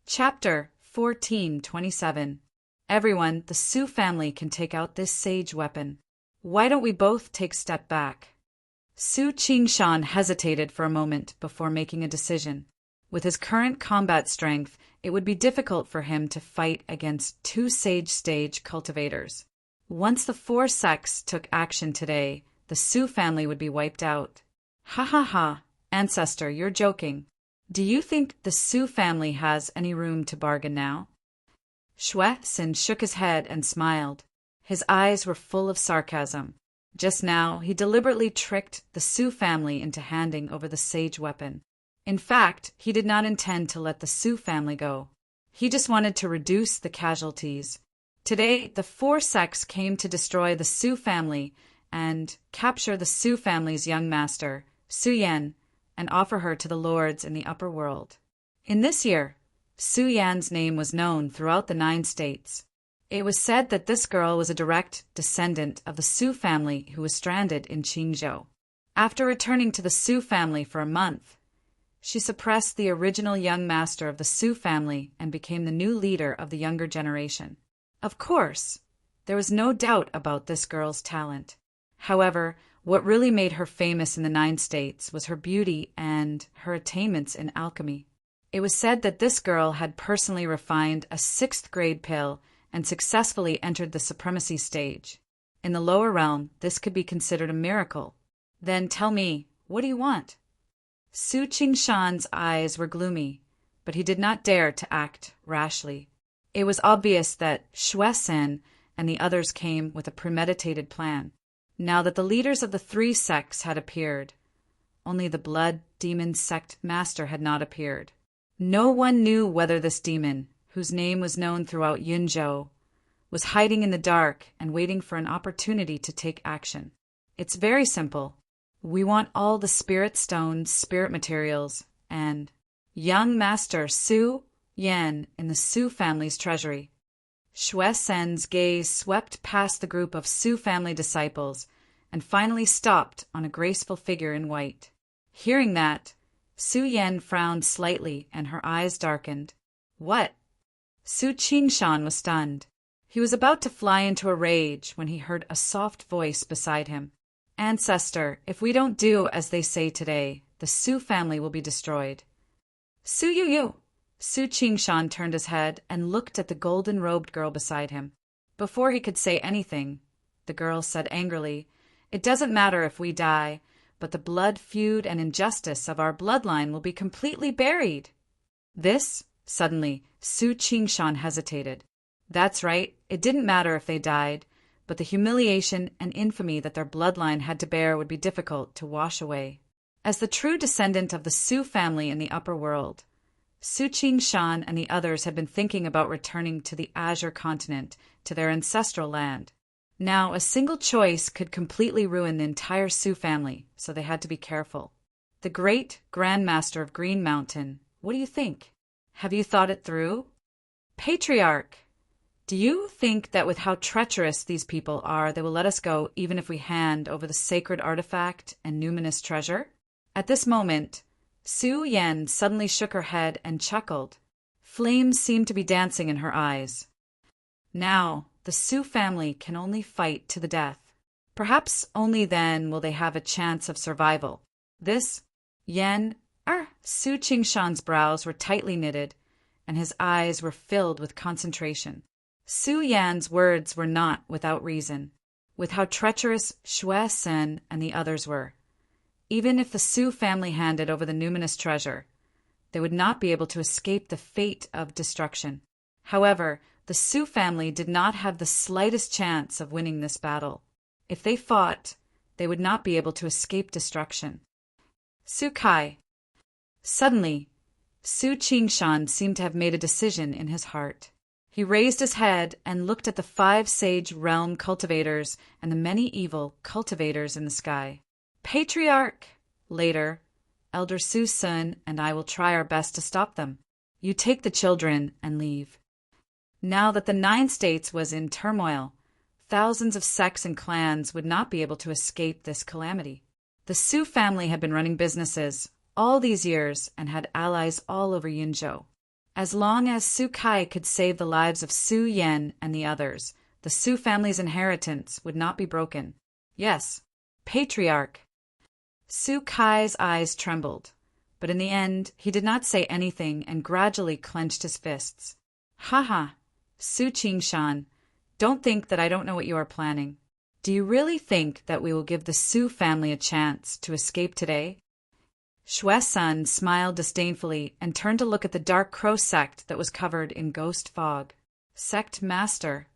Chapter 1427. Everyone, the Sioux family can take out this sage weapon. Why don't we both take a step back? Su Qingshan hesitated for a moment before making a decision. With his current combat strength, it would be difficult for him to fight against two sage stage cultivators. Once the four sects took action today, the Sioux family would be wiped out. Ha ha ha, ancestor, you're joking. Do you think the Sioux family has any room to bargain now? Xue Xin shook his head and smiled. His eyes were full of sarcasm. Just now, he deliberately tricked the Sioux family into handing over the sage weapon. In fact, he did not intend to let the Sioux family go. He just wanted to reduce the casualties. Today, the four sects came to destroy the Sioux family and capture the Sioux family's young master, Su Yan, and offer her to the lords in the upper world. In this year, Su Yan's name was known throughout the 9 states. It was said that this girl was a direct descendant of the Sioux family who was stranded in Qingzhou. After returning to the Sioux family for a month, she suppressed the original young master of the Sioux family and became the new leader of the younger generation. Of course, there was no doubt about this girl's talent. However, what really made her famous in the 9 states was her beauty and her attainments in alchemy. It was said that this girl had personally refined a 6th grade pill and successfully entered the supremacy stage. In the lower realm, this could be considered a miracle. Then tell me, what do you want? Su Qingshan's eyes were gloomy, but he did not dare to act rashly. It was obvious that Xue Xin and the others came with a premeditated plan. Now that the leaders of the 3 sects had appeared, only the blood demon sect master had not appeared. No one knew whether this demon, whose name was known throughout Yunzhou, was hiding in the dark and waiting for an opportunity to take action. It's very simple. We want all the spirit stones, spirit materials, and young master Su Yan in the Su family's treasury. Xue Sen's gaze swept past the group of Su family disciples and finally stopped on a graceful figure in white. Hearing that, Su Yan frowned slightly and her eyes darkened. What? Su Qingshan was stunned. He was about to fly into a rage when he heard a soft voice beside him. Ancestor, if we don't do as they say today, the Su family will be destroyed. Su Yu. Su Qingshan turned his head and looked at the golden-robed girl beside him. Before he could say anything, the girl said angrily, It doesn't matter if we die, but the blood feud and injustice of our bloodline will be completely buried. Suddenly, Su Qingshan hesitated. That's right, it didn't matter if they died, but the humiliation and infamy that their bloodline had to bear would be difficult to wash away. As the true descendant of the Su family in the upper world, Su Qingshan and the others had been thinking about returning to the Azure continent, to their ancestral land. Now, a single choice could completely ruin the entire Su family, so they had to be careful. The great Grand Master of Green Mountain, what do you think? Have you thought it through? Patriarch, do you think that with how treacherous these people are, they will let us go even if we hand over the sacred artifact and numinous treasure? At this moment, Su Yan suddenly shook her head and chuckled. Flames seemed to be dancing in her eyes. Now, the Su family can only fight to the death. Perhaps only then will they have a chance of survival. Su Qingshan's brows were tightly knitted, and his eyes were filled with concentration. Su Yan's words were not without reason, with how treacherous Xue Xin and the others were. Even if the Su family handed over the numinous treasure, they would not be able to escape the fate of destruction. However, the Su family did not have the slightest chance of winning this battle. If they fought, they would not be able to escape destruction. Su Kai. Suddenly, Su Qingshan seemed to have made a decision in his heart. He raised his head and looked at the 5 sage realm cultivators and the many evil cultivators in the sky. Patriarch! Later, Elder Su Sun and I will try our best to stop them. You take the children and leave. Now that the 9 states was in turmoil, thousands of sects and clans would not be able to escape this calamity. The Su family had been running businesses all these years and had allies all over Yunzhou. As long as Su Kai could save the lives of Su Yan and the others, the Su family's inheritance would not be broken. Yes, patriarch. Su Kai's eyes trembled, but in the end he did not say anything and gradually clenched his fists. Haha, Su Qingshan, don't think that I don't know what you are planning. Do you really think that we will give the Su family a chance to escape today? Shui Sun smiled disdainfully and turned to look at the dark crow sect that was covered in ghost fog. Sect master.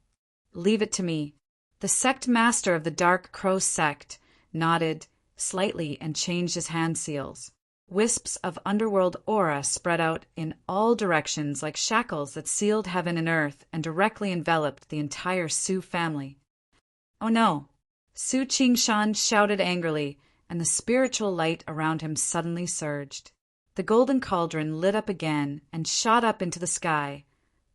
Leave it to me. The sect master of the dark crow sect nodded slightly and changed his hand seals. Wisps of underworld aura spread out in all directions like shackles that sealed heaven and earth and directly enveloped the entire Su family. Oh no! Su Qingshan shouted angrily, and the spiritual light around him suddenly surged. The golden cauldron lit up again and shot up into the sky,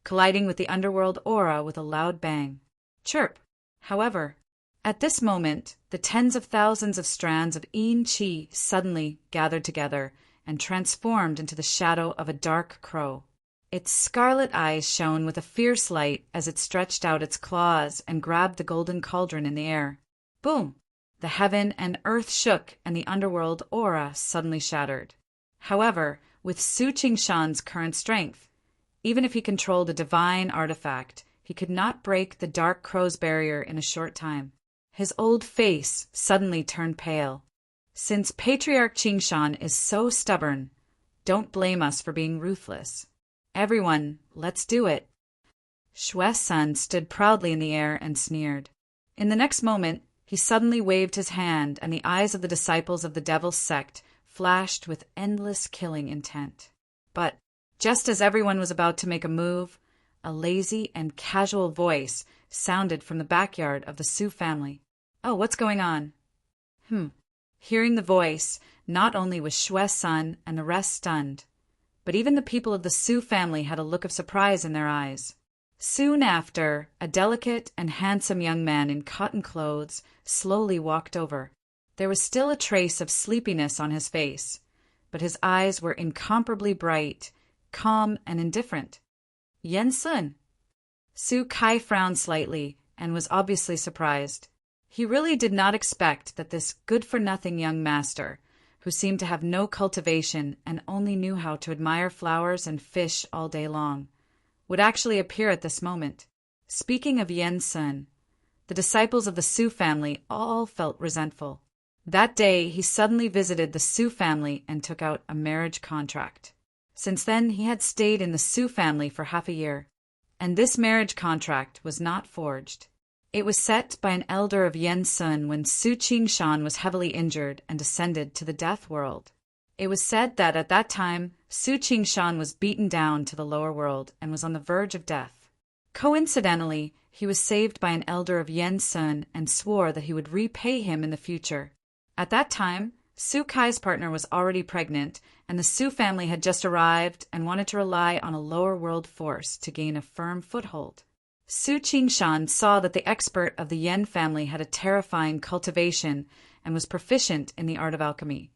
colliding with the underworld aura with a loud bang. Chirp! However, at this moment, the tens of thousands of strands of Yin Qi suddenly gathered together and transformed into the shadow of a dark crow. Its scarlet eyes shone with a fierce light as it stretched out its claws and grabbed the golden cauldron in the air. Boom! The heaven and earth shook and the underworld aura suddenly shattered. However, with Su Qingshan's current strength, even if he controlled a divine artifact, he could not break the dark crow's barrier in a short time. His old face suddenly turned pale. Since Patriarch Qingshan is so stubborn, don't blame us for being ruthless. Everyone, let's do it. Shui Sun stood proudly in the air and sneered. In the next moment, he suddenly waved his hand, and the eyes of the disciples of the Devil's sect flashed with endless killing intent. But, just as everyone was about to make a move, a lazy and casual voice sounded from the backyard of the Su family. Oh, what's going on? Hearing the voice, not only was Shui Sun and the rest stunned, but even the people of the Su family had a look of surprise in their eyes. Soon after, a delicate and handsome young man in cotton clothes slowly walked over. There was still a trace of sleepiness on his face, but his eyes were incomparably bright, calm, and indifferent. Yen Sun. Su Kai frowned slightly and was obviously surprised. He really did not expect that this good-for-nothing young master, who seemed to have no cultivation and only knew how to admire flowers and fish all day long, would actually appear at this moment. Speaking of Yen Sun, the disciples of the Su family all felt resentful. That day, he suddenly visited the Su family and took out a marriage contract. Since then, he had stayed in the Su family for half a year, and this marriage contract was not forged. It was set by an elder of Yen Sun when Su Qingshan was heavily injured and descended to the death world. It was said that at that time, Su Qingshan was beaten down to the lower world and was on the verge of death. Coincidentally, he was saved by an elder of Yen Sun and swore that he would repay him in the future. At that time, Su Kai's partner was already pregnant, and the Su family had just arrived and wanted to rely on a lower world force to gain a firm foothold. Su Qingshan saw that the expert of the Yen family had a terrifying cultivation and was proficient in the art of alchemy.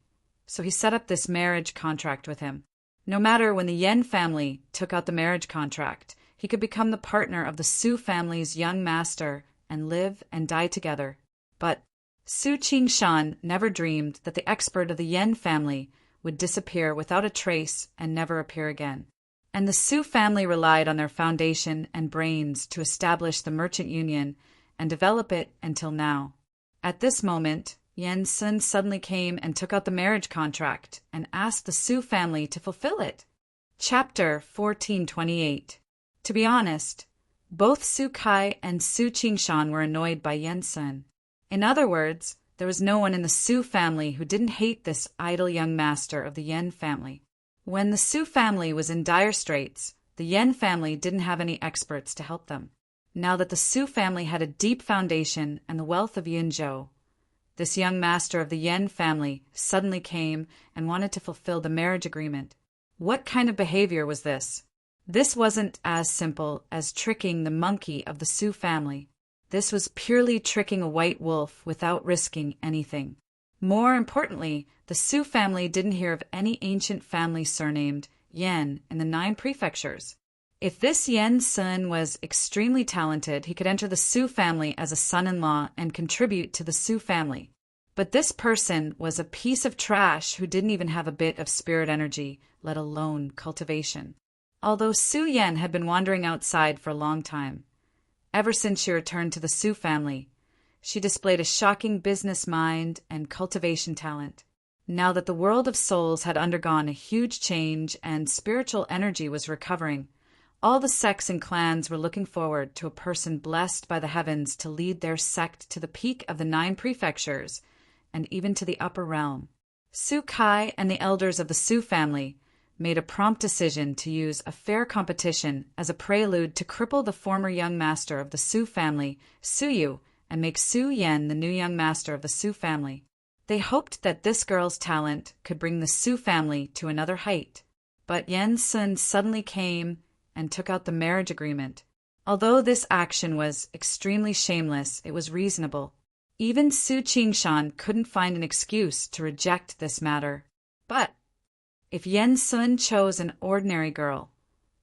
So he set up this marriage contract with him. No matter when the Yen family took out the marriage contract, he could become the partner of the Su family's young master and live and die together. But Su Qingshan never dreamed that the expert of the Yen family would disappear without a trace and never appear again. And the Su family relied on their foundation and brains to establish the merchant union and develop it until now. At this moment, Yen Sun suddenly came and took out the marriage contract and asked the Su family to fulfill it. Chapter 1428. To be honest, both Su Kai and Su Qingshan were annoyed by Yen Sun. In other words, there was no one in the Su family who didn't hate this idle young master of the Yen family. When the Su family was in dire straits, the Yen family didn't have any experts to help them. Now that the Su family had a deep foundation and the wealth of Yinzhou, this young master of the Yen family suddenly came and wanted to fulfill the marriage agreement. What kind of behavior was this? This wasn't as simple as tricking the monkey of the Su family. This was purely tricking a white wolf without risking anything. More importantly, the Su family didn't hear of any ancient family surnamed Yan in the 9 prefectures. If this Yan Sun was extremely talented, he could enter the Su family as a son-in-law and contribute to the Su family. But this person was a piece of trash who didn't even have a bit of spirit energy, let alone cultivation. Although Su Yan had been wandering outside for a long time, ever since she returned to the Su family, she displayed a shocking business mind and cultivation talent. Now that the world of souls had undergone a huge change and spiritual energy was recovering, all the sects and clans were looking forward to a person blessed by the heavens to lead their sect to the peak of the 9 prefectures and even to the upper realm. Su Kai and the elders of the Su family made a prompt decision to use a fair competition as a prelude to cripple the former young master of the Su family, Su Yu, and make Su Yan the new young master of the Su family. They hoped that this girl's talent could bring the Su family to another height. But Yan Sun suddenly came and took out the marriage agreement. Although this action was extremely shameless, it was reasonable. Even Su Qingshan couldn't find an excuse to reject this matter. But if Yan Sun chose an ordinary girl,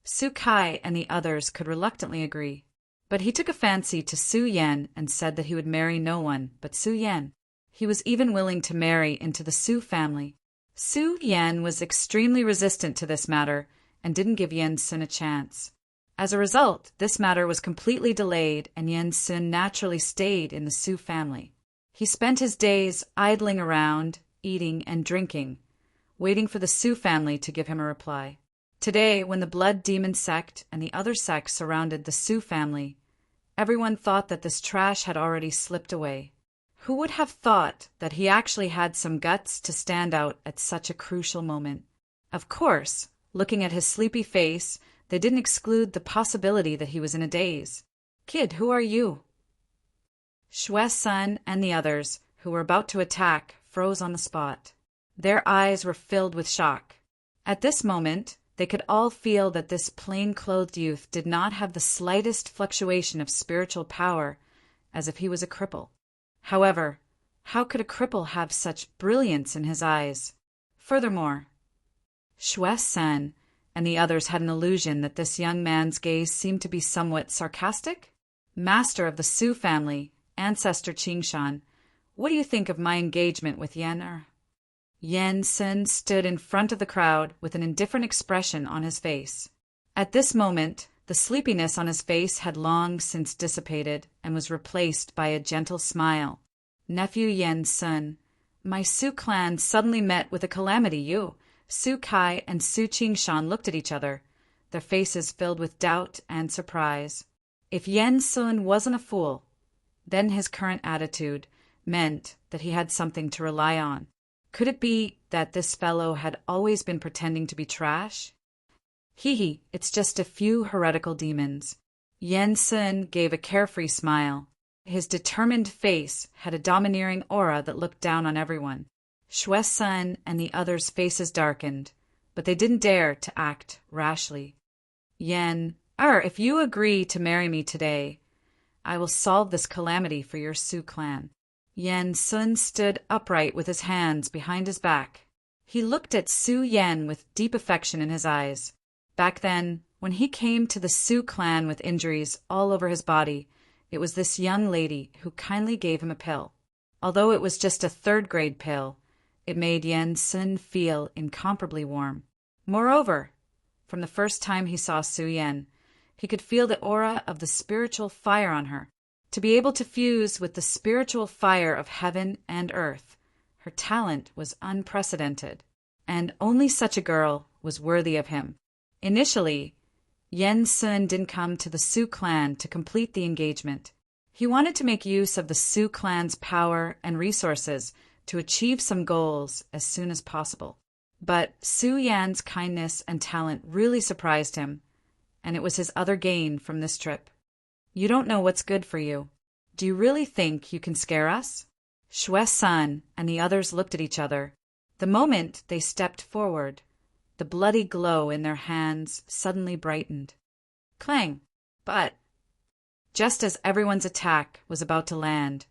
Su Kai and the others could reluctantly agree. But he took a fancy to Su Yan and said that he would marry no one but Su Yan. He was even willing to marry into the Su family. Su Yan was extremely resistant to this matter and didn't give Yan Sun a chance. As a result, this matter was completely delayed and Yan Sun naturally stayed in the Su family. He spent his days idling around, eating and drinking, waiting for the Su family to give him a reply. Today, when the Blood Demon sect and the other sects surrounded the Su family, everyone thought that this trash had already slipped away. Who would have thought that he actually had some guts to stand out at such a crucial moment? Of course, looking at his sleepy face, they didn't exclude the possibility that he was in a daze. "Kid, who are you?" Shue's son and the others, who were about to attack, froze on the spot. Their eyes were filled with shock. At this moment, they could all feel that this plain-clothed youth did not have the slightest fluctuation of spiritual power, as if he was a cripple. However, how could a cripple have such brilliance in his eyes? Furthermore, Shue's son and the others had an illusion that this young man's gaze seemed to be somewhat sarcastic. "Master of the Su family, Ancestor Qingshan, what do you think of my engagement with Yan?" Yan Sun stood in front of the crowd with an indifferent expression on his face. At this moment, the sleepiness on his face had long since dissipated and was replaced by a gentle smile. "Nephew Yan Sun, my Su clan suddenly met with a calamity. You, Su Kai and Su Qingshan looked at each other, their faces filled with doubt and surprise. If Yan Sun wasn't a fool, then his current attitude meant that he had something to rely on. Could it be that this fellow had always been pretending to be trash? Hee, it's just a few heretical demons." Yan Sun gave a carefree smile. His determined face had a domineering aura that looked down on everyone. Shue's son and the others' faces darkened, but they didn't dare to act rashly. "Yan, if you agree to marry me today, I will solve this calamity for your Su clan." Yan Sun stood upright with his hands behind his back. He looked at Su Yan with deep affection in his eyes. Back then, when he came to the Su clan with injuries all over his body, it was this young lady who kindly gave him a pill. Although it was just a 3rd-grade pill, it made Yan Sun feel incomparably warm. Moreover, from the first time he saw Su Yan, he could feel the aura of the spiritual fire on her. To be able to fuse with the spiritual fire of heaven and earth, her talent was unprecedented, and only such a girl was worthy of him. Initially, Yan Sun didn't come to the Su clan to complete the engagement. He wanted to make use of the Su clan's power and resources to achieve some goals as soon as possible. But Su Yan's kindness and talent really surprised him, and it was his other gain from this trip. "You don't know what's good for you. Do you really think you can scare us?" Shue's son and the others looked at each other. The moment they stepped forward, the bloody glow in their hands suddenly brightened. Clang! But just as everyone's attack was about to land,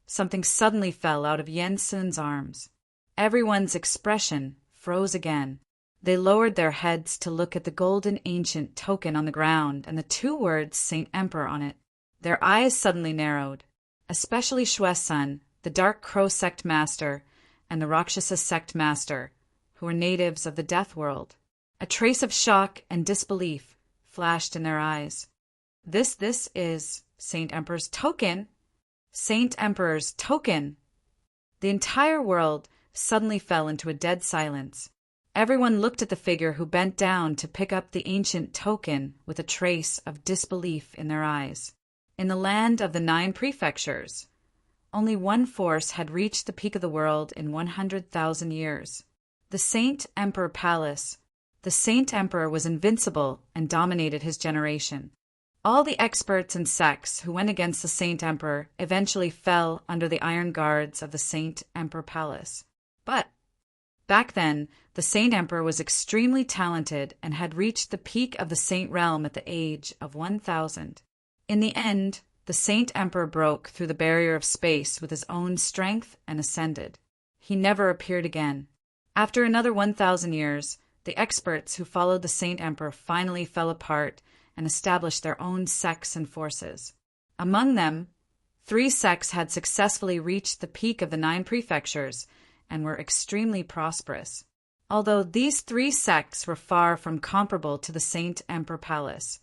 something suddenly fell out of Yan Sun's arms. Everyone's expression froze again. They lowered their heads to look at the golden ancient token on the ground and the two words Saint Emperor on it. Their eyes suddenly narrowed, especially Shue's son, the Dark Crow sect master, and the Rakshasa sect master, who were natives of the Death World. A trace of shock and disbelief flashed in their eyes. This is Saint Emperor's token. Saint Emperor's token. The entire world suddenly fell into a dead silence. Everyone looked at the figure who bent down to pick up the ancient token with a trace of disbelief in their eyes. In the land of the 9 prefectures, only one force had reached the peak of the world in 100,000 years. The Saint Emperor Palace. The Saint Emperor was invincible and dominated his generation. All the experts and sects who went against the Saint Emperor eventually fell under the iron guards of the Saint Emperor Palace. But back then, the Saint Emperor was extremely talented and had reached the peak of the Saint Realm at the age of 1,000. In the end, the Saint Emperor broke through the barrier of space with his own strength and ascended. He never appeared again. After another 1,000 years, the experts who followed the Saint Emperor finally fell apart and established their own sects and forces. Among them, 3 sects had successfully reached the peak of the 9 prefectures and were extremely prosperous. Although these 3 sects were far from comparable to the Saint Emperor Palace,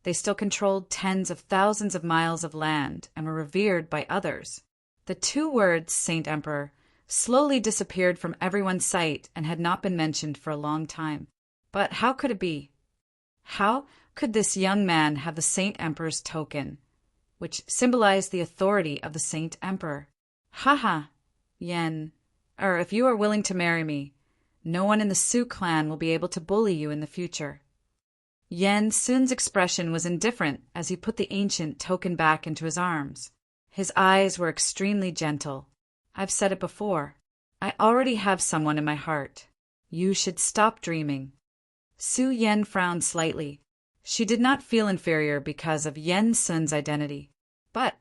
they still controlled tens of thousands of miles of land and were revered by others. The 2 words Saint Emperor slowly disappeared from everyone's sight and had not been mentioned for a long time. But how could it be? How could this young man have the Saint Emperor's token, which symbolized the authority of the Saint Emperor? Haha, Yen, if you are willing to marry me, no one in the Su clan will be able to bully you in the future. Yen Sun's expression was indifferent as he put the ancient token back into his arms. His eyes were extremely gentle. I've said it before. I already have someone in my heart. You should stop dreaming. Su Yen frowned slightly. She did not feel inferior because of Yen Sun's identity. But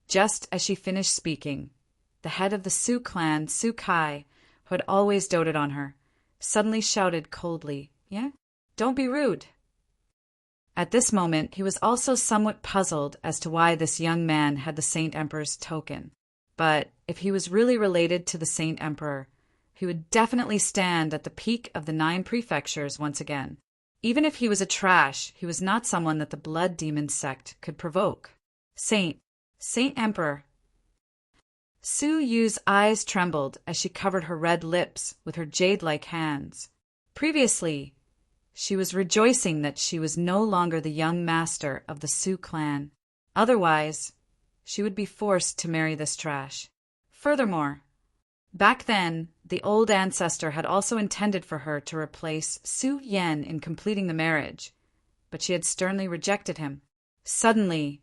just as she finished speaking, the head of the Su clan, Su Kai, who had always doted on her, suddenly shouted coldly, "Yeah? Don't be rude." At this moment, he was also somewhat puzzled as to why this young man had the Saint Emperor's token. But if he was really related to the Saint Emperor, he would definitely stand at the peak of the 9 prefectures once again. Even if he was a trash, he was not someone that the Blood Demon sect could provoke. Saint Emperor. Su Yu's eyes trembled as she covered her red lips with her jade-like hands. Previously, she was rejoicing that she was no longer the young master of the Su clan. Otherwise, she would be forced to marry this trash. Furthermore, back then, the old ancestor had also intended for her to replace Su Yen in completing the marriage, but she had sternly rejected him. Suddenly,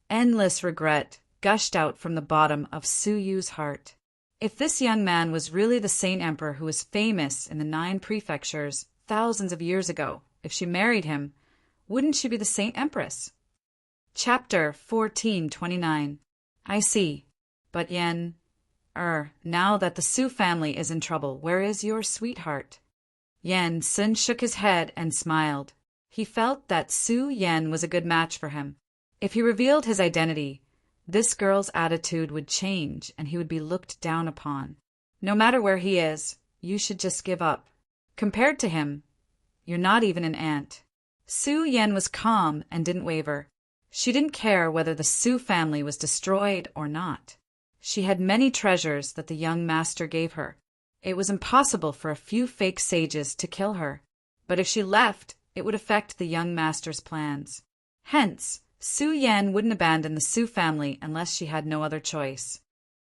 endless regret gushed out from the bottom of Su Yu's heart. If this young man was really the Saint Emperor who was famous in the 9 prefectures thousands of years ago, if she married him, wouldn't she be the Saint Empress? Chapter 1429. I see. But Yen, now that the Su family is in trouble, where is your sweetheart? Yen Sun shook his head and smiled. He felt that Su Yen was a good match for him. If he revealed his identity, this girl's attitude would change and he would be looked down upon. No matter where he is, you should just give up. Compared to him, you're not even an ant. Su Yen was calm and didn't waver. She didn't care whether the Su family was destroyed or not. She had many treasures that the young master gave her. It was impossible for a few fake sages to kill her. But if she left, it would affect the young master's plans. Hence, Su Yen wouldn't abandon the Su family unless she had no other choice.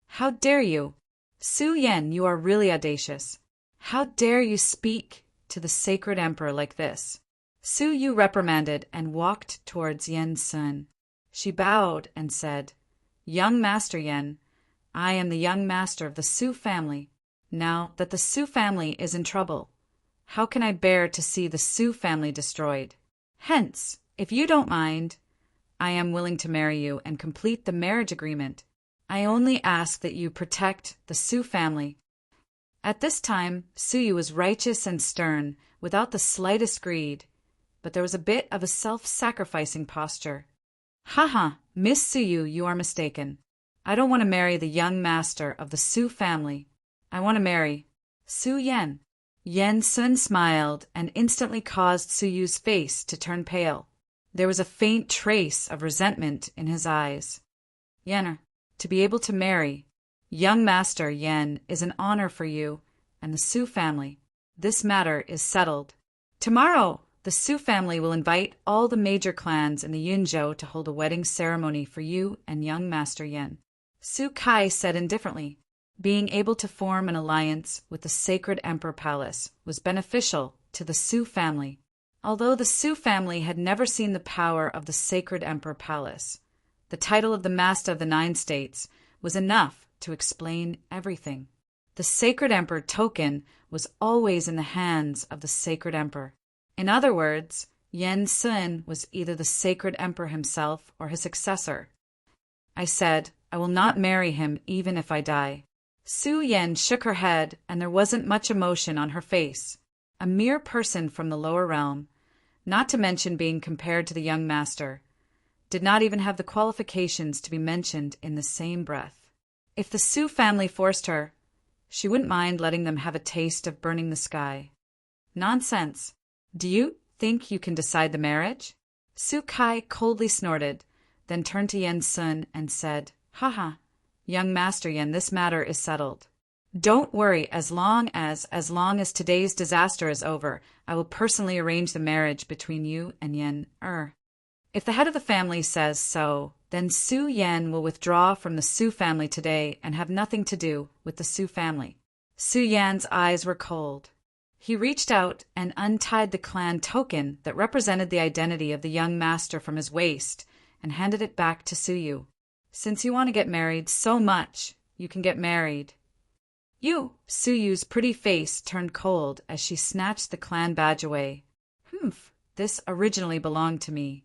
How dare you? Su Yen, you are really audacious. How dare you speak to the sacred emperor like this? Su Yu reprimanded and walked towards Yen Sun. She bowed and said, "Young Master Yen, I am the young master of the Su family. Now that the Su family is in trouble, how can I bear to see the Su family destroyed? Hence, if you don't mind, I am willing to marry you and complete the marriage agreement. I only ask that you protect the Su family." At this time, Su Yu was righteous and stern, without the slightest greed, but there was a bit of a self-sacrificing posture. Haha, Miss Suyu, you are mistaken. I don't want to marry the young master of the Su family. I want to marry Su Yan. Yen Sun smiled and instantly caused Suyu's face to turn pale. There was a faint trace of resentment in his eyes. Yen, to be able to marry young master Yen is an honor for you and the Su family. This matter is settled. Tomorrow, the Su family will invite all the major clans in the Yunzhou to hold a wedding ceremony for you and young master Yen. Su Kai said indifferently. Being able to form an alliance with the sacred Emperor Palace was beneficial to the Su family. Although the Su family had never seen the power of the sacred Emperor Palace, the title of the Master of the Nine States was enough to explain everything. The sacred Emperor token was always in the hands of the sacred Emperor. In other words, Yen Sun was either the sacred Emperor himself or his successor. I said, I will not marry him even if I die. Su Yan shook her head, and there wasn't much emotion on her face. A mere person from the lower realm, not to mention being compared to the young master, did not even have the qualifications to be mentioned in the same breath. If the Su family forced her, she wouldn't mind letting them have a taste of burning the sky. Nonsense. Do you think you can decide the marriage? Su Kai coldly snorted, then turned to Yen Sun and said, Haha, young master Yen, this matter is settled. Don't worry, as long as today's disaster is over, I will personally arrange the marriage between you and Yen. If the head of the family says so, then Su Yan will withdraw from the Su family today and have nothing to do with the Su family. Su Yan's eyes were cold. He reached out and untied the clan token that represented the identity of the young master from his waist and handed it back to Suyu. Since you want to get married so much, you can get married. Suyu's pretty face turned cold as she snatched the clan badge away. This originally belonged to me.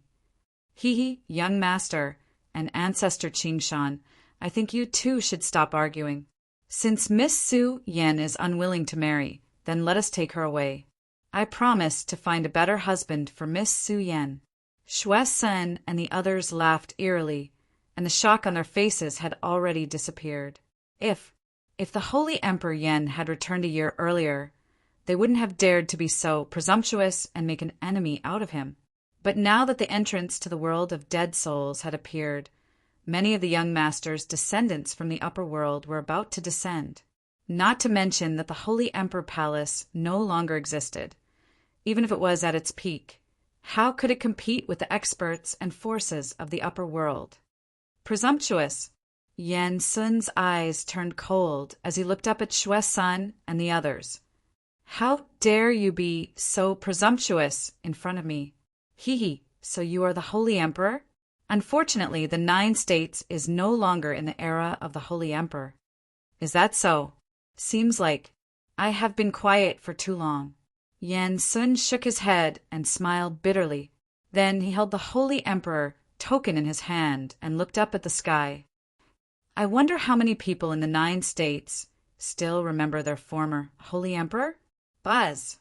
Young master and ancestor Qingshan, I think you too should stop arguing. Since Miss Su Yan is unwilling to marry, then let us take her away. I promise to find a better husband for Miss Su Yan. Xue Sen and the others laughed eerily, and the shock on their faces had already disappeared. If the Holy Emperor Yan had returned a year earlier, they wouldn't have dared to be so presumptuous and make an enemy out of him. But now that the entrance to the world of dead souls had appeared, many of the young master's descendants from the upper world were about to descend. Not to mention that the Holy Emperor Palace no longer existed. Even if it was at its peak, how could it compete with the experts and forces of the upper world? Presumptuous. Yen Sun's eyes turned cold as he looked up at Xue Sun and the others. How dare you be so presumptuous in front of me? So you are the Holy Emperor? Unfortunately, the Nine States is no longer in the era of the Holy Emperor. Is that so? Seems like I have been quiet for too long. Yen Sun shook his head and smiled bitterly. Then he held the Holy Emperor token in his hand and looked up at the sky. I wonder how many people in the Nine States still remember their former Holy Emperor? Buzz.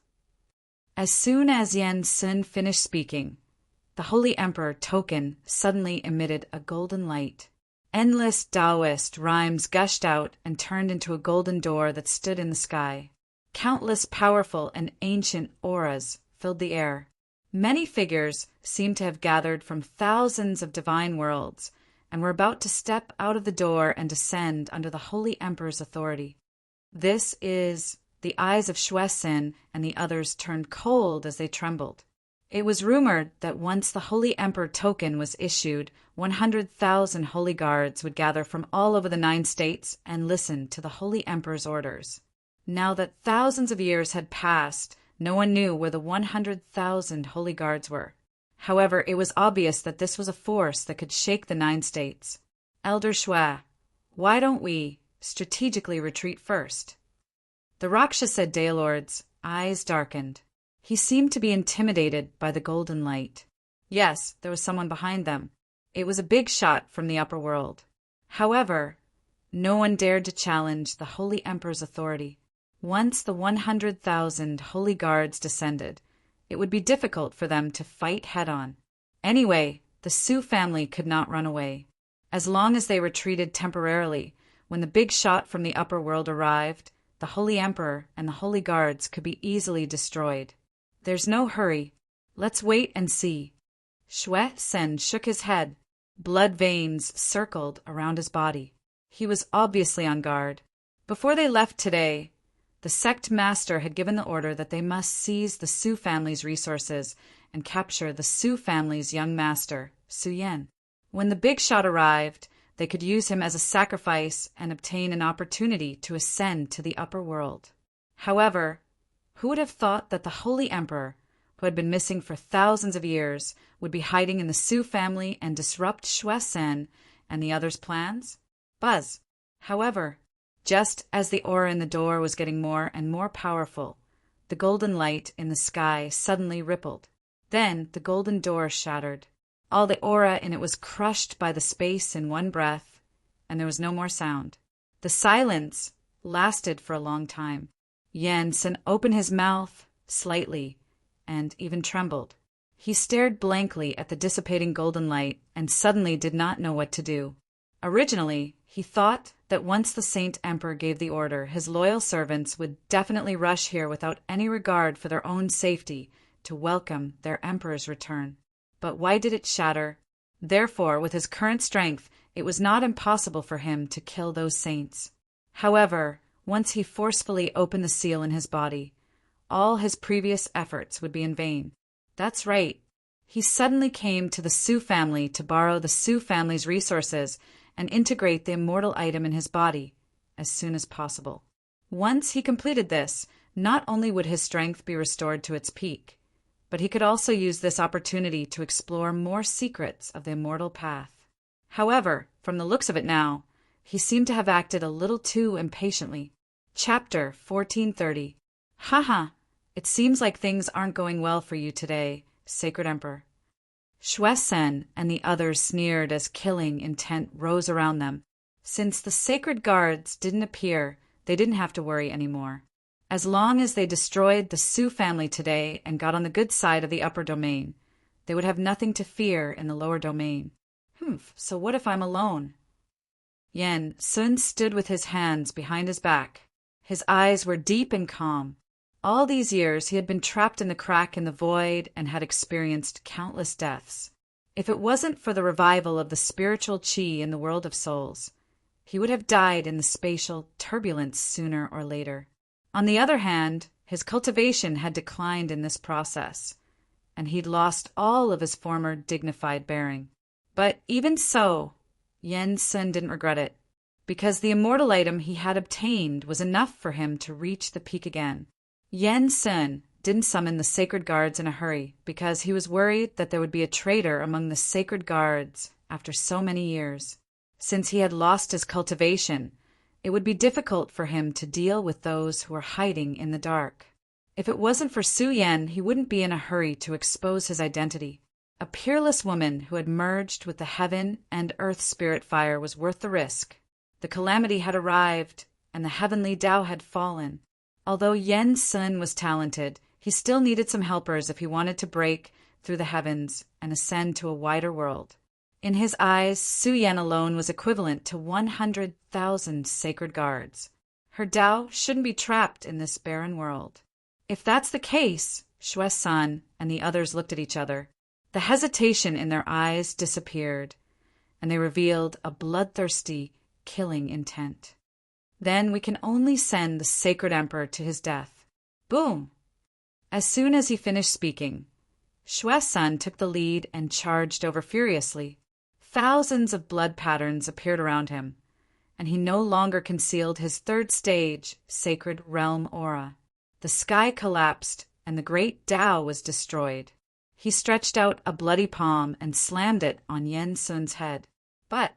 As soon as Yen Sun finished speaking, the Holy Emperor token suddenly emitted a golden light. Endless Taoist rhymes gushed out and turned into a golden door that stood in the sky. Countless powerful and ancient auras filled the air. Many figures seemed to have gathered from thousands of divine worlds and were about to step out of the door and descend under the Holy Emperor's authority. The eyes of Xue Xin and the others turned cold as they trembled. It was rumored that once the Holy Emperor token was issued, 100,000 holy guards would gather from all over the Nine States and listen to the Holy Emperor's orders. Now that thousands of years had passed, no one knew where the 100,000 holy guards were. However, it was obvious that this was a force that could shake the Nine States. Elder Xue, why don't we strategically retreat first? The Rakshasa Daylord's eyes darkened. He seemed to be intimidated by the golden light. Yes, there was someone behind them. It was a big shot from the upper world. However, no one dared to challenge the Holy Emperor's authority. Once the 100,000 holy guards descended, it would be difficult for them to fight head-on. Anyway, the Su family could not run away. As long as they retreated temporarily, when the big shot from the upper world arrived, the Holy Emperor and the Holy Guards could be easily destroyed. There's no hurry. Let's wait and see. Shui Sen shook his head. Blood veins circled around his body. He was obviously on guard. Before they left today, the sect master had given the order that they must seize the Su family's resources and capture the Su family's young master, Su Yan. When the big shot arrived, they could use him as a sacrifice and obtain an opportunity to ascend to the upper world. However, who would have thought that the Holy Emperor, who had been missing for thousands of years, would be hiding in the Su family and disrupt Shui Sen and the others' plans? Buzz. However, just as the aura in the door was getting more and more powerful, the golden light in the sky suddenly rippled. Then the golden door shattered. All the aura in it was crushed by the space in one breath, and there was no more sound. The silence lasted for a long time. Yan Sen opened his mouth slightly and even trembled. He stared blankly at the dissipating golden light and suddenly did not know what to do. Originally, he thought that once the Saint Emperor gave the order, his loyal servants would definitely rush here without any regard for their own safety to welcome their Emperor's return. But why did it shatter? Therefore, with his current strength, it was not impossible for him to kill those saints. However, once he forcefully opened the seal in his body, all his previous efforts would be in vain. That's right. He suddenly came to the Su family to borrow the Su family's resources and integrate the immortal item in his body as soon as possible. Once he completed this, not only would his strength be restored to its peak, but he could also use this opportunity to explore more secrets of the immortal path. However, from the looks of it now, he seemed to have acted a little too impatiently. Chapter 1430. Haha, it seems like things aren't going well for you today, Sacred Emperor. Shui Sen and the others sneered as killing intent rose around them. Since the sacred guards didn't appear, they didn't have to worry anymore. As long as they destroyed the Su family today and got on the good side of the upper domain, they would have nothing to fear in the lower domain. So what if I'm alone? Yan Sun stood with his hands behind his back. His eyes were deep and calm. All these years he had been trapped in the crack in the void and had experienced countless deaths. If it wasn't for the revival of the spiritual qi in the world of souls, he would have died in the spatial turbulence sooner or later. On the other hand, his cultivation had declined in this process, and he'd lost all of his former dignified bearing. But even so, Yan Sun didn't regret it, because the immortal item he had obtained was enough for him to reach the peak again. Yan Sun didn't summon the sacred guards in a hurry, because he was worried that there would be a traitor among the sacred guards after so many years. Since he had lost his cultivation, it would be difficult for him to deal with those who were hiding in the dark. If it wasn't for Su Yan, he wouldn't be in a hurry to expose his identity. A peerless woman who had merged with the heaven and earth spirit fire was worth the risk. The calamity had arrived, and the heavenly Tao had fallen. Although Yan Sun was talented, he still needed some helpers if he wanted to break through the heavens and ascend to a wider world. In his eyes, Su Yan alone was equivalent to 100,000 sacred guards. Her Tao shouldn't be trapped in this barren world. If that's the case, Shui San and the others looked at each other. The hesitation in their eyes disappeared, and they revealed a bloodthirsty, killing intent. Then we can only send the sacred emperor to his death. Boom! As soon as he finished speaking, Shui San took the lead and charged over furiously. Thousands of blood patterns appeared around him, and he no longer concealed his third stage, sacred realm aura. The sky collapsed, and the great Tao was destroyed. He stretched out a bloody palm and slammed it on Yan Sun's head. But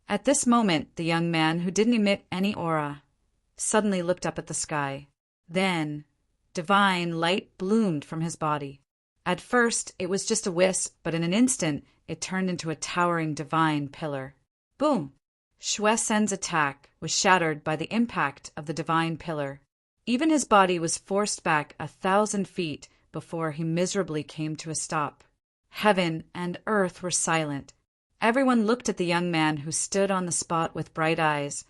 at this moment, the young man, who didn't emit any aura, suddenly looked up at the sky. Then, divine light bloomed from his body. At first, it was just a wisp, but in an instant, it turned into a towering divine pillar. Boom! Shui Sen's attack was shattered by the impact of the divine pillar. Even his body was forced back 1,000 feet before he miserably came to a stop. Heaven and earth were silent. Everyone looked at the young man who stood on the spot with bright eyes,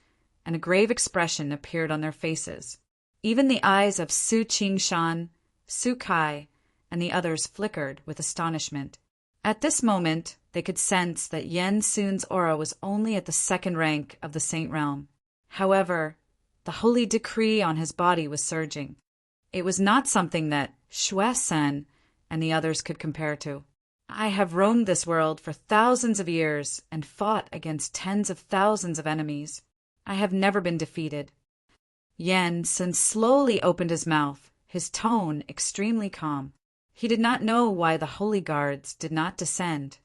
and a grave expression appeared on their faces. Even the eyes of Su Qingshan, Su Kai, and the others flickered with astonishment. At this moment, they could sense that Yen Sun's aura was only at the second rank of the Saint Realm. However, the holy decree on his body was surging. It was not something that Xue Sen and the others could compare to. I have roamed this world for thousands of years and fought against tens of thousands of enemies. I have never been defeated. Yen Sun slowly opened his mouth, his tone extremely calm. He did not know why the holy guards did not descend,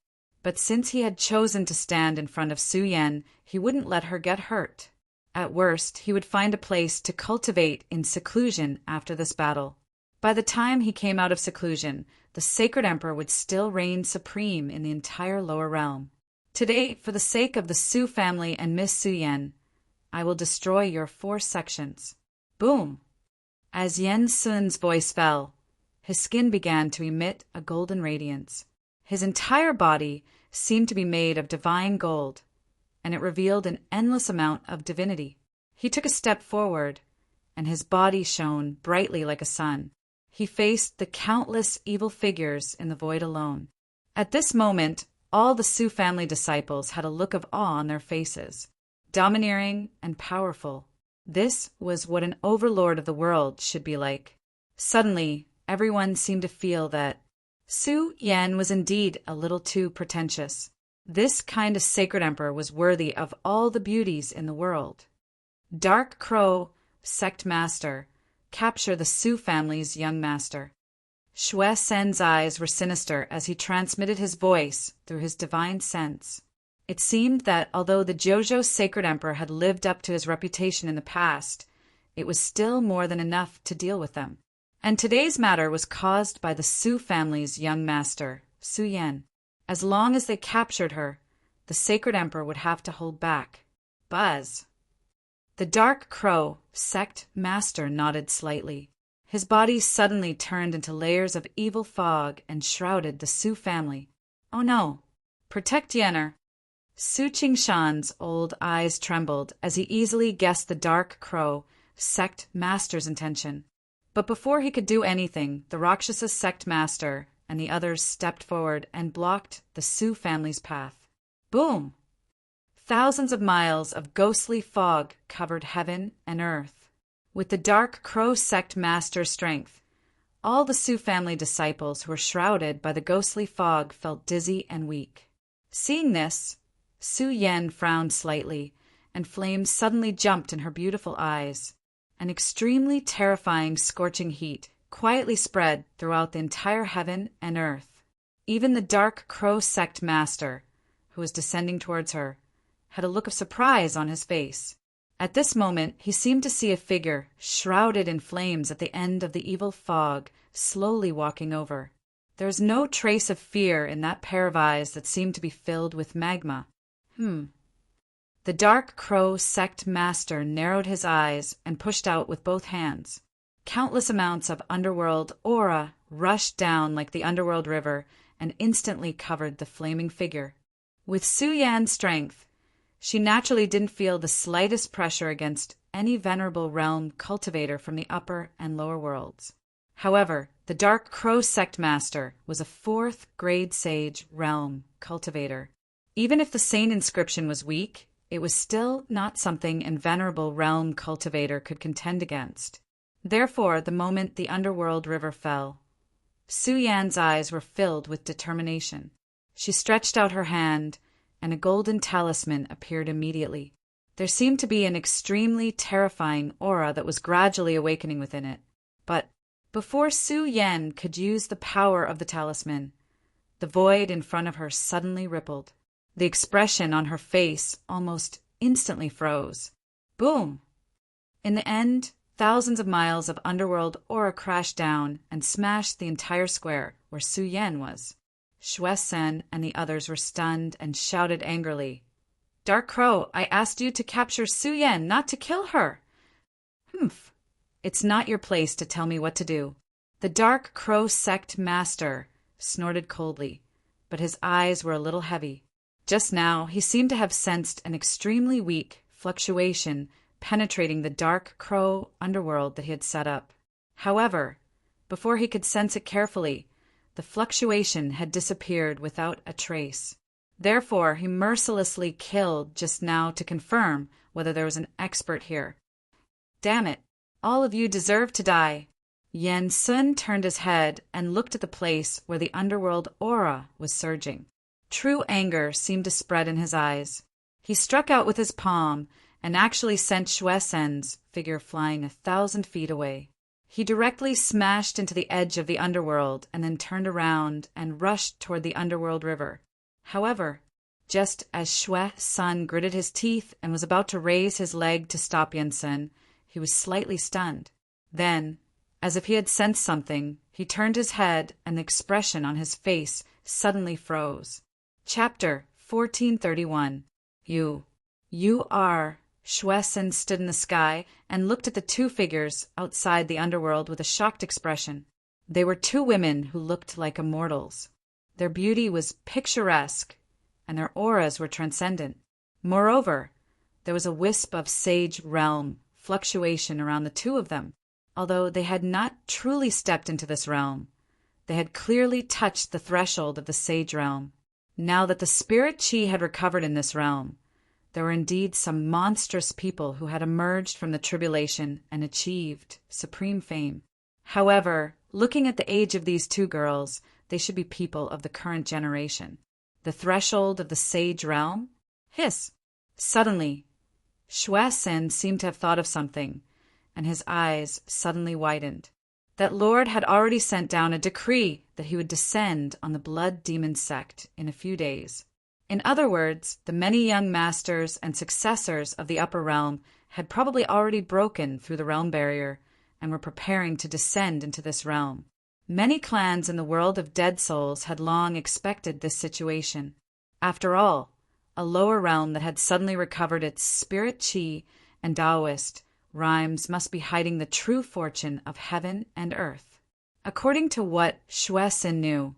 but since he had chosen to stand in front of Su Yan, he wouldn't let her get hurt. At worst, he would find a place to cultivate in seclusion after this battle. By the time he came out of seclusion, the Sacred Emperor would still reign supreme in the entire lower realm. Today, for the sake of the Su family and Miss Su Yan, I will destroy your 4 sections. Boom! As Yen Sun's voice fell, his skin began to emit a golden radiance. His entire body seemed to be made of divine gold, and it revealed an endless amount of divinity. He took a step forward, and his body shone brightly like a sun. He faced the countless evil figures in the void alone. At this moment, all the Su family disciples had a look of awe on their faces. Domineering and powerful. This was what an overlord of the world should be like. Suddenly, everyone seemed to feel that Su Yan was indeed a little too pretentious. This kind of sacred emperor was worthy of all the beauties in the world. Dark Crow, sect master, capture the Su family's young master. Xue Sen's eyes were sinister as he transmitted his voice through his divine sense. It seemed that although the Jojo sacred emperor had lived up to his reputation in the past, it was still more than enough to deal with them. And today's matter was caused by the Su family's young master, Su Yan. As long as they captured her, the sacred emperor would have to hold back. Buzz. The Dark Crow, sect master, nodded slightly. His body suddenly turned into layers of evil fog and shrouded the Su family. Oh no! Protect Yenner! Su Qingshan's old eyes trembled as he easily guessed the Dark Crow, sect master's intention. But before he could do anything, the Rakshasa sect master and the others stepped forward and blocked the Su family's path. Boom! Thousands of miles of ghostly fog covered heaven and earth. With the Dark Crow sect master's strength, all the Su family disciples who were shrouded by the ghostly fog felt dizzy and weak. Seeing this, Su Yan frowned slightly, and flames suddenly jumped in her beautiful eyes. An extremely terrifying scorching heat quietly spread throughout the entire heaven and earth. Even the Dark Crow sect master, who was descending towards her, had a look of surprise on his face. At this moment, he seemed to see a figure shrouded in flames at the end of the evil fog, slowly walking over. There was no trace of fear in that pair of eyes that seemed to be filled with magma. The Dark Crow sect master narrowed his eyes and pushed out with both hands. Countless amounts of underworld aura rushed down like the underworld river and instantly covered the flaming figure. With Su Yan's strength, she naturally didn't feel the slightest pressure against any venerable realm cultivator from the upper and lower worlds. However, the Dark Crow sect master was a 4th grade sage realm cultivator. Even if the saint inscription was weak, it was still not something a venerable realm cultivator could contend against. Therefore, the moment the underworld river fell, Su Yan's eyes were filled with determination. She stretched out her hand, and a golden talisman appeared immediately. There seemed to be an extremely terrifying aura that was gradually awakening within it. But before Su Yan could use the power of the talisman, the void in front of her suddenly rippled. The expression on her face almost instantly froze. Boom! In the end, thousands of miles of underworld aura crashed down and smashed the entire square where Su Yan was. Xue Sen and the others were stunned and shouted angrily, "Dark Crow, I asked you to capture Su Yan, not to kill her." It's not your place to tell me what to do. The Dark Crow Sect Master snorted coldly, but his eyes were a little heavy. Just now, he seemed to have sensed an extremely weak fluctuation penetrating the Dark Crow underworld that he had set up. However, before he could sense it carefully, the fluctuation had disappeared without a trace. Therefore, he mercilessly killed just now to confirm whether there was an expert here. Damn it! All of you deserve to die. Yen Sun turned his head and looked at the place where the underworld aura was surging. True anger seemed to spread in his eyes. He struck out with his palm and actually sent Xue Sen's figure flying 1,000 feet away. He directly smashed into the edge of the underworld and then turned around and rushed toward the underworld river. However, just as Xue Sun gritted his teeth and was about to raise his leg to stop Yen Sun, he was slightly stunned. Then, as if he had sensed something, he turned his head and the expression on his face suddenly froze. Chapter 1431. You are... Xue Sun stood in the sky and looked at the two figures outside the underworld with a shocked expression. They were two women who looked like immortals. Their beauty was picturesque, and their auras were transcendent. Moreover, there was a wisp of sage realm fluctuation around the two of them. Although they had not truly stepped into this realm, they had clearly touched the threshold of the sage realm. Now that the spirit chi had recovered in this realm, there were indeed some monstrous people who had emerged from the tribulation and achieved supreme fame. However, looking at the age of these two girls, they should be people of the current generation. The threshold of the sage realm? Hiss! Suddenly, Xue Sun seemed to have thought of something, and his eyes suddenly widened. That Lord had already sent down a decree that he would descend on the Blood Demon sect in a few days. In other words, the many young masters and successors of the upper realm had probably already broken through the realm barrier and were preparing to descend into this realm. Many clans in the world of dead souls had long expected this situation. After all, a lower realm that had suddenly recovered its spirit chi and Taoist rhymes must be hiding the true fortune of heaven and earth. According to what Xue Sun knew,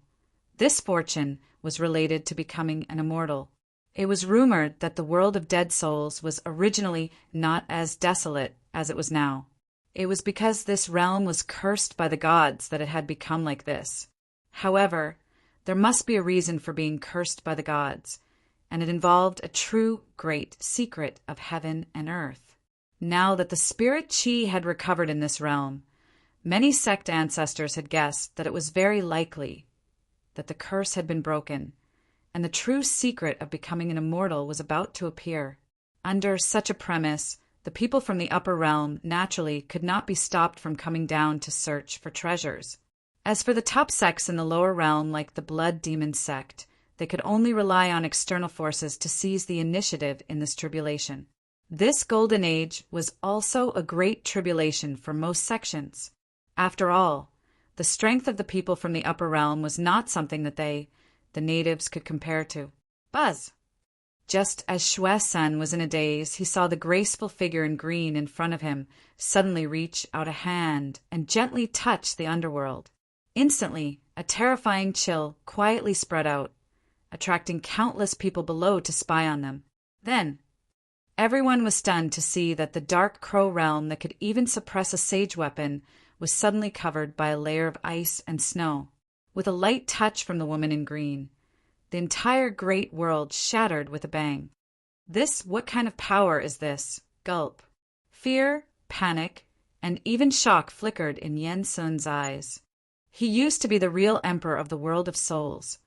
this fortune was related to becoming an immortal. It was rumored that the world of dead souls was originally not as desolate as it was now. It was because this realm was cursed by the gods that it had become like this. However, there must be a reason for being cursed by the gods, and it involved a true great secret of heaven and earth. Now that the spirit chi had recovered in this realm, many sect ancestors had guessed that it was very likely that the curse had been broken, and the true secret of becoming an immortal was about to appear. Under such a premise, the people from the upper realm naturally could not be stopped from coming down to search for treasures. As for the top sects in the lower realm, like the Blood Demon sect, they could only rely on external forces to seize the initiative in this tribulation. This golden age was also a great tribulation for most sections. After all, the strength of the people from the upper realm was not something that the natives, could compare to. Buzz! Just as Xue Sun was in a daze, he saw the graceful figure in green in front of him suddenly reach out a hand and gently touch the underworld. Instantly, a terrifying chill quietly spread out, attracting countless people below to spy on them. Then, everyone was stunned to see that the Dark Crow realm that could even suppress a sage weapon was suddenly covered by a layer of ice and snow. With a light touch from the woman in green, the entire great world shattered with a bang. What kind of power is this? Gulp. Fear, panic, and even shock flickered in Yen Sun's eyes. He used to be the real emperor of the world of souls,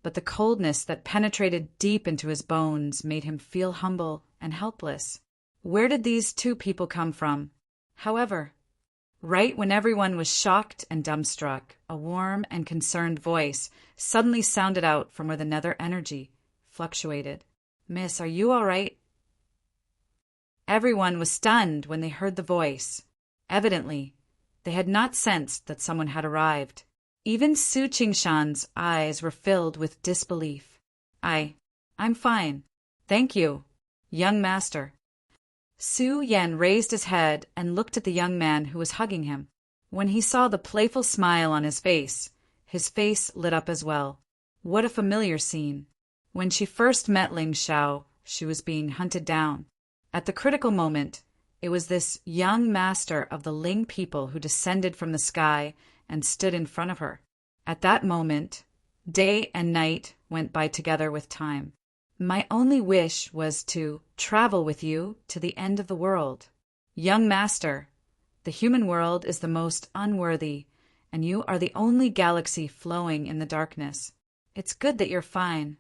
but the coldness that penetrated deep into his bones made him feel humble and helpless. Where did these two people come from? However, right when everyone was shocked and dumbstruck, a warm and concerned voice suddenly sounded out from where the nether energy fluctuated. "Miss, are you all right?" Everyone was stunned when they heard the voice. Evidently, they had not sensed that someone had arrived. Even Su Qingshan's eyes were filled with disbelief. I'm fine. Thank you, young master." Su Yan raised his head and looked at the young man who was hugging him. When he saw the playful smile on his face lit up as well. What a familiar scene. When she first met Ling Xiao, she was being hunted down. At the critical moment, it was this young master of the Ling people who descended from the sky and stood in front of her. At that moment, day and night went by together with time. My only wish was to travel with you to the end of the world. Young master, the human world is the most unworthy, and you are the only galaxy flowing in the darkness. It's good that you're fine.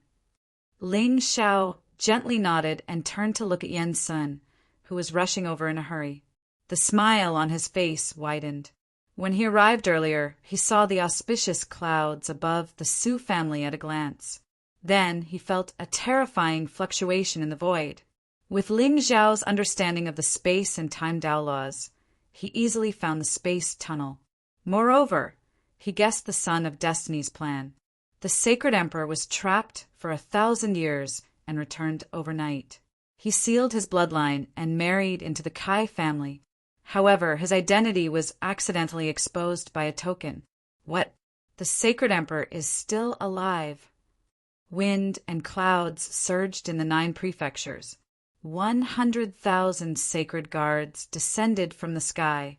Ling Xiao gently nodded and turned to look at Yen Sun, who was rushing over in a hurry. The smile on his face widened. When he arrived earlier, he saw the auspicious clouds above the Su family at a glance. Then he felt a terrifying fluctuation in the void. With Ling Xiao's understanding of the space and time Tao laws, he easily found the space tunnel. Moreover, he guessed the son of Destiny's plan. The sacred emperor was trapped for 1,000 years and returned overnight. He sealed his bloodline and married into the Kai family. However, his identity was accidentally exposed by a token. What? The sacred emperor is still alive. Wind and clouds surged in the 9 prefectures. 100,000 sacred guards descended from the sky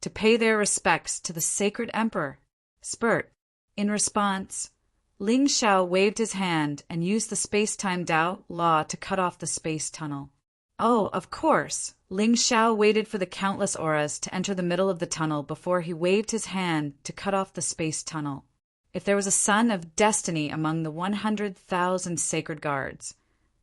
to pay their respects to the sacred emperor. Spurt. In response, Ling Xiao waved his hand and used the space-time Tao law to cut off the space tunnel. Oh, of course. Ling Xiao waited for the countless auras to enter the middle of the tunnel before he waved his hand to cut off the space tunnel. If there was a son of destiny among the 100,000 sacred guards,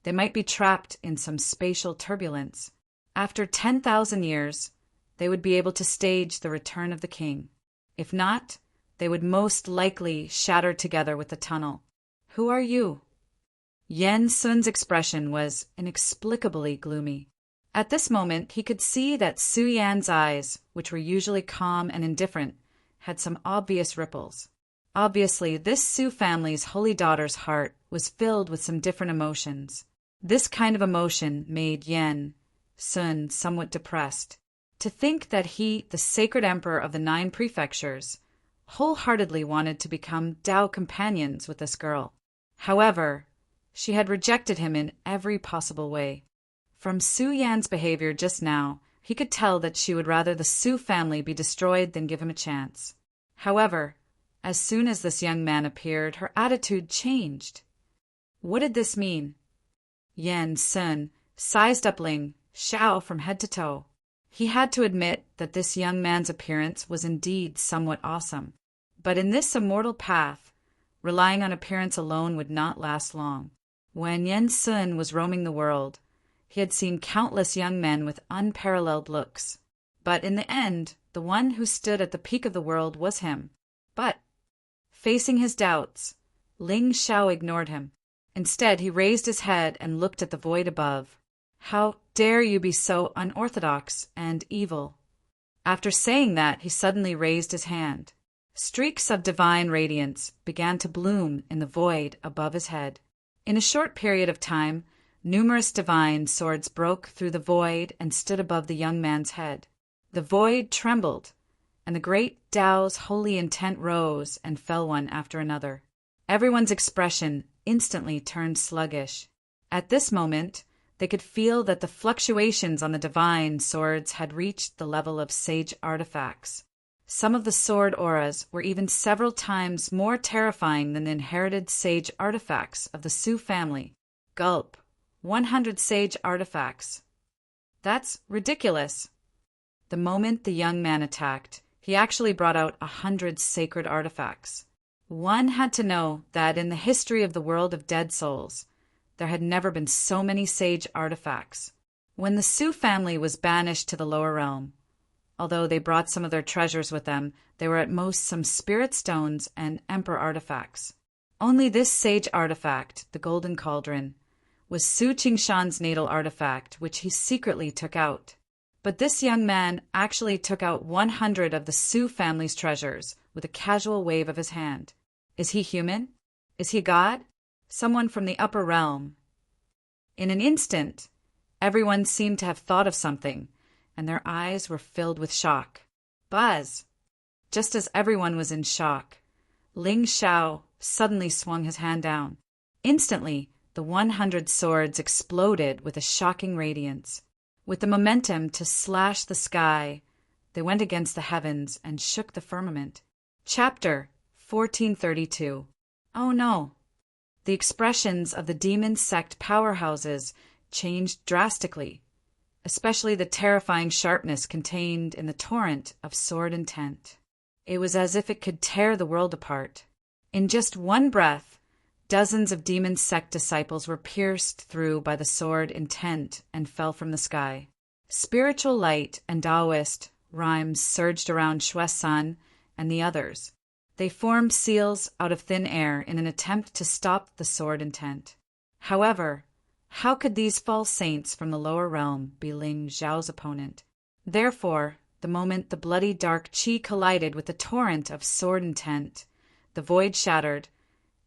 they might be trapped in some spatial turbulence. After 10,000 years, they would be able to stage the return of the king. If not, they would most likely shatter together with the tunnel. Who are you? Yen Sun's expression was inexplicably gloomy. At this moment, he could see that Su Yan's eyes, which were usually calm and indifferent, had some obvious ripples. Obviously, this Su family's holy daughter's heart was filled with some different emotions. This kind of emotion made Yen Sun somewhat depressed. To think that he, the sacred emperor of the 9 prefectures, wholeheartedly wanted to become Tao companions with this girl. However, she had rejected him in every possible way. From Su Yan's behavior just now, he could tell that she would rather the Su family be destroyed than give him a chance. However, as soon as this young man appeared, her attitude changed. What did this mean? Yen Sun sized up Ling Xiao from head to toe. He had to admit that this young man's appearance was indeed somewhat awesome. But in this immortal path, relying on appearance alone would not last long. When Yen Sun was roaming the world, he had seen countless young men with unparalleled looks. But in the end, the one who stood at the peak of the world was him. But, facing his doubts, Ling Xiao ignored him. Instead, he raised his head and looked at the void above. How dare you be so unorthodox and evil? After saying that, he suddenly raised his hand. Streaks of divine radiance began to bloom in the void above his head. In a short period of time, numerous divine swords broke through the void and stood above the young man's head. The void trembled, and the great Tao's holy intent rose and fell one after another. Everyone's expression instantly turned sluggish. At this moment, they could feel that the fluctuations on the divine swords had reached the level of sage artifacts. Some of the sword auras were even several times more terrifying than the inherited sage artifacts of the Su family. Gulp. 100 sage artifacts. That's ridiculous. The moment the young man attacked, he actually brought out 100 sacred artifacts. One had to know that in the history of the world of dead souls, there had never been so many sage artifacts. When the Su family was banished to the lower realm, although they brought some of their treasures with them, they were at most some spirit stones and emperor artifacts. Only this sage artifact, the Golden Cauldron, was Su Qingshan's natal artifact, which he secretly took out. But this young man actually took out 100 of the Su family's treasures with a casual wave of his hand. Is he human? Is he God? Someone from the upper realm? In an instant, Everyone seemed to have thought of something, and their eyes were filled with shock. Buzz! Just as everyone was in shock, Ling Xiao suddenly swung his hand down. Instantly, the 100 swords exploded with a shocking radiance. With the momentum to slash the sky, they went against the heavens and shook the firmament. Chapter 1432. Oh no! The expressions of the demon sect powerhouses changed drastically, especially the terrifying sharpness contained in the torrent of sword intent. It was as if it could tear the world apart. In just one breath, dozens of demon sect disciples were pierced through by the sword intent and fell from the sky. Spiritual light and Taoist rhymes surged around Xuesan and the others. They formed seals out of thin air in an attempt to stop the sword intent. However, how could these false saints from the lower realm be Ling Xiao's opponent? Therefore, the moment the bloody dark qi collided with the torrent of sword intent, the void shattered,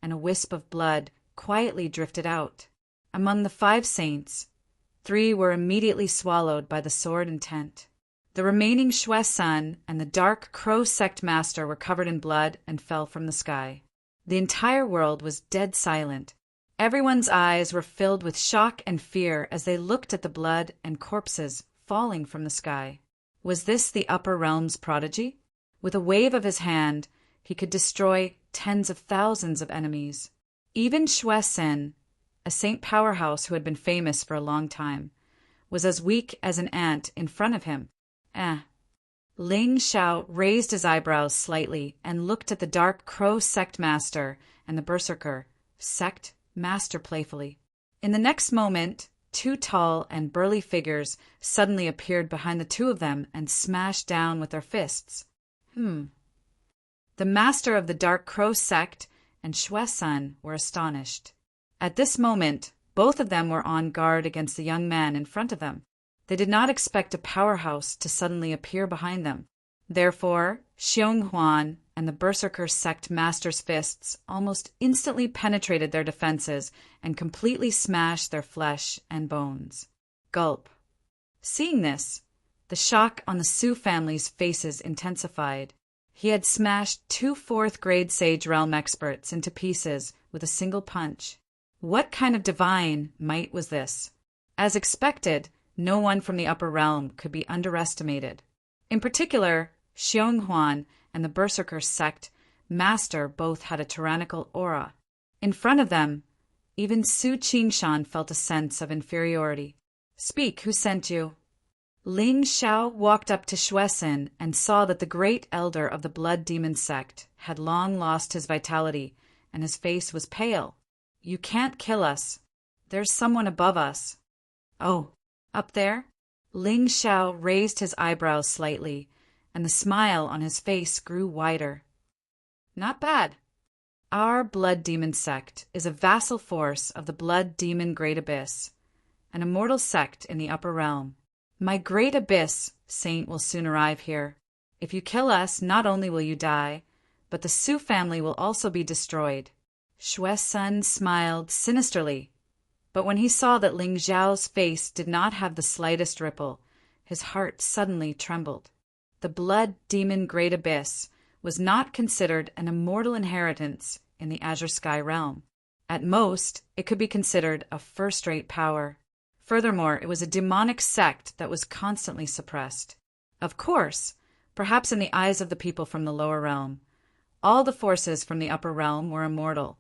and a wisp of blood quietly drifted out. Among the 5 saints, 3 were immediately swallowed by the sword intent. The remaining Xuesan and the dark crow sect master were covered in blood and fell from the sky. The entire world was dead silent. Everyone's eyes were filled with shock and fear as they looked at the blood and corpses falling from the sky. Was this the upper realm's prodigy? With a wave of his hand, he could destroy tens of thousands of enemies. Even Xuesen, a saint powerhouse who had been famous for a long time, was as weak as an ant in front of him. Ling Xiao raised his eyebrows slightly and looked at the dark crow sect master and the berserker sect master playfully. In the next moment, 2 tall and burly figures suddenly appeared behind the 2 of them and smashed down with their fists. The master of the dark crow sect and Xuesan were astonished. At this moment, both of them were on guard against the young man in front of them. They did not expect a powerhouse to suddenly appear behind them. Therefore, Xiong Huan and the berserker sect master's fists almost instantly penetrated their defenses and completely smashed their flesh and bones. Gulp. Seeing this, the shock on the Su family's faces intensified. He had smashed 2 4th-grade Sage Realm experts into pieces with a single punch. What kind of divine might was this? As expected, no one from the upper realm could be underestimated. In particular, Xiong Huan and the berserker sect master both had a tyrannical aura. In front of them, even Su Qingshan felt a sense of inferiority. Speak, who sent you? Ling Xiao walked up to Xuesen and saw that the great elder of the blood demon sect had long lost his vitality, and his face was pale. You can't kill us. There's someone above us. Oh, up there? Ling Xiao raised his eyebrows slightly, and the smile on his face grew wider. Not bad. Our blood demon sect is a vassal force of the blood demon Great Abyss, an immortal sect in the upper realm. My Great Abyss saint will soon arrive here. If you kill us, not only will you die, but the Su family will also be destroyed. Xuesun smiled sinisterly, but when he saw that Ling Xiao's face did not have the slightest ripple, his heart suddenly trembled. The blood demon Great Abyss was not considered an immortal inheritance in the Azure Sky realm. At most, it could be considered a first-rate power. Furthermore, it was a demonic sect that was constantly suppressed. Of course, perhaps in the eyes of the people from the lower realm, all the forces from the upper realm were immortal.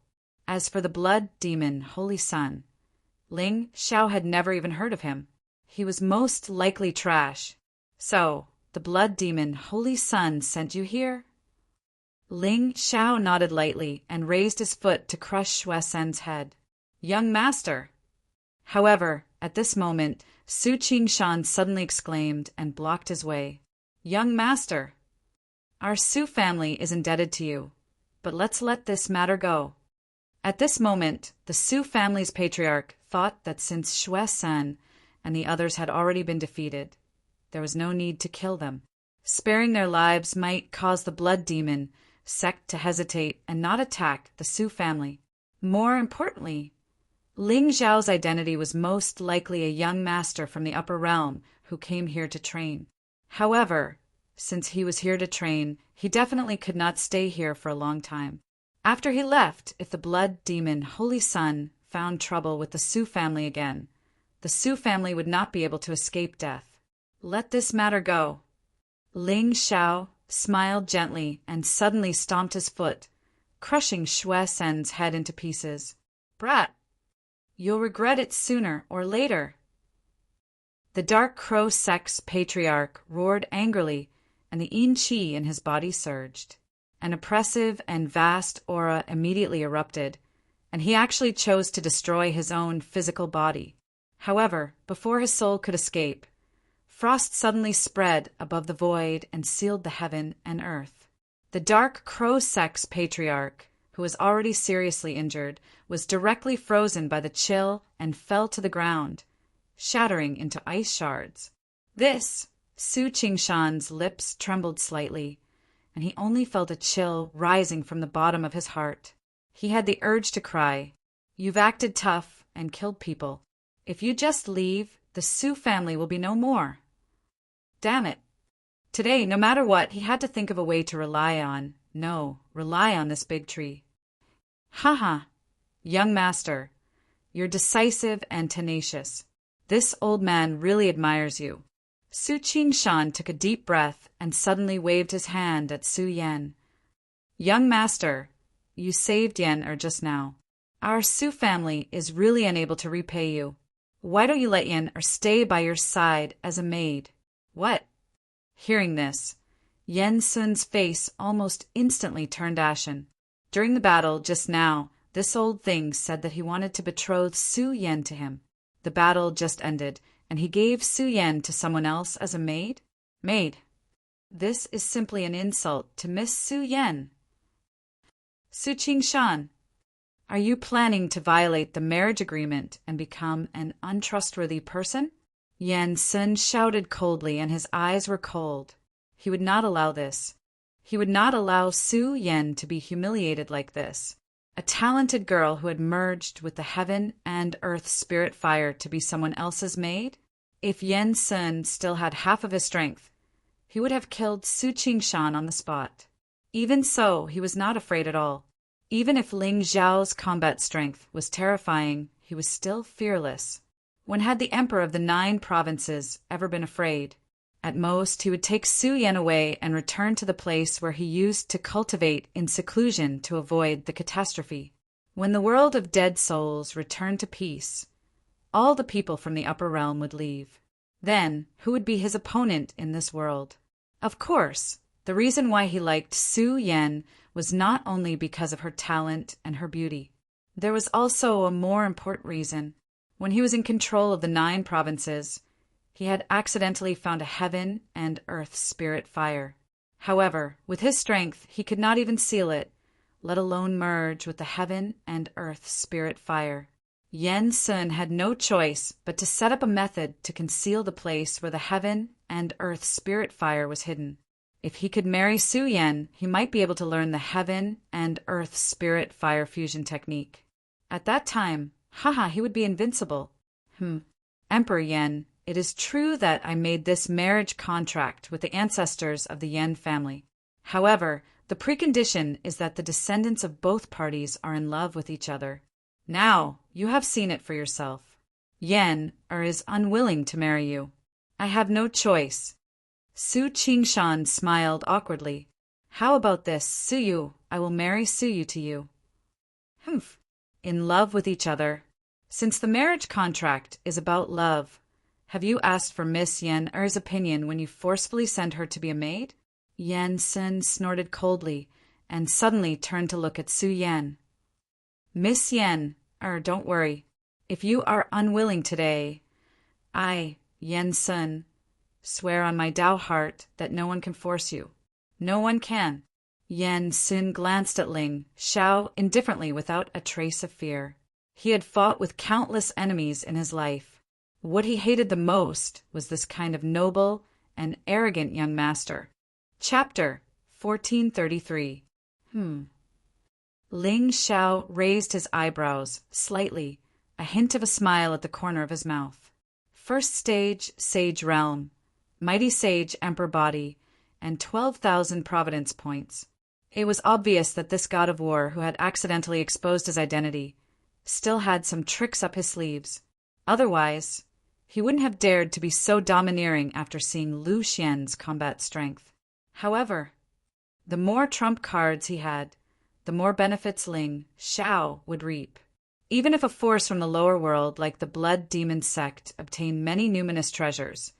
As for the blood demon Holy Sun, Ling Xiao had never even heard of him. He was most likely trash. So, the blood demon Holy Sun sent you here? Ling Xiao nodded lightly and raised his foot to crush Xuesen's head. Young master! However, at this moment, Su Qingshan suddenly exclaimed and blocked his way. Young master! Our Su family is indebted to you, but let's let this matter go. At this moment, the Su family's patriarch thought that since Xuesen and the others had already been defeated, there was no need to kill them. Sparing their lives might cause the blood demon sect to hesitate and not attack the Su family. More importantly, Ling Zhao's identity was most likely a young master from the upper realm who came here to train. However, since he was here to train, he definitely could not stay here for a long time. After he left, if the blood demon Holy Sun found trouble with the Su family again, the Su family would not be able to escape death. Let this matter go. Ling Xiao smiled gently and suddenly stomped his foot, crushing Xue Sen's head into pieces. Brat! You'll regret it sooner or later. The Dark Crow Sect's patriarch roared angrily, and the yin qi in his body surged. An oppressive and vast aura immediately erupted, and he actually chose to destroy his own physical body. However, before his soul could escape, frost suddenly spread above the void and sealed the heaven and earth. The Dark Crow Sect's patriarch, who was already seriously injured, was directly frozen by the chill and fell to the ground, shattering into ice shards. Su Qingshan's lips trembled slightly, and he only felt a chill rising from the bottom of his heart. He had the urge to cry, "You've acted tough and killed people. If you just leave, the Su family will be no more." Damn it. Today, no matter what, he had to think of a way to rely on this big tree. Haha, young master, you're decisive and tenacious. This old man really admires you. Su Qingshan took a deep breath and suddenly waved his hand at Su Yan. Young master, you saved Yen just now. Our Su family is really unable to repay you. Why don't you let Yen stay by your side as a maid? What? Hearing this, Yen Sun's face almost instantly turned ashen. During the battle just now, this old thing said that he wanted to betroth Su Yan to him. The battle just ended, and he gave Su Yan to someone else as a maid? Maid. This is simply an insult to Miss Su Yan. Su Qingshan, are you planning to violate the marriage agreement and become an untrustworthy person? Yan Sun shouted coldly, and his eyes were cold. He would not allow this. He would not allow Su Yan to be humiliated like this. A talented girl who had merged with the heaven and earth spirit fire to be someone else's maid? If Yan Sun still had half of his strength, he would have killed Su Qingshan on the spot. Even so, he was not afraid at all. Even if Ling Zhao's combat strength was terrifying, he was still fearless. When had the emperor of the 9 provinces ever been afraid? At most, he would take Su Yan away and return to the place where he used to cultivate in seclusion to avoid the catastrophe. When the world of dead souls returned to peace, all the people from the upper realm would leave. Then, who would be his opponent in this world? Of course, the reason why he liked Su Yan was not only because of her talent and her beauty. There was also a more important reason. When he was in control of the 9 provinces, he had accidentally found a heaven and earth spirit fire. However, with his strength, he could not even seal it, let alone merge with the heaven and earth spirit fire. Yan Sun had no choice but to set up a method to conceal the place where the heaven and earth spirit fire was hidden. If he could marry Su Yan, he might be able to learn the heaven and earth spirit fire fusion technique. At that time, he would be invincible. Emperor Yan, it is true that I made this marriage contract with the ancestors of the Yan family. However, the precondition is that the descendants of both parties are in love with each other. Now, you have seen it for yourself. Yan is unwilling to marry you. I have no choice. Su Qingshan smiled awkwardly. How about this, Suyu? I will marry Suyu to you. In love with each other. Since the marriage contract is about love, have you asked for Miss Yan Er's opinion when you forcefully sent her to be a maid? Yan Sun snorted coldly and suddenly turned to look at Su Yan. Miss Yan, don't worry. If you are unwilling today, I, Yan Sun, swear on my Tao heart that no one can force you. No one can. Yan Sun glanced at Ling Xiao indifferently without a trace of fear. He had fought with countless enemies in his life. What he hated the most was this kind of noble and arrogant young master. Chapter 1433. Ling Xiao raised his eyebrows slightly, a hint of a smile at the corner of his mouth. First stage, sage realm, mighty sage emperor body, and 12,000 providence points. It was obvious that this god of war, who had accidentally exposed his identity, still had some tricks up his sleeves. Otherwise, he wouldn't have dared to be so domineering after seeing Lu Xian's combat strength. However, the more trump cards he had, the more benefits Ling Xiao would reap. Even if a force from the lower world like the Blood Demon sect obtained many numinous treasures,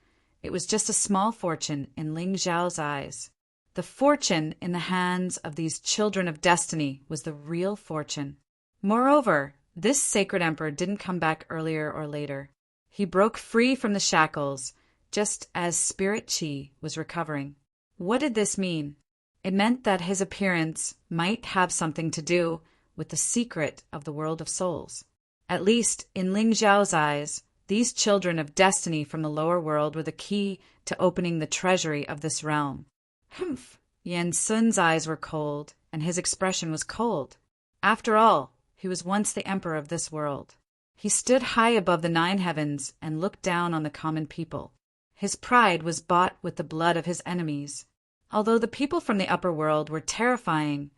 it was just a small fortune in Ling Xiao's eyes. The fortune in the hands of these children of destiny was the real fortune. Moreover, this sacred emperor didn't come back earlier or later. He broke free from the shackles just as spirit qi was recovering. What did this mean? It meant that his appearance might have something to do with the secret of the world of souls. At least, in Ling Xiao's eyes, these children of destiny from the lower world were the key to opening the treasury of this realm. Humph! Yan Sun's eyes were cold, and his expression was cold. After all, he was once the emperor of this world. He stood high above the 9 heavens and looked down on the common people. His pride was bought with the blood of his enemies. Although the people from the upper world were terrifying,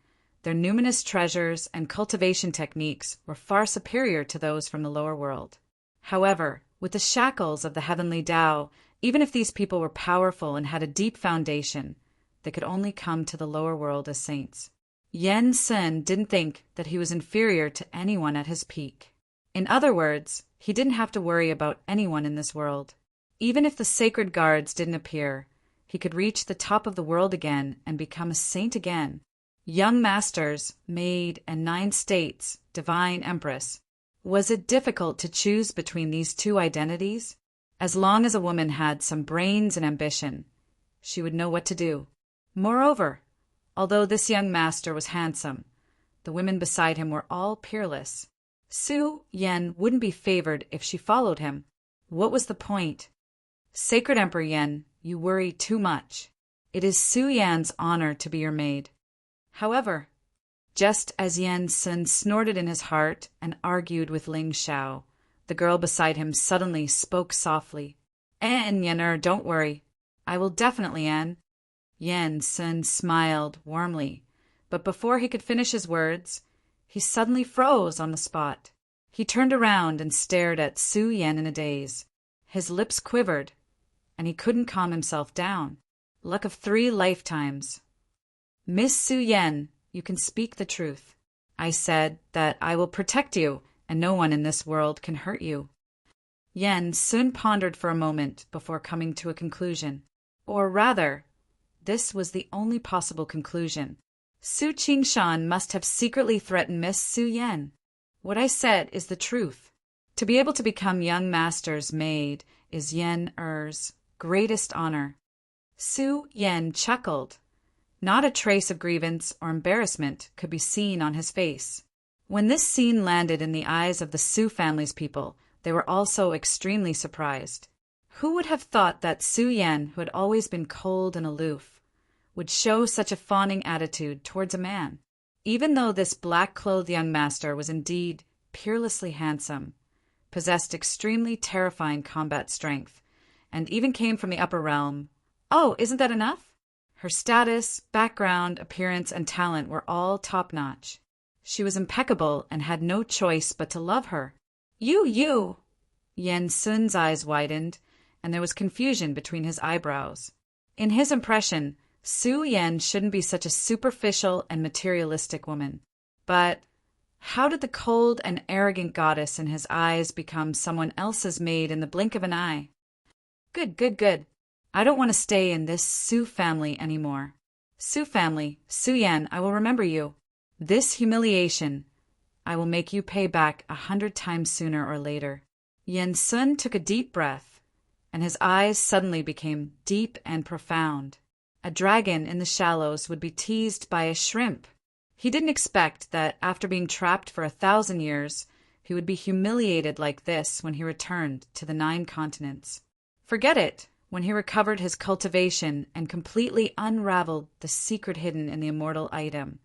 their numinous treasures and cultivation techniques were far superior to those from the lower world. However, with the shackles of the heavenly Tao, even if these people were powerful and had a deep foundation, they could only come to the lower world as saints. Yan Sun didn't think that he was inferior to anyone at his peak. In other words, he didn't have to worry about anyone in this world. Even if the sacred guards didn't appear, he could reach the top of the world again and become a saint again. Young masters, maid, and 9 states, divine empress. Was it difficult to choose between these two identities? As long as a woman had some brains and ambition, she would know what to do. Moreover, although this young master was handsome, the women beside him were all peerless. Su Yan wouldn't be favored if she followed him. What was the point? Sacred Emperor Yan, you worry too much. It is Su Yan's honor to be your maid. However, just as Yan Sun snorted in his heart and argued with Ling Xiao, the girl beside him suddenly spoke softly. Yan, don't worry. I will definitely, Yan. Yan Sun smiled warmly, but before he could finish his words, he suddenly froze on the spot. He turned around and stared at Su Yan in a daze. His lips quivered, and he couldn't calm himself down. Luck of 3 lifetimes. Miss Su Yan, you can speak the truth. I said that I will protect you, and no one in this world can hurt you. Yan Sun pondered for a moment before coming to a conclusion. Or rather, this was the only possible conclusion. Su Qingshan must have secretly threatened Miss Su Yan. What I said is the truth. To be able to become young master's maid is Yan Er's greatest honor. Su Yan chuckled. Not a trace of grievance or embarrassment could be seen on his face. When this scene landed in the eyes of the Su family's people, they were also extremely surprised. Who would have thought that Su Yan, who had always been cold and aloof, would show such a fawning attitude towards a man? Even though this black-clothed young master was indeed peerlessly handsome, possessed extremely terrifying combat strength, and even came from the upper realm. Oh, isn't that enough? Her status, background, appearance, and talent were all top-notch. She was impeccable and had no choice but to love her. You! Yan Sun's eyes widened, and there was confusion between his eyebrows. In his impression, Su Yan shouldn't be such a superficial and materialistic woman. But how did the cold and arrogant goddess in his eyes become someone else's maid in the blink of an eye? Good. I don't want to stay in this Su family anymore. Su family, Su Yan, I will remember you. This humiliation, I will make you pay back 100 times sooner or later. Yan Sun took a deep breath, and his eyes suddenly became deep and profound. A dragon in the shallows would be teased by a shrimp. He didn't expect that after being trapped for 1,000 years, he would be humiliated like this when he returned to the 9 continents. Forget it. When he recovered his cultivation and completely unraveled the secret hidden in the immortal item,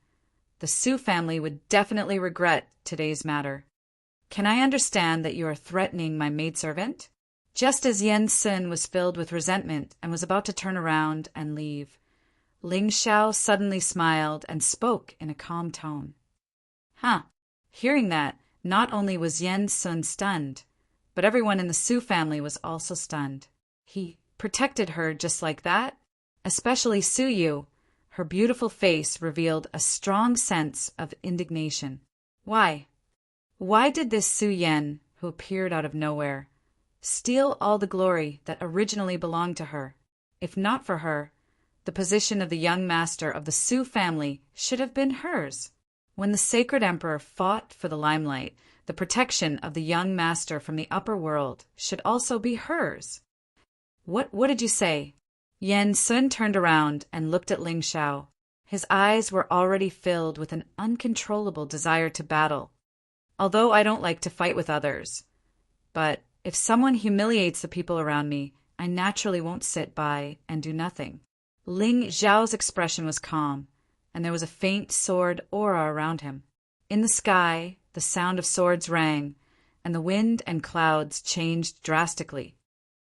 the Su family would definitely regret today's matter. Can I understand that you are threatening my maidservant? Just as Yen Sun was filled with resentment and was about to turn around and leave, Ling Xiao suddenly smiled and spoke in a calm tone. Huh. Hearing that, not only was Yen Sun stunned, but everyone in the Su family was also stunned. He protected her just like that? Especially Su Yu. Her beautiful face revealed a strong sense of indignation. Why? Why did this Su Yen, who appeared out of nowhere, steal all the glory that originally belonged to her? If not for her, the position of the young master of the Su family should have been hers. When the sacred emperor fought for the limelight, the protection of the young master from the upper world should also be hers. What did you say? Yen Sun turned around and looked at Ling Xiao. His eyes were already filled with an uncontrollable desire to battle. Although I don't like to fight with others, but if someone humiliates the people around me, I naturally won't sit by and do nothing. Ling Xiao's expression was calm, and there was a faint sword aura around him. In the sky, the sound of swords rang, and the wind and clouds changed drastically.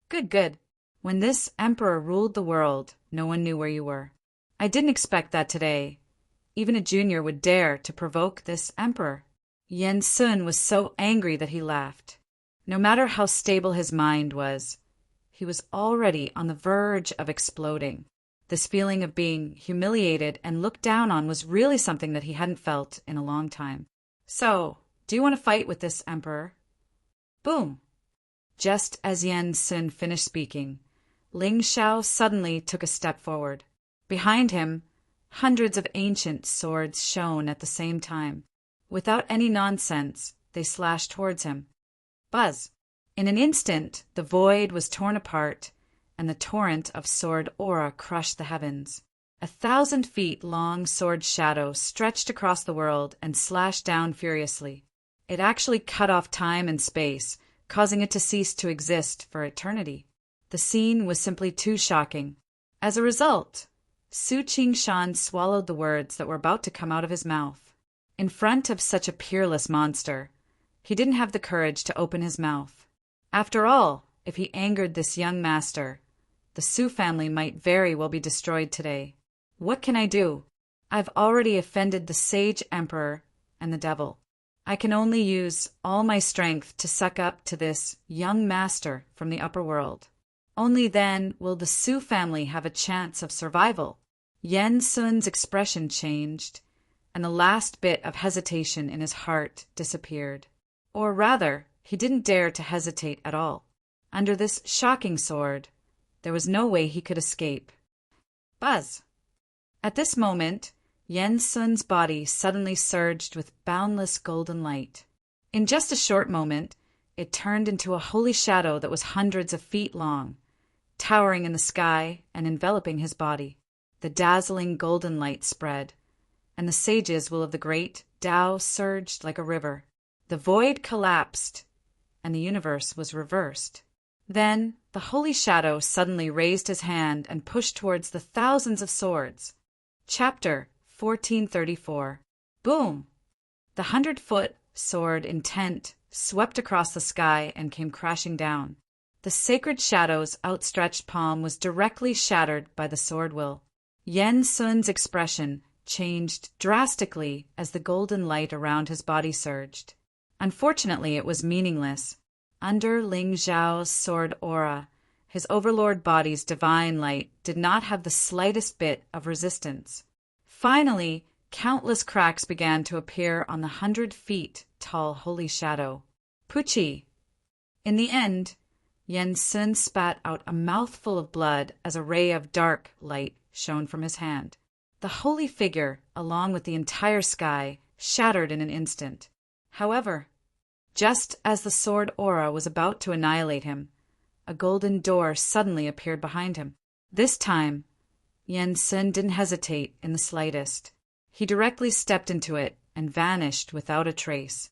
Good. When this emperor ruled the world, no one knew where you were. I didn't expect that today. Even a junior would dare to provoke this emperor. Yen Sun was so angry that he laughed. No matter how stable his mind was, he was already on the verge of exploding. This feeling of being humiliated and looked down on was really something that he hadn't felt in a long time. So, do you want to fight with this emperor? Boom! Just as Yen Sun finished speaking, Ling Xiao suddenly took a step forward. Behind him, hundreds of ancient swords shone at the same time. Without any nonsense, they slashed towards him. Buzz! In an instant, the void was torn apart, and the torrent of sword aura crushed the heavens. 1,000 feet long sword shadow stretched across the world and slashed down furiously. It actually cut off time and space, causing it to cease to exist for eternity. The scene was simply too shocking. As a result, Su Qingshan swallowed the words that were about to come out of his mouth. In front of such a peerless monster, he didn't have the courage to open his mouth. After all, if he angered this young master, the Su family might very well be destroyed today. What can I do? I've already offended the sage emperor and the devil. I can only use all my strength to suck up to this young master from the upper world. Only then will the Su family have a chance of survival. Yen Sun's expression changed, and the last bit of hesitation in his heart disappeared. Or rather, he didn't dare to hesitate at all. Under this shocking sword, there was no way he could escape. Buzz! At this moment, Yen Sun's body suddenly surged with boundless golden light. In just a short moment, it turned into a holy shadow that was hundreds of feet long, towering in the sky and enveloping his body. The dazzling golden light spread, and the sage's will of the great Tao surged like a river. The void collapsed, and the universe was reversed. Then the holy shadow suddenly raised his hand and pushed towards the thousands of swords. Chapter 1434. Boom! The 100-foot sword intent swept across the sky and came crashing down. The sacred shadow's outstretched palm was directly shattered by the sword will. Yen Sun's expression changed drastically as the golden light around his body surged. Unfortunately, it was meaningless. Under Ling Xiao's sword aura, his overlord body's divine light did not have the slightest bit of resistance. Finally, countless cracks began to appear on the 100 feet tall holy shadow. Pucci! In the end, Yen Sun spat out a mouthful of blood as a ray of dark light shone from his hand. The holy figure, along with the entire sky, shattered in an instant. However, just as the sword aura was about to annihilate him, a golden door suddenly appeared behind him. This time, Yen Sun didn't hesitate in the slightest. He directly stepped into it and vanished without a trace.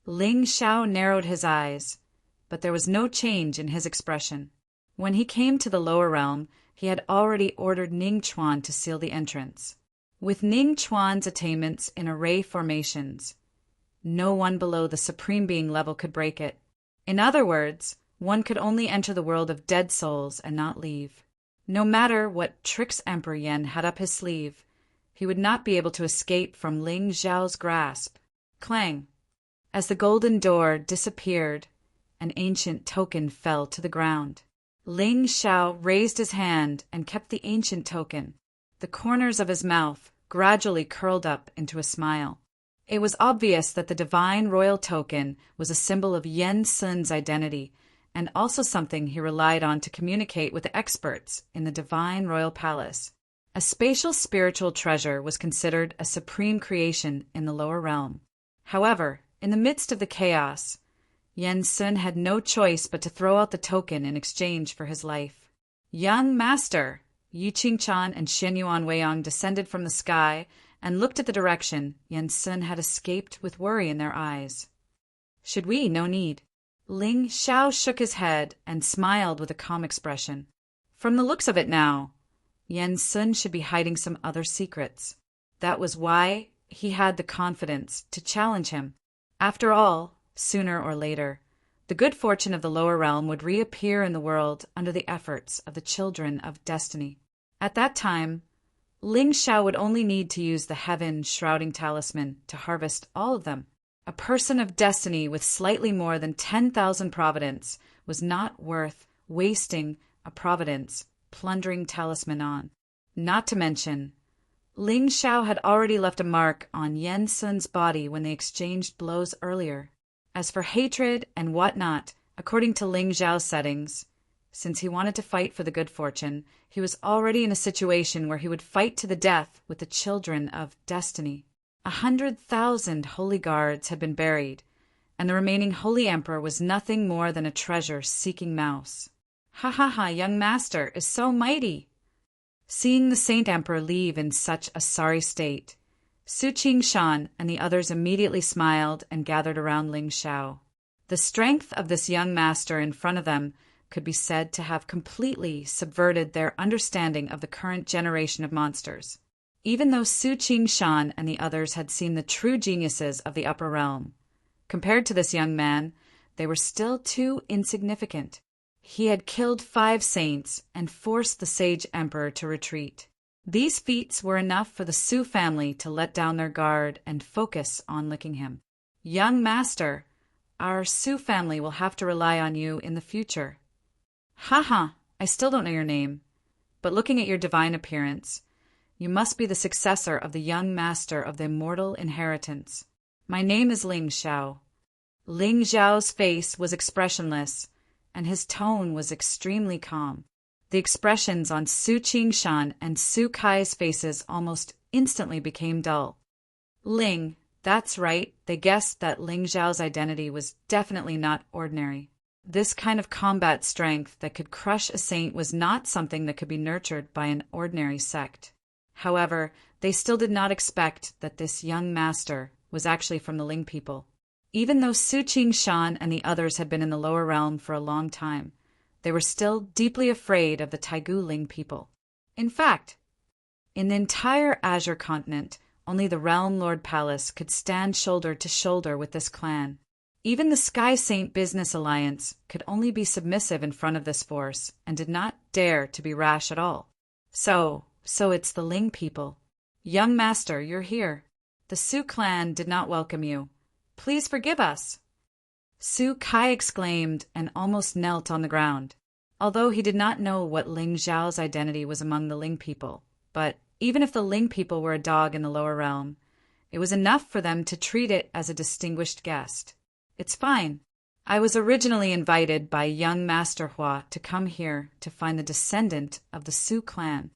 Ling Xiao narrowed his eyes, but there was no change in his expression. When he came to the lower realm, he had already ordered Ning Chuan to seal the entrance. With Ning Chuan's attainments in array formations, No one below the Supreme Being level could break it. In other words, one could only enter the world of dead souls and not leave. No matter what tricks Emperor Yen had up his sleeve, he would not be able to escape from Ling Zhao's grasp. Clang! As the golden door disappeared, an ancient token fell to the ground. Ling Zhao raised his hand and kept the ancient token. The corners of his mouth gradually curled up into a smile. It was obvious that the divine royal token was a symbol of Yen Sun's identity, and also something he relied on to communicate with the experts in the divine royal palace. A spatial spiritual treasure was considered a supreme creation in the lower realm. However, in the midst of the chaos, Yen Sun had no choice but to throw out the token in exchange for his life. Young Master! Yi Qingchan and Xin Yuan Weiyang descended from the sky and looked at the direction Yen Sun had escaped with worry in their eyes. Should we? No need. Ling Zhao shook his head and smiled with a calm expression. From the looks of it now, Yen Sun should be hiding some other secrets. That was why he had the confidence to challenge him. After all, sooner or later, the good fortune of the lower realm would reappear in the world under the efforts of the children of destiny. At that time, Ling Zhao would only need to use the heaven shrouding talisman to harvest all of them. A person of destiny with slightly more than 10,000 providence was not worth wasting a providence plundering talisman on. Not to mention, Ling Zhao had already left a mark on Yen Sun's body when they exchanged blows earlier. As for hatred and whatnot, according to Ling Zhao's settings, since he wanted to fight for the good fortune, he was already in a situation where he would fight to the death with the children of destiny. 100,000 holy guards had been buried, and the remaining holy emperor was nothing more than a treasure-seeking mouse. Ha ha ha, young master is so mighty! Seeing the saint emperor leave in such a sorry state, Su Qingshan and the others immediately smiled and gathered around Ling Zhao. The strength of this young master in front of them could be said to have completely subverted their understanding of the current generation of monsters. Even though Su Qingshan and the others had seen the true geniuses of the upper realm, compared to this young man, they were still too insignificant. He had killed 5 saints and forced the sage emperor to retreat. These feats were enough for the Su family to let down their guard and focus on licking him. Young master, our Su family will have to rely on you in the future. Ha, I still don't know your name, but looking at your divine appearance, you must be the successor of the young master of the immortal inheritance. My name is Ling Zhao. Ling Zhao's face was expressionless, and his tone was extremely calm. The expressions on Su Qingshan and Su Kai's faces almost instantly became dull. Ling, that's right, they guessed that Ling Zhao's identity was definitely not ordinary. This kind of combat strength that could crush a saint was not something that could be nurtured by an ordinary sect. However, they still did not expect that this young master was actually from the Ling people. Even though Su Qingshan and the others had been in the lower realm for a long time, they were still deeply afraid of the Taigu Ling people. In fact, in the entire Azure continent, only the Realm Lord Palace could stand shoulder to shoulder with this clan. Even the Sky Saint Business Alliance could only be submissive in front of this force and did not dare to be rash at all. So it's the Ling people. Young master, you're here. The Su clan did not welcome you. Please forgive us. Su Kai exclaimed and almost knelt on the ground. Although he did not know what Ling Zhao's identity was among the Ling people, but even if the Ling people were a dog in the lower realm, it was enough for them to treat it as a distinguished guest. It's fine. I was originally invited by young Master Hua to come here to find the descendant of the Su clan.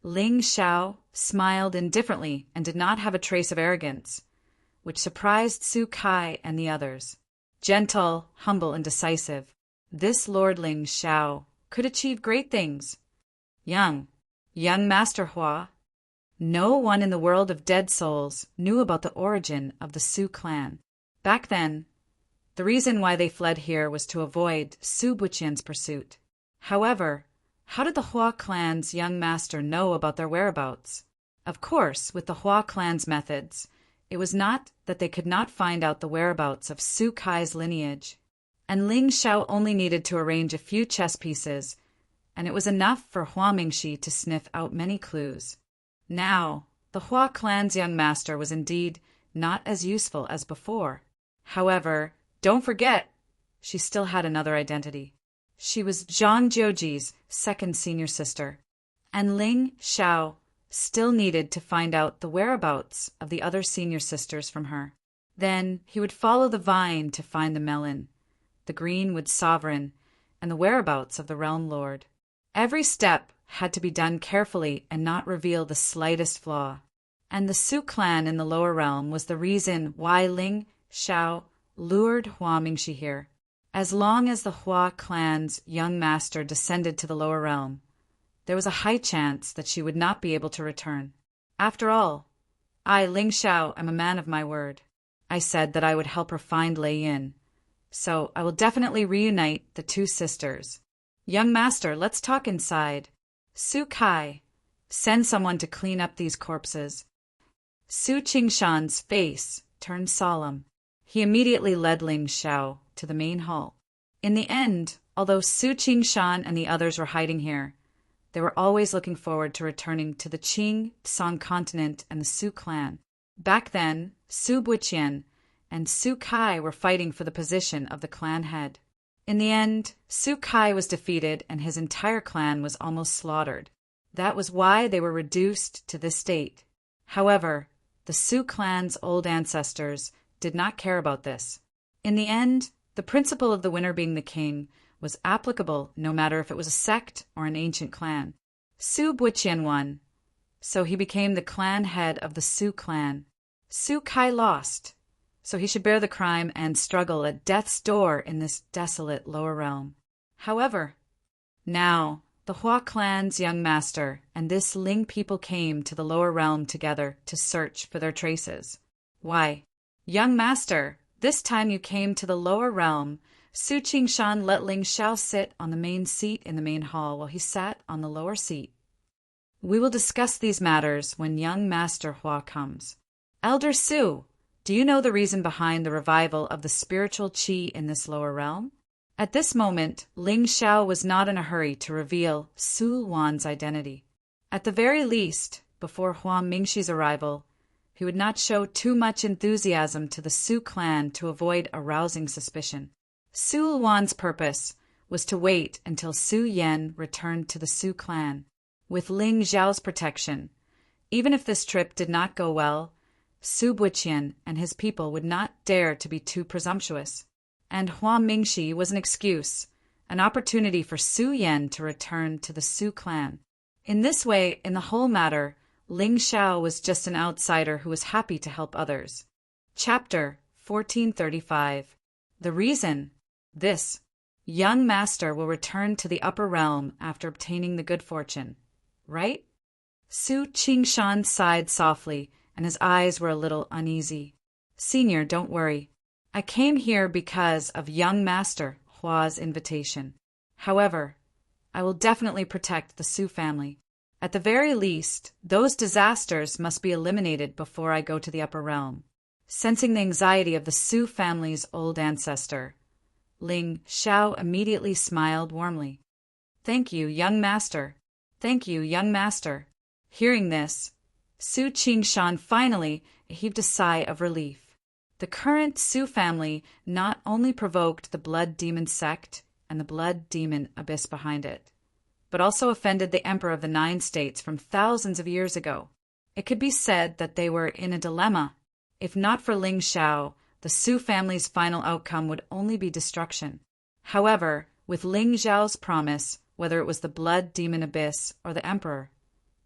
Ling Zhao smiled indifferently and did not have a trace of arrogance, which surprised Su Kai and the others. Gentle, humble, and decisive, this Lord Ling Zhao could achieve great things. Young Master Hua. No one in the world of dead souls knew about the origin of the Su clan. Back then, the reason why they fled here was to avoid Su Buqian's pursuit. However, how did the Hua clan's young master know about their whereabouts? Of course, with the Hua clan's methods, It was not that they could not find out the whereabouts of Su Kai's lineage, and Ling Xiao only needed to arrange a few chess pieces, and it was enough for Hua Mingxi to sniff out many clues. Now, the Hua clan's young master was indeed not as useful as before. However, don't forget, she still had another identity. She was Zhang Jiuji's second senior sister, and Ling Xiao still needed to find out the whereabouts of the other senior sisters from her. Then he would follow the vine to find the melon, the greenwood sovereign, and the whereabouts of the realm lord. Every step had to be done carefully and not reveal the slightest flaw. And the Su clan in the lower realm was the reason why Ling Xiao lured Hua Mingxi here. As long as the Hua clan's young master descended to the lower realm, there was a high chance that she would not be able to return. After all, I, Ling Xiao, am a man of my word. I said that I would help her find Lei Yin, so I will definitely reunite the two sisters. Young master, let's talk inside. Su Kai, send someone to clean up these corpses. Su Qingshan's face turned solemn. He immediately led Ling Xiao to the main hall. In the end, although Su Qingshan and the others were hiding here, they were always looking forward to returning to the Qing Song continent and the Su clan. Back then, Su Buqian and Su Kai were fighting for the position of the clan head. In the end, Su Kai was defeated and his entire clan was almost slaughtered. That was why they were reduced to this state. However, the Su clan's old ancestors did not care about this. In the end, the principle of the winner being the king was applicable no matter if it was a sect or an ancient clan. Su Buqian won, so he became the clan head of the Su clan. Su Kai lost, so he should bear the crime and struggle at death's door in this desolate lower realm. However, now the Hua clan's young master and this Ling people came to the lower realm together to search for their traces. Why, young master, this time you came to the lower realm. Su Qingshan let Ling Xiao sit on the main seat in the main hall while he sat on the lower seat. We will discuss these matters when young Master Hua comes. Elder Su, do you know the reason behind the revival of the spiritual qi in this lower realm? At this moment, Ling Xiao was not in a hurry to reveal Su Wan's identity. At the very least, before Hua Mingxi's arrival, he would not show too much enthusiasm to the Su clan to avoid arousing suspicion. Su Wan's purpose was to wait until Su Yan returned to the Su clan. With Ling Xiao's protection, even if this trip did not go well, Su Buqian and his people would not dare to be too presumptuous. And Hua Mingxi was an excuse, an opportunity for Su Yan to return to the Su clan. In this way, in the whole matter, Ling Xiao was just an outsider who was happy to help others. Chapter 1435. The reason. This young master will return to the upper realm after obtaining the good fortune, right? Su Qingshan sighed softly, and his eyes were a little uneasy. Senior, don't worry. I came here because of young master Hua's invitation. However, I will definitely protect the Su family. At the very least, those disasters must be eliminated before I go to the upper realm. Sensing the anxiety of the Su family's old ancestor, Ling Xiao immediately smiled warmly. Thank you, young master. Thank you, young master. Hearing this, Su Qingshan finally heaved a sigh of relief. The current Su family not only provoked the blood demon sect and the blood demon abyss behind it, but also offended the emperor of the 9 states from thousands of years ago. It could be said that they were in a dilemma. If not for Ling Xiao, the Su family's final outcome would only be destruction. However, with Ling Xiao's promise, whether it was the blood demon abyss or the emperor,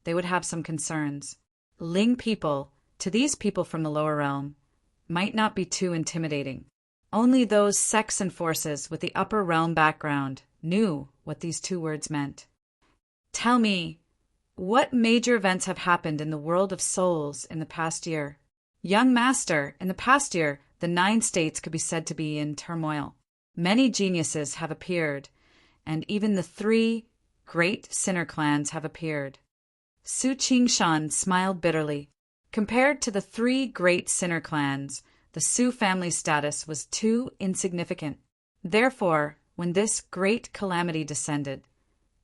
they would have some concerns. Ling people, to these people from the lower realm, might not be too intimidating. Only those sects and forces with the upper realm background knew what these 2 words meant. Tell me, what major events have happened in the world of souls in the past year? Young master, in the past year, the 9 states could be said to be in turmoil. Many geniuses have appeared, and even the 3 great sinner clans have appeared. Su Qingshan smiled bitterly. Compared to the three great sinner clans, the Sioux family's status was too insignificant. Therefore, when this great calamity descended,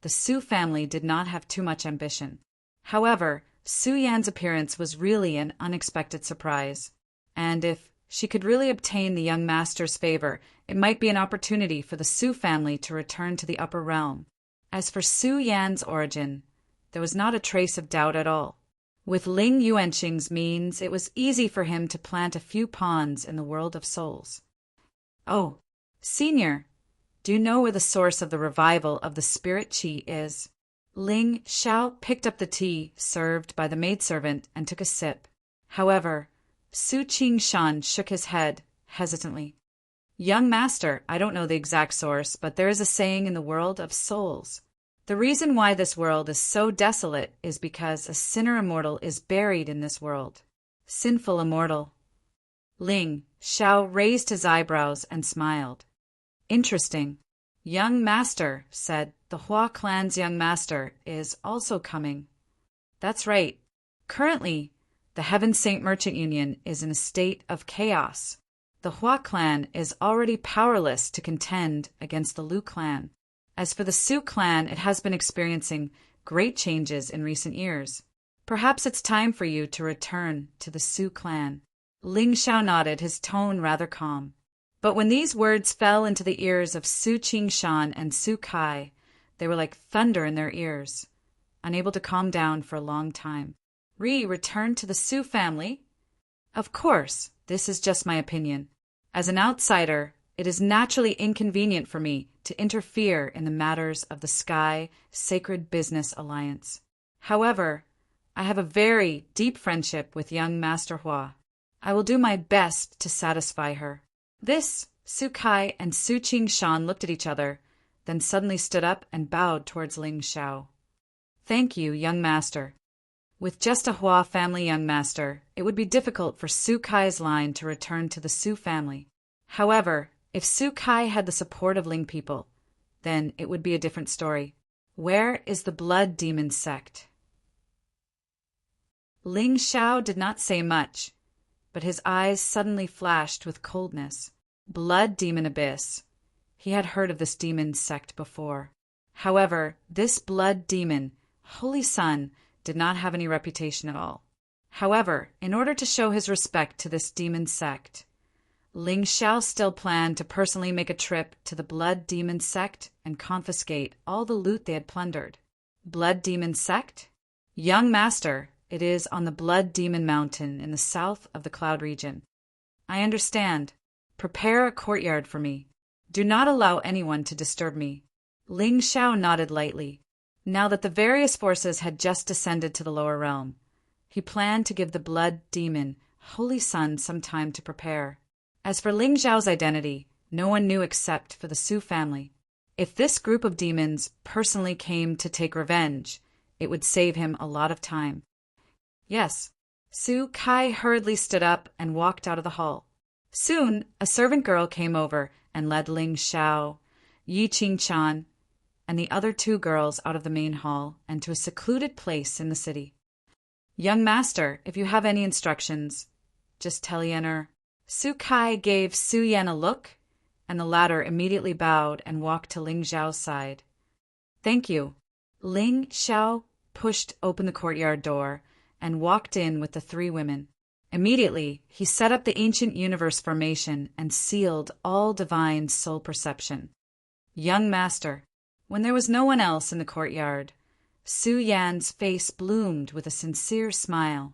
the Sioux family did not have too much ambition. However, Su Yan's appearance was really an unexpected surprise, and if she could really obtain the young master's favor, it might be an opportunity for the Sioux family to return to the upper realm. As for Su Yan's origin, there was not a trace of doubt at all. With Ling Yuanqing's means, it was easy for him to plant a few pawns in the world of souls. Oh, Senior, do you know where the source of the revival of the spirit qi is? Ling Xiao picked up the tea served by the maidservant and took a sip. However, Su Qingshan shook his head hesitantly. Young master, I don't know the exact source, but there is a saying in the world of souls. The reason why this world is so desolate is because a sinner immortal is buried in this world. Sinful immortal. Ling Xiao raised his eyebrows and smiled. Interesting. Young master said the Hua clan's young master is also coming. That's right. Currently, the Heaven Saint Merchant Union is in a state of chaos. The Hua clan is already powerless to contend against the Lu clan. As for the Sioux clan, it has been experiencing great changes in recent years. Perhaps it's time for you to return to the Sioux clan. Ling Xiao nodded, his tone rather calm. But when these words fell into the ears of Su Qingshan and Su Kai, they were like thunder in their ears, unable to calm down for a long time. Return to the Sioux family? Of course, this is just my opinion. As an outsider, it is naturally inconvenient for me to interfere in the matters of the Sky Sacred Business Alliance. However, I have a very deep friendship with young Master Hua. I will do my best to satisfy her. This, Su Kai and Su Qingshan looked at each other, then suddenly stood up and bowed towards Ling Xiao. Thank you, young master. With just a Hua family young master, it would be difficult for Su Kai's line to return to the Su family. However, if Su Kai had the support of Ling people, then it would be a different story. Where is the blood demon sect? Ling Xiao did not say much, but his eyes suddenly flashed with coldness. Blood demon abyss. He had heard of this demon sect before. However, this blood demon, Holy Sun, did not have any reputation at all. However, in order to show his respect to this demon sect, Ling Xiao still planned to personally make a trip to the Blood Demon Sect and confiscate all the loot they had plundered. Blood Demon Sect? Young Master, it is on the Blood Demon Mountain in the south of the Cloud region. I understand. Prepare a courtyard for me. Do not allow anyone to disturb me. Ling Xiao nodded lightly. Now that the various forces had just descended to the lower realm, he planned to give the Blood Demon, Holy Sun, some time to prepare. As for Ling Xiao's identity, no one knew except for the Su family. If this group of demons personally came to take revenge, it would save him a lot of time. Yes. Su Kai hurriedly stood up and walked out of the hall. Soon, a servant girl came over and led Ling Xiao, Yi Qingchan, and the other two girls out of the main hall and to a secluded place in the city. Young master, if you have any instructions, just tell Yen'er. Su Kai gave Su Yan a look, and the latter immediately bowed and walked to Ling Xiao's side. Thank you. Ling Xiao pushed open the courtyard door and walked in with the three women. Immediately, he set up the ancient universe formation and sealed all divine soul perception. Young master, when there was no one else in the courtyard, Su Yan's face bloomed with a sincere smile.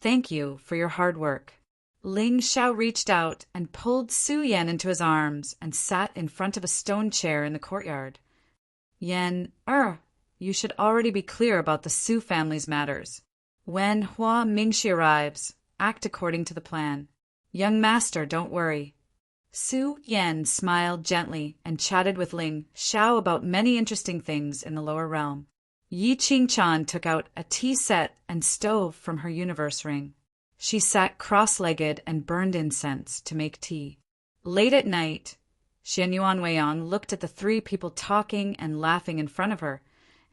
Thank you for your hard work. Ling Xiao reached out and pulled Su Yan into his arms and sat in front of a stone chair in the courtyard. Yen'er, you should already be clear about the Su family's matters. When Hua Mingxi arrives, act according to the plan. Young master, don't worry. Su Yan smiled gently and chatted with Ling Xiao about many interesting things in the lower realm. Yi Qingchan took out a tea set and stove from her universe ring. She sat cross-legged and burned incense to make tea. Late at night, Xian Yuan Weiyang looked at the three people talking and laughing in front of her,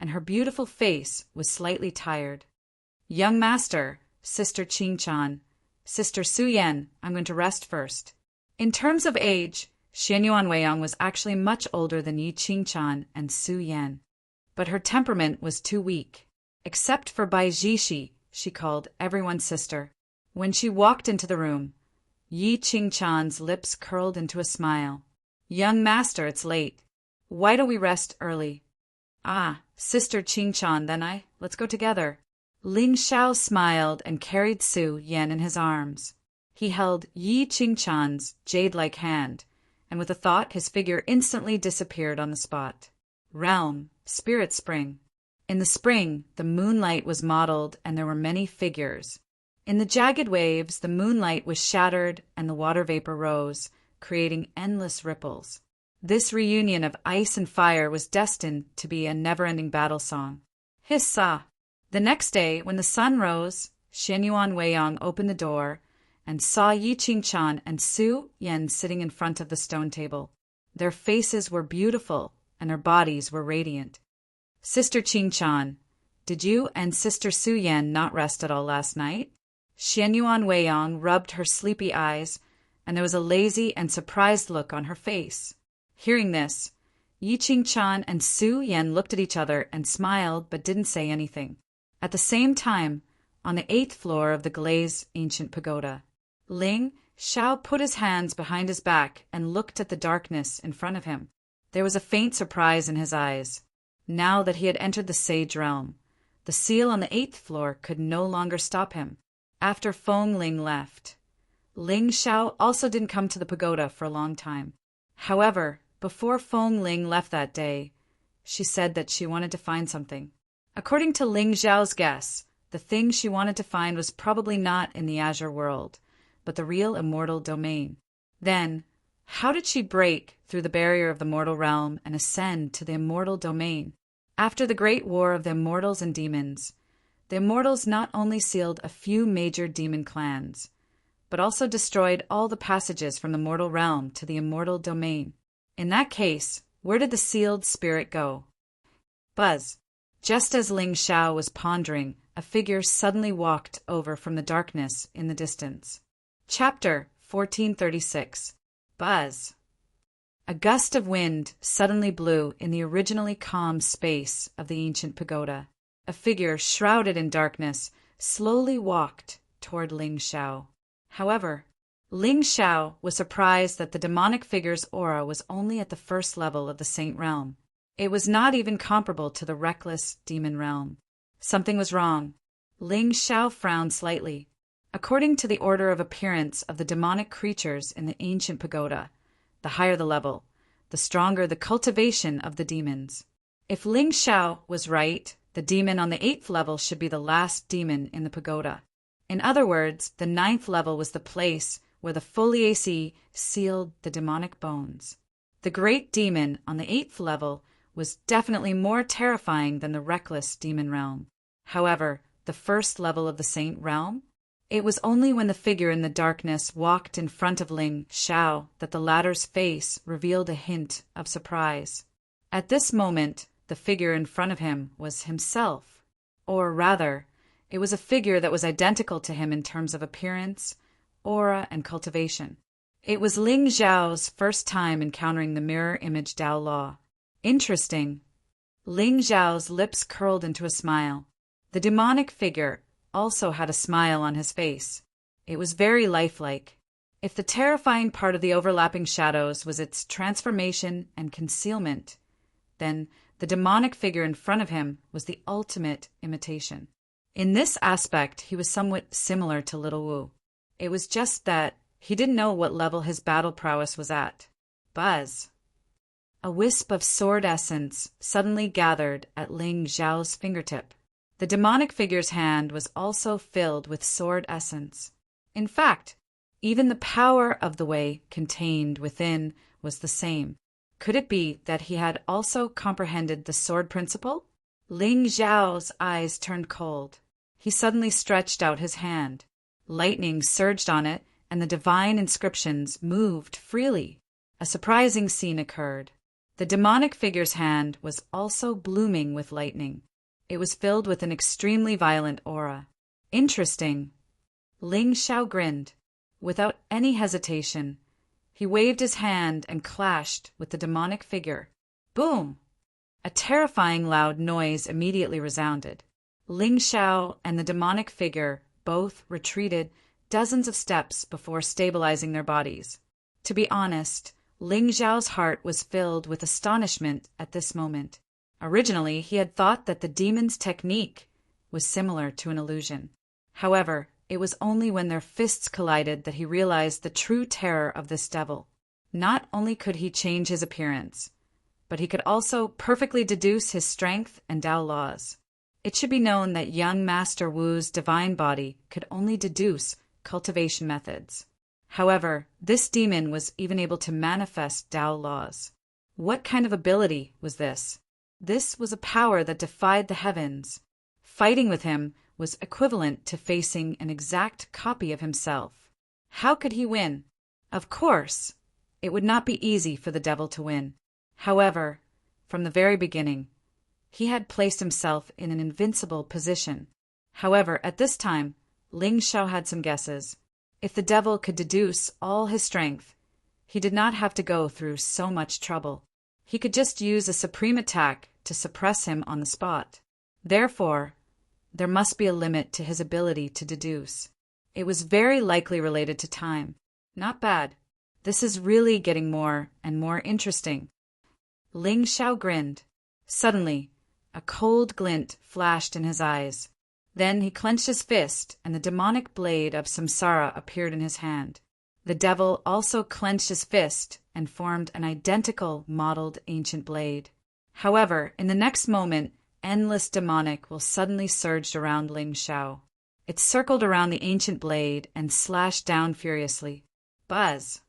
and her beautiful face was slightly tired. Young master, Sister Qingchan. Sister Su Yan, I'm going to rest first. In terms of age, Xianyuan Weiyang was actually much older than Yi Qingchan and Su Yan. But her temperament was too weak. Except for Bai Jishi, she called everyone sister. When she walked into the room, Yi Qingchan's lips curled into a smile. Young master, it's late. Why don't we rest early? Ah, Sister Qingchan, then let's go together. Ling Xiao smiled and carried Su Yan in his arms. He held Yi Qingchan's jade-like hand, and with a thought his figure instantly disappeared on the spot. Realm, Spirit Spring. In the spring, the moonlight was mottled and there were many figures. In the jagged waves, the moonlight was shattered and the water vapor rose, creating endless ripples. This reunion of ice and fire was destined to be a never-ending battle song. Hissa! The next day, when the sun rose, Xianyuan Weiyang opened the door and saw Yi Qingchan and Su Yan sitting in front of the stone table. Their faces were beautiful and their bodies were radiant. Sister Qingchan, did you and Sister Su Yan not rest at all last night? Xianyuan Weiyang rubbed her sleepy eyes, and there was a lazy and surprised look on her face. Hearing this, Yi Qingchan and Su Yan looked at each other and smiled but didn't say anything. At the same time, on the 8th floor of the glazed ancient pagoda, Ling Xiao put his hands behind his back and looked at the darkness in front of him. There was a faint surprise in his eyes. Now that he had entered the sage realm, the seal on the 8th floor could no longer stop him. After Feng Ling left, Ling Xiao also didn't come to the pagoda for a long time. However, before Feng Ling left that day, she said that she wanted to find something. According to Ling Xiao's guess, the thing she wanted to find was probably not in the Azure world, but the real immortal domain. Then, how did she break through the barrier of the mortal realm and ascend to the immortal domain? After the great war of the immortals and demons, the immortals not only sealed a few major demon clans, but also destroyed all the passages from the mortal realm to the immortal domain. In that case, where did the sealed spirit go? Buzz. Just as Ling Xiao was pondering, a figure suddenly walked over from the darkness in the distance. Chapter 1436. Buzz. A gust of wind suddenly blew in the originally calm space of the ancient pagoda. A figure shrouded in darkness slowly walked toward Ling Xiao. However, Ling Xiao was surprised that the demonic figure's aura was only at the first level of the Saint Realm. It was not even comparable to the reckless demon realm. Something was wrong. Ling Xiao frowned slightly. According to the order of appearance of the demonic creatures in the ancient pagoda, the higher the level, the stronger the cultivation of the demons. If Ling Xiao was right, the demon on the 8th level should be the last demon in the pagoda. In other words, the 9th level was the place where the foliaceae sealed the demonic bones. The great demon on the 8th level was definitely more terrifying than the reckless demon realm. However, the first level of the Saint Realm? It was only when the figure in the darkness walked in front of Ling Xiao that the latter's face revealed a hint of surprise. At this moment, the figure in front of him was himself. Or rather, it was a figure that was identical to him in terms of appearance, aura, and cultivation. It was Ling Xiao's first time encountering the mirror image Tao Law. Interesting. Ling Xiao's lips curled into a smile. The demonic figure also had a smile on his face. It was very lifelike. If the terrifying part of the overlapping shadows was its transformation and concealment, then the demonic figure in front of him was the ultimate imitation. In this aspect, he was somewhat similar to Little Wu. It was just that he didn't know what level his battle prowess was at. Buzz. A wisp of sword essence suddenly gathered at Ling Xiao's fingertip. The demonic figure's hand was also filled with sword essence. In fact, even the power of the way contained within was the same. Could it be that he had also comprehended the sword principle? Ling Xiao's eyes turned cold. He suddenly stretched out his hand. Lightning surged on it, and the divine inscriptions moved freely. A surprising scene occurred. The demonic figure's hand was also blooming with lightning. It was filled with an extremely violent aura. Interesting. Ling Xiao grinned. Without any hesitation, he waved his hand and clashed with the demonic figure. Boom! A terrifying loud noise immediately resounded. Ling Xiao and the demonic figure both retreated dozens of steps before stabilizing their bodies. To be honest, Ling Xiao's heart was filled with astonishment at this moment. Originally, he had thought that the demon's technique was similar to an illusion. However, it was only when their fists collided that he realized the true terror of this devil. Not only could he change his appearance, but he could also perfectly deduce his strength and Tao laws. It should be known that young Master Wu's divine body could only deduce cultivation methods. However, this demon was even able to manifest Tao laws. What kind of ability was this? This was a power that defied the heavens. Fighting with him was equivalent to facing an exact copy of himself. How could he win? Of course, it would not be easy for the devil to win. However, from the very beginning, he had placed himself in an invincible position. However, at this time, Ling Xiao had some guesses. If the devil could deduce all his strength, he did not have to go through so much trouble. He could just use a supreme attack to suppress him on the spot. Therefore, there must be a limit to his ability to deduce. It was very likely related to time. Not bad. This is really getting more and more interesting. Ling Xiao grinned. Suddenly, a cold glint flashed in his eyes. Then he clenched his fist, and the demonic blade of samsara appeared in his hand. The devil also clenched his fist and formed an identical modeled ancient blade. However, in the next moment, endless demonic will suddenly surged around Ling Xiao. It circled around the ancient blade and slashed down furiously. Buzz!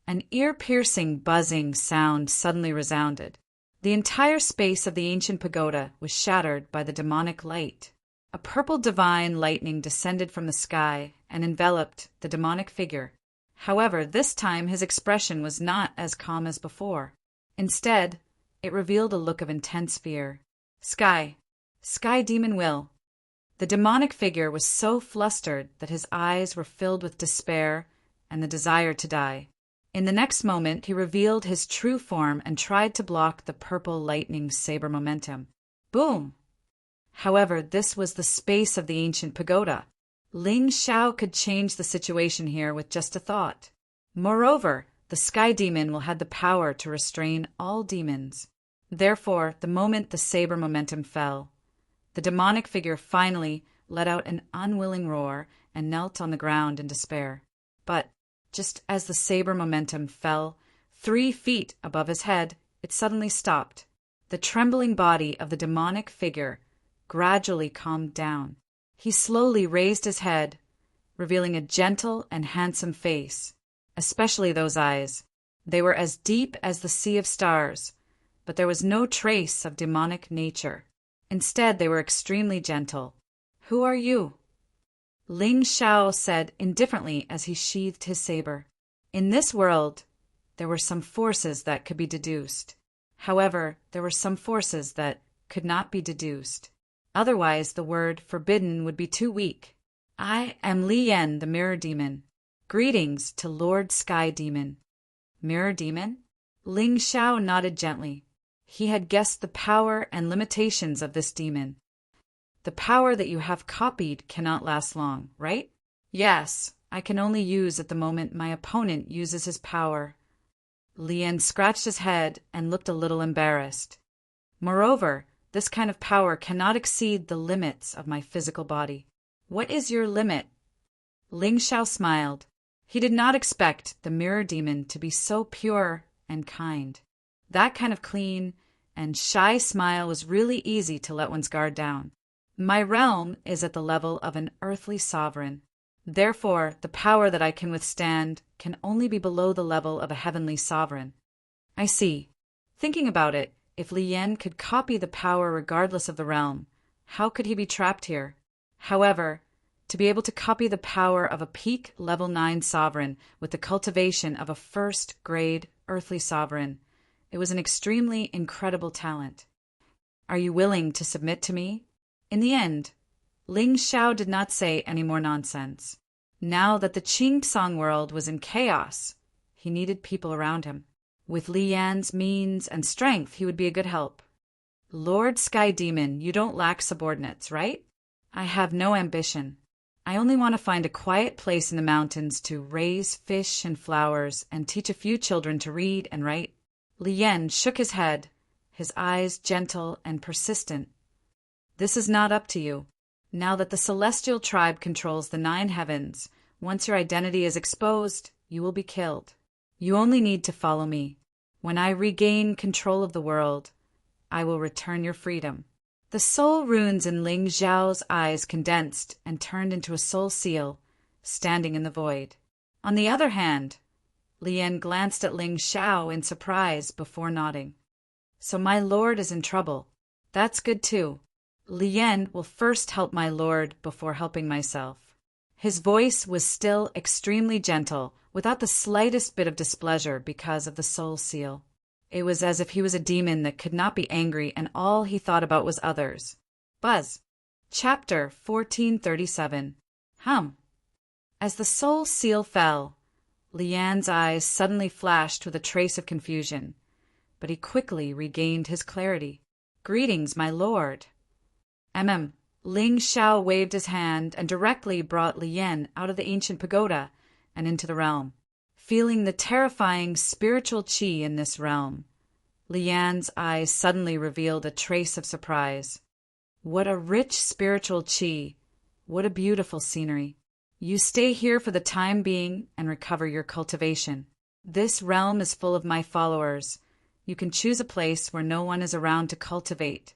An ear-piercing buzzing sound suddenly resounded. The entire space of the ancient pagoda was shattered by the demonic light. A purple divine lightning descended from the sky and enveloped the demonic figure. However, this time his expression was not as calm as before. Instead, it revealed a look of intense fear. Sky demon will. The demonic figure was so flustered that his eyes were filled with despair and the desire to die. In the next moment, he revealed his true form and tried to block the purple lightning's saber momentum. Boom! However, this was the space of the ancient pagoda. Ling Xiao could change the situation here with just a thought. Moreover, the sky demon will have the power to restrain all demons. Therefore, the moment the saber momentum fell, the demonic figure finally let out an unwilling roar and knelt on the ground in despair. But just as the saber momentum fell 3 feet above his head, it suddenly stopped. The trembling body of the demonic figure gradually calmed down. He slowly raised his head, revealing a gentle and handsome face, especially those eyes. They were as deep as the sea of stars, but there was no trace of demonic nature. Instead, they were extremely gentle. Who are you? Ling Xiao said indifferently as he sheathed his saber. In this world, there were some forces that could be deduced. However, there were some forces that could not be deduced. Otherwise, the word forbidden would be too weak. I am Li Yan, the Mirror Demon. Greetings to Lord Sky Demon. Mirror Demon? Ling Xiao nodded gently. He had guessed the power and limitations of this demon. The power that you have copied cannot last long, right? Yes, I can only use at the moment my opponent uses his power. Li Yan scratched his head and looked a little embarrassed. Moreover, this kind of power cannot exceed the limits of my physical body. What is your limit? Ling Xiao smiled. He did not expect the mirror demon to be so pure and kind. That kind of clean and shy smile was really easy to let one's guard down. My realm is at the level of an earthly sovereign. Therefore, the power that I can withstand can only be below the level of a heavenly sovereign. I see. Thinking about it, if Li Yan could copy the power regardless of the realm, how could he be trapped here? However, to be able to copy the power of a peak level 9 sovereign with the cultivation of a first-grade earthly sovereign, it was an extremely incredible talent. Are you willing to submit to me? In the end, Ling Xiao did not say any more nonsense. Now that the Qing world was in chaos, he needed people around him. With Li Yan's means and strength, he would be a good help. Lord Sky Demon, you don't lack subordinates, right? I have no ambition. I only want to find a quiet place in the mountains to raise fish and flowers and teach a few children to read and write. Li Yan shook his head, his eyes gentle and persistent. This is not up to you. Now that the celestial tribe controls the 9 heavens, once your identity is exposed, you will be killed. You only need to follow me. When I regain control of the world, I will return your freedom. The soul runes in Ling Xiao's eyes condensed and turned into a soul seal, standing in the void. On the other hand, Li Yan glanced at Ling Xiao in surprise before nodding. So my lord is in trouble. That's good too. Li Yan will first help my lord before helping myself. His voice was still extremely gentle, without the slightest bit of displeasure because of the soul seal. It was as if he was a demon that could not be angry and all he thought about was others. Buzz. Chapter 1437. As the soul seal fell, Li Yan's eyes suddenly flashed with a trace of confusion, but he quickly regained his clarity. Greetings, my lord. Ling Xiao waved his hand and directly brought Li Yan out of the ancient pagoda and into the realm. Feeling the terrifying spiritual qi in this realm, Li Yan's eyes suddenly revealed a trace of surprise. What a rich spiritual qi! What a beautiful scenery! You stay here for the time being and recover your cultivation. This realm is full of my followers. You can choose a place where no one is around to cultivate.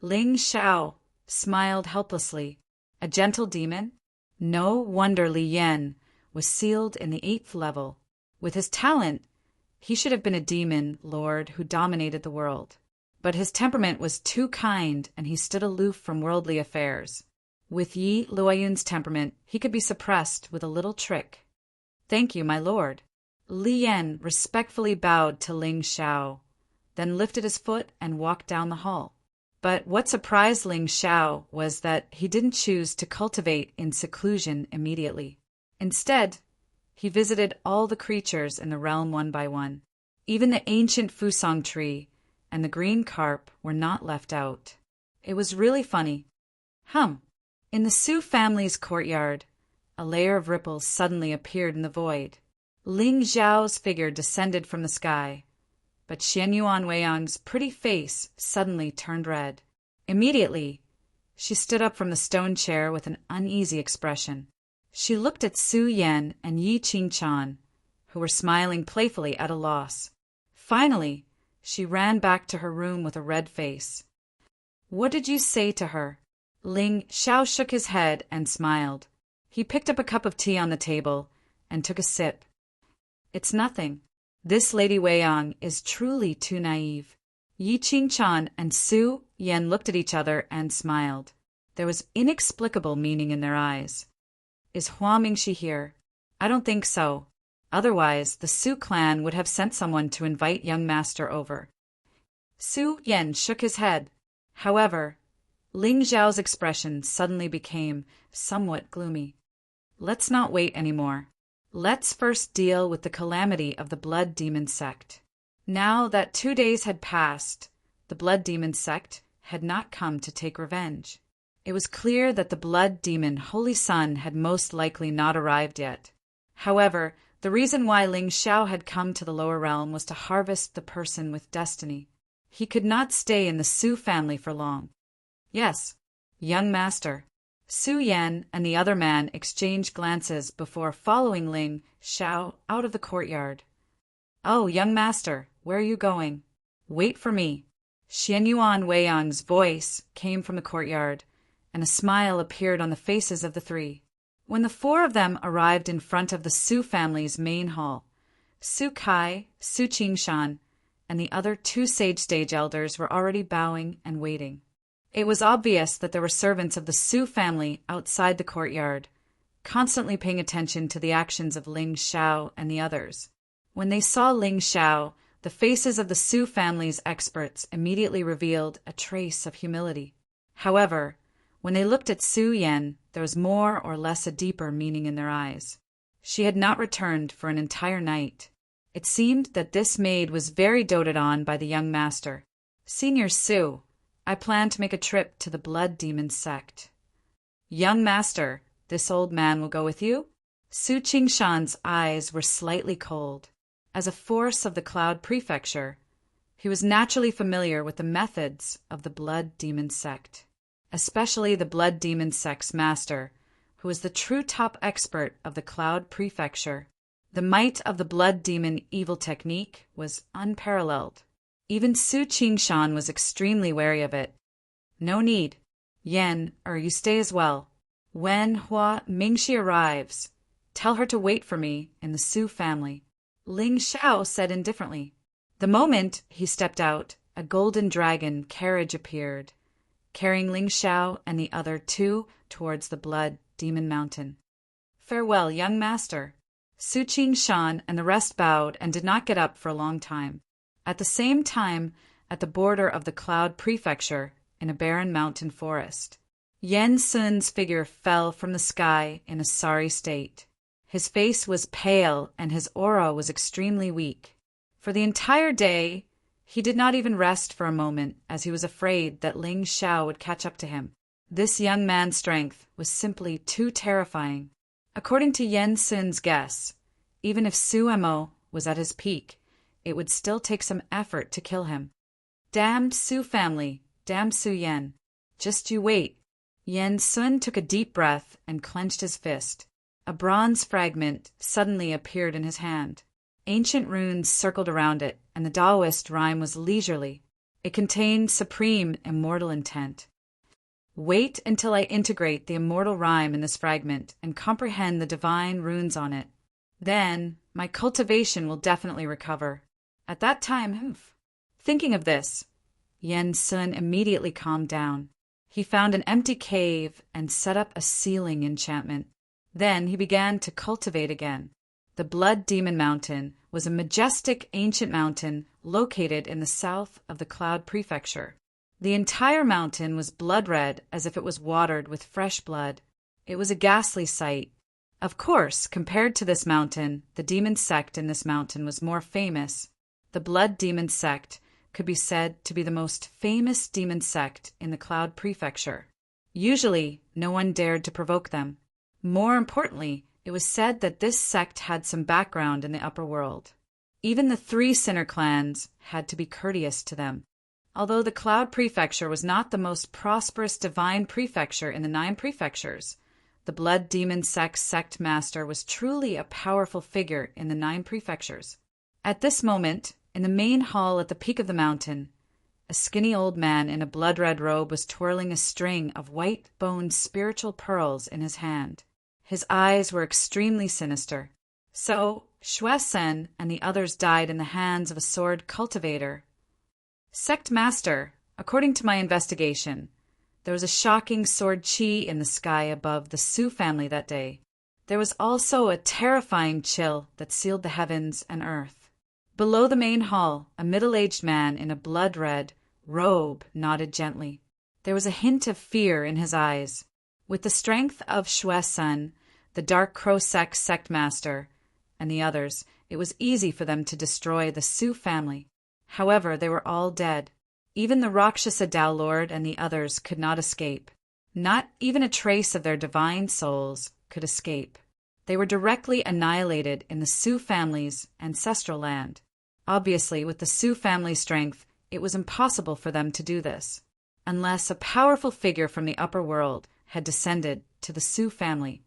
Ling Xiao smiled helplessly. A gentle demon? No wonder Li Yan was sealed in the 8th level. With his talent, he should have been a demon lord who dominated the world. But his temperament was too kind and he stood aloof from worldly affairs. With Yi Luoyun's temperament, he could be suppressed with a little trick. Thank you, my lord. Li Yan respectfully bowed to Ling Xiao, then lifted his foot and walked down the hall. But what surprised Ling Xiao was that he didn't choose to cultivate in seclusion immediately. Instead, he visited all the creatures in the realm one by one. Even the ancient fusong tree and the green carp were not left out. It was really funny. In the Su family's courtyard, a layer of ripples suddenly appeared in the void. Ling Xiao's figure descended from the sky, but Xianyuan Weiyang's pretty face suddenly turned red. Immediately, she stood up from the stone chair with an uneasy expression. She looked at Su Yan and Yi Qingchan, who were smiling playfully at a loss. Finally, she ran back to her room with a red face. What did you say to her? Ling Xiao shook his head and smiled. He picked up a cup of tea on the table and took a sip. It's nothing. This Lady Weiyang is truly too naive. Yi Qingchan and Su Yan looked at each other and smiled. There was inexplicable meaning in their eyes. Is Hua Mingxi here? I don't think so. Otherwise, the Su clan would have sent someone to invite young master over. Su Yan shook his head. However, Ling Xiao's expression suddenly became somewhat gloomy. Let's not wait anymore. Let's first deal with the calamity of the Blood Demon sect. Now that 2 days had passed, the Blood Demon sect had not come to take revenge. It was clear that the Blood Demon Holy Sun had most likely not arrived yet. However, the reason why Ling Xiao had come to the lower realm was to harvest the person with destiny. He could not stay in the Su family for long. Yes, young master. Su Yan and the other man exchanged glances before following Ling Xiao out of the courtyard. Oh, young master, where are you going? Wait for me. Xianyuan Weiyang's voice came from the courtyard, and a smile appeared on the faces of the 3. When the 4 of them arrived in front of the Su family's main hall, Su Kai, Su Qingshan, and the other 2 sage elders were already bowing and waiting. It was obvious that there were servants of the Su family outside the courtyard, constantly paying attention to the actions of Ling Xiao and the others. When they saw Ling Xiao, the faces of the Su family's experts immediately revealed a trace of humility. However, When they looked at Su Yan, there was more or less a deeper meaning in their eyes. She had not returned for an entire night. It seemed that this maid was very doted on by the young master. "Senior Su, I plan to make a trip to the Blood Demon sect." "Young master, this old man will go with you?" Su Qingshan's eyes were slightly cold. As a force of the Cloud Prefecture, he was naturally familiar with the methods of the Blood Demon sect, especially the Blood Demon sect's master, who was the true top expert of the Cloud Prefecture. The might of the Blood Demon evil technique was unparalleled. Even Su Qingshan was extremely wary of it. "No need. Yan, you stay as well. When Hua Mingxi arrives, tell her to wait for me in the Su family," Ling Xiao said indifferently. The moment he stepped out, a golden dragon carriage appeared, carrying Ling Xiao and the other two towards the Blood Demon Mountain. "Farewell, young master." Su Qingshan and the rest bowed and did not get up for a long time. At the same time, at the border of the Cloud Prefecture, in a barren mountain forest, Yan Sun's figure fell from the sky in a sorry state. His face was pale and his aura was extremely weak. For the entire day, he did not even rest for a moment, as he was afraid that Ling Xiao would catch up to him. This young man's strength was simply too terrifying. According to Yan Sun's guess, even if Su Mo was at his peak, it would still take some effort to kill him. Damned Su family, damned Su Yan. Just you wait. Yan Sun took a deep breath and clenched his fist. A bronze fragment suddenly appeared in his hand. Ancient runes circled around it, and the Taoist rhyme was leisurely. It contained supreme immortal intent. "Wait until I integrate the immortal rhyme in this fragment and comprehend the divine runes on it. Then my cultivation will definitely recover. At that time, Thinking of this, Yan Sun immediately calmed down. He found an empty cave and set up a sealing enchantment. Then he began to cultivate again. The Blood Demon Mountain was a majestic ancient mountain located in the south of the Cloud Prefecture. The entire mountain was blood red, as if it was watered with fresh blood. It was a ghastly sight. Of course, compared to this mountain, the demon sect in this mountain was more famous. The Blood Demon sect could be said to be the most famous demon sect in the Cloud Prefecture. Usually, no one dared to provoke them. More importantly, it was said that this sect had some background in the upper world. Even the 3 sinner clans had to be courteous to them. Although the Cloud Prefecture was not the most prosperous divine prefecture in the 9 prefectures, the Blood Demon sect master was truly a powerful figure in the 9 prefectures. At this moment, in the main hall at the peak of the mountain, a skinny old man in a blood-red robe was twirling a string of white-boned spiritual pearls in his hand. His eyes were extremely sinister. "So, Xue Sen and the others died in the hands of a sword cultivator." "Sect master, according to my investigation, there was a shocking sword qi in the sky above the Su family that day. There was also a terrifying chill that sealed the heavens and earth." Below the main hall, a middle-aged man in a blood-red robe nodded gently. There was a hint of fear in his eyes. With the strength of Xue Sen, the Dark Crow sect master, and the others, it was easy for them to destroy the Su family. However, they were all dead. Even the Rakshasa Tao Lord and the others could not escape. Not even a trace of their divine souls could escape. They were directly annihilated in the Su family's ancestral land. Obviously, with the Su family's strength, it was impossible for them to do this, unless a powerful figure from the upper world had descended to the Su family.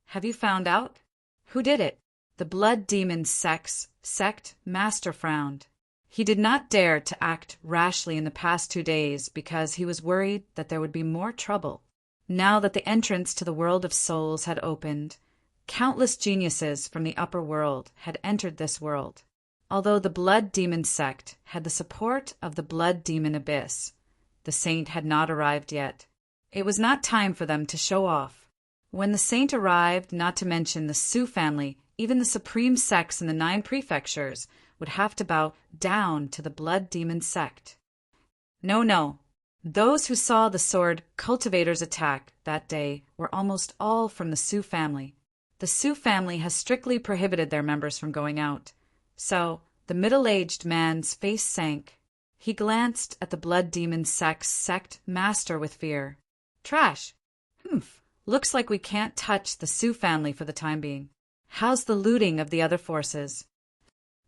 "Have you found out? Who did it?" The Blood Demon sect master frowned. He did not dare to act rashly in the past 2 days because he was worried that there would be more trouble. Now that the entrance to the world of souls had opened, countless geniuses from the upper world had entered this world. Although the Blood Demon sect had the support of the Blood Demon Abyss, the saint had not arrived yet. It was not time for them to show off. When the saint arrived, not to mention the Su family, even the supreme sects in the 9 prefectures would have to bow down to the Blood Demon sect. No, Those who saw the sword cultivators attack that day were almost all from the Sioux family. The Sioux family has strictly prohibited their members from going out. So, the middle-aged man's face sank. He glanced at the blood demon sect master with fear. Trash. Humph. Looks like we can't touch the Sioux family for the time being. How's the looting of the other forces?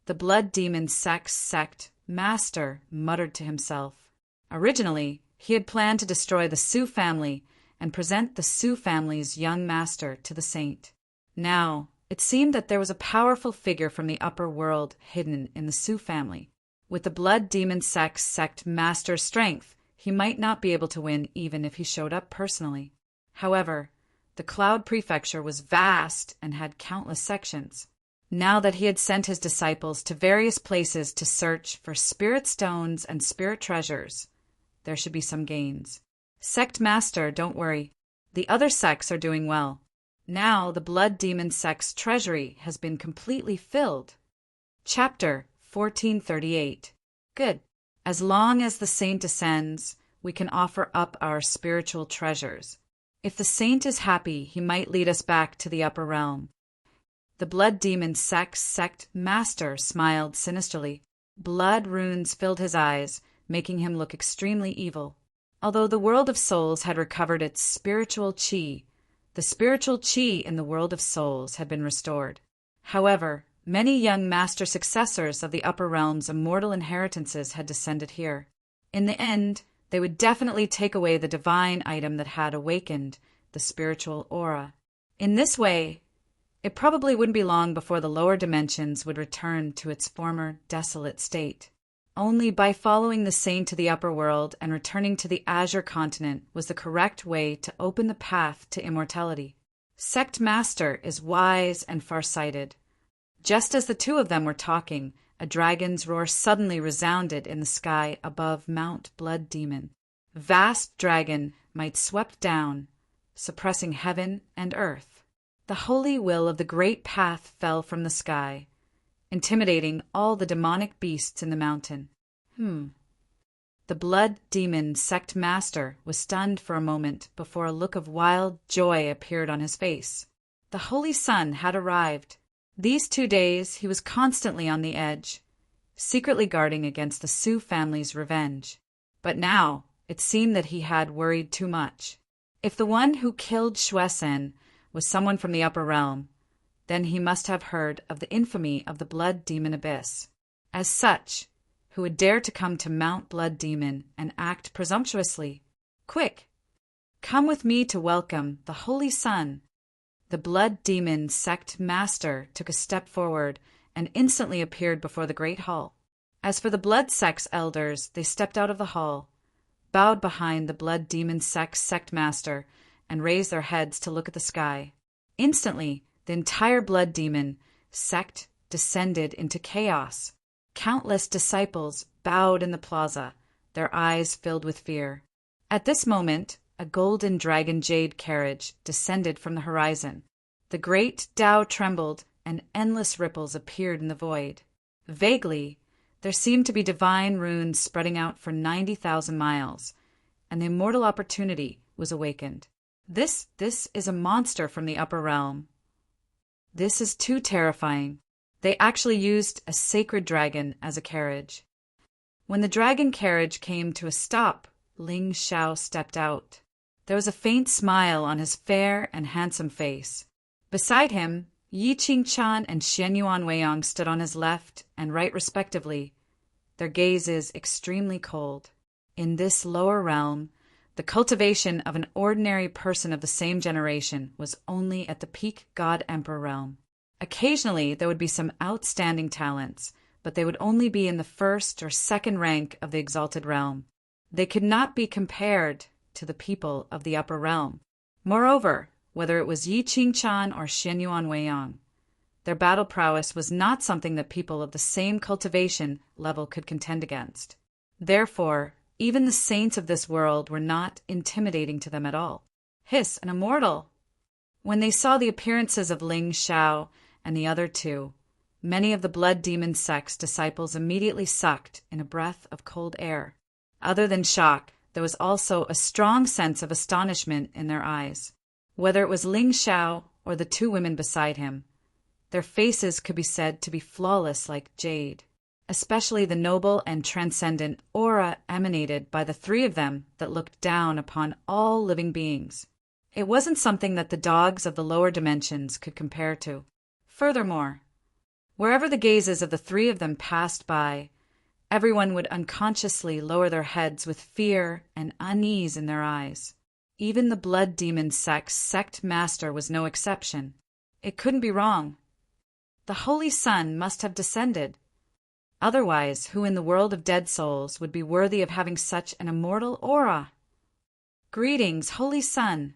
The blood demon sect master muttered to himself. Originally, he had planned to destroy the Sioux family and present the Sioux family's young master to the saint. Now, it seemed that there was a powerful figure from the upper world hidden in the Sioux family. With the blood demon sect master's strength, he might not be able to win even if he showed up personally. However, the Cloud Prefecture was vast and had countless sections. Now that he had sent his disciples to various places to search for spirit stones and spirit treasures, there should be some gains. Sect Master, don't worry. The other sects are doing well. Now the blood demon sect's treasury has been completely filled. Chapter 1438. Good. As long as the saint ascends, we can offer up our spiritual treasures. If the saint is happy, he might lead us back to the upper realm. The blood demon sect master smiled sinisterly. Blood runes filled his eyes, making him look extremely evil. Although the world of souls had recovered its spiritual chi, the spiritual chi in the world of souls had been restored. However, many young master successors of the upper realm's immortal inheritances had descended here. In the end, they would definitely take away the divine item that had awakened the spiritual aura. In this way, it probably wouldn't be long before the lower dimensions would return to its former desolate state. Only by following the saint to the upper world and returning to the Azure continent was the correct way to open the path to immortality. Sect Master is wise and farsighted. Just as the two of them were talking, a dragon's roar suddenly resounded in the sky above Mount Blood Demon. Vast dragon might swept down, suppressing heaven and earth. The holy will of the great path fell from the sky, intimidating all the demonic beasts in the mountain. The blood demon sect master was stunned for a moment before a look of wild joy appeared on his face. The holy sun had arrived. These 2 days he was constantly on the edge, secretly guarding against the Sioux family's revenge. But now it seemed that he had worried too much. If the one who killed Shuesen was someone from the upper realm, then he must have heard of the infamy of the blood demon abyss. As such, who would dare to come to Mount Blood Demon and act presumptuously? Quick! Come with me to welcome the holy sun. The blood demon sect master took a step forward and instantly appeared before the great hall. As for the blood sect's elders, they stepped out of the hall, bowed behind the blood demon sect master, and raised their heads to look at the sky. Instantly, the entire blood demon sect descended into chaos. Countless disciples bowed in the plaza, their eyes filled with fear. At this moment, a golden dragon jade carriage descended from the horizon. The great Tao trembled, and endless ripples appeared in the void. Vaguely, there seemed to be divine runes spreading out for 90,000 miles, and the immortal opportunity was awakened. This is a monster from the upper realm. This is too terrifying. They actually used a sacred dragon as a carriage. When the dragon carriage came to a stop, Ling Xiao stepped out. There was a faint smile on his fair and handsome face. Beside him, Yi Qingchan and Xianyuan Weiyang stood on his left and right respectively, their gazes extremely cold. In this lower realm, the cultivation of an ordinary person of the same generation was only at the peak God-Emperor realm. Occasionally, there would be some outstanding talents, but they would only be in the first or second rank of the exalted realm. They could not be compared to the people of the upper realm. Moreover, whether it was Yi Qingchan or Xianyuan Weiyang, their battle prowess was not something that people of the same cultivation level could contend against. Therefore, even the saints of this world were not intimidating to them at all. Hiss, an immortal! When they saw the appearances of Ling Xiao and the other two, many of the blood demon sect's disciples immediately sucked in a breath of cold air. Other than shock, there was also a strong sense of astonishment in their eyes. Whether it was Ling Xiao or the two women beside him, their faces could be said to be flawless like jade, especially the noble and transcendent aura emanated by the three of them that looked down upon all living beings. It wasn't something that the dogs of the lower dimensions could compare to. Furthermore, wherever the gazes of the three of them passed by, everyone would unconsciously lower their heads with fear and unease in their eyes. Even the blood demon sect master was no exception. It couldn't be wrong. The Holy Sun must have descended. Otherwise, who in the world of dead souls would be worthy of having such an immortal aura? Greetings, Holy Sun!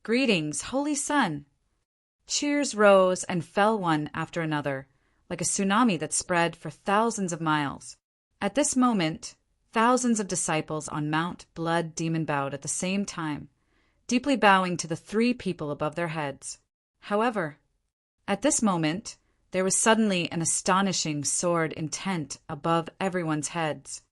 Greetings, Holy Sun! Cheers rose and fell one after another, like a tsunami that spread for thousands of miles. At this moment, thousands of disciples on Mount Blood Demon bowed at the same time, deeply bowing to the three people above their heads. However, at this moment, there was suddenly an astonishing sword intent above everyone's heads.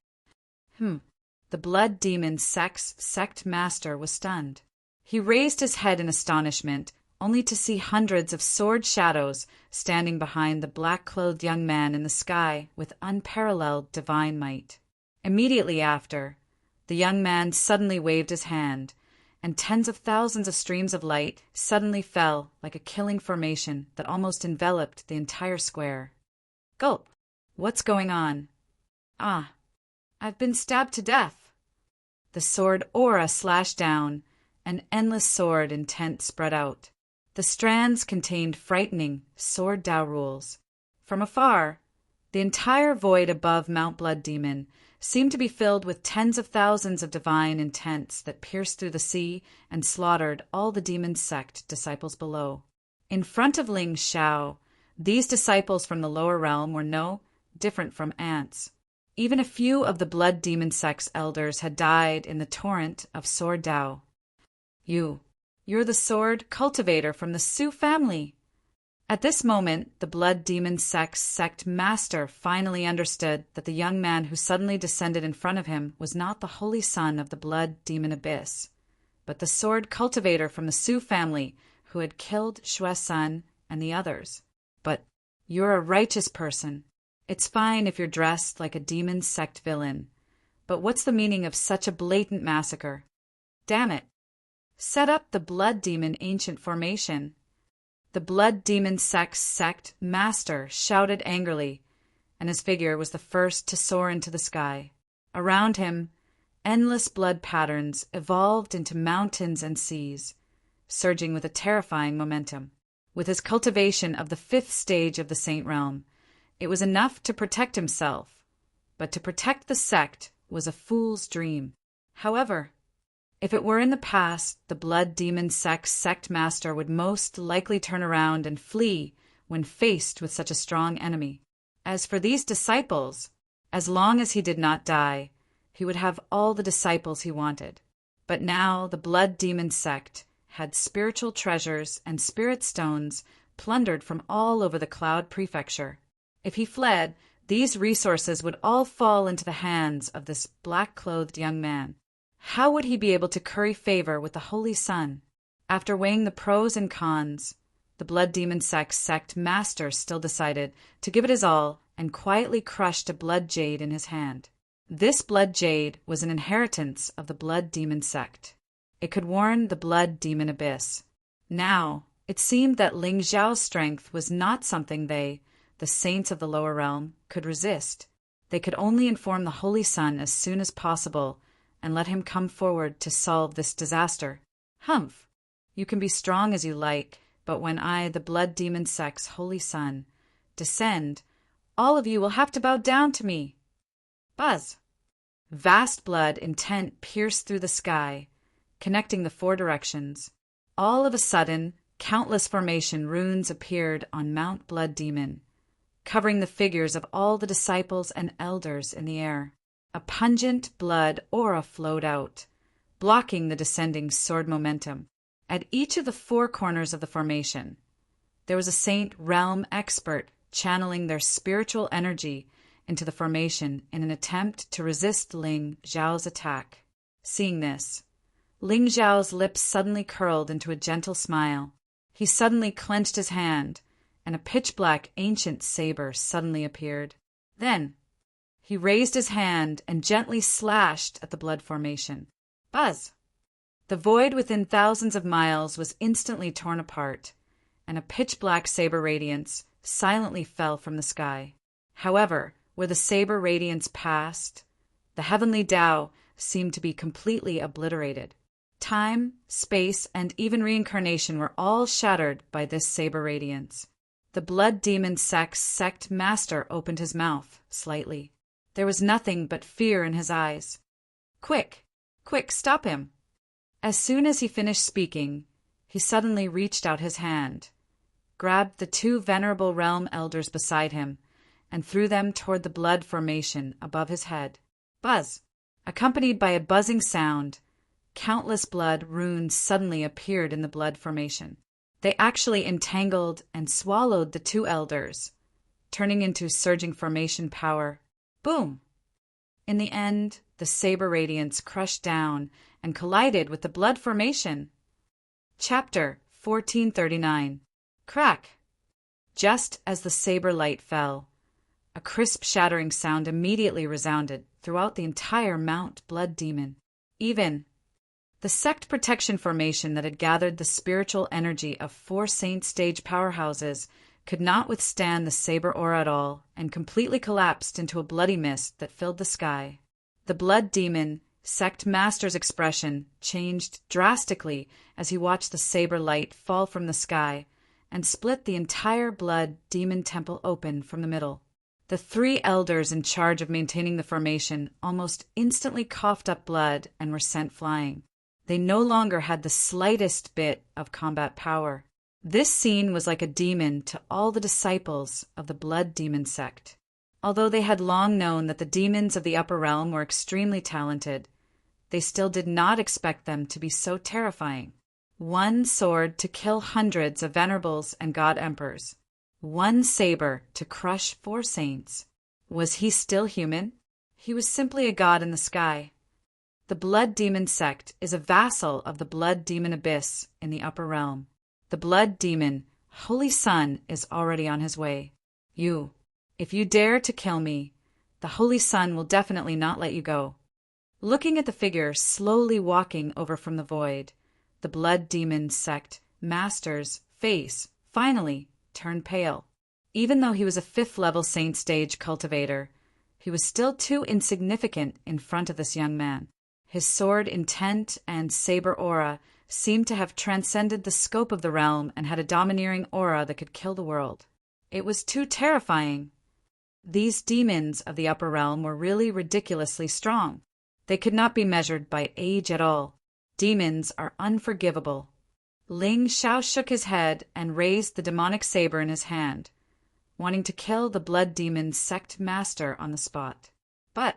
The Blood Demon sect master was stunned. He raised his head in astonishment, only to see hundreds of sword shadows standing behind the black-clothed young man in the sky with unparalleled divine might. Immediately after, the young man suddenly waved his hand, and tens of thousands of streams of light suddenly fell like a killing formation that almost enveloped the entire square. Gulp! What's going on? Ah, I've been stabbed to death. The sword aura slashed down, an endless sword intent spread out. The strands contained frightening sword Tao rules. From afar, the entire void above Mount Blood Demon seemed to be filled with tens of thousands of divine intents that pierced through the sea and slaughtered all the demon sect disciples below. In front of Ling Xiao, these disciples from the lower realm were no different from ants. Even a few of the Blood Demon sect's elders had died in the torrent of sword Tao. You're the sword cultivator from the Su family. At this moment, the Blood Demon sect master finally understood that the young man who suddenly descended in front of him was not the holy son of the Blood Demon Abyss, but the sword cultivator from the Su family who had killed Xue Sun and the others. But you're a righteous person. It's fine if you're dressed like a demon sect villain, but what's the meaning of such a blatant massacre? Damn it! Set up the Blood Demon ancient formation. The Blood Demon sect master shouted angrily, and his figure was the first to soar into the sky. Around him, endless blood patterns evolved into mountains and seas, surging with a terrifying momentum. With his cultivation of the 5th stage of the Saint Realm, it was enough to protect himself, but to protect the sect was a fool's dream. However, if it were in the past, the Blood Demon sect master would most likely turn around and flee when faced with such a strong enemy. As for these disciples, as long as he did not die, he would have all the disciples he wanted. But now the Blood Demon sect had spiritual treasures and spirit stones plundered from all over the Cloud Prefecture. If he fled, these resources would all fall into the hands of this black-clothed young man. How would he be able to curry favor with the Holy Sun? After weighing the pros and cons, the Blood Demon sect master still decided to give it his all and quietly crushed a blood jade in his hand. This blood jade was an inheritance of the Blood Demon sect. It could warn the Blood Demon Abyss. Now, it seemed that Ling Xiao's strength was not something they, the saints of the lower realm, could resist. They could only inform the Holy Sun as soon as possible and let him come forward to solve this disaster. Humph! You can be strong as you like, but when I, the Blood Demon sect's Holy Sun, descend, all of you will have to bow down to me. Buzz! Vast blood intent pierced through the sky, connecting the 4 directions. All of a sudden, countless formation runes appeared on Mount Blood Demon, covering the figures of all the disciples and elders in the air. A pungent blood aura flowed out, blocking the descending sword momentum. At each of the 4 corners of the formation, there was a Saint Realm expert channeling their spiritual energy into the formation in an attempt to resist Ling Xiao's attack. Seeing this, Ling Zhao's lips suddenly curled into a gentle smile. He suddenly clenched his hand, and a pitch-black ancient saber suddenly appeared. Then, he raised his hand and gently slashed at the blood formation. Buzz! The void within thousands of miles was instantly torn apart, and a pitch-black saber radiance silently fell from the sky. However, where the saber radiance passed, the heavenly Tao seemed to be completely obliterated. Time, space, and even reincarnation were all shattered by this saber radiance. The blood demon sect master opened his mouth slightly. There was nothing but fear in his eyes. Quick! Quick, stop him! As soon as he finished speaking, he suddenly reached out his hand, grabbed the two venerable realm elders beside him, and threw them toward the blood formation above his head. Buzz! Accompanied by a buzzing sound, countless blood runes suddenly appeared in the blood formation. They actually entangled and swallowed the two elders, turning into surging formation power. Boom! In the end, the saber radiance crushed down and collided with the blood formation. Chapter 1439. Crack! Just as the saber light fell, a crisp shattering sound immediately resounded throughout the entire Mount Blood Demon. Even the sect protection formation that had gathered the spiritual energy of 4 saint stage powerhouses could not withstand the saber aura at all and completely collapsed into a bloody mist that filled the sky. The blood demon sect master's expression changed drastically as he watched the saber light fall from the sky and split the entire blood demon temple open from the middle. The 3 elders in charge of maintaining the formation almost instantly coughed up blood and were sent flying. They no longer had the slightest bit of combat power. This scene was like a demon to all the disciples of the blood demon sect. Although they had long known that the demons of the upper realm were extremely talented, they still did not expect them to be so terrifying. 1 sword to kill hundreds of venerables and god emperors. 1 saber to crush 4 saints. Was he still human? He was simply a god in the sky. The blood demon sect is a vassal of the blood demon abyss in the upper realm. The blood demon, Holy Sun, is already on his way. If you dare to kill me, the Holy Sun will definitely not let you go. Looking at the figure slowly walking over from the void, the blood demon sect master's face finally turned pale. Even though he was a 5th level saint stage cultivator, he was still too insignificant in front of this young man. His sword intent and saber aura seemed to have transcended the scope of the realm and had a domineering aura that could kill the world. It was too terrifying. These demons of the upper realm were really ridiculously strong. They could not be measured by age at all. Demons are unforgivable. Ling Xiao shook his head and raised the demonic saber in his hand, wanting to kill the blood demon sect master on the spot. But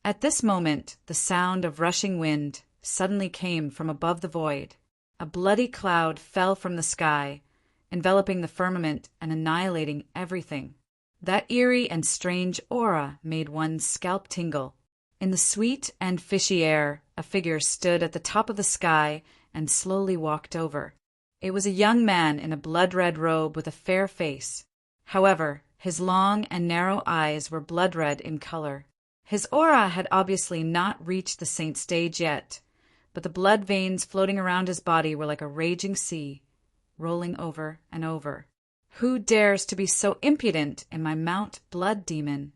at this moment, the sound of rushing wind suddenly came from above the void. A bloody cloud fell from the sky, enveloping the firmament and annihilating everything. That eerie and strange aura made one's scalp tingle. In the sweet and fishy air, a figure stood at the top of the sky and slowly walked over. It was a young man in a blood-red robe with a fair face. However, his long and narrow eyes were blood-red in color. His aura had obviously not reached the saint stage yet, but the blood veins floating around his body were like a raging sea, rolling over and over. Who dares to be so impudent in my Mount Blood Demon?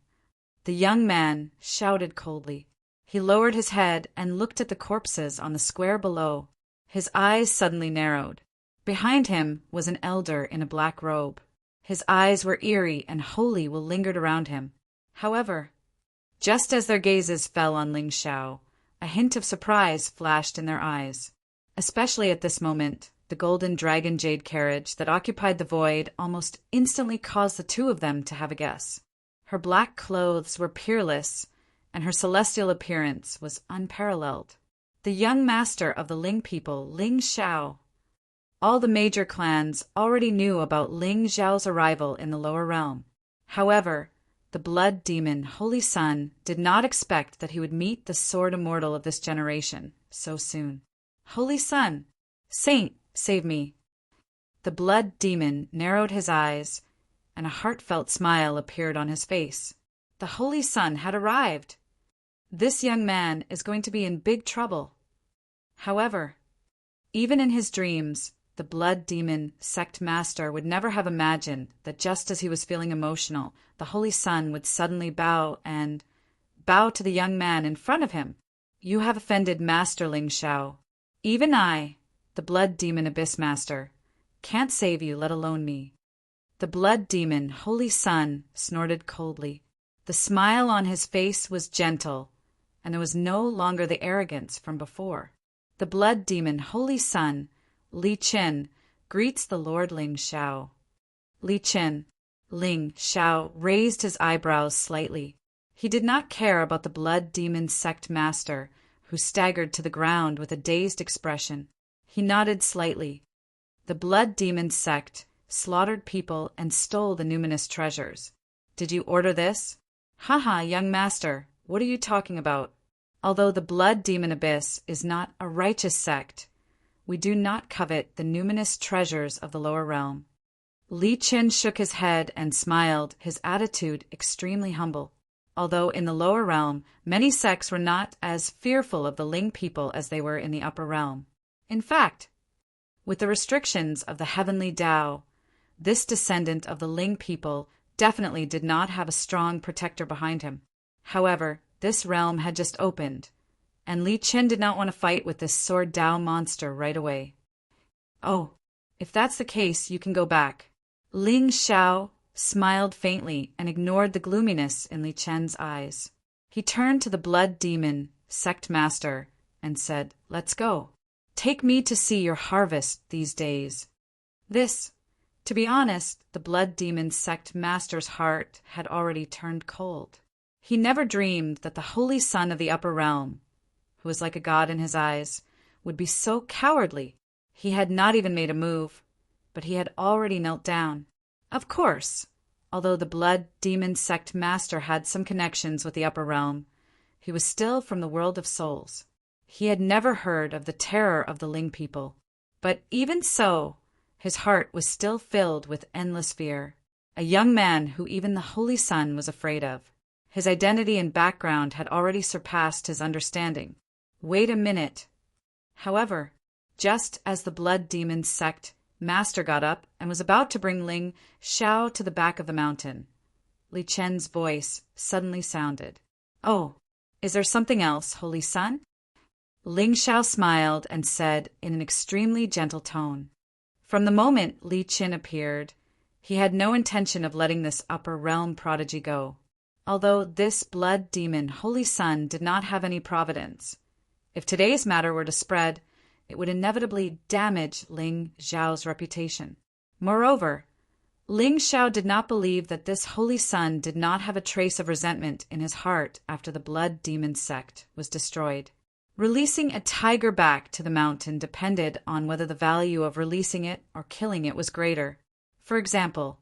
The young man shouted coldly. He lowered his head and looked at the corpses on the square below. His eyes suddenly narrowed. Behind him was an elder in a black robe. His eyes were eerie and holy while lingered around him. However, just as their gazes fell on Ling Xiao, a hint of surprise flashed in their eyes. Especially at this moment, the golden dragon jade carriage that occupied the void almost instantly caused the two of them to have a guess. Her black clothes were peerless, and her celestial appearance was unparalleled. The young master of the Ling people, Ling Xiao. All the major clans already knew about Ling Xiao's arrival in the lower realm. However, The blood demon, Holy Sun, did not expect that he would meet the sword immortal of this generation so soon. Holy Sun, Saint, save me. The blood demon narrowed his eyes, and a heartfelt smile appeared on his face. The Holy Sun had arrived. This young man is going to be in big trouble. However, even in his dreams, the blood demon sect master would never have imagined that just as he was feeling emotional, the Holy Sun would suddenly bow to the young man in front of him. You have offended Master Ling Shao. Even I, the blood demon abyss master, can't save you, let alone me. The blood demon, Holy Sun, snorted coldly. The smile on his face was gentle, and there was no longer the arrogance from before. The blood demon, Holy Sun, Li Qin, greets the Lord Ling Shao. Li Qin, Ling Shao raised his eyebrows slightly. He did not care about the blood demon sect master, who staggered to the ground with a dazed expression. He nodded slightly. The blood demon sect slaughtered people and stole the numinous treasures. Did you order this? Haha, young master, what are you talking about? Although the blood demon abyss is not a righteous sect, we do not covet the numinous treasures of the lower realm. Li Qin shook his head and smiled, his attitude extremely humble. Although in the lower realm, many sects were not as fearful of the Ling people as they were in the upper realm. In fact, with the restrictions of the heavenly Tao, this descendant of the Ling people definitely did not have a strong protector behind him. However, this realm had just opened, and Li Qin did not want to fight with this sword Tao monster right away. Oh, if that's the case, you can go back. Ling Shao smiled faintly and ignored the gloominess in Li Qin's eyes. He turned to the blood demon, sect master, and said, "Let's go. Take me to see your harvest these days." To be honest, the blood demon sect master's heart had already turned cold. He never dreamed that the Holy Sun of the upper realm, who was like a god in his eyes, would be so cowardly. He had not even made a move, but he had already knelt down. Of course, although the blood demon sect master had some connections with the upper realm, he was still from the world of souls. He had never heard of the terror of the Ling people. But even so, his heart was still filled with endless fear. A young man who even the Holy Sun was afraid of. His identity and background had already surpassed his understanding. Wait a minute. However, just as the blood demon sect master got up and was about to bring Ling Shao to the back of the mountain, Li Qin's voice suddenly sounded. "Oh, is there something else, Holy Sun?" Ling Shao smiled and said in an extremely gentle tone. From the moment Li Qin appeared, he had no intention of letting this upper realm prodigy go. Although this blood demon, Holy Sun, did not have any providence, if today's matter were to spread, it would inevitably damage Ling Xiao's reputation. Moreover, Ling Xiao did not believe that this Holy Sun did not have a trace of resentment in his heart after the blood demon sect was destroyed. Releasing a tiger back to the mountain depended on whether the value of releasing it or killing it was greater. For example,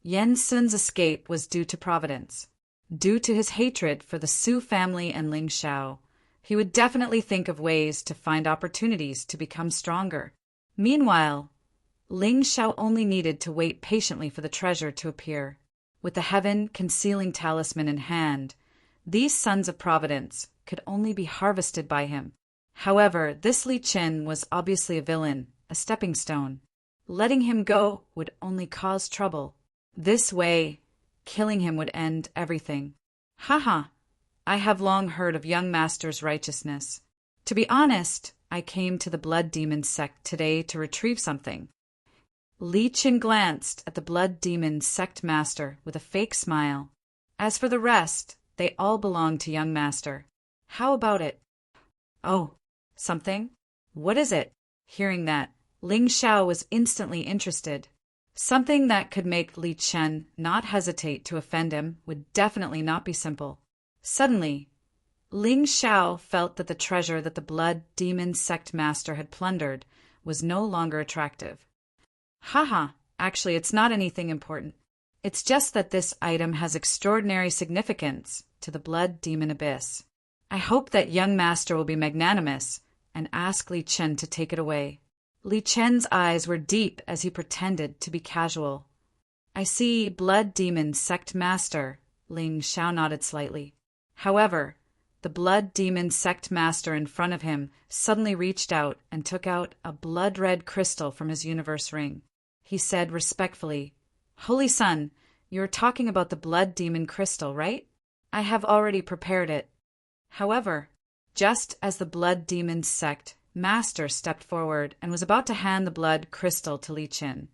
Yen Sun's escape was due to providence. Due to his hatred for the Su family and Ling Xiao, he would definitely think of ways to find opportunities to become stronger. Meanwhile, Ling Xiao only needed to wait patiently for the treasure to appear. With the heaven-concealing talisman in hand, these sons of providence could only be harvested by him. However, this Li Qin was obviously a villain, a stepping stone. Letting him go would only cause trouble. This way, killing him would end everything. Haha, I have long heard of young master's righteousness. To be honest, I came to the blood demon sect today to retrieve something. Li Qin glanced at the blood demon sect master with a fake smile. As for the rest, they all belong to young master. How about it? Oh, something? What is it? Hearing that, Ling Xiao was instantly interested. Something that could make Li Qin not hesitate to offend him would definitely not be simple. Suddenly, Ling Xiao felt that the treasure that the blood demon sect master had plundered was no longer attractive. Haha, actually it's not anything important. It's just that this item has extraordinary significance to the blood demon abyss. I hope that young master will be magnanimous and ask Li Chen to take it away. Li Chen's eyes were deep as he pretended to be casual. I see, blood demon sect master, Ling Xiao nodded slightly. However, the blood demon sect master in front of him suddenly reached out and took out a blood-red crystal from his universe ring. He said respectfully, "Holy Sun, you're talking about the blood demon crystal, right? I have already prepared it." However, just as the blood demon sect master stepped forward and was about to hand the blood crystal to Li Chen,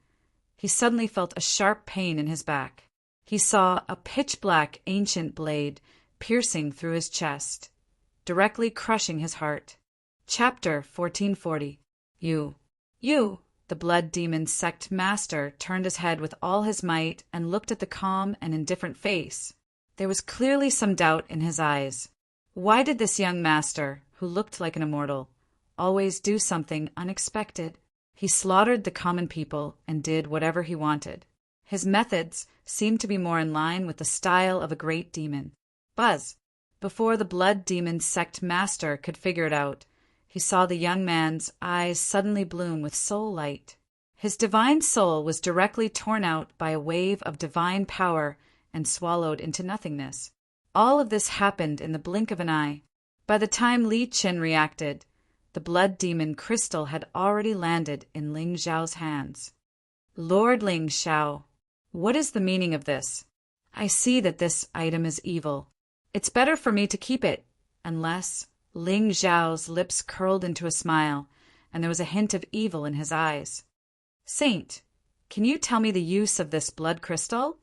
he suddenly felt a sharp pain in his back. He saw a pitch-black ancient blade piercing through his chest, directly crushing his heart. Chapter 1440. You! The blood demon sect master turned his head with all his might and looked at the calm and indifferent face. There was clearly some doubt in his eyes. Why did this young master, who looked like an immortal, always do something unexpected? He slaughtered the common people and did whatever he wanted. His methods seemed to be more in line with the style of a great demon. Buzz! Before the blood demon sect master could figure it out, he saw the young man's eyes suddenly bloom with soul light. His divine soul was directly torn out by a wave of divine power and swallowed into nothingness. All of this happened in the blink of an eye. By the time Li Chen reacted, the blood demon crystal had already landed in Ling Xiao's hands. Lord Ling Xiao, what is the meaning of this? I see that this item is evil. It's better for me to keep it, unless... Ling Xiao's lips curled into a smile, and there was a hint of evil in his eyes. Saint, can you tell me the use of this blood crystal?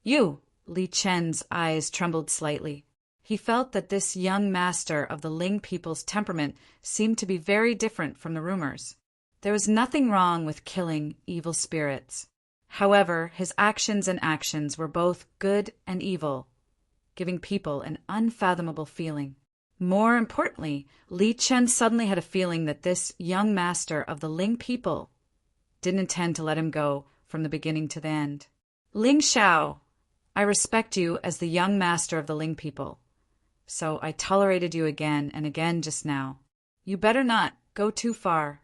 Li Chen's eyes trembled slightly. He felt that this young master of the Ling people's temperament seemed to be very different from the rumors. There was nothing wrong with killing evil spirits. However, his actions were both good and evil, giving people an unfathomable feeling. More importantly, Li Chen suddenly had a feeling that this young master of the Ling people didn't intend to let him go from the beginning to the end. Ling Xiao, I respect you as the young master of the Ling people, so I tolerated you again and again just now. You better not go too far.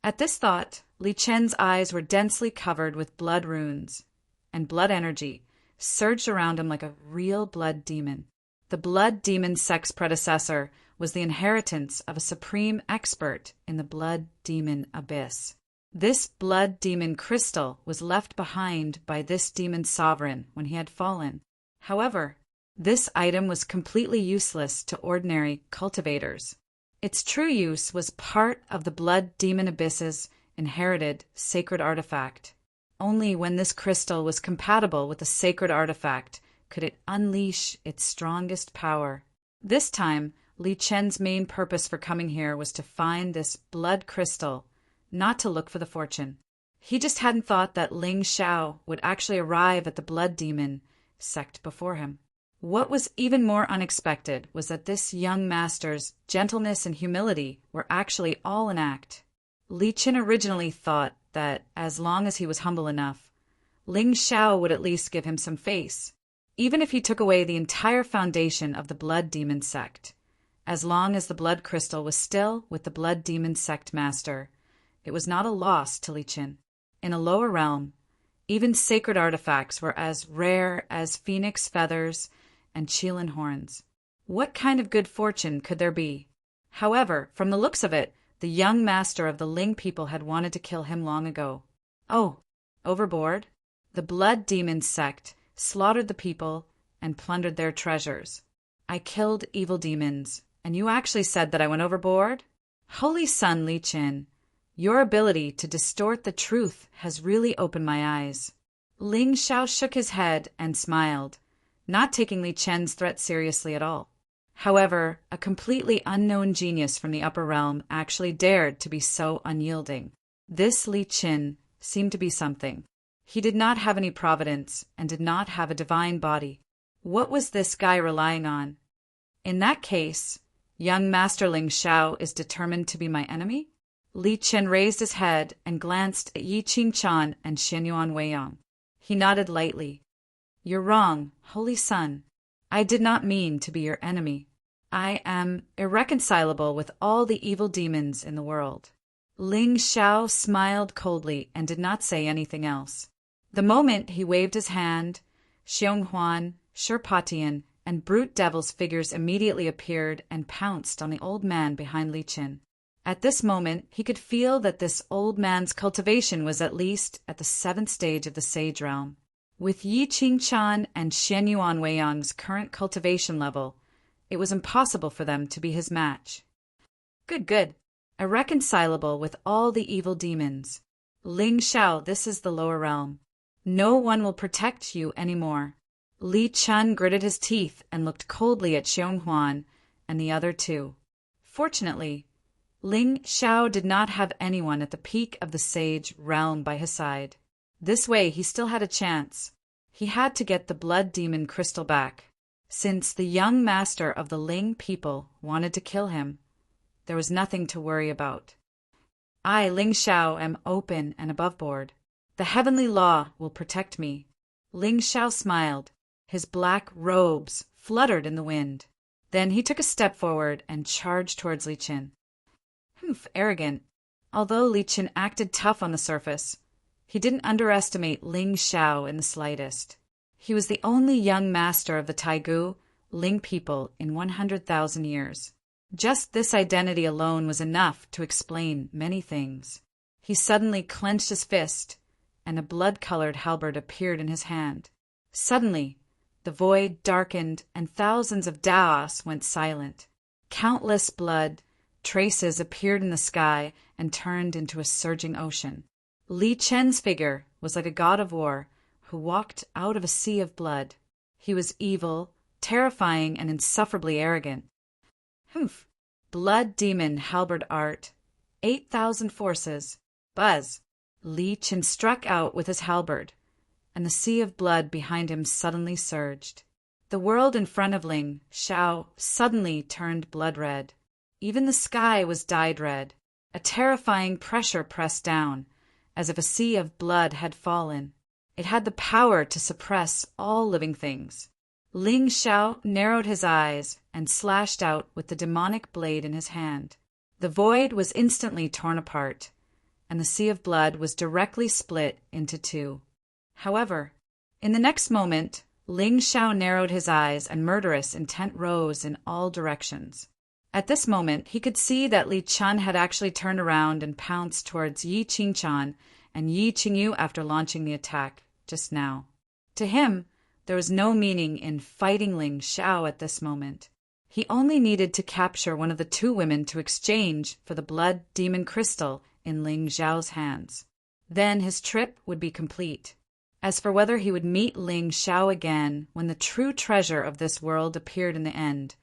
At this thought, Li Chen's eyes were densely covered with blood runes, and blood energy surged around him like a real blood demon. The blood demon sect's predecessor was the inheritance of a supreme expert in the blood demon abyss. This blood demon crystal was left behind by this demon's sovereign when he had fallen. However, this item was completely useless to ordinary cultivators. Its true use was part of the blood demon abyss's inherited sacred artifact. Only when this crystal was compatible with the sacred artifact could it unleash its strongest power. This time, Li Chen's main purpose for coming here was to find this blood crystal, not to look for the fortune. He just hadn't thought that Ling Xiao would actually arrive at the blood demon sect before him. What was even more unexpected was that this young master's gentleness and humility were actually all an act. Li Chen originally thought that as long as he was humble enough, Ling Xiao would at least give him some face. Even if he took away the entire foundation of the blood demon sect, as long as the blood crystal was still with the blood demon sect master, it was not a loss to Li Chen. In a lower realm, even sacred artifacts were as rare as phoenix feathers and qilin horns. What kind of good fortune could there be? However, from the looks of it, the young master of the Ling people had wanted to kill him long ago. Oh, overboard? The blood demon sect slaughtered the people and plundered their treasures. I killed evil demons, and you actually said that I went overboard? Holy Sun, Li Chen, your ability to distort the truth has really opened my eyes. Ling Xiao shook his head and smiled, not taking Li Chen's threat seriously at all. However, a completely unknown genius from the upper realm actually dared to be so unyielding. This Li Chen seemed to be something. He did not have any providence and did not have a divine body. What was this guy relying on? In that case, young Master Ling Xiao is determined to be my enemy? Li Chen raised his head and glanced at Yi Qingchan and Xianyuan Weiyang. He nodded lightly. You're wrong, Holy Son. I did not mean to be your enemy. I am irreconcilable with all the evil demons in the world. Ling Xiao smiled coldly and did not say anything else. The moment he waved his hand, Xionghuan, Shirpatian, and Brute Devil's figures immediately appeared and pounced on the old man behind Li Qin. At this moment, he could feel that this old man's cultivation was at least at the 7th stage of the Sage Realm. With Yi Qingchan and Xianyuan Weiyang's current cultivation level, it was impossible for them to be his match. Good. Irreconcilable with all the evil demons. Ling Xiao, this is the lower realm. No one will protect you anymore. Li Chun gritted his teeth and looked coldly at Xionghuan and the other two. Fortunately, Ling Xiao did not have anyone at the peak of the Sage Realm by his side. This way he still had a chance. He had to get the blood demon crystal back. Since the young master of the Ling people wanted to kill him, there was nothing to worry about. I, Ling Xiao, am open and above board. The heavenly law will protect me. Ling Xiao smiled. His black robes fluttered in the wind. Then he took a step forward and charged towards Li Qin. Arrogant. Although Li Qin acted tough on the surface, he didn't underestimate Ling Xiao in the slightest. He was the only young master of the Taigu Ling people in 100,000 years. Just this identity alone was enough to explain many things. He suddenly clenched his fist, and a blood-colored halberd appeared in his hand. Suddenly, the void darkened and thousands of Daos went silent. Countless blood traces appeared in the sky and turned into a surging ocean. Li Chen's figure was like a god of war who walked out of a sea of blood. He was evil, terrifying, and insufferably arrogant. Blood demon halberd art. 8,000 forces. Buzz. Li Chen struck out with his halberd, and the sea of blood behind him suddenly surged. The world in front of Ling Xiao suddenly turned blood red. Even the sky was dyed red. A terrifying pressure pressed down, as if a sea of blood had fallen. It had the power to suppress all living things. Ling Xiao narrowed his eyes and slashed out with the demonic blade in his hand. The void was instantly torn apart, and the sea of blood was directly split into two. However, in the next moment, Ling Xiao narrowed his eyes and murderous intent rose in all directions. At this moment, he could see that Li Chun had actually turned around and pounced towards Yi Qingchan and Yi Qingyu after launching the attack just now. To him, there was no meaning in fighting Ling Xiao at this moment. He only needed to capture one of the two women to exchange for the blood demon crystal in Ling Xiao's hands. Then his trip would be complete. As for whether he would meet Ling Xiao again when the true treasure of this world appeared in the end,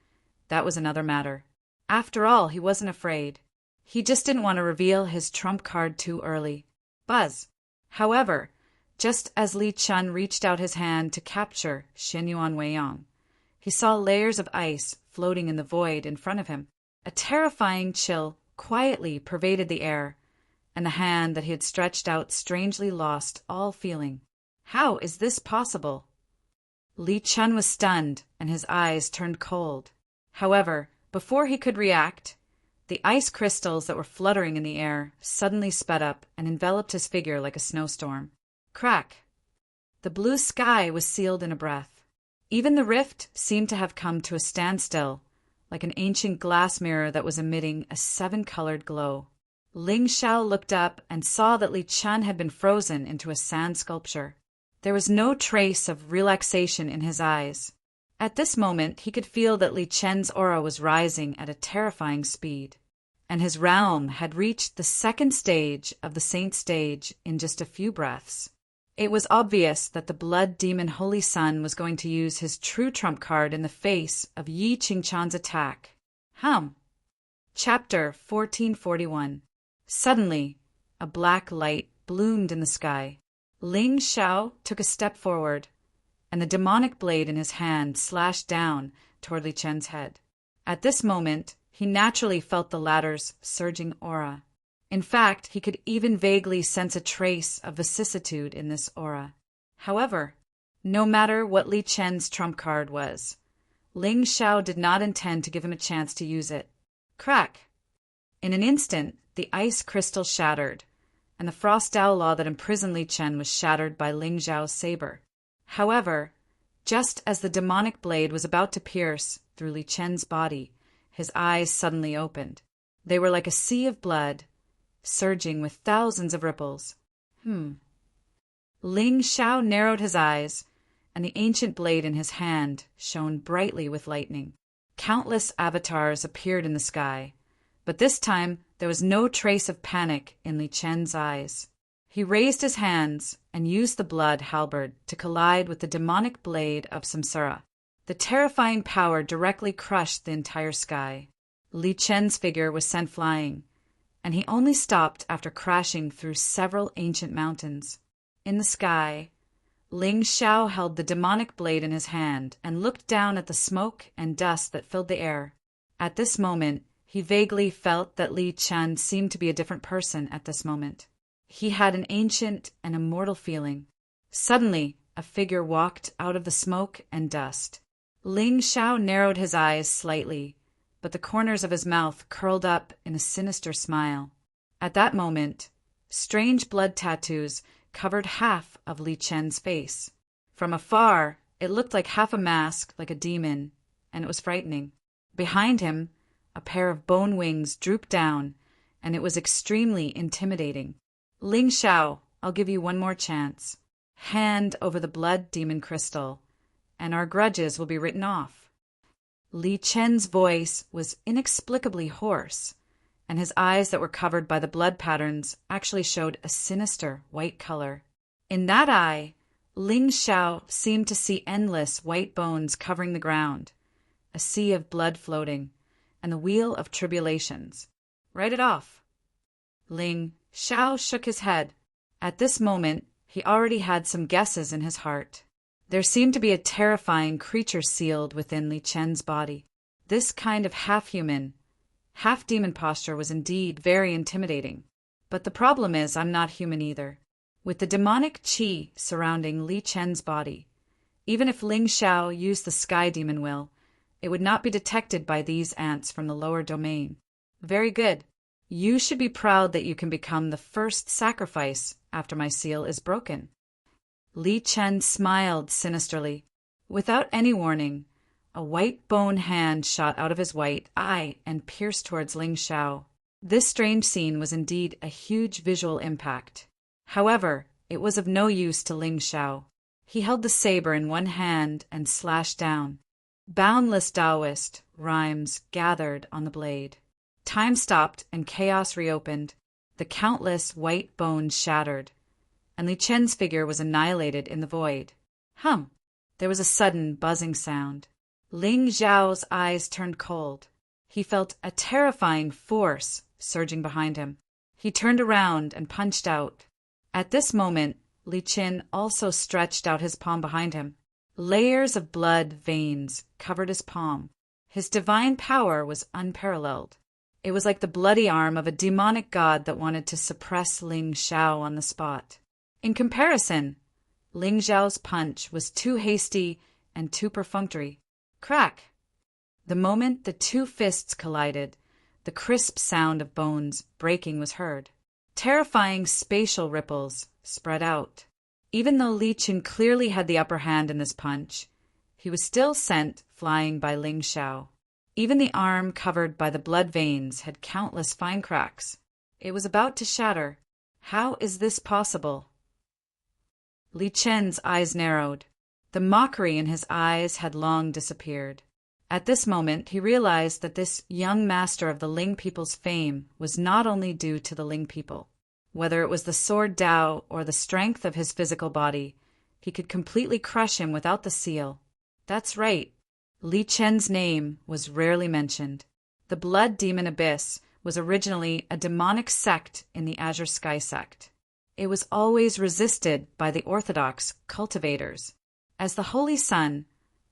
that was another matter. After all, he wasn't afraid. He just didn't want to reveal his trump card too early. Buzz. However, just as Li Chun reached out his hand to capture Xianyuan Weiyang, he saw layers of ice floating in the void in front of him. A terrifying chill quietly pervaded the air, and the hand that he had stretched out strangely lost all feeling. How is this possible? Li Chun was stunned, and his eyes turned cold. However, before he could react, the ice crystals that were fluttering in the air suddenly sped up and enveloped his figure like a snowstorm. Crack! The blue sky was sealed in a breath. Even the rift seemed to have come to a standstill, like an ancient glass mirror that was emitting a 7-colored glow. Ling Xiao looked up and saw that Li Chun had been frozen into a sand sculpture. There was no trace of relaxation in his eyes. At this moment, he could feel that Li Chen's aura was rising at a terrifying speed, and his realm had reached the 2nd stage of the Saint stage in just a few breaths. It was obvious that the blood demon Holy Sun was going to use his true trump card in the face of Yi Qingchan's attack. Chapter 1441. Suddenly, a black light bloomed in the sky. Ling Xiao took a step forward, and the demonic blade in his hand slashed down toward Li Chen's head. At this moment, he naturally felt the latter's surging aura. In fact, he could even vaguely sense a trace of vicissitude in this aura. However, no matter what Li Chen's trump card was, Ling Xiao did not intend to give him a chance to use it. Crack! In an instant, the ice crystal shattered, and the frost Dao law that imprisoned Li Chen was shattered by Ling Xiao's saber. However, just as the demonic blade was about to pierce through Li Chen's body, his eyes suddenly opened. They were like a sea of blood, surging with thousands of ripples. Ling Xiao narrowed his eyes, and the ancient blade in his hand shone brightly with lightning. Countless avatars appeared in the sky, but this time there was no trace of panic in Li Chen's eyes. He raised his hands and used the blood halberd to collide with the demonic blade of Samsara. The terrifying power directly crushed the entire sky. Li Chen's figure was sent flying, and he only stopped after crashing through several ancient mountains. In the sky, Ling Xiao held the demonic blade in his hand and looked down at the smoke and dust that filled the air. At this moment, he vaguely felt that Li Chen seemed to be a different person at this moment. He had an ancient and immortal feeling. Suddenly, a figure walked out of the smoke and dust. Ling Xiao narrowed his eyes slightly, but the corners of his mouth curled up in a sinister smile. At that moment, strange blood tattoos covered half of Li Chen's face. From afar, it looked like half a mask, like a demon, and it was frightening. Behind him, a pair of bone wings drooped down, and it was extremely intimidating. Ling Xiao, I'll give you one more chance. Hand over the blood demon crystal, and our grudges will be written off. Li Chen's voice was inexplicably hoarse, and his eyes that were covered by the blood patterns actually showed a sinister white color. In that eye, Ling Xiao seemed to see endless white bones covering the ground, a sea of blood floating, and the wheel of tribulations. Write it off. Ling Xiao shook his head. At this moment, he already had some guesses in his heart. There seemed to be a terrifying creature sealed within Li Chen's body. This kind of half-human, half-demon posture was indeed very intimidating. But the problem is I'm not human either. With the demonic qi surrounding Li Chen's body, even if Ling Xiao used the sky demon will, it would not be detected by these ants from the lower domain. Very good. You should be proud that you can become the first sacrifice after my seal is broken. Li Chen smiled sinisterly. Without any warning, a white bone hand shot out of his white eye and pierced towards Ling Xiao. This strange scene was indeed a huge visual impact. However, it was of no use to Ling Xiao. He held the saber in one hand and slashed down. Boundless Taoist rhymes gathered on the blade. Time stopped and chaos reopened. The countless white bones shattered, and Li Chen's figure was annihilated in the void. There was a sudden buzzing sound. Ling Xiao's eyes turned cold. He felt a terrifying force surging behind him. He turned around and punched out. At this moment, Li Chen also stretched out his palm behind him. Layers of blood veins covered his palm. His divine power was unparalleled. It was like the bloody arm of a demonic god that wanted to suppress Ling Xiao on the spot. In comparison, Ling Xiao's punch was too hasty and too perfunctory. Crack! The moment the two fists collided, the crisp sound of bones breaking was heard. Terrifying spatial ripples spread out. Even though Li Chen clearly had the upper hand in this punch, he was still sent flying by Ling Xiao. Even the arm covered by the blood veins had countless fine cracks. It was about to shatter. How is this possible? Li Chen's eyes narrowed. The mockery in his eyes had long disappeared. At this moment, he realized that this young master of the Ling people's fame was not only due to the Ling people. Whether it was the sword Dao or the strength of his physical body, he could completely crush him without the seal. That's right. Li Chen's name was rarely mentioned. The Blood Demon Abyss was originally a demonic sect in the Azure Sky sect. It was always resisted by the orthodox cultivators. As the Holy Son,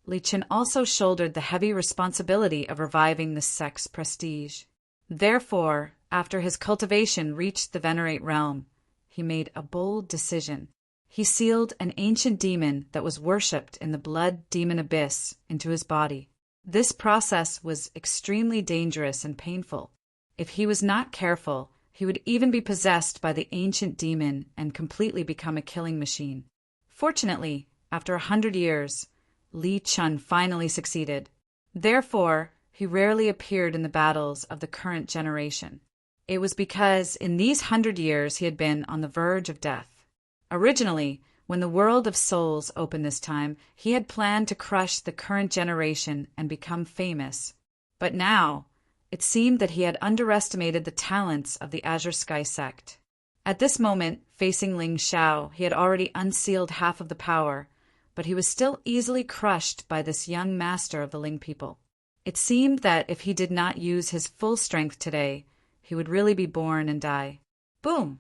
Li Chen also shouldered the heavy responsibility of reviving the sect's prestige. Therefore, after his cultivation reached the Venerate realm, he made a bold decision. He sealed an ancient demon that was worshipped in the blood demon abyss into his body. This process was extremely dangerous and painful. If he was not careful, he would even be possessed by the ancient demon and completely become a killing machine. Fortunately, after 100 years, Li Chun finally succeeded. Therefore, he rarely appeared in the battles of the current generation. It was because in these 100 years he had been on the verge of death. Originally, when the world of souls opened this time, he had planned to crush the current generation and become famous. But now, it seemed that he had underestimated the talents of the Azure Sky sect. At this moment, facing Ling Xiao, he had already unsealed half of the power, but he was still easily crushed by this young master of the Ling people. It seemed that if he did not use his full strength today, he would really be born and die. Boom!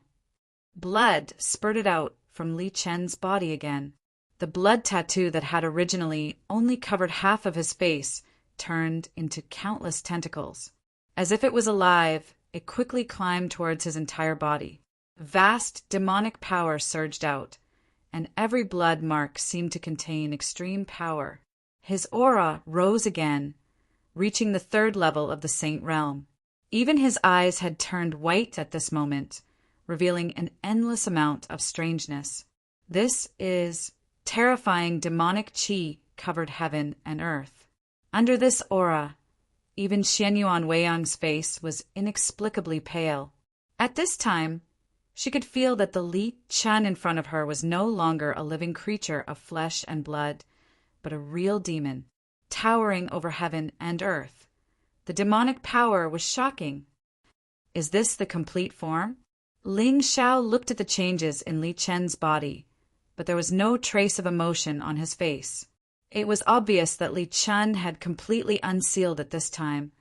Blood spurted out from Li Chen's body again. The blood tattoo that had originally only covered half of his face turned into countless tentacles. As if it was alive, it quickly climbed towards his entire body. Vast demonic power surged out, and every blood mark seemed to contain extreme power. His aura rose again, reaching the 3rd level of the Saint Realm. Even his eyes had turned white at this moment, revealing an endless amount of strangeness. This is terrifying demonic qi covered heaven and earth. Under this aura, even Xianyuan Weiyang's face was inexplicably pale. At this time, she could feel that the Li Chun in front of her was no longer a living creature of flesh and blood, but a real demon, towering over heaven and earth. The demonic power was shocking. Is this the complete form? Ling Xiao looked at the changes in Li Chen's body, but there was no trace of emotion on his face. It was obvious that Li Chun had completely unsealed at this time,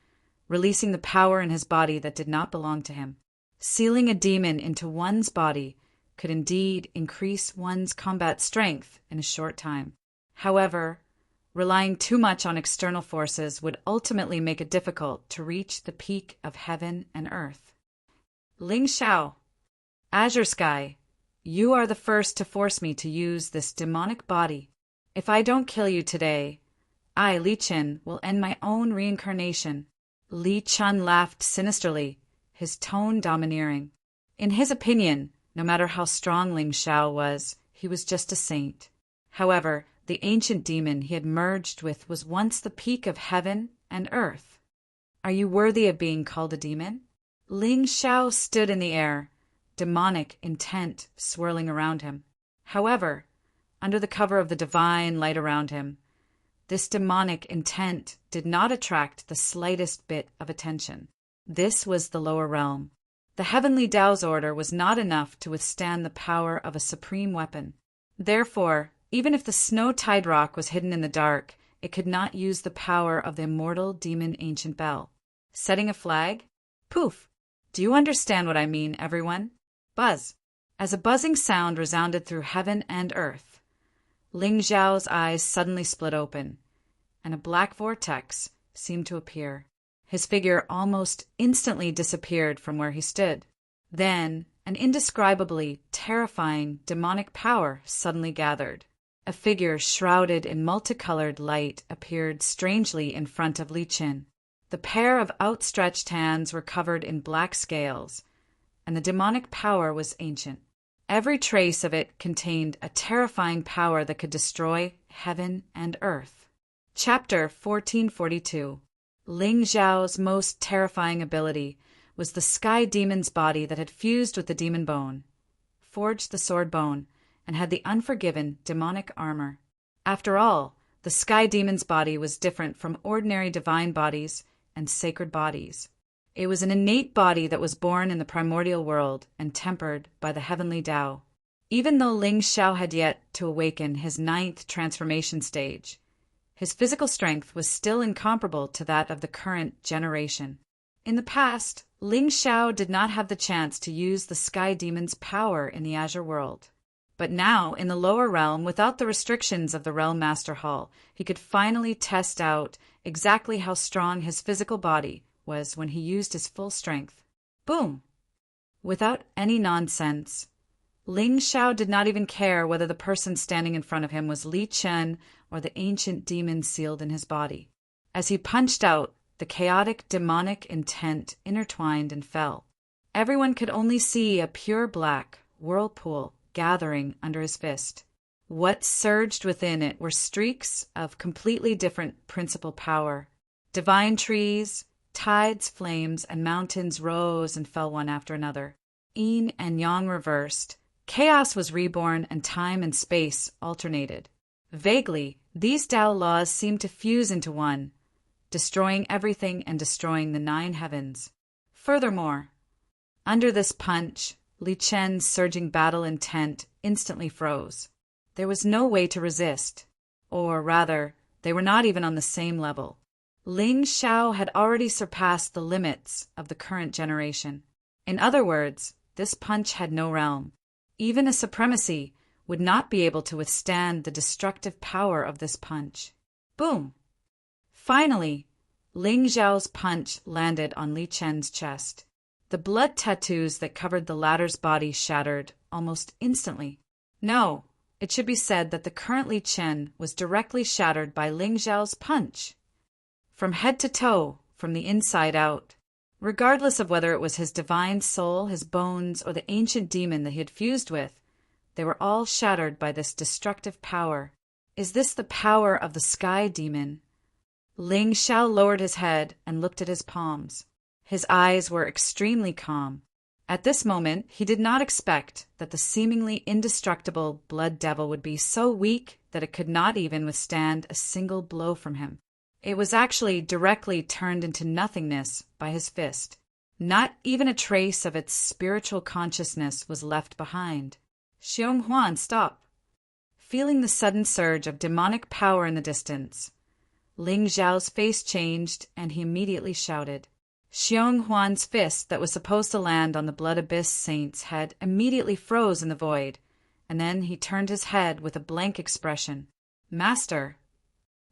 releasing the power in his body that did not belong to him. Sealing a demon into one's body could indeed increase one's combat strength in a short time. However, relying too much on external forces would ultimately make it difficult to reach the peak of heaven and earth. Ling Xiao, Azure Sky, you are the first to force me to use this demonic body. If I don't kill you today, I, Li Chen, will end my own reincarnation. Li Chun laughed sinisterly, his tone domineering. In his opinion, no matter how strong Ling Xiao was, he was just a saint. However, the ancient demon he had merged with was once the peak of heaven and earth. Are you worthy of being called a demon? Ling Xiao stood in the air, demonic intent swirling around him. However, under the cover of the divine light around him, this demonic intent did not attract the slightest bit of attention. This was the lower realm. The heavenly Tao's order was not enough to withstand the power of a supreme weapon. Therefore, even if the snow-tide rock was hidden in the dark, it could not use the power of the immortal demon ancient bell. Setting a flag? Poof! Do you understand what I mean, everyone? Buzz! As a buzzing sound resounded through heaven and earth, Ling Xiao's eyes suddenly split open, and a black vortex seemed to appear. His figure almost instantly disappeared from where he stood. Then, an indescribably terrifying demonic power suddenly gathered. A figure shrouded in multicolored light appeared strangely in front of Li Chen. The pair of outstretched hands were covered in black scales, and the demonic power was ancient. Every trace of it contained a terrifying power that could destroy heaven and earth. Chapter 1442. Ling Xiao's most terrifying ability was the sky demon's body that had fused with the demon bone, forged the sword bone, and had the unforgiven demonic armor. After all, the sky demon's body was different from ordinary divine bodies and sacred bodies. It was an innate body that was born in the primordial world and tempered by the heavenly Tao. Even though Ling Xiao had yet to awaken his 9th transformation stage, his physical strength was still incomparable to that of the current generation. In the past, Ling Xiao did not have the chance to use the sky demon's power in the Azure world. But now, in the lower realm, without the restrictions of the Realm Master Hall, he could finally test out exactly how strong his physical body was when he used his full strength. Boom! Without any nonsense, Ling Xiao did not even care whether the person standing in front of him was Li Chen or the ancient demon sealed in his body. As he punched out, the chaotic demonic intent intertwined and fell. Everyone could only see a pure black whirlpool gathering under his fist. What surged within it were streaks of completely different principal power. Divine trees, tides, flames, and mountains rose and fell one after another. Yin and yang reversed. Chaos was reborn and time and space alternated. Vaguely, these Tao laws seemed to fuse into one, destroying everything and destroying the 9 heavens. Furthermore, under this punch, Li Chen's surging battle intent instantly froze. There was no way to resist. Or rather, they were not even on the same level. Ling Xiao had already surpassed the limits of the current generation. In other words, this punch had no realm. Even a supremacy would not be able to withstand the destructive power of this punch. Boom! Finally, Ling Xiao's punch landed on Li Chen's chest. The blood tattoos that covered the latter's body shattered almost instantly. No, it should be said that the current Li Chen was directly shattered by Ling Xiao's punch. From head to toe, from the inside out. Regardless of whether it was his divine soul, his bones, or the ancient demon that he had fused with, they were all shattered by this destructive power. Is this the power of the sky demon? Ling Xiao lowered his head and looked at his palms. His eyes were extremely calm. At this moment, he did not expect that the seemingly indestructible blood devil would be so weak that it could not even withstand a single blow from him. It was actually directly turned into nothingness by his fist. Not even a trace of its spiritual consciousness was left behind. Xiong Huan, stop! Feeling the sudden surge of demonic power in the distance, Ling Xiao's face changed and he immediately shouted. Xiong Huan's fist that was supposed to land on the Blood Abyss Saint's head immediately froze in the void, and then he turned his head with a blank expression. Master,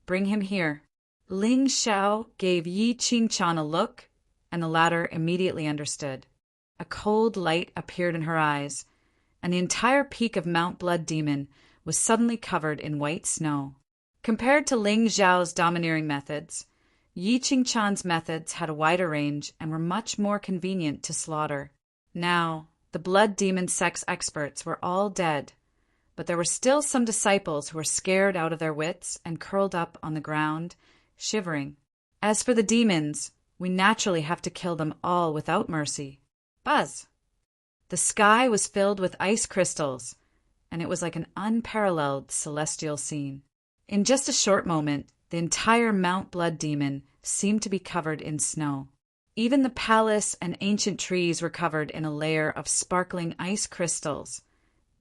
bring him here. Ling Xiao gave Yi Qingqian a look, and the latter immediately understood. A cold light appeared in her eyes, and the entire peak of Mount Blood Demon was suddenly covered in white snow. Compared to Ling Xiao's domineering methods, Yi Qingqian's methods had a wider range and were much more convenient to slaughter. Now, the Blood Demon sex experts were all dead, but there were still some disciples who were scared out of their wits and curled up on the ground, shivering. As for the demons, we naturally have to kill them all without mercy. Buzz! The sky was filled with ice crystals, and it was like an unparalleled celestial scene. In just a short moment, the entire Mount Blood Demon seemed to be covered in snow. Even the palace and ancient trees were covered in a layer of sparkling ice crystals,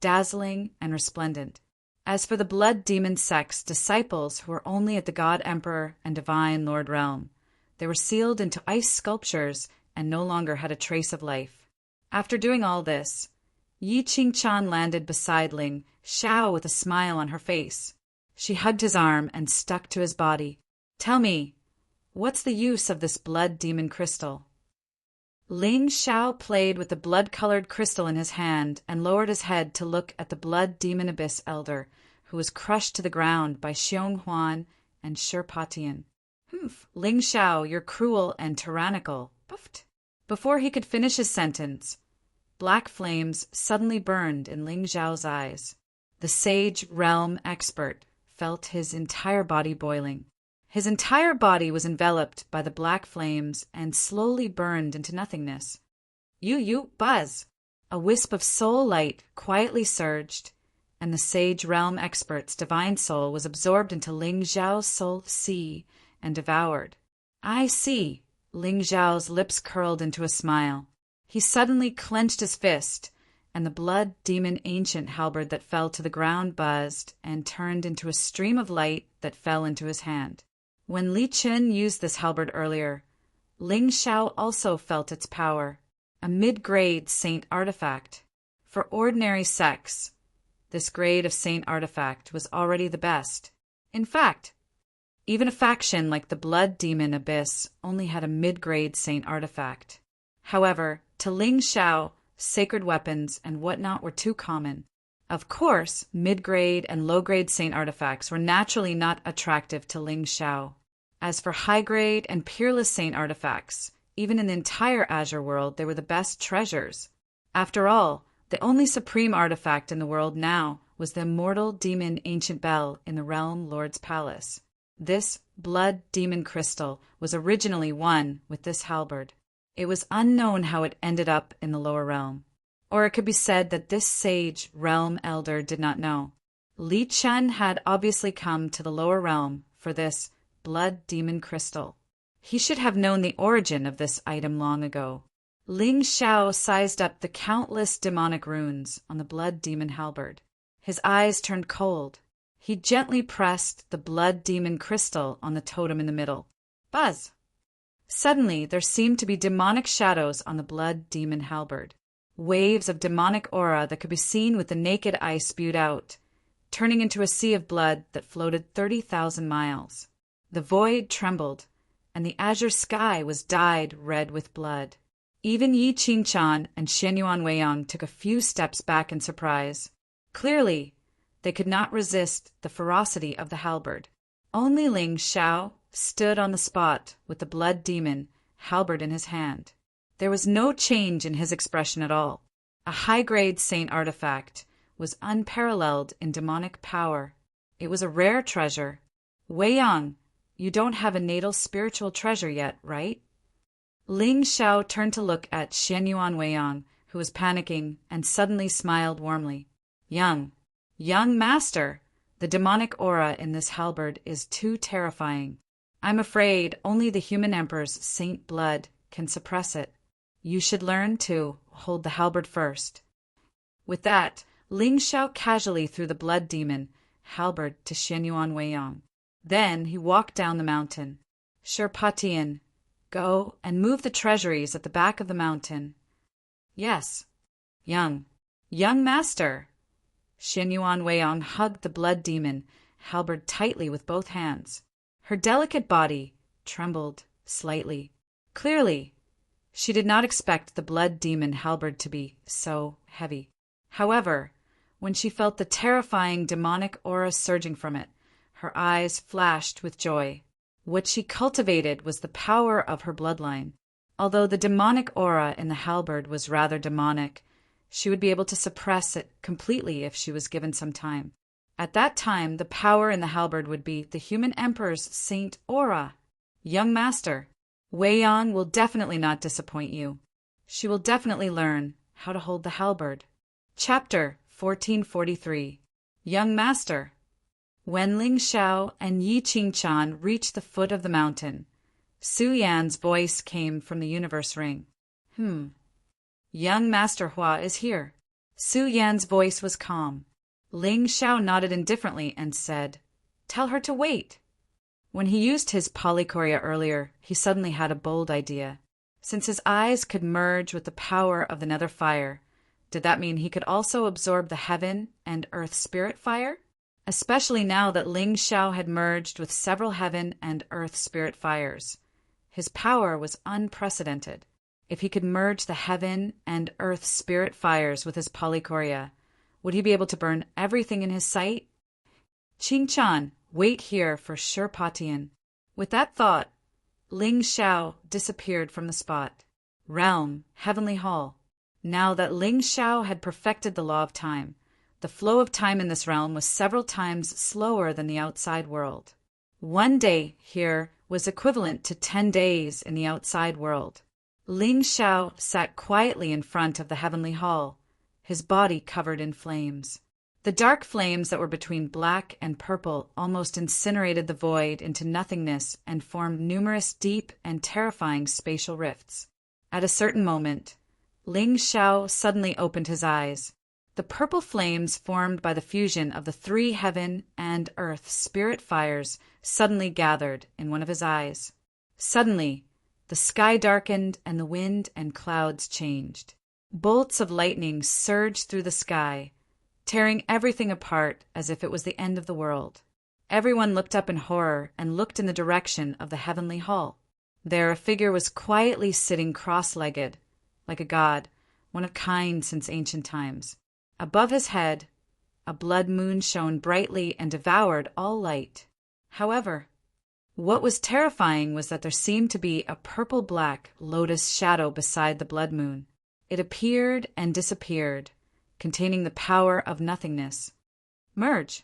dazzling and resplendent. As for the Blood Demon sect's disciples who were only at the God Emperor and Divine Lord Realm, they were sealed into ice sculptures and no longer had a trace of life. After doing all this, Yi Qingqian landed beside Ling Xiao with a smile on her face. She hugged his arm and stuck to his body. Tell me, what's the use of this Blood Demon crystal? Ling Xiao played with the blood-colored crystal in his hand and lowered his head to look at the Blood Demon Abyss Elder, who was crushed to the ground by Xiong Huan and Shirpatian. Ling Xiao, you're cruel and tyrannical. Puffed. Before he could finish his sentence, black flames suddenly burned in Ling Xiao's eyes. The sage realm expert felt his entire body boiling. His entire body was enveloped by the black flames and slowly burned into nothingness. Buzz! A wisp of soul light quietly surged, and the sage realm expert's divine soul was absorbed into Ling Xiao's soul sea and devoured. I see. Ling Xiao's lips curled into a smile. He suddenly clenched his fist, and the Blood Demon ancient halberd that fell to the ground buzzed and turned into a stream of light that fell into his hand. When Li Chen used this halberd earlier, Ling Xiao also felt its power, a mid-grade saint artifact. For ordinary sex, this grade of saint artifact was already the best. In fact, even a faction like the Blood Demon Abyss only had a mid-grade saint artifact. However, to Ling Xiao, sacred weapons, and whatnot were too common. Of course, mid-grade and low-grade saint artifacts were naturally not attractive to Ling Xiao. As for high-grade and peerless saint artifacts, even in the entire Azure world, they were the best treasures. After all, the only supreme artifact in the world now was the immortal demon ancient bell in the Realm Lord's palace. This blood demon crystal was originally one with this halberd. It was unknown how it ended up in the lower realm. Or it could be said that this sage realm elder did not know. Li Chen had obviously come to the lower realm for this blood demon crystal. He should have known the origin of this item long ago. Ling Xiao sized up the countless demonic runes on the blood demon halberd. His eyes turned cold. He gently pressed the blood demon crystal on the totem in the middle. Buzz! Suddenly, there seemed to be demonic shadows on the blood demon halberd. Waves of demonic aura that could be seen with the naked eye spewed out, turning into a sea of blood that floated 30,000 miles. The void trembled, and the azure sky was dyed red with blood. Even Yi Qingchan and Xianyuan Weiyang took a few steps back in surprise. Clearly, they could not resist the ferocity of the halberd. Only Ling Xiao stood on the spot with the blood demon halberd in his hand. There was no change in his expression at all. A high-grade saint artifact was unparalleled in demonic power. It was a rare treasure. Weiyang, you don't have a natal spiritual treasure yet, right? Ling Xiao turned to look at Xianyuan Weiyang, who was panicking, and suddenly smiled warmly. Young master, the demonic aura in this halberd is too terrifying. I'm afraid only the human emperor's saint blood can suppress it. You should learn to hold the halberd first. With that, Ling Xiao casually threw the blood demon halberd to Xianyuan Weiyang. Then he walked down the mountain. Sherpatian, go and move the treasuries at the back of the mountain. Yes. Young master. Xianyuan Weiyang hugged the blood demon halberd tightly with both hands. Her delicate body trembled slightly. Clearly, she did not expect the blood demon halberd to be so heavy. However, when she felt the terrifying demonic aura surging from it, her eyes flashed with joy. What she cultivated was the power of her bloodline. Although the demonic aura in the halberd was rather demonic, she would be able to suppress it completely if she was given some time. At that time, the power in the halberd would be the human emperor's saint aura. Young master, Weiyang will definitely not disappoint you. She will definitely learn how to hold the halberd. Chapter 1443. Young master. When Ling Xiao and Yi Qingchan reached the foot of the mountain, Su Yan's voice came from the universe ring. Young Master Hua is here. Su Yan's voice was calm. Ling Xiao nodded indifferently and said, Tell her to wait. When he used his polychoria earlier, he suddenly had a bold idea. Since his eyes could merge with the power of the nether fire, did that mean he could also absorb the heaven and earth spirit fire? Especially now that Ling Xiao had merged with several heaven and earth spirit fires. His power was unprecedented. If he could merge the heaven and earth spirit fires with his polychoria, would he be able to burn everything in his sight? Qingchan, wait here for Sherpatian. With that thought, Ling Xiao disappeared from the spot. Realm, Heavenly Hall. Now that Ling Xiao had perfected the law of time, the flow of time in this realm was several times slower than the outside world. 1 day here was equivalent to 10 days in the outside world. Ling Xiao sat quietly in front of the heavenly hall, his body covered in flames. The dark flames that were between black and purple almost incinerated the void into nothingness and formed numerous deep and terrifying spatial rifts. At a certain moment, Ling Xiao suddenly opened his eyes. The purple flames formed by the fusion of the 3 heaven and earth spirit fires suddenly gathered in one of his eyes. Suddenly, the sky darkened and the wind and clouds changed. Bolts of lightning surged through the sky, tearing everything apart as if it was the end of the world. Everyone looked up in horror and looked in the direction of the heavenly hall. There a figure was quietly sitting cross-legged, like a god, one of kind since ancient times. Above his head, a blood moon shone brightly and devoured all light. However, what was terrifying was that there seemed to be a purple-black lotus shadow beside the blood moon. It appeared and disappeared, containing the power of nothingness. "Merge!"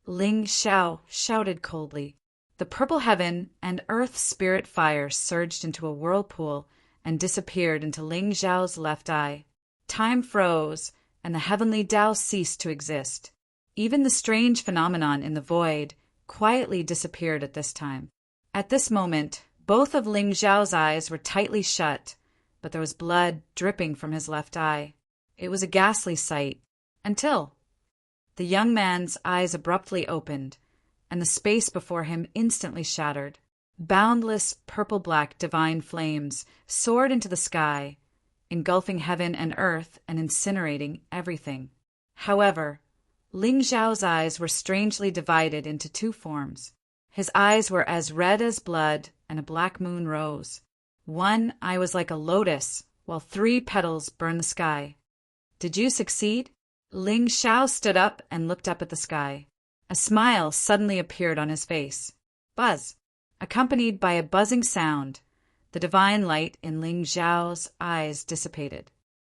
Ling Xiao shouted coldly. The purple heaven and earth spirit fire surged into a whirlpool and disappeared into Ling Xiao's left eye. Time froze, and the heavenly Tao ceased to exist. Even the strange phenomenon in the void quietly disappeared at this time. At this moment, both of Ling Xiao's eyes were tightly shut, but there was blood dripping from his left eye. It was a ghastly sight, until the young man's eyes abruptly opened, and the space before him instantly shattered. Boundless purple-black divine flames soared into the sky, engulfing heaven and earth and incinerating everything. However, Ling Xiao's eyes were strangely divided into two forms. His eyes were as red as blood, and a black moon rose. One eye was like a lotus, while 3 petals burned the sky. "Did you succeed?" Ling Xiao stood up and looked up at the sky. A smile suddenly appeared on his face. Buzz! Accompanied by a buzzing sound, the divine light in Ling Xiao's eyes dissipated.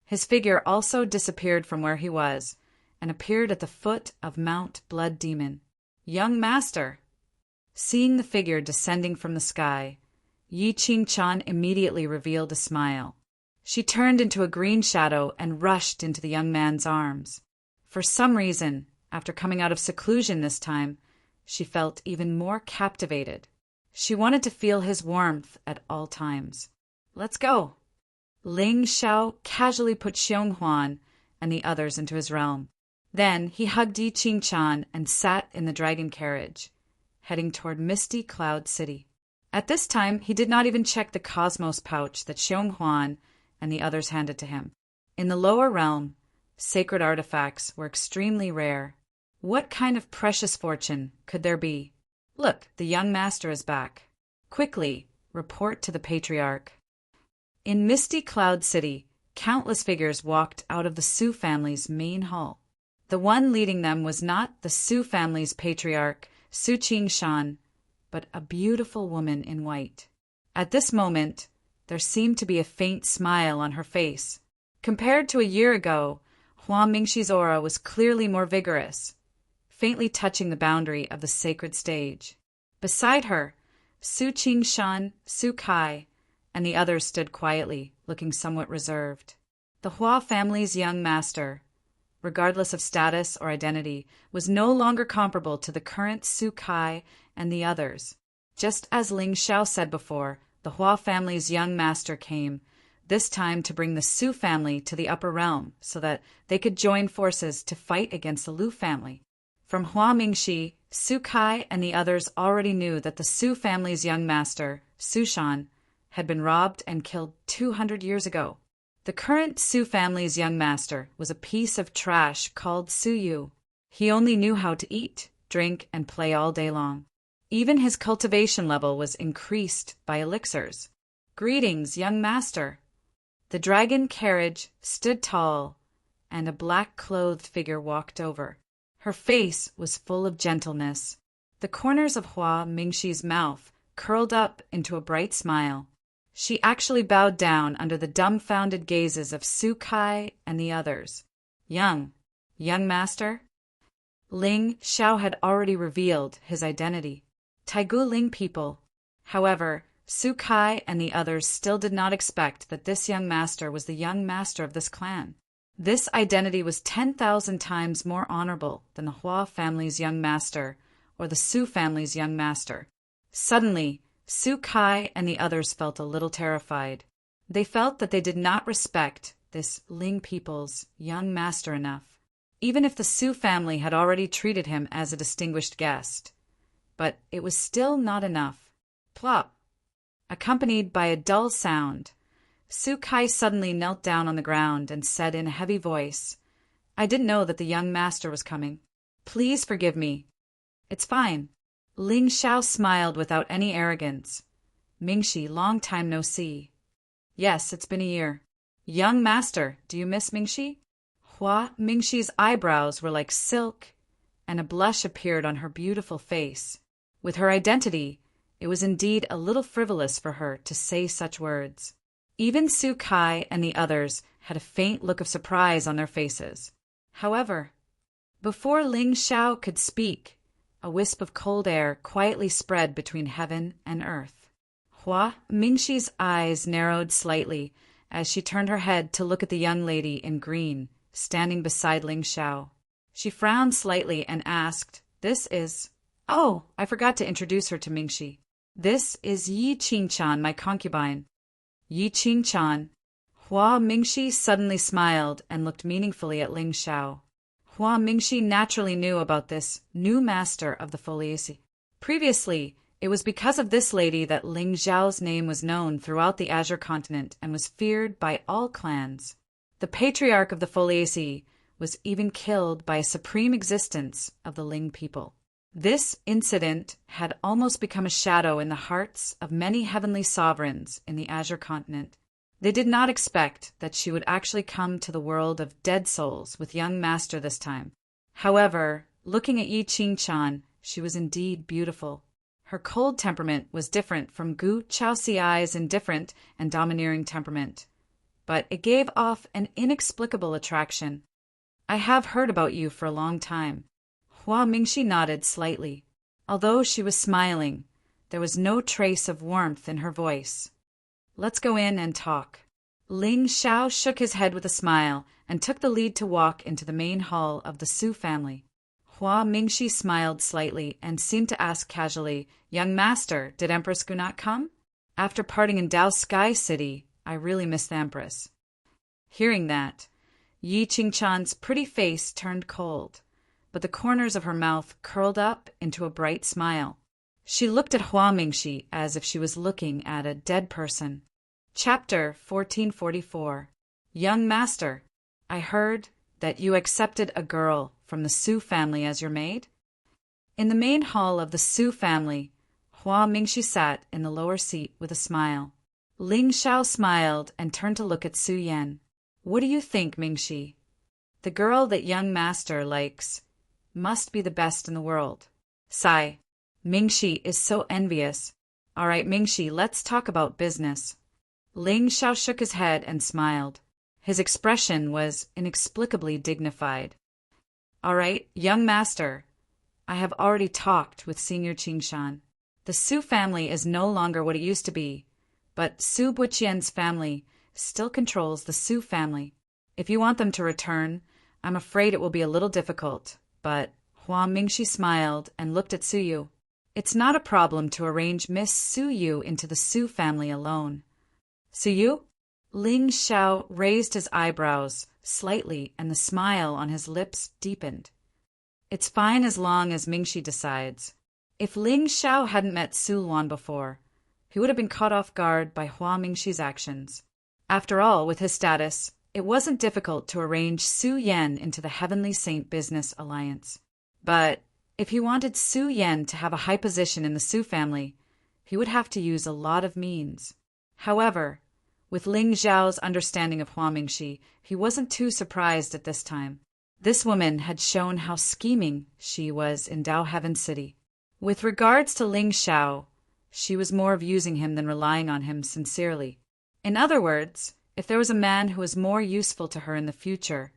His figure also disappeared from where he was, and appeared at the foot of Mount Blood Demon. "Young Master!" Seeing the figure descending from the sky, Yi Qingchan immediately revealed a smile. She turned into a green shadow and rushed into the young man's arms. For some reason, after coming out of seclusion this time, she felt even more captivated. She wanted to feel his warmth at all times. "Let's go!" Ling Xiao casually put Xiong Huan and the others into his realm. Then he hugged Yi Qingchan and sat in the dragon carriage, heading toward Misty Cloud City. At this time, he did not even check the cosmos pouch that Xiong Huan and the others handed to him. In the lower realm, sacred artifacts were extremely rare. What kind of precious fortune could there be? "Look, the young master is back. Quickly, report to the patriarch." In Misty Cloud City, countless figures walked out of the Su family's main hall. The one leading them was not the Su family's patriarch, Su Qingshan, but a beautiful woman in white. At this moment, there seemed to be a faint smile on her face. Compared to a year ago, Hua Mingxi's aura was clearly more vigorous, faintly touching the boundary of the sacred stage. Beside her, Su Qingshan, Su Kai, and the others stood quietly, looking somewhat reserved. The Hua family's young master, regardless of status or identity, was no longer comparable to the current Su Kai and the others. Just as Ling Xiao said before, the Hua family's young master came, this time to bring the Su family to the upper realm so that they could join forces to fight against the Lu family. From Hua Mingxi, Su Kai and the others already knew that the Su family's young master, Su Shan, had been robbed and killed 200 years ago. The current Su family's young master was a piece of trash called Su Yu. He only knew how to eat, drink, and play all day long. Even his cultivation level was increased by elixirs. "Greetings, young master." The dragon carriage stood tall, and a black-clothed figure walked over. Her face was full of gentleness. The corners of Hua Mingxi's mouth curled up into a bright smile. She actually bowed down under the dumbfounded gazes of Su Kai and the others. Young master?" Ling Xiao had already revealed his identity. Taigu Ling people. However, Su Kai and the others still did not expect that this young master was the young master of this clan. This identity was 10,000 times more honorable than the Hua family's young master or the Su family's young master. Suddenly, Su Kai and the others felt a little terrified. They felt that they did not respect this Ling people's young master enough, even if the Su family had already treated him as a distinguished guest. But it was still not enough. Plop! Accompanied by a dull sound, Su Kai suddenly knelt down on the ground and said in a heavy voice, "I didn't know that the young master was coming. Please forgive me." "It's fine." Ling Xiao smiled without any arrogance. "Mingxi, long time no see." "Yes, it's been a year." Young master, do you miss Mingxi? Hua Mingxi's eyebrows were like silk, and a blush appeared on her beautiful face. With her identity, it was indeed a little frivolous for her to say such words. Even Su Kai and the others had a faint look of surprise on their faces. However, before Ling Xiao could speak, a wisp of cold air quietly spread between heaven and earth. Hua Mingxi's eyes narrowed slightly as she turned her head to look at the young lady in green, standing beside Ling Xiao. She frowned slightly and asked, "This is—" "Oh, I forgot to introduce her to Mingxi. This is Yi Qingchan, my concubine." Yi Qingchan. Hua Mingxi suddenly smiled and looked meaningfully at Ling Xiao. Hua Mingxi naturally knew about this new master of the Foliaceae. Previously, it was because of this lady that Ling Xiao's name was known throughout the Azure continent and was feared by all clans. The patriarch of the Foliaceae was even killed by a supreme existence of the Ling people. This incident had almost become a shadow in the hearts of many heavenly sovereigns in the Azure continent. They did not expect that she would actually come to the world of dead souls with young master this time. However, looking at Yi Qingchan, she was indeed beautiful. Her cold temperament was different from Gu Chaoxiai's indifferent and domineering temperament, but it gave off an inexplicable attraction. "I have heard about you for a long time." Hua Mingxi nodded slightly. Although she was smiling, there was no trace of warmth in her voice. "Let's go in and talk." Ling Xiao shook his head with a smile and took the lead to walk into the main hall of the Su family. Hua Mingxi smiled slightly and seemed to ask casually, "Young master, did Empress Gu not come? After parting in Dao Sky City, I really miss the Empress." Hearing that, Yi Qingchan's pretty face turned cold, but the corners of her mouth curled up into a bright smile. She looked at Hua Mingxi as if she was looking at a dead person. Chapter 1444. Young Master, I heard that you accepted a girl from the Su family as your maid? In the main hall of the Su family, Hua Mingxi sat in the lower seat with a smile. Ling Xiao smiled and turned to look at Su Yan. "What do you think, Mingxi? The girl that young master likes must be the best in the world." Sigh. Mingxi is so envious. "All right, Mingxi, let's talk about business." Ling Xiao shook his head and smiled. His expression was inexplicably dignified. "All right, young master, I have already talked with Senior Qingshan. The Su family is no longer what it used to be, but Su Buqian's family still controls the Su family. If you want them to return, I'm afraid it will be a little difficult, but—" Hua Mingxi smiled and looked at Su Yu. "It's not a problem to arrange Miss Su Yu into the Su family alone." "Su Yu?" Ling Xiao raised his eyebrows slightly and the smile on his lips deepened. "It's fine as long as Mingxi decides." If Ling Xiao hadn't met Su Luan before, he would have been caught off guard by Hua Mingxi's actions. After all, with his status, it wasn't difficult to arrange Su Yan into the Heavenly Saint Business Alliance. But if he wanted Su Yan to have a high position in the Su family, he would have to use a lot of means. However, with Ling Xiao's understanding of Hua Mingxi, he wasn't too surprised at this time. This woman had shown how scheming she was in Dao Heaven City. With regards to Ling Xiao, she was more of using him than relying on him sincerely. In other words, if there was a man who was more useful to her in the future,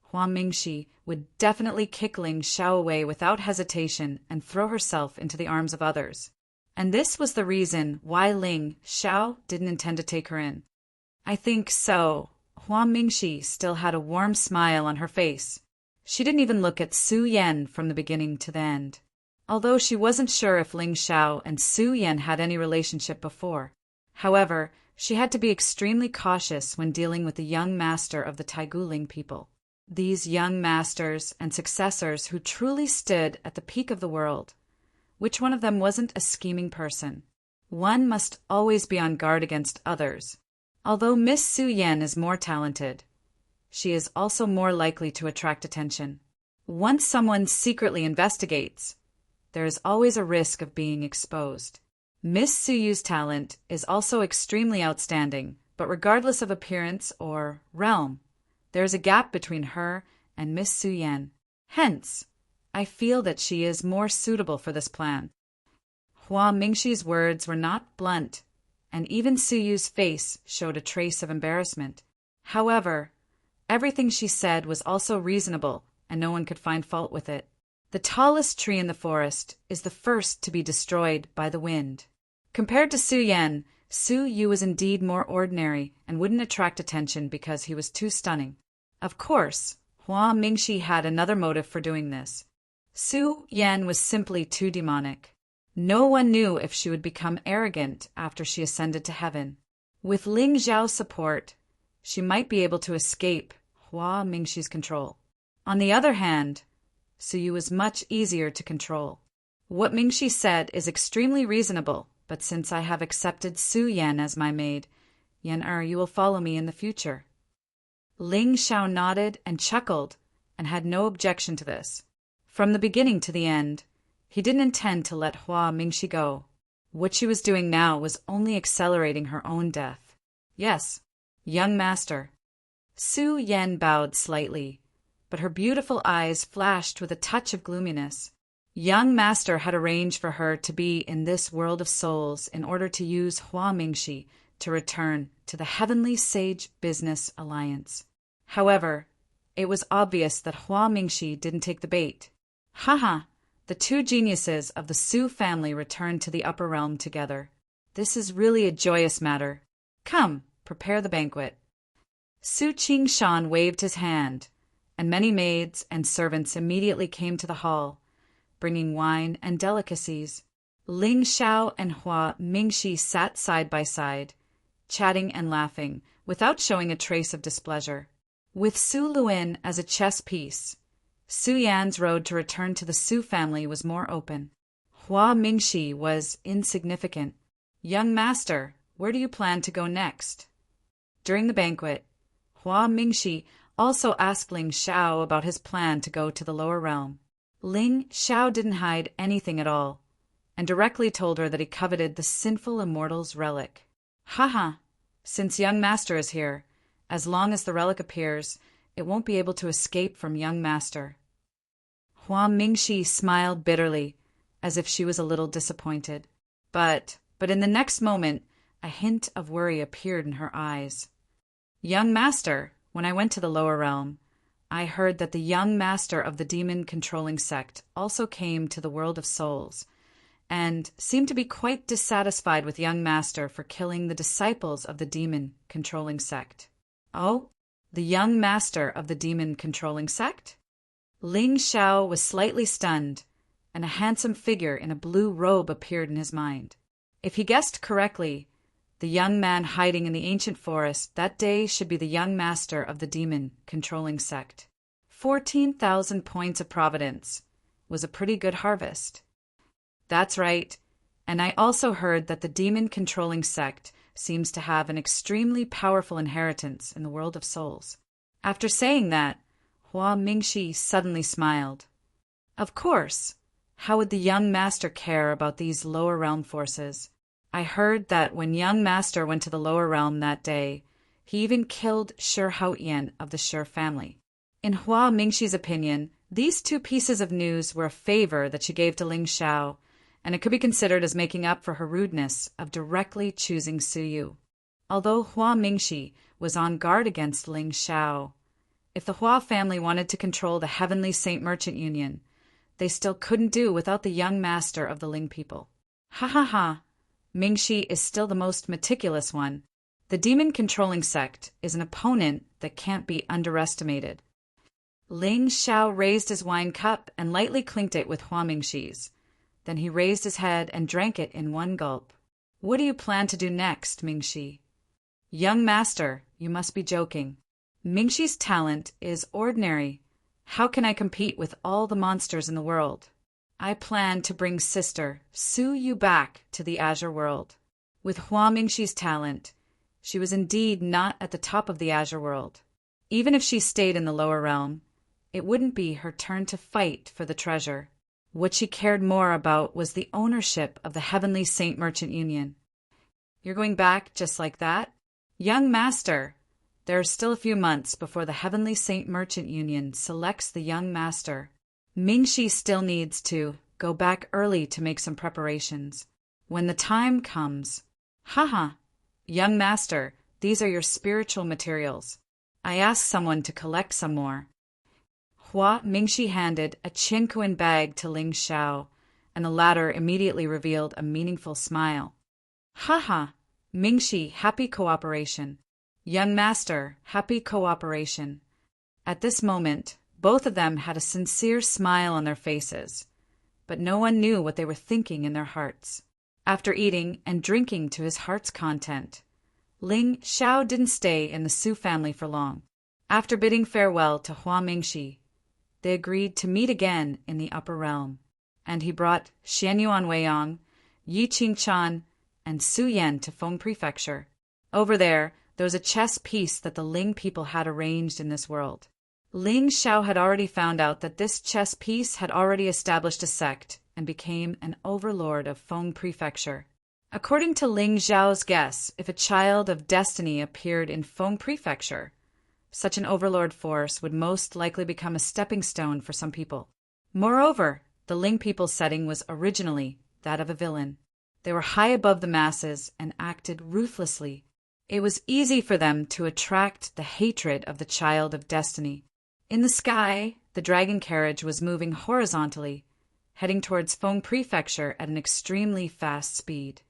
Hua Mingxi would definitely kick Ling Xiao away without hesitation and throw herself into the arms of others. And this was the reason why Ling Xiao didn't intend to take her in. I think so. Hua Mingxi still had a warm smile on her face. She didn't even look at Su Yan from the beginning to the end, although she wasn't sure if Ling Xiao and Su Yan had any relationship before. However, she had to be extremely cautious when dealing with the young master of the Taiguling people. These young masters and successors who truly stood at the peak of the world. Which one of them wasn't a scheming person? One must always be on guard against others. Although Miss Su Yan is more talented, she is also more likely to attract attention. Once someone secretly investigates, there is always a risk of being exposed. Miss Su Yu's talent is also extremely outstanding, But regardless of appearance or realm, there is a gap between her and Miss Su Yan. Hence, I feel that she is more suitable for this plan. Hua Mingxi's words were not blunt, and even Su Yu's face showed a trace of embarrassment. However, everything she said was also reasonable, and no one could find fault with it. The tallest tree in the forest is the first to be destroyed by the wind. Compared to Su Yan, Su Yu was indeed more ordinary and wouldn't attract attention because he was too stunning. Of course, Hua Mingxi had another motive for doing this. Su Yan was simply too demonic. No one knew if she would become arrogant after she ascended to heaven. With Ling Zhao's support, she might be able to escape Hua Mingxi's control. On the other hand, Su Yu was much easier to control. What Mingxi said is extremely reasonable, but since I have accepted Su Yan as my maid, Yan you will follow me in the future. Ling Zhao nodded and chuckled and had no objection to this. From the beginning to the end, he didn't intend to let Hua Mingxi go. What she was doing now was only accelerating her own death. Yes, young master. Su Yan bowed slightly, but her beautiful eyes flashed with a touch of gloominess. Young master had arranged for her to be in this world of souls in order to use Hua Mingxi to return to the Heavenly Sage Business Alliance. However, it was obvious that Hua Mingxi didn't take the bait. Haha, the two geniuses of the Su family returned to the upper realm together. This is really a joyous matter. Come, prepare the banquet. Su Qingshan waved his hand, and many maids and servants immediately came to the hall, bringing wine and delicacies. Ling Zhao and Hua Mingxi sat side by side, chatting and laughing, without showing a trace of displeasure. With Su Luin as a chess piece, Su Yan's road to return to the Su family was more open. Hua Mingxi was insignificant. Young master, where do you plan to go next? During the banquet, Hua Mingxi also asked Ling Zhao about his plan to go to the lower realm. Ling Zhao didn't hide anything at all, and directly told her that he coveted the sinful immortal's relic. Haha, since young master is here, as long as the relic appears, it won't be able to escape from young master. Hua Mingxi smiled bitterly, as if she was a little disappointed. But in the next moment, a hint of worry appeared in her eyes. Young master, when I went to the lower realm, I heard that the young master of the demon-controlling sect also came to the world of souls, and seemed to be quite dissatisfied with young master for killing the disciples of the demon-controlling sect. Oh, the young master of the demon-controlling sect? Ling Zhao was slightly stunned, and a handsome figure in a blue robe appeared in his mind. If he guessed correctly, the young man hiding in the ancient forest that day should be the young master of the demon-controlling sect. 14,000 points of providence was a pretty good harvest. That's right, and I also heard that the demon-controlling sect seems to have an extremely powerful inheritance in the world of souls. After saying that, Hua Mingxi suddenly smiled. Of course, how would the young master care about these lower realm forces? I heard that when young master went to the lower realm that day, he even killed Shi Haoyan of the Shi family. In Hua Mingxi's opinion, these two pieces of news were a favor that she gave to Ling Zhao, and it could be considered as making up for her rudeness of directly choosing Su Yu. Although Hua Mingxi was on guard against Ling Zhao, if the Hua family wanted to control the Heavenly Saint Merchant Union, they still couldn't do without the young master of the Ling people. Ha ha ha! Mingxi is still the most meticulous one. The demon-controlling sect is an opponent that can't be underestimated. Ling Zhao raised his wine cup and lightly clinked it with Hua Mingxi's. Then he raised his head and drank it in one gulp. What do you plan to do next, Mingxi? Young master, you must be joking. Mingxi's talent is ordinary. How can I compete with all the monsters in the world? I plan to bring sister Su Yu back to the Azure world. With Hua Mingxi's talent, she was indeed not at the top of the Azure world. Even if she stayed in the lower realm, it wouldn't be her turn to fight for the treasure. What she cared more about was the ownership of the Heavenly Saint Merchant Union. You're going back just like that? Young master, there are still a few months before the Heavenly Saint Merchant Union selects the young master. Mingxi still needs to go back early to make some preparations. When the time comes. Haha, young master, these are your spiritual materials. I asked someone to collect some more. Hua Mingxi handed a Qianquan bag to Ling Xiao, and the latter immediately revealed a meaningful smile. Haha, Mingxi, happy cooperation. Young master, happy cooperation. At this moment, both of them had a sincere smile on their faces, but no one knew what they were thinking in their hearts. After eating and drinking to his heart's content, Ling Xiao didn't stay in the Su family for long. After bidding farewell to Hua Mingxi, they agreed to meet again in the upper realm, and he brought Xianyuan Weiyang, Yi Qingchan, and Su Yan to Feng Prefecture. Over there was a chess piece that the Ling people had arranged in this world. Ling Xiao had already found out that this chess piece had already established a sect and became an overlord of Feng Prefecture. According to Ling Xiao's guess, if a child of destiny appeared in Feng Prefecture, such an overlord force would most likely become a stepping stone for some people. Moreover, the Ling people's setting was originally that of a villain. They were high above the masses and acted ruthlessly. It was easy for them to attract the hatred of the child of destiny. In the sky, the dragon carriage was moving horizontally, heading towards Feng Prefecture at an extremely fast speed.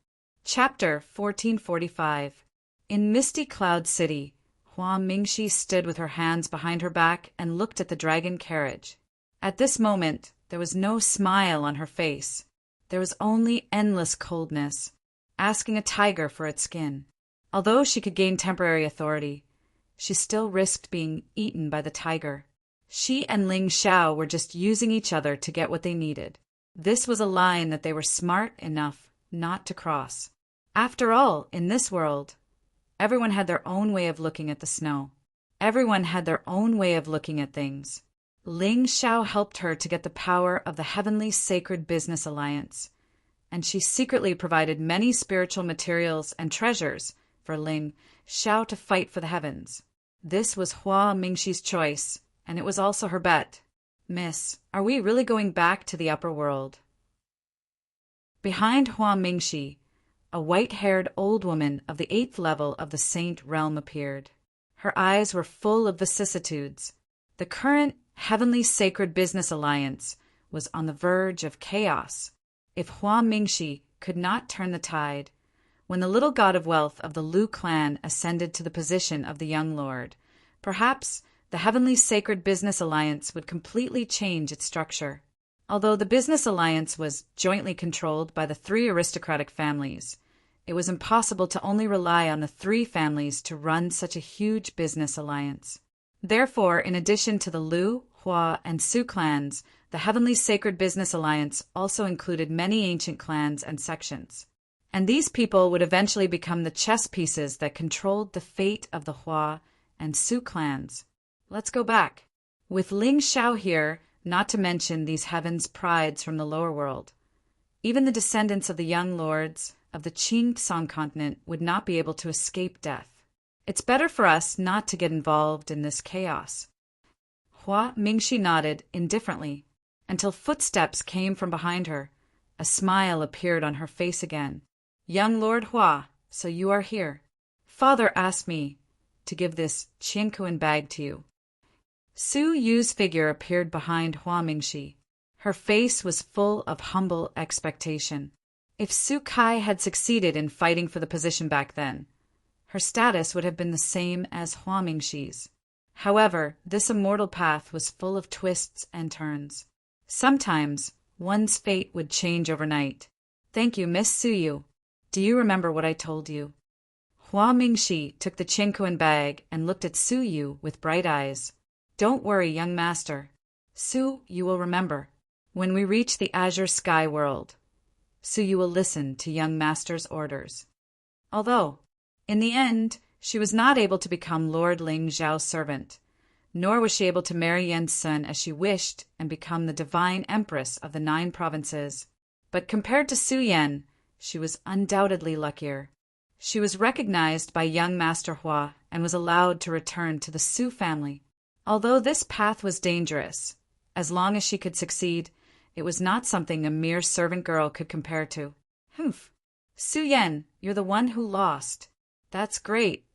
Chapter 1445. In Misty Cloud City, Hua Mingxi stood with her hands behind her back and looked at the dragon carriage. At this moment, there was no smile on her face. There was only endless coldness, asking a tiger for its skin. Although she could gain temporary authority, she still risked being eaten by the tiger. She and Ling Xiao were just using each other to get what they needed. This was a line that they were smart enough not to cross. After all, in this world, everyone had their own way of looking at the snow. Everyone had their own way of looking at things. Ling Xiao helped her to get the power of the Heavenly Sacred Business Alliance, and she secretly provided many spiritual materials and treasures for Ling Xiao to fight for the heavens. This was Hua Mingxi's choice, and it was also her bet. Miss, are we really going back to the upper world? Behind Hua Mingxi, a white-haired old woman of the 8th level of the Saint Realm appeared. Her eyes were full of vicissitudes. The current Heavenly Sacred Business Alliance was on the verge of chaos. If Hua Mingxi could not turn the tide, when the little god of wealth of the Lu clan ascended to the position of the young lord, perhaps the Heavenly Sacred Business Alliance would completely change its structure. Although the business alliance was jointly controlled by the 3 aristocratic families, it was impossible to only rely on the 3 families to run such a huge business alliance. Therefore, in addition to the Lu, Hua, and Su clans, the Heavenly Sacred Business Alliance also included many ancient clans and sections. And these people would eventually become the chess pieces that controlled the fate of the Hua and Su clans. Let's go back. With Ling Xiao here, not to mention these heavens' prides from the lower world, even the descendants of the young lords of the Qing Song continent would not be able to escape death. It's better for us not to get involved in this chaos. Hua Mingxi nodded indifferently until footsteps came from behind her. A smile appeared on her face again. Young Lord Hua, so you are here. Father asked me to give this Qianquan bag to you. Su Yu's figure appeared behind Hua Mingxi. Her face was full of humble expectation. If Su Kai had succeeded in fighting for the position back then, her status would have been the same as Hua Mingxi's. However, this immortal path was full of twists and turns. Sometimes, one's fate would change overnight. Thank you, Miss Su Yu. Do you remember what I told you? Hua Mingxi took the Qianquan bag and looked at Su Yu with bright eyes. Don't worry, young master. Su, you will remember. When we reach the azure sky world, Su Yu will listen to young master's orders. Although, in the end, she was not able to become Lord Ling Zhao's servant, nor was she able to marry Yan's son as she wished and become the divine empress of the 9 provinces. But compared to Su Yan, she was undoubtedly luckier. She was recognized by young Master Hua and was allowed to return to the Su family. Although this path was dangerous, as long as she could succeed, it was not something a mere servant girl could compare to. Humph. Su Yan, you're the one who lost. That's great.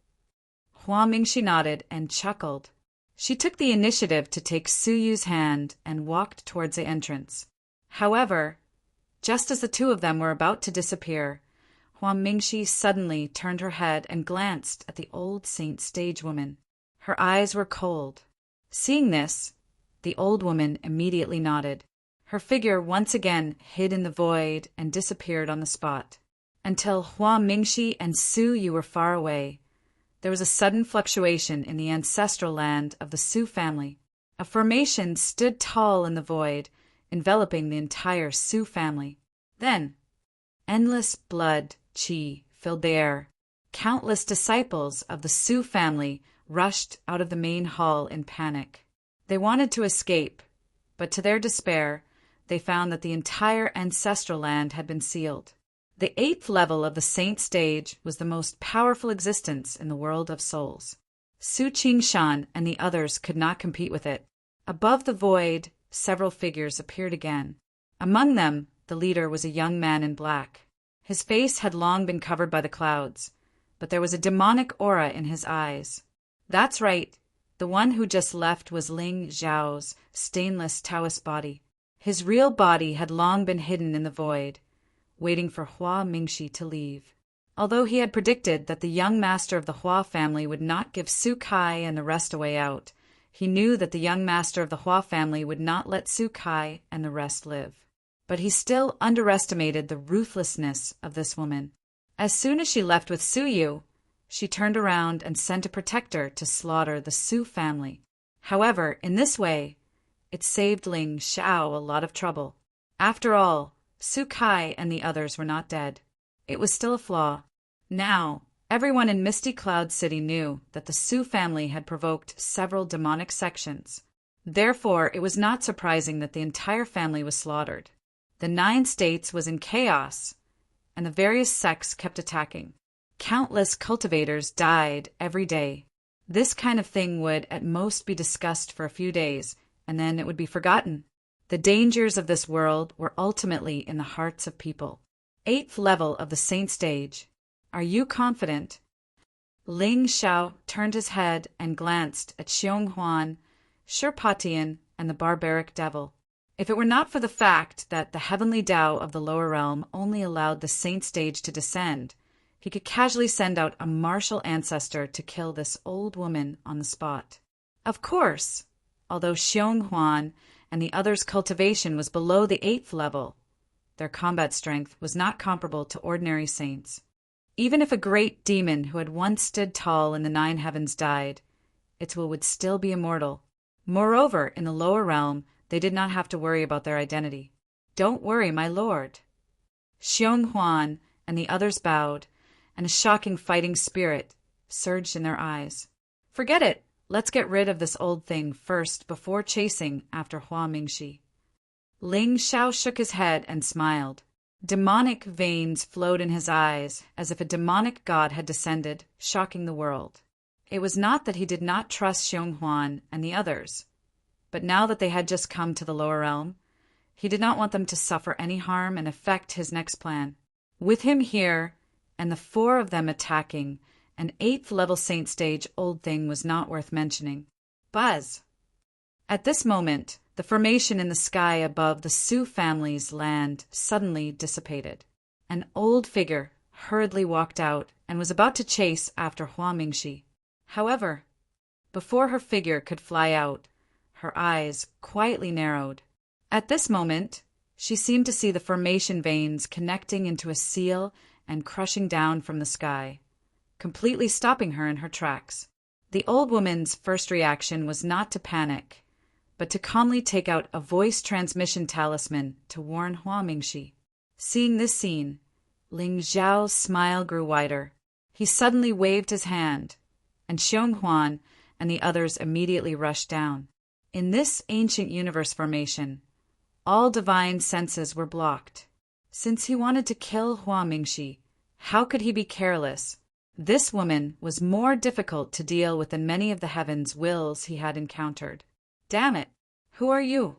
Hua Mingxi nodded and chuckled. She took the initiative to take Su Yu's hand and walked towards the entrance. However, just as the two of them were about to disappear, Hua Mingxi suddenly turned her head and glanced at the old saint stage woman. Her eyes were cold. Seeing this, the old woman immediately nodded. Her figure once again hid in the void and disappeared on the spot. Until Hua Mingxi and Su Yu were far away, there was a sudden fluctuation in the ancestral land of the Su family. A formation stood tall in the void, enveloping the entire Su family. Then, endless blood, qi, filled the air. Countless disciples of the Su family rushed out of the main hall in panic. They wanted to escape, but to their despair, they found that the entire ancestral land had been sealed. The 8th level of the saint stage was the most powerful existence in the world of souls. Su Qingshan and the others could not compete with it. Above the void, several figures appeared again. Among them, the leader was a young man in black. His face had long been covered by the clouds, but there was a demonic aura in his eyes. That's right, the one who just left was Ling Zhao's stainless Taoist body. His real body had long been hidden in the void, waiting for Hua Mingxi to leave. Although he had predicted that the young master of the Hua family would not give Su Kai and the rest a way out, he knew that the young master of the Hua family would not let Su Kai and the rest live. But he still underestimated the ruthlessness of this woman. As soon as she left with Su Yu, she turned around and sent a protector to slaughter the Su family. However, in this way, it saved Ling Xiao a lot of trouble. After all, Su Kai and the others were not dead. It was still a flaw. Now, everyone in Misty Cloud City knew that the Su family had provoked several demonic sections. Therefore, it was not surprising that the entire family was slaughtered. The 9 states was in chaos, and the various sects kept attacking. Countless cultivators died every day. This kind of thing would at most be discussed for a few days, and then it would be forgotten. The dangers of this world were ultimately in the hearts of people. 8th level of the saint stage. Are you confident? Ling Xiao turned his head and glanced at Xiong Huan, Shirpatian, and the barbaric devil. If it were not for the fact that the heavenly Tao of the lower realm only allowed the saint stage to descend, he could casually send out a martial ancestor to kill this old woman on the spot. Of course, although Xiong Huan and the others' cultivation was below the 8th level, their combat strength was not comparable to ordinary saints. Even if a great demon who had once stood tall in the 9 heavens died, its will would still be immortal. Moreover, in the lower realm, they did not have to worry about their identity. Don't worry, my lord. Xiong Huan and the others bowed, and a shocking fighting spirit surged in their eyes. Forget it. Let's get rid of this old thing first before chasing after Hua Mingxi. Ling Xiao shook his head and smiled. Demonic veins flowed in his eyes, as if a demonic god had descended, shocking the world. It was not that he did not trust Xiong Huan and the others, but now that they had just come to the lower realm, he did not want them to suffer any harm and affect his next plan. With him here, and the 4 of them attacking, an 8th level saint stage old thing was not worth mentioning. Buzz! At this moment, the formation in the sky above the Su family's land suddenly dissipated. An old figure hurriedly walked out and was about to chase after Hua Mingxi. However, before her figure could fly out, her eyes quietly narrowed. At this moment, she seemed to see the formation veins connecting into a seal and crushing down from the sky, completely stopping her in her tracks. The old woman's first reaction was not to panic, but to calmly take out a voice transmission talisman to warn Hua Mingxi. Seeing this scene, Ling Zhao's smile grew wider. He suddenly waved his hand, and Xiong Huan and the others immediately rushed down. In this ancient universe formation, all divine senses were blocked. Since he wanted to kill Hua Mingxi, How could he be careless? This woman was more difficult to deal with than many of the heavens' wills he had encountered. Damn it! Who are you?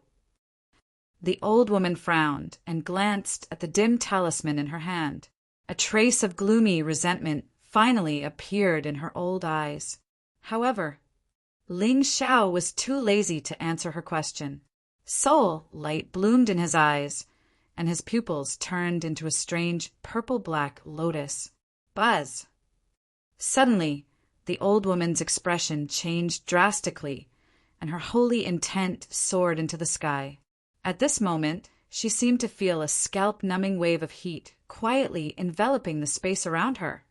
The old woman frowned and glanced at the dim talisman in her hand. A trace of gloomy resentment finally appeared in her old eyes. However, Ling Xiao was too lazy to answer her question. Soul light bloomed in his eyes, and his pupils turned into a strange purple-black lotus. Buzz! Suddenly, the old woman's expression changed drastically, and her holy intent soared into the sky. At this moment, she seemed to feel a scalp-numbing wave of heat quietly enveloping the space around her.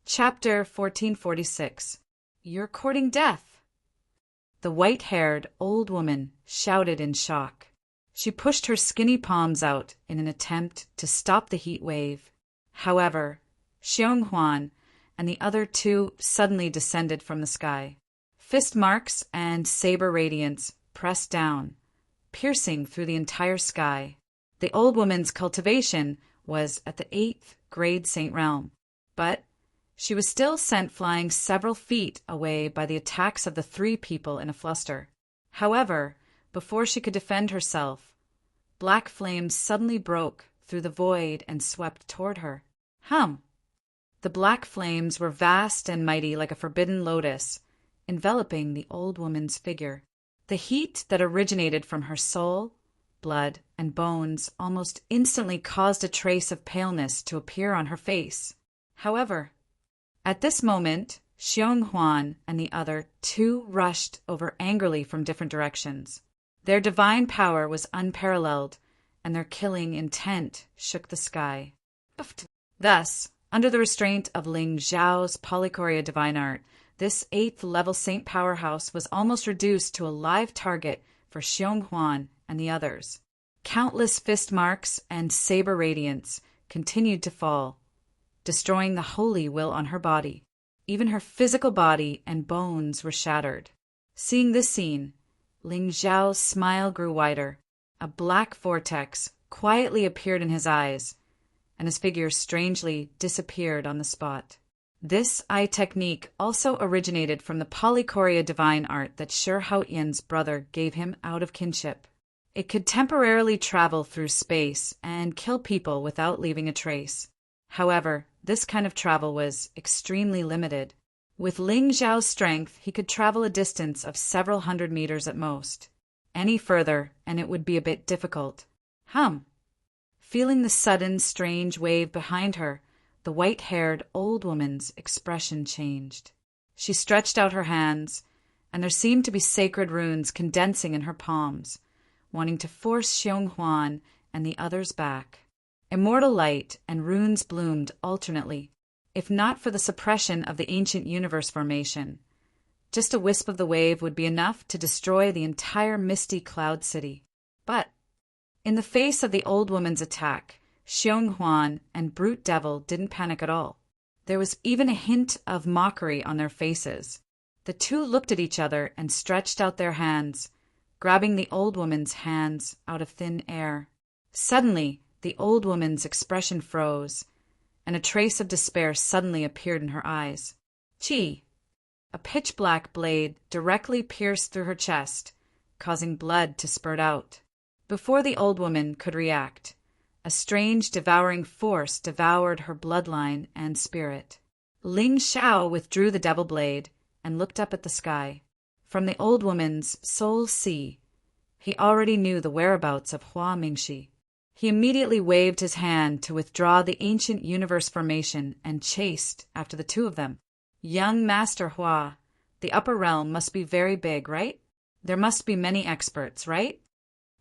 Chapter 1446. You're courting death. The white-haired old woman shouted in shock. She pushed her skinny palms out in an attempt to stop the heat wave. However, Xionghuan and the other two suddenly descended from the sky. Fist marks and saber radiance pressed down, piercing through the entire sky. The old woman's cultivation was at the 8th grade Saint Realm, but she was still sent flying several feet away by the attacks of the three people in a fluster. However, before she could defend herself, black flames suddenly broke through the void and swept toward her. The black flames were vast and mighty like a forbidden lotus, enveloping the old woman's figure. The heat that originated from her soul, blood, and bones almost instantly caused a trace of paleness to appear on her face. However, at this moment, Xionghuan and the other two rushed over angrily from different directions. Their divine power was unparalleled, and their killing intent shook the sky. Thus, under the restraint of Ling Zhao's Polychoria divine art, this 8th-level saint powerhouse was almost reduced to a live target for Xionghuan and the others. Countless fist marks and saber radiance continued to fall, destroying the holy will on her body. Even her physical body and bones were shattered. Seeing this scene, Ling Zhao's smile grew wider. A black vortex quietly appeared in his eyes, and his figure strangely disappeared on the spot. This eye technique also originated from the Polychoria divine art that Shi Haoyan's brother gave him out of kinship. It could temporarily travel through space and kill people without leaving a trace. However, this kind of travel was extremely limited. With Ling Zhao's strength, he could travel a distance of several hundred meters at most. Any further, and it would be a bit difficult. Feeling the sudden, strange wave behind her, the white-haired old woman's expression changed. She stretched out her hands, and there seemed to be sacred runes condensing in her palms, wanting to force Xionghuan and the others back. Immortal light and runes bloomed alternately. If not for the suppression of the ancient universe formation, just a wisp of the wave would be enough to destroy the entire misty cloud city. But in the face of the old woman's attack, Xionghuan and Brute Devil didn't panic at all. There was even a hint of mockery on their faces. The two looked at each other and stretched out their hands, grabbing the old woman's hands out of thin air. Suddenly, the old woman's expression froze, and a trace of despair suddenly appeared in her eyes. Chi! A pitch-black blade directly pierced through her chest, causing blood to spurt out. Before the old woman could react, a strange devouring force devoured her bloodline and spirit. Ling Xiao withdrew the devil blade and looked up at the sky. From the old woman's soul sea, he already knew the whereabouts of Hua Mingxi. He immediately waved his hand to withdraw the ancient universe formation and chased after the two of them. Young Master Hua, the upper realm must be very big, right? There must be many experts, right?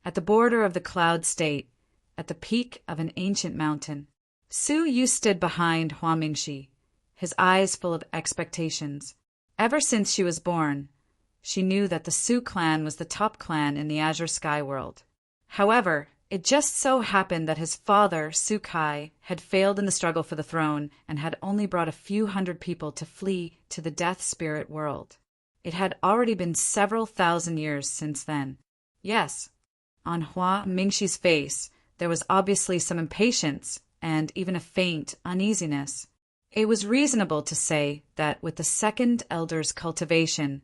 At the border of the cloud state, at the peak of an ancient mountain, Su Yu stood behind Hua Mingxi, his eyes full of expectations. Ever since she was born, she knew that the Su clan was the top clan in the Azure Sky world. However, it just so happened that his father, Su Kai, had failed in the struggle for the throne and had only brought a few hundred people to flee to the death spirit world. It had already been several thousand years since then. Yes, on Hua Mingxi's face there was obviously some impatience and even a faint uneasiness. It was reasonable to say that with the second elder's cultivation,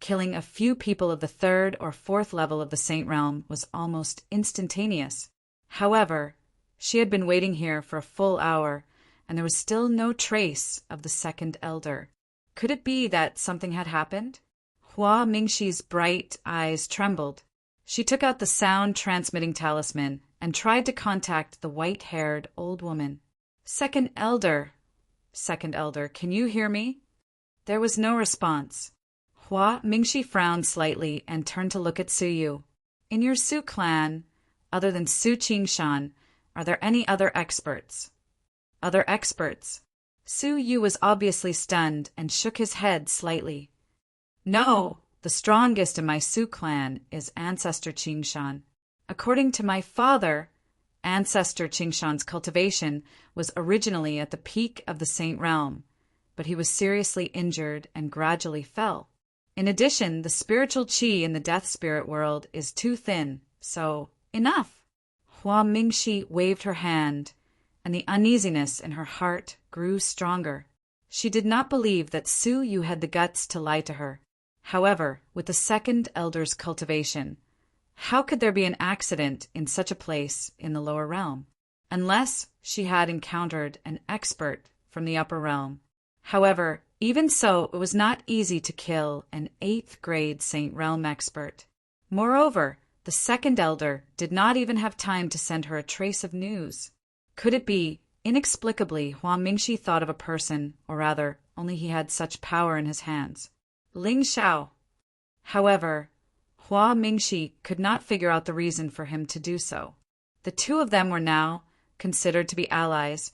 killing a few people of the third or fourth level of the Saint Realm was almost instantaneous. However, she had been waiting here for a full hour, and there was still no trace of the second elder. Could it be that something had happened? Hua Mingxi's bright eyes trembled. She took out the sound-transmitting talisman and tried to contact the white-haired old woman. Second elder, can you hear me? There was no response. Hua Mingxi frowned slightly and turned to look at Suyu. In your Su clan, other than Su Qingshan, are there any other experts? Other experts? Su Yu was obviously stunned and shook his head slightly. No, the strongest in my Su clan is Ancestor Qingshan. According to my father, Ancestor Qingshan's cultivation was originally at the peak of the Saint Realm, but he was seriously injured and gradually fell. In addition, the spiritual qi in the death spirit world is too thin, so enough. Hua Mingxi waved her hand, and the uneasiness in her heart grew stronger. She did not believe that Su Yu had the guts to lie to her. However, with the second elder's cultivation, how could there be an accident in such a place in the lower realm? Unless she had encountered an expert from the upper realm. However, even so, it was not easy to kill an 8th grade Saint Realm expert. Moreover, the second elder did not even have time to send her a trace of news. Could it be, inexplicably, Hua Mingxi thought of a person, or rather, only he had such power in his hands. Ling Xiao. However, Hua Mingxi could not figure out the reason for him to do so. The two of them were now considered to be allies,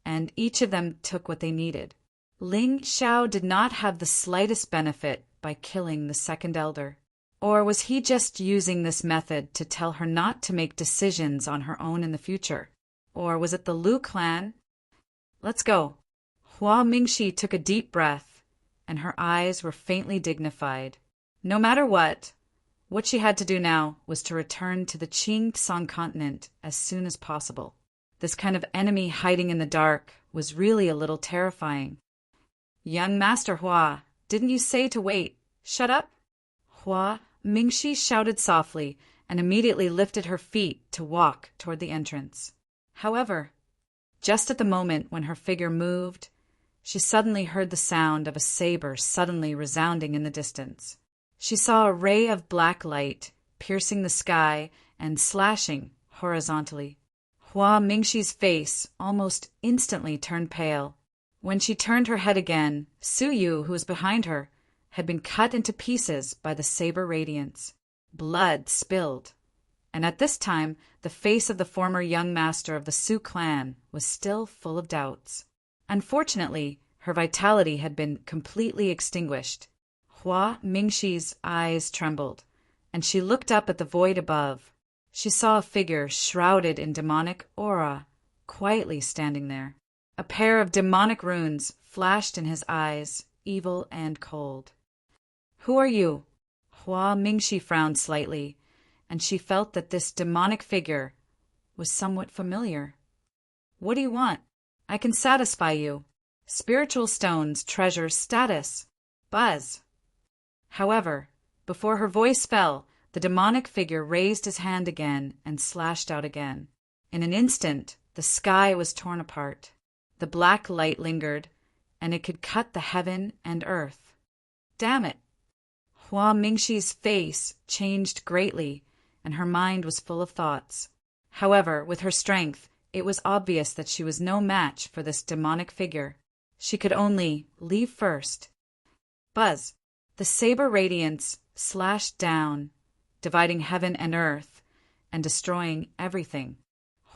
and each of them took what they needed. Ling Xiao did not have the slightest benefit by killing the second elder. Or was he just using this method to tell her not to make decisions on her own in the future? Or was it the Lu clan? Let's go. Hua Mingxi took a deep breath, and her eyes were faintly dignified. No matter what she had to do now was to return to the Qing Tsang continent as soon as possible. This kind of enemy hiding in the dark was really a little terrifying. Young Master Hua, didn't you say to wait? Shut up? Hua Mingxi shouted softly and immediately lifted her feet to walk toward the entrance. However, just at the moment when her figure moved, she suddenly heard the sound of a saber suddenly resounding in the distance. She saw a ray of black light piercing the sky and slashing horizontally. Hua Mingxi's face almost instantly turned pale. When she turned her head again, Su Yu, who was behind her, had been cut into pieces by the saber radiance. Blood spilled, and at this time the face of the former young master of the Su clan was still full of doubts. Unfortunately, her vitality had been completely extinguished. Hua Mingxi's eyes trembled, and she looked up at the void above. She saw a figure shrouded in demonic aura, quietly standing there. A pair of demonic runes flashed in his eyes, evil and cold. Who are you? Hua Mingxi frowned slightly, and she felt that this demonic figure was somewhat familiar. What do you want? I can satisfy you. Spiritual stones treasure status. Buzz. However, before her voice fell, the demonic figure raised his hand again and slashed out again. In an instant, the sky was torn apart. The black light lingered, and it could cut the heaven and earth. Damn it! Hua Mingxi's face changed greatly, and her mind was full of thoughts. However, with her strength, it was obvious that she was no match for this demonic figure. She could only leave first. Buzz! The saber radiance slashed down, dividing heaven and earth, and destroying everything.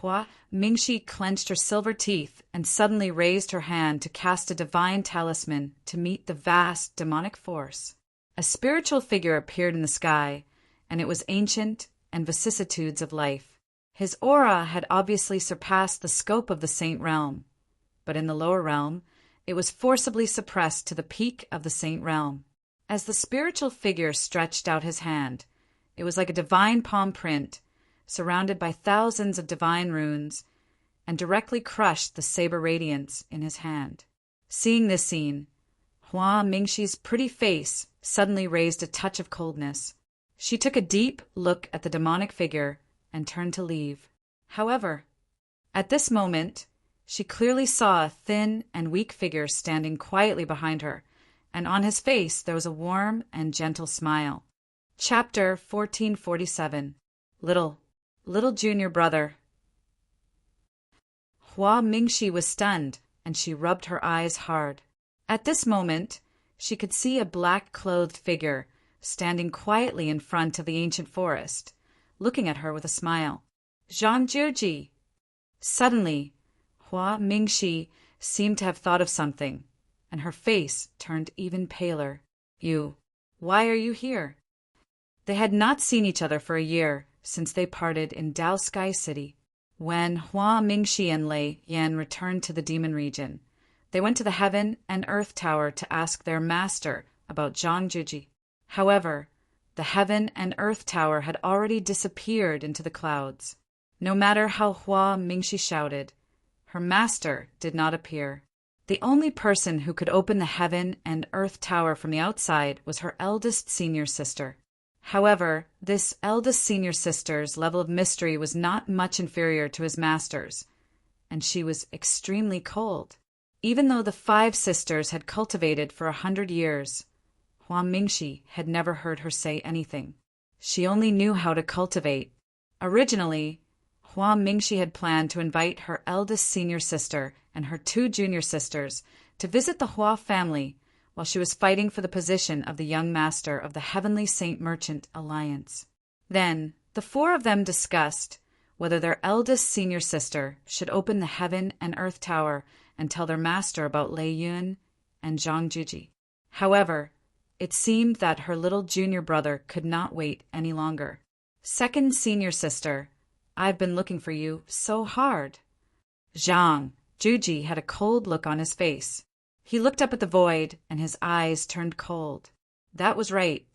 Hua Mingxi clenched her silver teeth and suddenly raised her hand to cast a divine talisman to meet the vast demonic force. A spiritual figure appeared in the sky, and it was ancient and vicissitudes of life. His aura had obviously surpassed the scope of the Saint Realm, but in the lower realm, it was forcibly suppressed to the peak of the Saint Realm. As the spiritual figure stretched out his hand, it was like a divine palm print, surrounded by thousands of divine runes, and directly crushed the saber radiance in his hand. Seeing this scene, Hua Mingxi's pretty face suddenly raised a touch of coldness. She took a deep look at the demonic figure and turned to leave. However, at this moment, she clearly saw a thin and weak figure standing quietly behind her, and on his face there was a warm and gentle smile. Chapter 1447. Little Junior Brother. Hua Mingxi was stunned, and she rubbed her eyes hard. At this moment, she could see a black-clothed figure standing quietly in front of the ancient forest, looking at her with a smile. Zhang Jieji! Suddenly, Hua Mingxi seemed to have thought of something, and her face turned even paler. Why are you here? They had not seen each other for a year since they parted in Dao Sky City. When Hua Mingxi and Lei Yan returned to the demon region, they went to the Heaven and Earth Tower to ask their master about Zhang Jieji. However, the Heaven and Earth Tower had already disappeared into the clouds. No matter how Hua Mingxi shouted, her master did not appear. The only person who could open the Heaven and Earth Tower from the outside was her eldest senior sister. However, this eldest senior sister's level of mystery was not much inferior to his master's, and she was extremely cold. Even though the 5 sisters had cultivated for 100 years, Hua Mingxi had never heard her say anything. She only knew how to cultivate. Originally, Hua Mingxi had planned to invite her eldest senior sister and her 2 junior sisters to visit the Hua family while she was fighting for the position of the young master of the Heavenly Saint Merchant Alliance. Then, the 4 of them discussed whether their eldest senior sister should open the Heaven and Earth Tower and tell their master about Lei Yun and Zhang Jieji. However, it seemed that her little junior brother could not wait any longer. Second senior sister, I've been looking for you so hard. Zhang Jieji had a cold look on his face. He looked up at the void, and his eyes turned cold. That was right.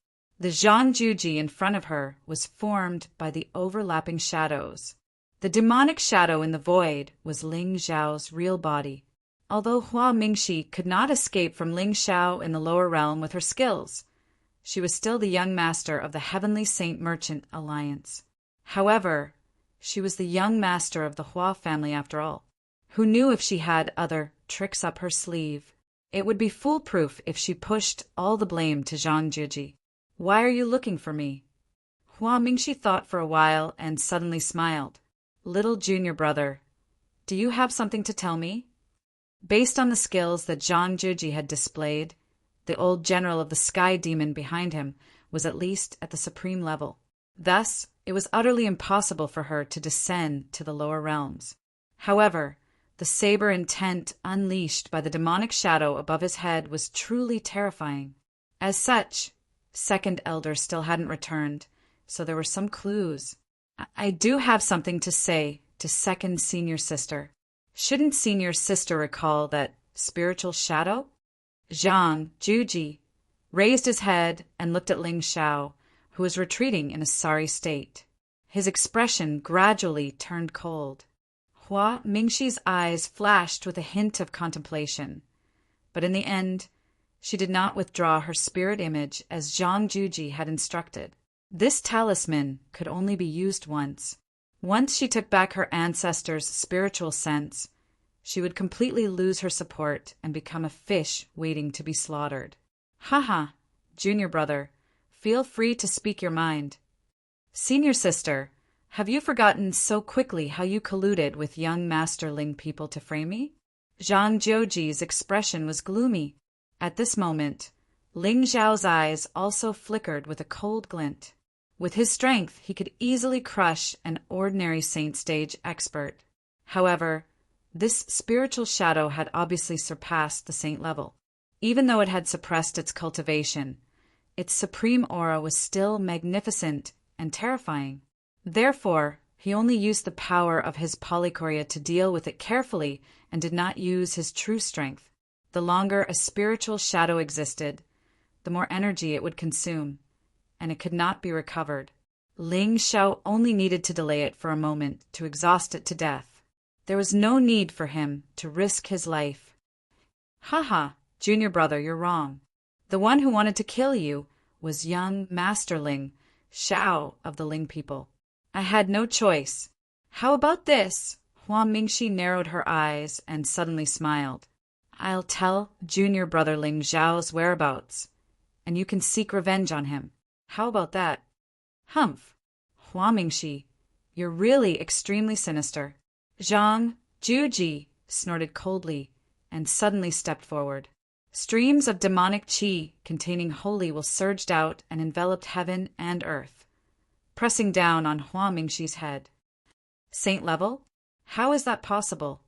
The Zhang Jieji in front of her was formed by the overlapping shadows. The demonic shadow in the void was Ling Xiao's real body. Although Hua Mingxi could not escape from Ling Xiao in the lower realm with her skills, she was still the young master of the Heavenly Saint Merchant Alliance. However, she was the young master of the Hua family after all. Who knew if she had other tricks up her sleeve? It would be foolproof if she pushed all the blame to Zhang Jieji. Why are you looking for me? Hua Mingxi thought for a while and suddenly smiled. Little junior brother, do you have something to tell me? Based on the skills that Zhang Jieji had displayed, the old general of the sky demon behind him was at least at the supreme level. Thus, it was utterly impossible for her to descend to the lower realms. However, the saber intent unleashed by the demonic shadow above his head was truly terrifying. As such, second elder still hadn't returned, so there were some clues. I do have something to say to second senior sister. Shouldn't senior sister recall that spiritual shadow? Zhang Jieji raised his head and looked at Ling Xiao, who was retreating in a sorry state. His expression gradually turned cold. Hua Mingxi's eyes flashed with a hint of contemplation, but in the end, she did not withdraw her spirit image as Zhang Jieji had instructed. This talisman could only be used once. Once she took back her ancestors' spiritual sense, she would completely lose her support and become a fish waiting to be slaughtered. Haha, junior brother, feel free to speak your mind. Senior sister, have you forgotten so quickly how you colluded with young Master Ling people to frame me? Zhang Jieji's expression was gloomy. At this moment, Ling Xiao's eyes also flickered with a cold glint. With his strength, he could easily crush an ordinary saint stage expert. However, this spiritual shadow had obviously surpassed the saint level. Even though it had suppressed its cultivation, its supreme aura was still magnificent and terrifying. Therefore, he only used the power of his polychoria to deal with it carefully and did not use his true strength. The longer a spiritual shadow existed, the more energy it would consume, and it could not be recovered. Ling Xiao only needed to delay it for a moment to exhaust it to death. There was no need for him to risk his life. Haha, junior brother, you're wrong. The one who wanted to kill you was young Master Ling Xiao of the Ling people. I had no choice. How about this? Hua Mingxi narrowed her eyes and suddenly smiled. I'll tell junior brother Ling Xiao's whereabouts, and you can seek revenge on him. How about that? Humph. Hua Mingxi, you're really extremely sinister. Zhang Juji snorted coldly and suddenly stepped forward. Streams of demonic qi containing holy will surged out and enveloped heaven and earth, pressing down on Hua Mingxi's head. Saint level? How is that possible?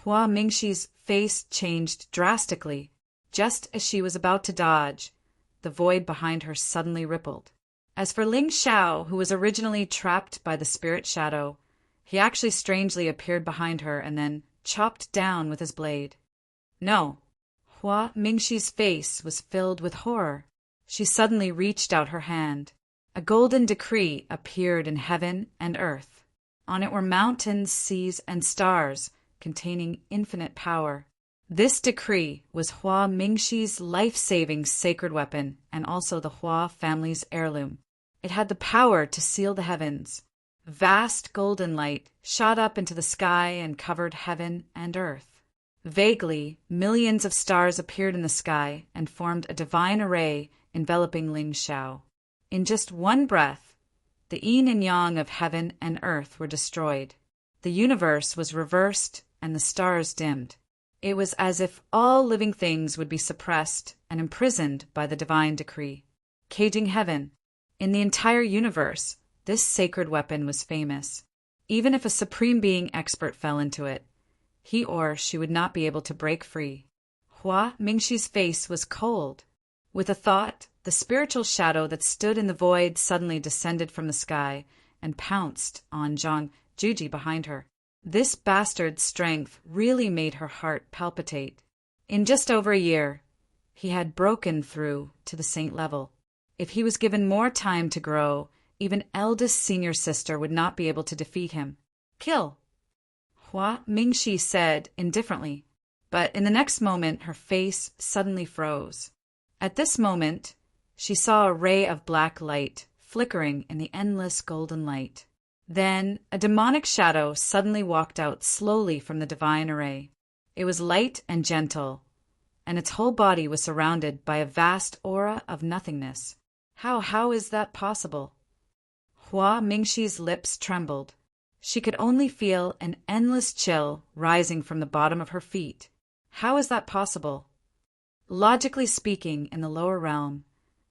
Hua Mingxi's face changed drastically. Just as she was about to dodge, the void behind her suddenly rippled. As for Ling Xiao, who was originally trapped by the spirit shadow, he actually strangely appeared behind her and then chopped down with his blade. No. Hua Mingxi's face was filled with horror. She suddenly reached out her hand. A golden decree appeared in heaven and earth. On it were mountains, seas, and stars, containing infinite power. This decree was Hua Mingxi's life-saving sacred weapon and also the Hua family's heirloom. It had the power to seal the heavens. Vast golden light shot up into the sky and covered heaven and earth. Vaguely, millions of stars appeared in the sky and formed a divine array enveloping Ling Xiao. In just one breath, the yin and yang of heaven and earth were destroyed. The universe was reversed and the stars dimmed. It was as if all living things would be suppressed and imprisoned by the divine decree. Caging heaven. In the entire universe, this sacred weapon was famous. Even if a supreme being expert fell into it, he or she would not be able to break free. Hua Mingxi's face was cold. With a thought, the spiritual shadow that stood in the void suddenly descended from the sky and pounced on Zhang Juji behind her. This bastard's strength really made her heart palpitate. In just over a year, he had broken through to the saint level. If he was given more time to grow, even eldest senior sister would not be able to defeat him. Kill! Hua Mingxi said indifferently, but in the next moment her face suddenly froze. At this moment, she saw a ray of black light flickering in the endless golden light. Then a demonic shadow suddenly walked out slowly from the divine array. It was light and gentle, and its whole body was surrounded by a vast aura of nothingness. How is that possible? Hua Mingxi's lips trembled. She could only feel an endless chill rising from the bottom of her feet. How is that possible? Logically speaking, in the lower realm,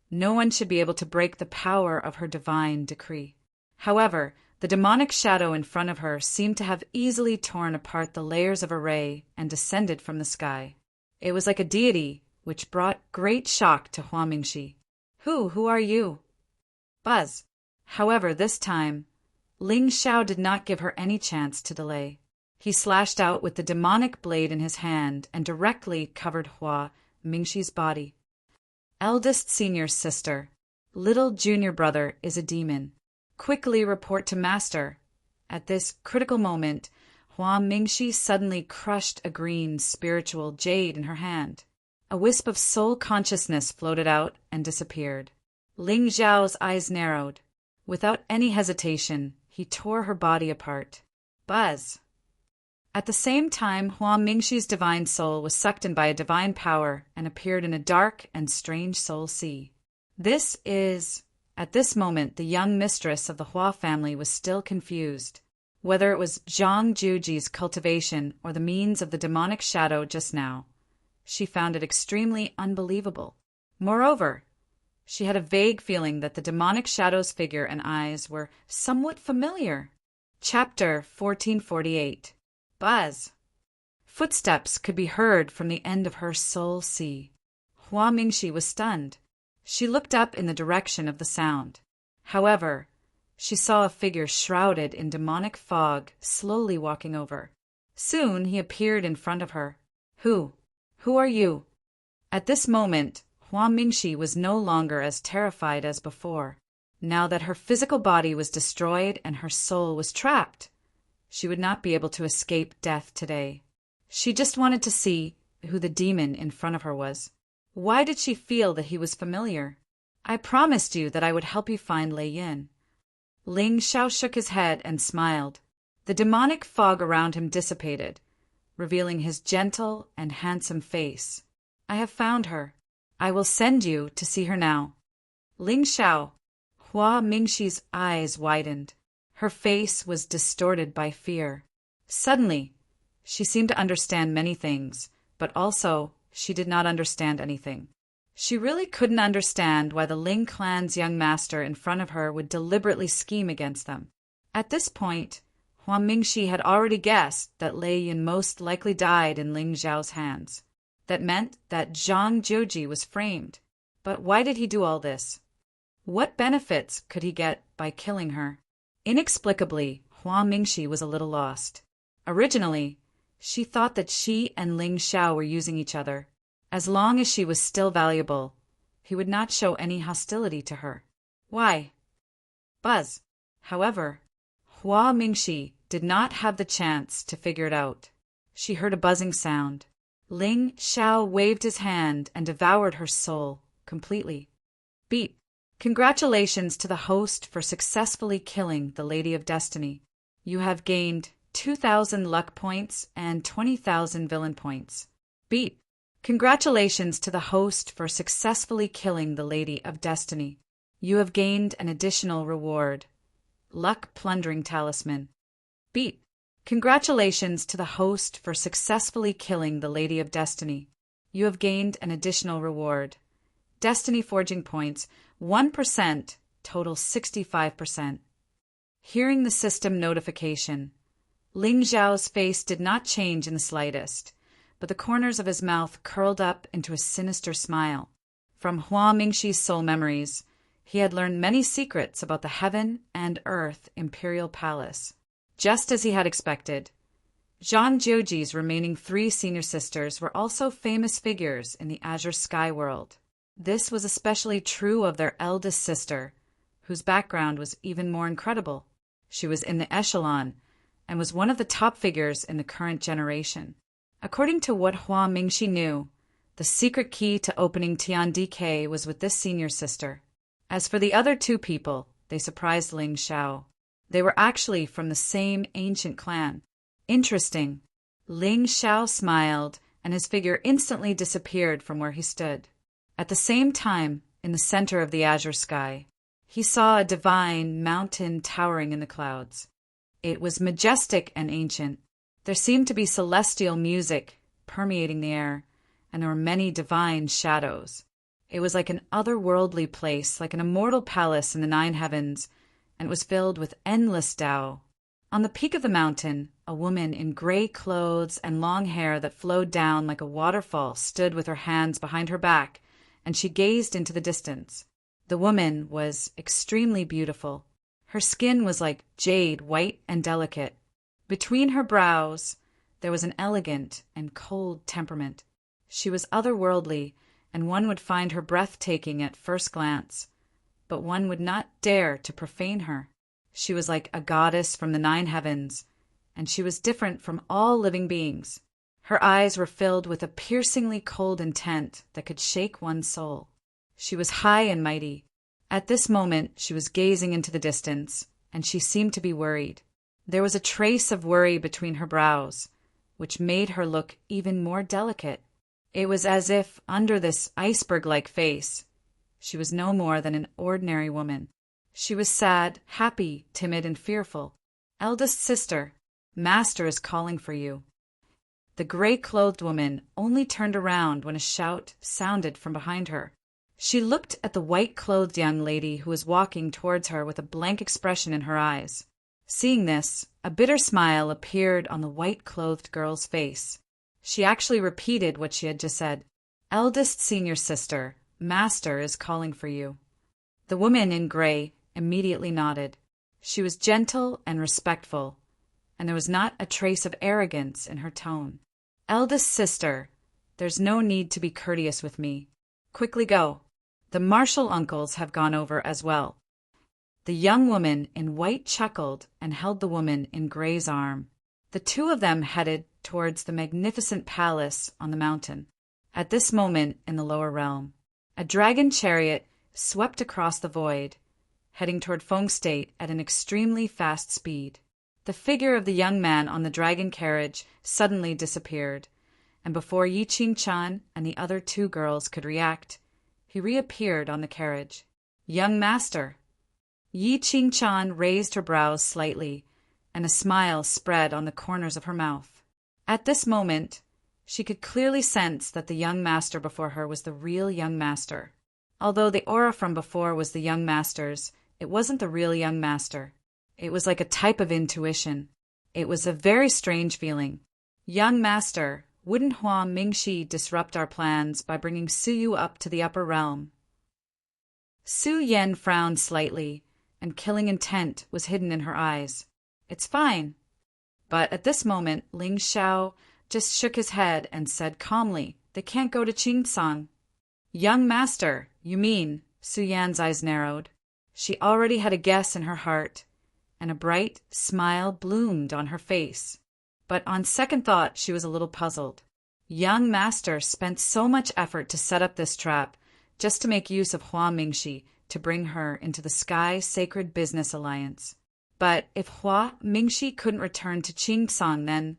no one should be able to break the power of her divine decree. However, the demonic shadow in front of her seemed to have easily torn apart the layers of array and descended from the sky. It was like a deity, which brought great shock to Hua Mingxi. Who are you? Buzz. However, this time, Ling Xiao did not give her any chance to delay. He slashed out with the demonic blade in his hand and directly covered Hua Mingxi's body. Eldest senior sister, little junior brother is a demon. Quickly report to master. At this critical moment, Hua Mingxi suddenly crushed a green spiritual jade in her hand. A wisp of soul consciousness floated out and disappeared. Ling Xiao's eyes narrowed. Without any hesitation, he tore her body apart. Buzz! At the same time, Hua Mingxi's divine soul was sucked in by a divine power and appeared in a dark and strange soul sea. At this moment, the young mistress of the Hua family was still confused. Whether it was Zhang Juji's cultivation or the means of the demonic shadow just now, she found it extremely unbelievable. Moreover, she had a vague feeling that the demonic shadow's figure and eyes were somewhat familiar. Chapter 1448. Buzz. Footsteps could be heard from the end of her soul sea. Hua Mingxi was stunned. She looked up in the direction of the sound. However, she saw a figure shrouded in demonic fog slowly walking over. Soon he appeared in front of her. Who are you? At this moment, Hua Mingxi was no longer as terrified as before. Now that her physical body was destroyed and her soul was trapped, She would not be able to escape death today. She just wanted to see who the demon in front of her was. Why did she feel that he was familiar? I promised you that I would help you find Lei Yin. Ling Xiao shook his head and smiled. The demonic fog around him dissipated, revealing his gentle and handsome face. I have found her. I will send you to see her now. Ling Xiao. Hua Mingxi's eyes widened. Her face was distorted by fear. Suddenly, she seemed to understand many things, but also she did not understand anything. She really couldn't understand why the Ling clan's young master in front of her would deliberately scheme against them. At this point, Hua Mingxi had already guessed that Lei Yin most likely died in Ling Zhao's hands. That meant that Zhang Jiuji was framed. But why did he do all this? What benefits could he get by killing her? Inexplicably, Hua Mingxi was a little lost. Originally, she thought that she and Ling Xiao were using each other. As long as she was still valuable, he would not show any hostility to her. Why? Buzz. However, Hua Mingxi did not have the chance to figure it out. She heard a buzzing sound. Ling Xiao waved his hand and devoured her soul completely. Beep. Congratulations to the host for successfully killing the Lady of Destiny. You have gained 2,000 luck points and 20,000 villain points. Beep. Congratulations to the host for successfully killing the Lady of Destiny. You have gained an additional reward. Luck Plundering Talisman. Beep. Congratulations to the host for successfully killing the Lady of Destiny. You have gained an additional reward. Destiny Forging Points, 1%, total 65%. Hearing the system notification, Ling Zhao's face did not change in the slightest, but the corners of his mouth curled up into a sinister smile. From Hua Mingxi's soul memories, he had learned many secrets about the Heaven and Earth Imperial Palace. Just as he had expected, Zhang Jiuji's remaining 3 senior sisters were also famous figures in the Azure Sky world. This was especially true of their eldest sister, whose background was even more incredible. She was in the echelon and was one of the top figures in the current generation. According to what Hua Mingxi knew, the secret key to opening Tian DK was with this senior sister. As for the other 2 people, they surprised Ling Xiao. They were actually from the same ancient clan. Interesting. Ling Xiao smiled, and his figure instantly disappeared from where he stood. At the same time, in the center of the azure sky, he saw a divine mountain towering in the clouds. It was majestic and ancient. There seemed to be celestial music permeating the air, and there were many divine shadows. It was like an otherworldly place, like an immortal palace in the 9 heavens, and it was filled with endless Tao. On the peak of the mountain, a woman in gray clothes and long hair that flowed down like a waterfall stood with her hands behind her back, and she gazed into the distance. The woman was extremely beautiful. Her skin was like jade, white and delicate. Between her brows, there was an elegant and cold temperament. She was otherworldly, and one would find her breathtaking at first glance, but one would not dare to profane her. She was like a goddess from the 9 heavens, and she was different from all living beings. Her eyes were filled with a piercingly cold intent that could shake one's soul. She was high and mighty. At this moment, she was gazing into the distance, and she seemed to be worried. There was a trace of worry between her brows, which made her look even more delicate. It was as if, under this iceberg-like face, she was no more than an ordinary woman. She was sad, happy, timid, and fearful. "Eldest sister, Master is calling for you." The gray-clothed woman only turned around when a shout sounded from behind her. She looked at the white-clothed young lady who was walking towards her with a blank expression in her eyes. Seeing this, a bitter smile appeared on the white-clothed girl's face. She actually repeated what she had just said. "Eldest senior sister, Master is calling for you." The woman in gray immediately nodded. She was gentle and respectful, and there was not a trace of arrogance in her tone. "Eldest sister, there's no need to be courteous with me. Quickly go. The martial uncles have gone over as well." The young woman in white chuckled and held the woman in gray's arm. The two of them headed towards the magnificent palace on the mountain. At this moment in the lower realm, a dragon chariot swept across the void, heading toward Feng State at an extremely fast speed. The figure of the young man on the dragon carriage suddenly disappeared, and before Yi Qingchan and the other two girls could react, he reappeared on the carriage. "Young master!" Yi Qingchan raised her brows slightly, and a smile spread on the corners of her mouth. At this moment, she could clearly sense that the young master before her was the real young master. Although the aura from before was the young master's, it wasn't the real young master. It was like a type of intuition. It was a very strange feeling. "Young master, wouldn't Hua Mingxi disrupt our plans by bringing Su Yu up to the upper realm?" Su Yan frowned slightly, and killing intent was hidden in her eyes. "It's fine." But at this moment, Ling Xiao just shook his head and said calmly, "They can't go to Qingsang." "Young master, you mean?" Su Yan's eyes narrowed. She already had a guess in her heart, and a bright smile bloomed on her face. But on second thought, she was a little puzzled. Young master spent so much effort to set up this trap just to make use of Hua Mingxi to bring her into the Sky Sacred Business Alliance. But if Hua Mingxi couldn't return to Qingsang, then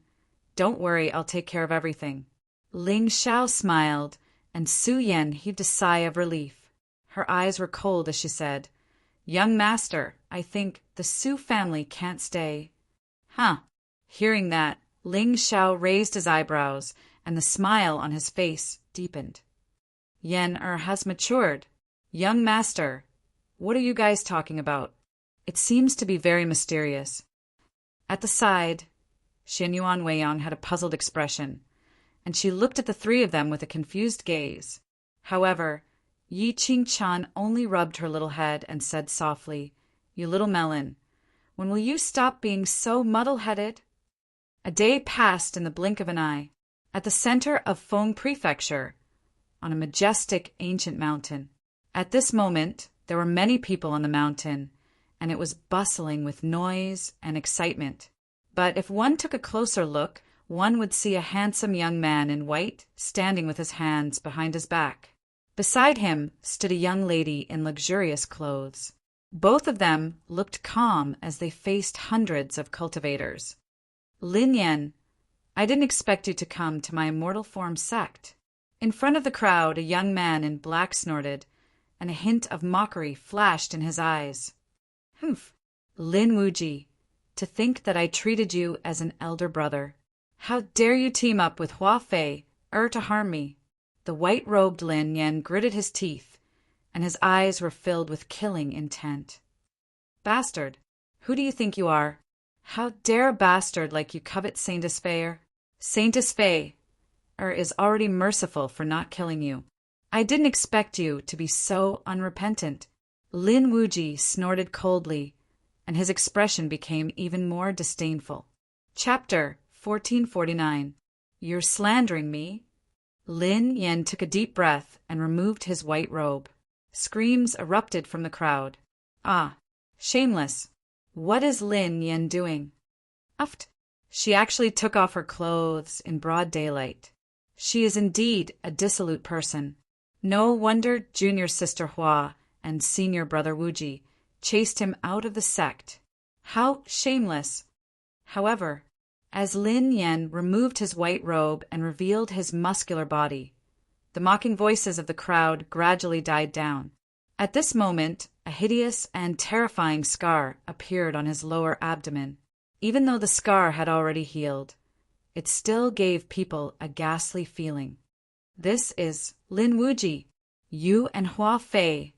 don't worry, I'll take care of everything. Ling Xiao smiled, and Su Yan heaved a sigh of relief. Her eyes were cold as she said, "Young master, I think the Su family can't stay." "Huh." Hearing that, Ling Xiao raised his eyebrows, and the smile on his face deepened. "Yan has matured. Young master, what are you guys talking about? It seems to be very mysterious." At the side, Xin Yuan Weiyang had a puzzled expression, and she looked at the three of them with a confused gaze. However, Yi Qingchan only rubbed her little head and said softly, "You little melon, when will you stop being so muddle-headed?" A day passed in the blink of an eye. At the center of Feng Prefecture, on a majestic ancient mountain. At this moment, there were many people on the mountain, and it was bustling with noise and excitement. But if one took a closer look, one would see a handsome young man in white standing with his hands behind his back. Beside him stood a young lady in luxurious clothes. Both of them looked calm as they faced hundreds of cultivators. "Lin Yan, I didn't expect you to come to my immortal form sect." In front of the crowd, a young man in black snorted, and a hint of mockery flashed in his eyes. "Humph, Lin Wuji, to think that I treated you as an elder brother. How dare you team up with Hua Fei, to harm me?" The white-robed Lin Yan gritted his teeth, and his eyes were filled with killing intent. "Bastard, who do you think you are? How dare a bastard like you covet Saint Fei? Saint Fei is already merciful for not killing you. I didn't expect you to be so unrepentant." Lin Wuji snorted coldly, and his expression became even more disdainful. Chapter 1449. "You're slandering me?" Lin Yan took a deep breath and removed his white robe. Screams erupted from the crowd. "Ah, shameless! What is Lin Yan doing?" "Uft! She actually took off her clothes in broad daylight. She is indeed a dissolute person. No wonder junior sister Hua and senior brother Wuji chased him out of the sect. How shameless!" However, as Lin Yan removed his white robe and revealed his muscular body, the mocking voices of the crowd gradually died down. At this moment, a hideous and terrifying scar appeared on his lower abdomen. Even though the scar had already healed, it still gave people a ghastly feeling. "This is Lin Wuji. You and Hua Fei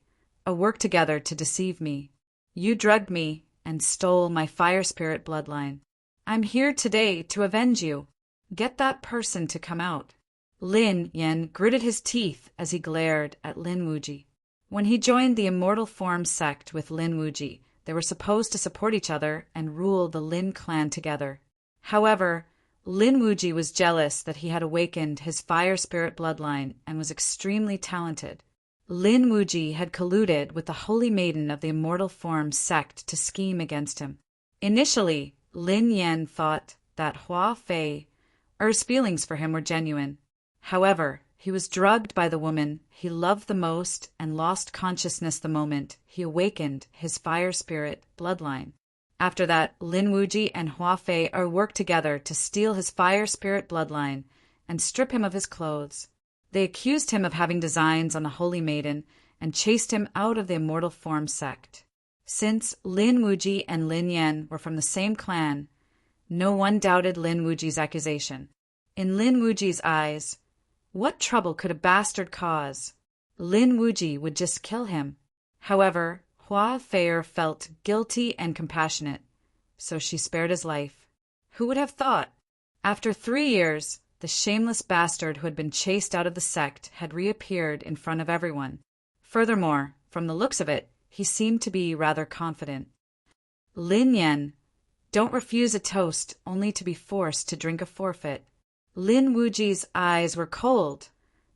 worked together to deceive me. You drugged me and stole my fire spirit bloodline. I'm here today to avenge you. Get that person to come out." Lin Yan gritted his teeth as he glared at Lin Wuji. When he joined the Immortal Form sect with Lin Wuji, they were supposed to support each other and rule the Lin clan together. However, Lin Wuji was jealous that he had awakened his fire spirit bloodline and was extremely talented. Lin Wuji had colluded with the Holy Maiden of the Immortal Form sect to scheme against him. Initially, Lin Yan thought that Hua Fei's feelings for him were genuine. However, he was drugged by the woman he loved the most and lost consciousness the moment he awakened his fire spirit bloodline. After that, Lin Wuji and Hua Fei worked together to steal his fire spirit bloodline and strip him of his clothes. They accused him of having designs on the Holy Maiden and chased him out of the Immortal Form sect. Since Lin Wuji and Lin Yan were from the same clan, no one doubted Lin Wuji's accusation. In Lin Wuji's eyes, what trouble could a bastard cause? Lin Wuji would just kill him. However, Hua Fei felt guilty and compassionate, so she spared his life. Who would have thought? After 3 years, the shameless bastard who had been chased out of the sect had reappeared in front of everyone. Furthermore, from the looks of it, he seemed to be rather confident. Lin Yan, don't refuse a toast only to be forced to drink a forfeit. Lin Wuji's eyes were cold,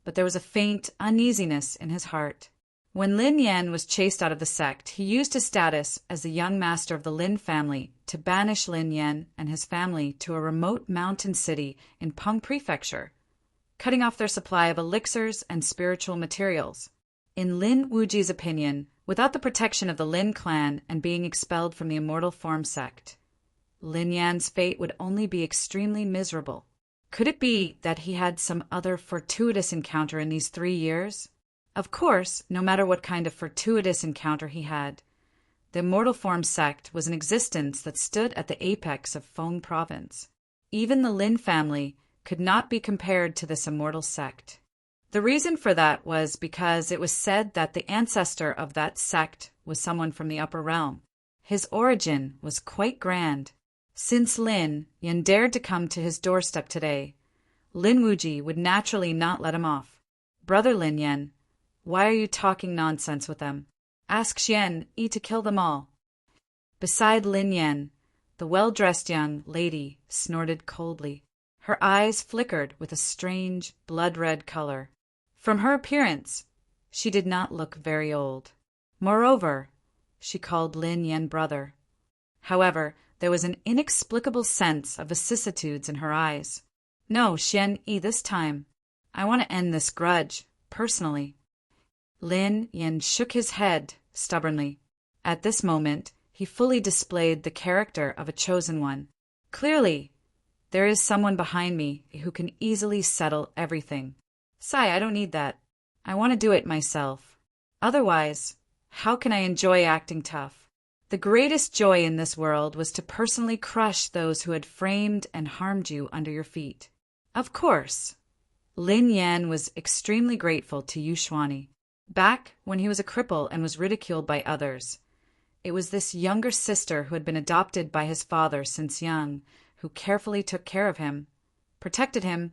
but there was a faint uneasiness in his heart. When Lin Yan was chased out of the sect, he used his status as the young master of the Lin family to banish Lin Yan and his family to a remote mountain city in Peng Prefecture, cutting off their supply of elixirs and spiritual materials. In Lin Wuji's opinion, without the protection of the Lin clan and being expelled from the Immortal Form sect, Lin Yan's fate would only be extremely miserable. Could it be that he had some other fortuitous encounter in these 3 years? Of course, no matter what kind of fortuitous encounter he had, the Immortal Form sect was an existence that stood at the apex of Feng province. Even the Lin family could not be compared to this immortal sect. The reason for that was because it was said that the ancestor of that sect was someone from the upper realm. His origin was quite grand. Since Lin Yan dared to come to his doorstep today, Lin Wuji would naturally not let him off. Brother Lin Yan, why are you talking nonsense with them? Ask Xian Yi to kill them all. Beside Lin Yan, the well-dressed young lady snorted coldly. Her eyes flickered with a strange, blood-red color. From her appearance, she did not look very old. Moreover, she called Lin Yan brother. However, there was an inexplicable sense of vicissitudes in her eyes. No, Xian Yi, this time. I want to end this grudge, personally. Lin Yan shook his head stubbornly. At this moment, he fully displayed the character of a chosen one. Clearly, there is someone behind me who can easily settle everything. Sai, I don't need that. I want to do it myself. Otherwise, how can I enjoy acting tough? The greatest joy in this world was to personally crush those who had framed and harmed you under your feet. Of course, Lin Yan was extremely grateful to Yu Xuanyi. Back when he was a cripple and was ridiculed by others, it was this younger sister who had been adopted by his father since young, who carefully took care of him, protected him,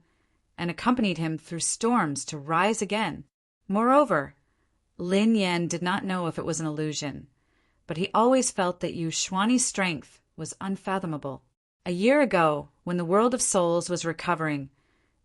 and accompanied him through storms to rise again. Moreover, Lin Yan did not know if it was an illusion, but he always felt that Yu Xuanyi's strength was unfathomable. A year ago, when the world of souls was recovering,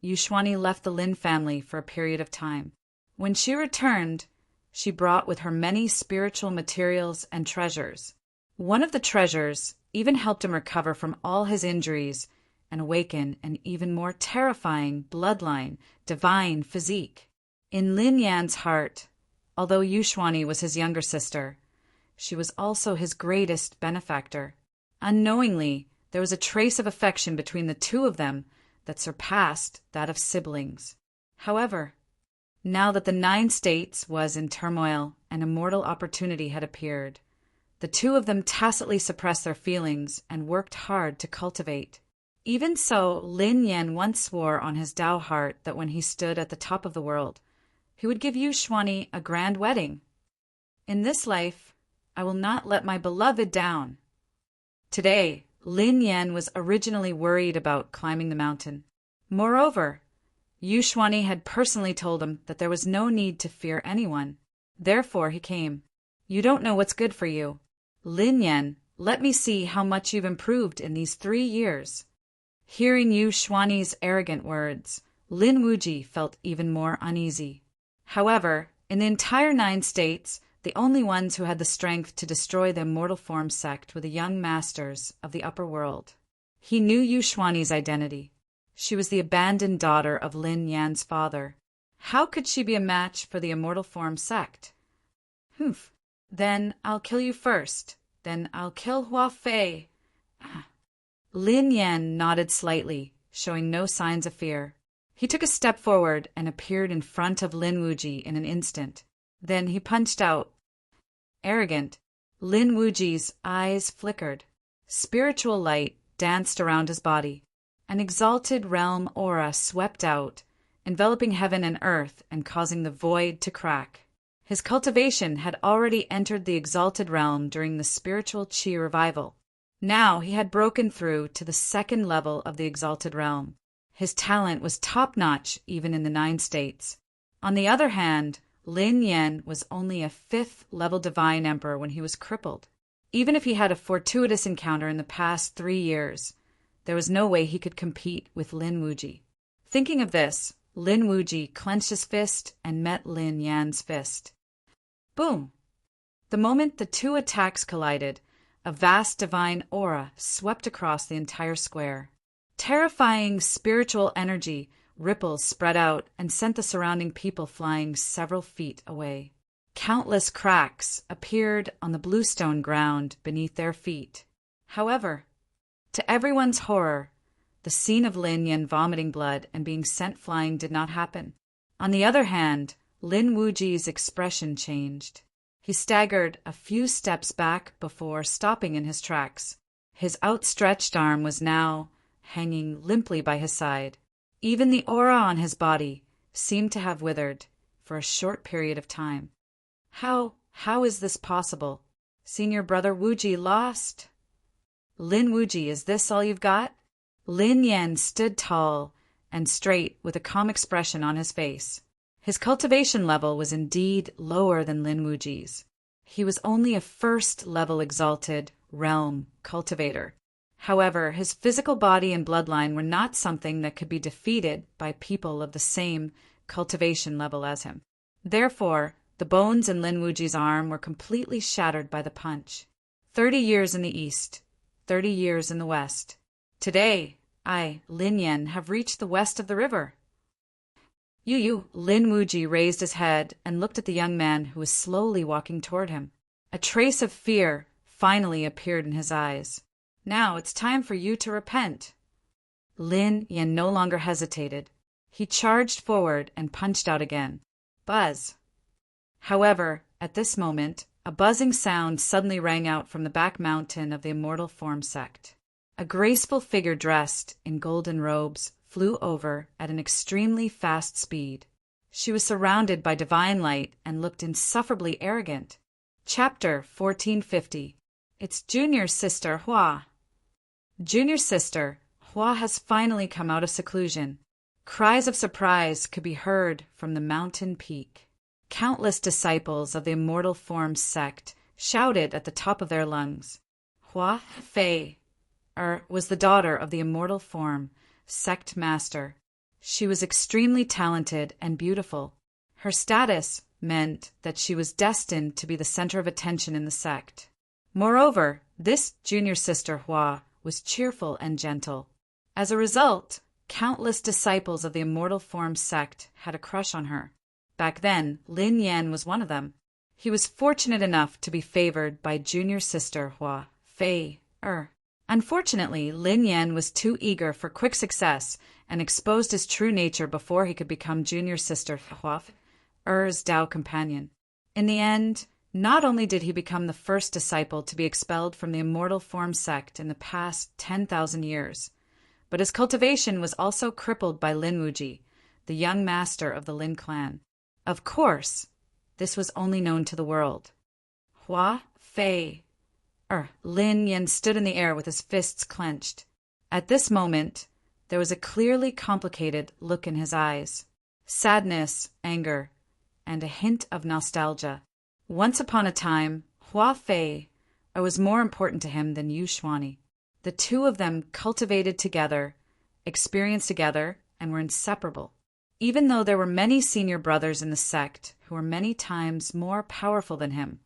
Yu Xuanyi left the Lin family for a period of time. When she returned, she brought with her many spiritual materials and treasures. One of the treasures even helped him recover from all his injuries and awaken an even more terrifying bloodline, divine physique. In Lin Yan's heart, although Yu Xuanyi was his younger sister, she was also his greatest benefactor. Unknowingly, there was a trace of affection between the two of them that surpassed that of siblings. However, now that the 9 states was in turmoil, an immortal opportunity had appeared. The two of them tacitly suppressed their feelings and worked hard to cultivate. Even so, Lin Yan once swore on his Tao heart that when he stood at the top of the world, he would give Yu Xuanyi a grand wedding. In this life, I will not let my beloved down. Today, Lin Yan was originally worried about climbing the mountain. Moreover, Yu Xuanyi had personally told him that there was no need to fear anyone. Therefore he came. You don't know what's good for you. Lin Yan, let me see how much you've improved in these 3 years. Hearing Yu Xuanyi's arrogant words, Lin Wuji felt even more uneasy. However, In the entire 9 states, the only ones who had the strength to destroy the Immortal Form sect were the young masters of the upper world. He knew Yushwani's identity. She was the abandoned daughter of Lin Yan's father. How could she be a match for the Immortal Form sect? Humph. Then I'll kill you first. Then I'll kill Hua Fei. Lin Yan nodded slightly, showing no signs of fear. He took a step forward and appeared in front of Lin Wuji in an instant. Then he punched out. Arrogant, Lin Wuji's eyes flickered. Spiritual light danced around his body. An exalted realm aura swept out, enveloping heaven and earth and causing the void to crack. His cultivation had already entered the exalted realm during the spiritual Qi revival. Now he had broken through to the second level of the exalted realm. His talent was top-notch even in the 9 states. On the other hand, Lin Yan was only a 5th-level divine emperor when he was crippled. Even if he had a fortuitous encounter in the past 3 years, there was no way he could compete with Lin Wuji. Thinking of this, Lin Wuji clenched his fist and met Lin Yan's fist. Boom! The moment the two attacks collided, a vast divine aura swept across the entire square. Terrifying spiritual energy ripples spread out and sent the surrounding people flying several feet away. Countless cracks appeared on the bluestone ground beneath their feet. However, to everyone's horror, the scene of Lin Yan vomiting blood and being sent flying did not happen. On the other hand, Lin Wuji's expression changed. He staggered a few steps back before stopping in his tracks. His outstretched arm was now hanging limply by his side. Even the aura on his body seemed to have withered for a short period of time. How is this possible? Senior brother Wuji lost? Lin Wuji, is this all you've got? Lin Yan stood tall and straight with a calm expression on his face. His cultivation level was indeed lower than Lin Wuji's. He was only a 1st-level exalted realm cultivator. However, his physical body and bloodline were not something that could be defeated by people of the same cultivation level as him. Therefore, the bones in Lin Wuji's arm were completely shattered by the punch. 30 years in the east, 30 years in the west. Today, I, Lin Yan, have reached the west of the river. Lin Wuji raised his head and looked at the young man who was slowly walking toward him. A trace of fear finally appeared in his eyes. Now it's time for you to repent. Lin Yan no longer hesitated. He charged forward and punched out again. Buzz. However, at this moment, a buzzing sound suddenly rang out from the back mountain of the Immortal Form sect. A graceful figure dressed in golden robes flew over at an extremely fast speed. She was surrounded by divine light and looked insufferably arrogant. Chapter 1450. It's Junior Sister Hua. Junior Sister Hua has finally come out of seclusion. Cries of surprise could be heard from the mountain peak. Countless disciples of the Immortal Form sect shouted at the top of their lungs. Hua Fei was the daughter of the Immortal Form sect master. She was extremely talented and beautiful. Her status meant that she was destined to be the center of attention in the sect. Moreover, this junior sister Hua was cheerful and gentle. As a result, countless disciples of the Immortal Form sect had a crush on her. Back then, Lin Yan was one of them. He was fortunate enough to be favored by junior sister Hua Fei. Unfortunately, Lin Yan was too eager for quick success and exposed his true nature before he could become junior sister Hua Fei's Tao companion. In the end, not only did he become the first disciple to be expelled from the Immortal Form sect in the past 10,000 years, but his cultivation was also crippled by Lin Wuji, the young master of the Lin clan. Of course, this was only known to the world. Hua Fei. Lin Yan stood in the air with his fists clenched. At this moment, there was a clearly complicated look in his eyes. Sadness, anger, and a hint of nostalgia. Once upon a time, Hua Fei was more important to him than Yushwani. The two of them cultivated together, experienced together, and were inseparable. Even though there were many senior brothers in the sect who were many times more powerful than him,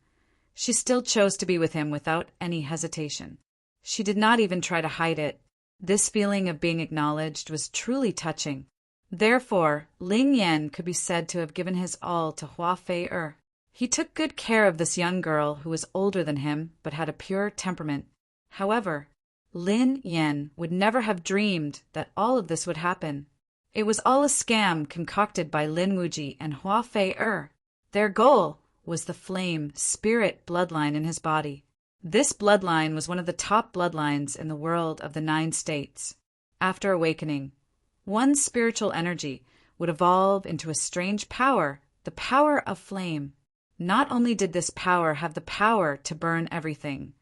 she still chose to be with him without any hesitation. She did not even try to hide it. This feeling of being acknowledged was truly touching. Therefore, Lin Yan could be said to have given his all to Hua Fei-er. He took good care of this young girl who was older than him but had a pure temperament. However, Lin Yan would never have dreamed that all of this would happen. It was all a scam concocted by Lin Wuji and Hua Fei-er. Their goal was the flame spirit bloodline in his body. This bloodline was one of the top bloodlines in the world of the 9 states. After awakening, one's spiritual energy would evolve into a strange power, the power of flame. Not only did this power have the power to burn everything,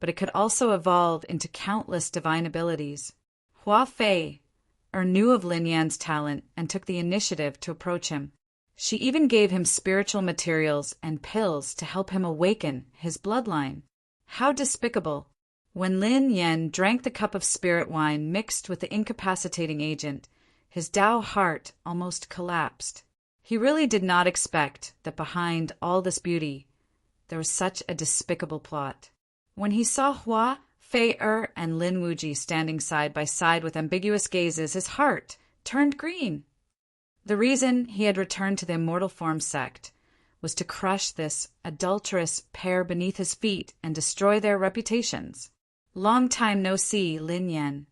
but it could also evolve into countless divine abilities. Hua Fei-er knew of Lin Yan's talent and took the initiative to approach him. She even gave him spiritual materials and pills to help him awaken his bloodline. How despicable! When Lin Yan drank the cup of spirit wine mixed with the incapacitating agent, his Tao heart almost collapsed. He really did not expect that behind all this beauty, there was such a despicable plot. When he saw Hua Fei-er and Lin Wuji standing side by side with ambiguous gazes, his heart turned green. The reason he had returned to the Immortal Form sect was to crush this adulterous pair beneath his feet and destroy their reputations. Long time no see, Lin Yan.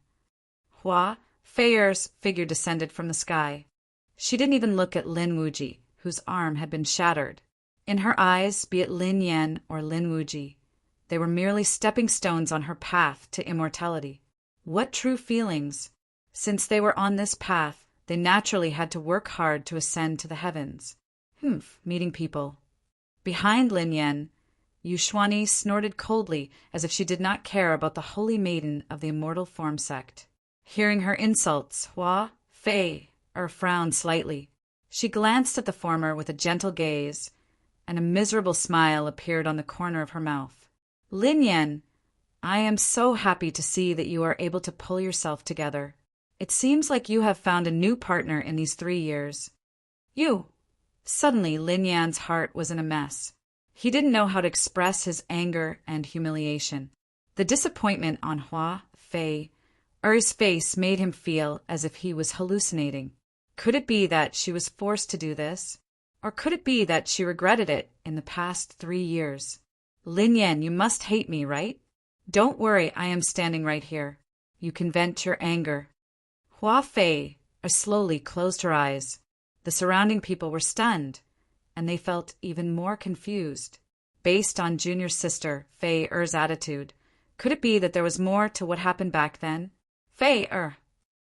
Hua Fei-er's figure descended from the sky. She didn't even look at Lin Wuji, whose arm had been shattered. In her eyes, be it Lin Yan or Lin Wuji, they were merely stepping stones on her path to immortality. What true feelings! Since they were on this path, they naturally had to work hard to ascend to the heavens. Meeting people. Behind Lin Yan, Yushwani snorted coldly as if she did not care about the holy maiden of the Immortal Form sect. Hearing her insults, Hua Fei-er frowned slightly. She glanced at the former with a gentle gaze, and a miserable smile appeared on the corner of her mouth. Lin Yan, I am so happy to see that you are able to pull yourself together. It seems like you have found a new partner in these 3 years. You! Suddenly, Lin Yan's heart was in a mess. He didn't know how to express his anger and humiliation. The disappointment on Hua Fei-er's face made him feel as if he was hallucinating. Could it be that she was forced to do this? Or could it be that she regretted it in the past 3 years? Lin Yan, you must hate me, right? Don't worry, I am standing right here. You can vent your anger. Hua Fei-er slowly closed her eyes. The surrounding people were stunned, and they felt even more confused. Based on junior sister Fei-er's attitude, could it be that there was more to what happened back then? Fei-er!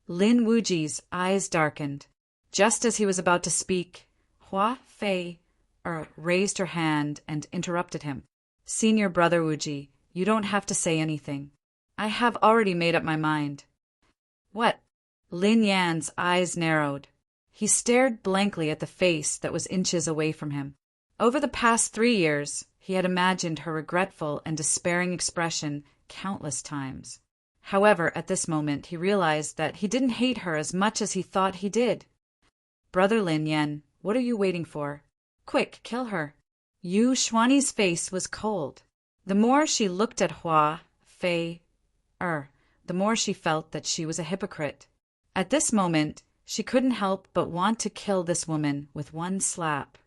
Lin Wuji's eyes darkened. Just as he was about to speak, Hua Fei-er raised her hand and interrupted him. Senior brother Wuji, you don't have to say anything. I have already made up my mind. What? Lin Yan's eyes narrowed. He stared blankly at the face that was inches away from him. Over the past 3 years, he had imagined her regretful and despairing expression countless times. However, at this moment, he realized that he didn't hate her as much as he thought he did. Brother Lin Yan, what are you waiting for? Quick, kill her. Yushwani's face was cold. The more she looked at Hua Fei-er, the more she felt that she was a hypocrite. At this moment, she couldn't help but want to kill this woman with one slap.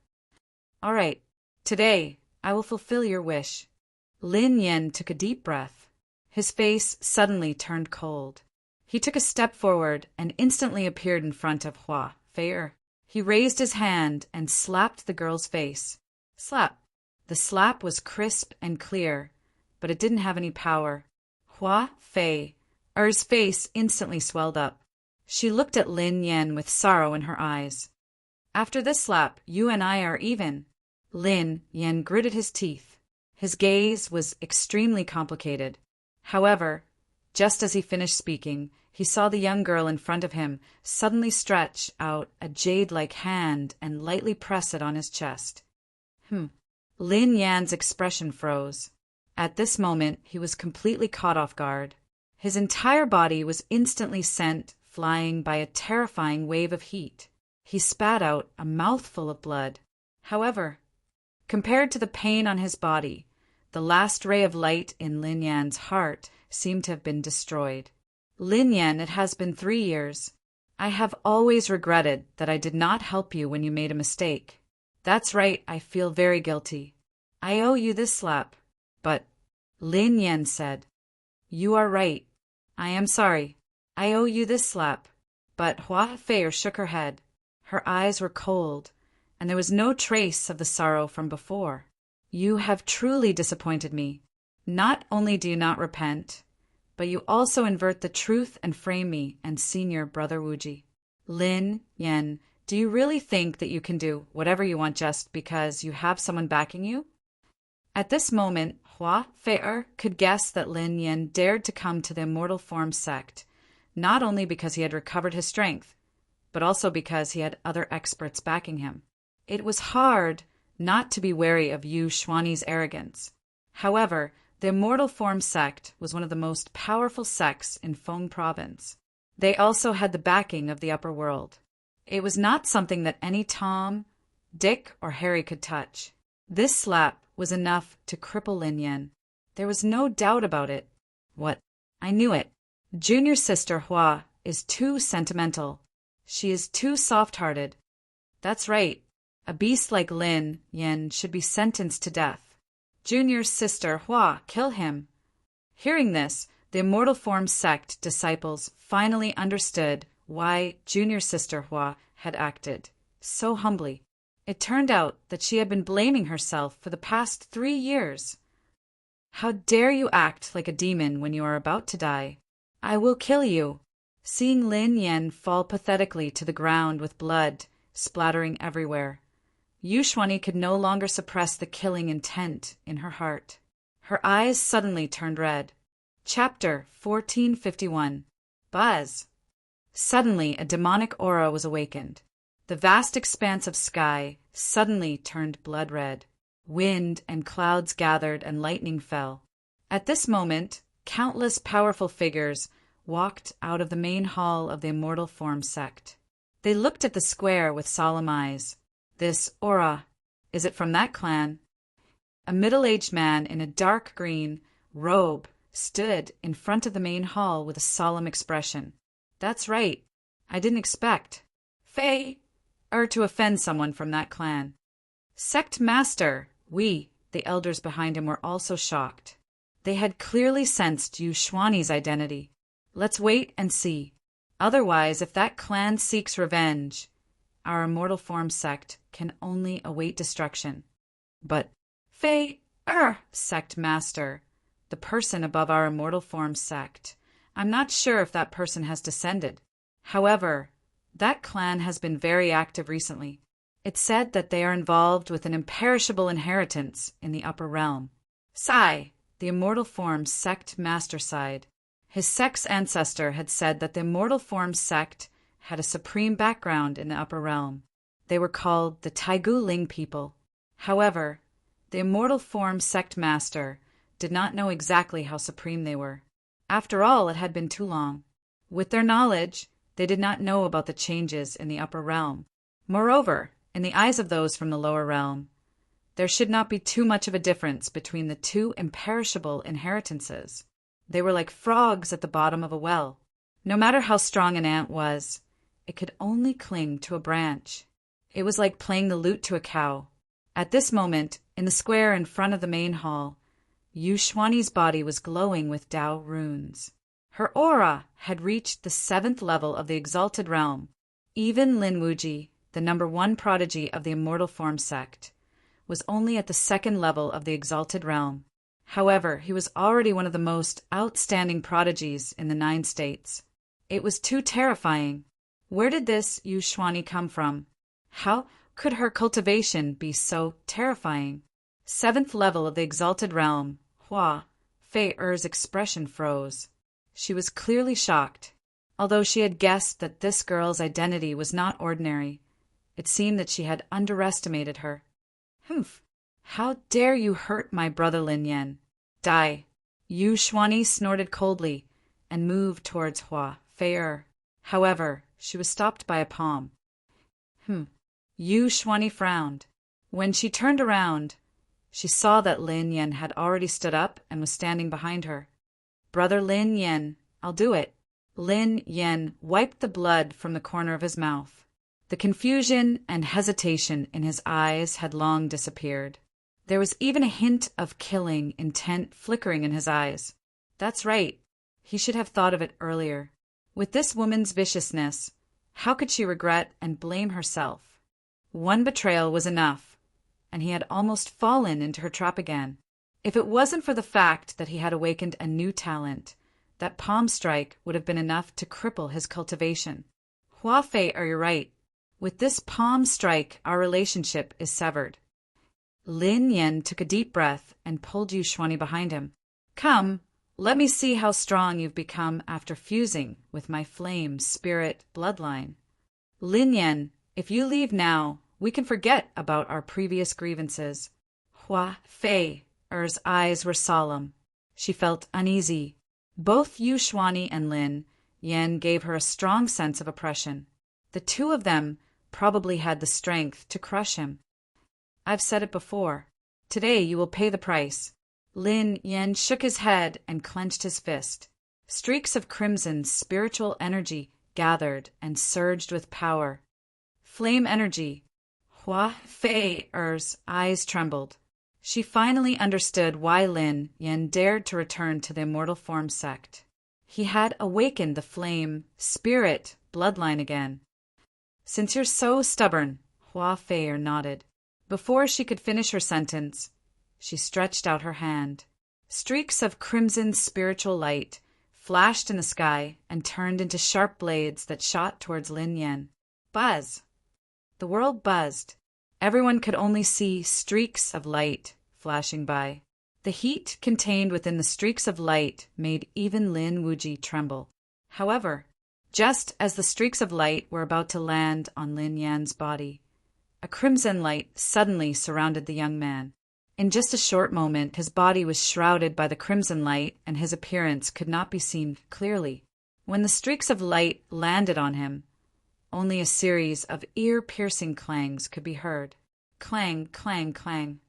All right, today I will fulfill your wish. Lin Yan took a deep breath. His face suddenly turned cold. He took a step forward and instantly appeared in front of Hua Fei-er. He raised his hand and slapped the girl's face. Slap. The slap was crisp and clear, but it didn't have any power. Hua Fei-er's face instantly swelled up. She looked at Lin Yan with sorrow in her eyes. After this slap, you and I are even. Lin Yan gritted his teeth. His gaze was extremely complicated. However, just as he finished speaking, he saw the young girl in front of him suddenly stretch out a jade-like hand and lightly press it on his chest. Lin Yan's expression froze. At this moment, he was completely caught off guard. His entire body was instantly sent flying by a terrifying wave of heat. He spat out a mouthful of blood. However, compared to the pain on his body, the last ray of light in Lin Yan's heart seemed to have been destroyed. Lin Yan, it has been 3 years. I have always regretted that I did not help you when you made a mistake. That's right, I feel very guilty. I owe you this slap. But, Lin Yan said, you are right. I am sorry. I owe you this slap. But Hua Fei shook her head. Her eyes were cold, and there was no trace of the sorrow from before. You have truly disappointed me. Not only do you not repent, but you also invert the truth and frame me and senior brother Wuji. Lin Yan, do you really think that you can do whatever you want just because you have someone backing you? At this moment, Hua Fei could guess that Lin Yan dared to come to the Immortal Form sect, not only because he had recovered his strength, but also because he had other experts backing him. It was hard not to be wary of Yu Xuanyi's arrogance. However, the Immortal Form sect was one of the most powerful sects in Feng Province. They also had the backing of the upper world. It was not something that any Tom, Dick, or Harry could touch. This slap was enough to cripple Lin Yan. There was no doubt about it. What? I knew it. Junior sister Hua is too sentimental. She is too soft-hearted. That's right. A beast like Lin Yan should be sentenced to death. Junior's sister Hua, kill him. Hearing this, the Immortal Form sect disciples finally understood why Junior sister Hua had acted so humbly. It turned out that she had been blaming herself for the past 3 years. How dare you act like a demon when you are about to die? I will kill you. Seeing Lin Yan fall pathetically to the ground with blood splattering everywhere, Yu Xuanyi could no longer suppress the killing intent in her heart. Her eyes suddenly turned red. Chapter 1451. Buzz. Suddenly, a demonic aura was awakened. The vast expanse of sky suddenly turned blood red. Wind and clouds gathered and lightning fell. At this moment, countless powerful figures walked out of the main hall of the Immortal Form sect. They looked at the square with solemn eyes. This aura, is it from that clan? A middle-aged man in a dark green robe stood in front of the main hall with a solemn expression. That's right. I didn't expect to offend someone from that clan. Sect Master, we, the elders behind him, were also shocked. They had clearly sensed Yu Xuanyi's identity. Let's wait and see. Otherwise, if that clan seeks revenge, our Immortal Form sect can only await destruction. But Sect Master, the person above our Immortal Form sect, I'm not sure if that person has descended. However, that clan has been very active recently. It's said that they are involved with an imperishable inheritance in the upper realm. Sai, the Immortal Form sect master sighed. His sect's ancestor had said that the Immortal Form sect had a supreme background in the upper realm. They were called the Taigu Ling people. However, the Immortal Form sect master did not know exactly how supreme they were. After all, it had been too long. With their knowledge, they did not know about the changes in the upper realm. Moreover, in the eyes of those from the lower realm, there should not be too much of a difference between the two imperishable inheritances. They were like frogs at the bottom of a well. No matter how strong an ant was, it could only cling to a branch. It was like playing the lute to a cow. At this moment, in the square in front of the main hall, Yu Xuanyi's body was glowing with Dao runes. Her aura had reached the 7th level of the Exalted Realm. Even Lin Wuji, the #1 prodigy of the Immortal Form sect, was only at the 2nd level of the Exalted Realm. However, he was already one of the most outstanding prodigies in the 9 states. It was too terrifying. Where did this Yu Xuanyi come from? How could her cultivation be so terrifying? 7th level of the Exalted Realm. Hua Fei-er's expression froze. She was clearly shocked. Although she had guessed that this girl's identity was not ordinary, it seemed that she had underestimated her. Humph! How dare you hurt my brother Lin Yan? Die! Yu Xuanyi snorted coldly and moved towards Hua Fei-er. However, she was stopped by a palm. Yu Xuanyi frowned. When she turned around, she saw that Lin Yan had already stood up and was standing behind her. Brother Lin Yan, I'll do it. Lin Yan wiped the blood from the corner of his mouth. The confusion and hesitation in his eyes had long disappeared. There was even a hint of killing intent flickering in his eyes. That's right. He should have thought of it earlier. With this woman's viciousness, how could she regret and blame herself? One betrayal was enough, and he had almost fallen into her trap again. If it wasn't for the fact that he had awakened a new talent, that palm strike would have been enough to cripple his cultivation. Hua Fei, are you right? With this palm strike, our relationship is severed. Lin Yan took a deep breath and pulled Yu Xuanyi behind him. Come, let me see how strong you've become after fusing with my flame spirit bloodline. Lin Yan, if you leave now, we can forget about our previous grievances. Hua Fei's eyes were solemn. She felt uneasy. Both Yu Xuanyi and Lin Yan gave her a strong sense of oppression. The two of them probably had the strength to crush him. I've said it before. Today you will pay the price. Lin Yan shook his head and clenched his fist. Streaks of crimson spiritual energy gathered and surged with power. Flame energy. Hua Fei's eyes trembled. She finally understood why Lin Yan dared to return to the immortal form sect. He had awakened the flame spirit bloodline again. Since you're so stubborn, Hua Fei nodded. Before she could finish her sentence, she stretched out her hand. Streaks of crimson spiritual light flashed in the sky and turned into sharp blades that shot towards Lin Yan. Buzz! The world buzzed. Everyone could only see streaks of light flashing by. The heat contained within the streaks of light made even Lin Wuji tremble. However, just as the streaks of light were about to land on Lin Yan's body, a crimson light suddenly surrounded the young man. In just a short moment, his body was shrouded by the crimson light and his appearance could not be seen clearly. When the streaks of light landed on him, only a series of ear-piercing clangs could be heard. Clang, clang, clang.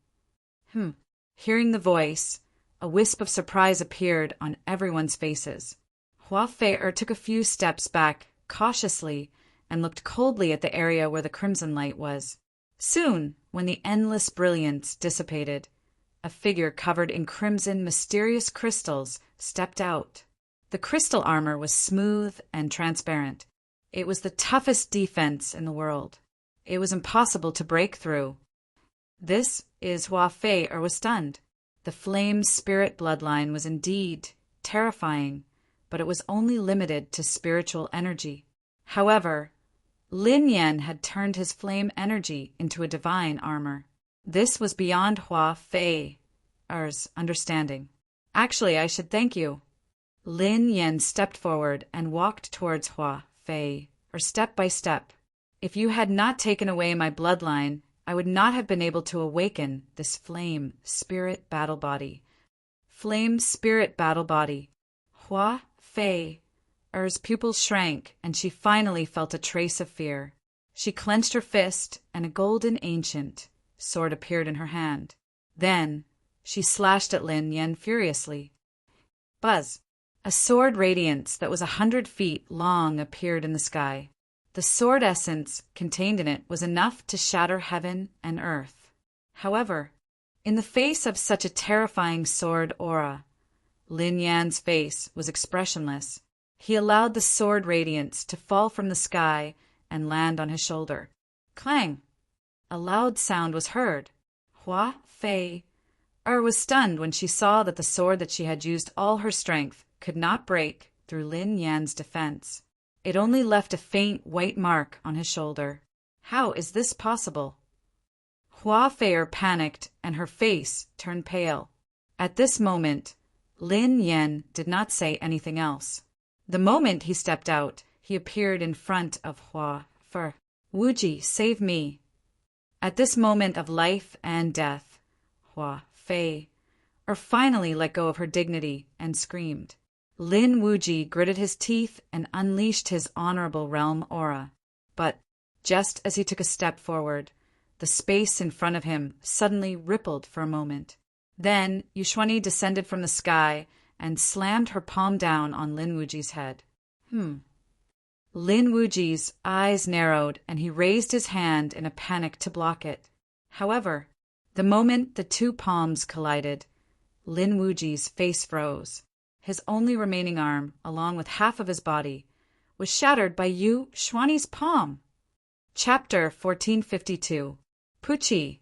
Hearing the voice, a wisp of surprise appeared on everyone's faces. Hua Fei took a few steps back cautiously and looked coldly at the area where the crimson light was. Soon, when the endless brilliance dissipated, a figure covered in crimson mysterious crystals stepped out. The crystal armor was smooth and transparent. It was the toughest defense in the world. It was impossible to break through. This is Hua Fei was stunned. The flame spirit bloodline was indeed terrifying, but it was only limited to spiritual energy. However, Lin Yan had turned his flame energy into a divine armor. This was beyond Hua Fei's understanding. Actually, I should thank you. Lin Yan stepped forward and walked towards Hua Fei, step by step. If you had not taken away my bloodline, I would not have been able to awaken this flame spirit battle body. Flame spirit battle body. Hua Fei's pupils shrank, and she finally felt a trace of fear. She clenched her fist, and a golden ancient sword appeared in her hand. Then she slashed at Lin Yan furiously. Buzz! A sword radiance that was 100 feet long appeared in the sky. The sword essence contained in it was enough to shatter heaven and earth. However, in the face of such a terrifying sword aura, Lin Yan's face was expressionless. He allowed the sword radiance to fall from the sky and land on his shoulder. Clang! A loud sound was heard. Hua Fei was stunned when she saw that the sword that she had used all her strength could not break through Lin Yan's defense. It only left a faint white mark on his shoulder. How is this possible? Hua Fei panicked and her face turned pale. At this moment, Lin Yan did not say anything else. The moment he stepped out, he appeared in front of Hua Fei. Wuji, save me. At this moment of life and death, Hua Fei finally let go of her dignity and screamed. Lin Wuji gritted his teeth and unleashed his honorable realm aura. But Just as he took a step forward, the space in front of him suddenly rippled for a moment. Then Yushwani descended from the sky and slammed her palm down on Lin Wuji's head. Lin Wuji's eyes narrowed and he raised his hand in a panic to block it. However, the moment the two palms collided, Lin Wuji's face froze. His only remaining arm, along with half of his body, was shattered by Yushwani's palm. Chapter 1452. Pucci.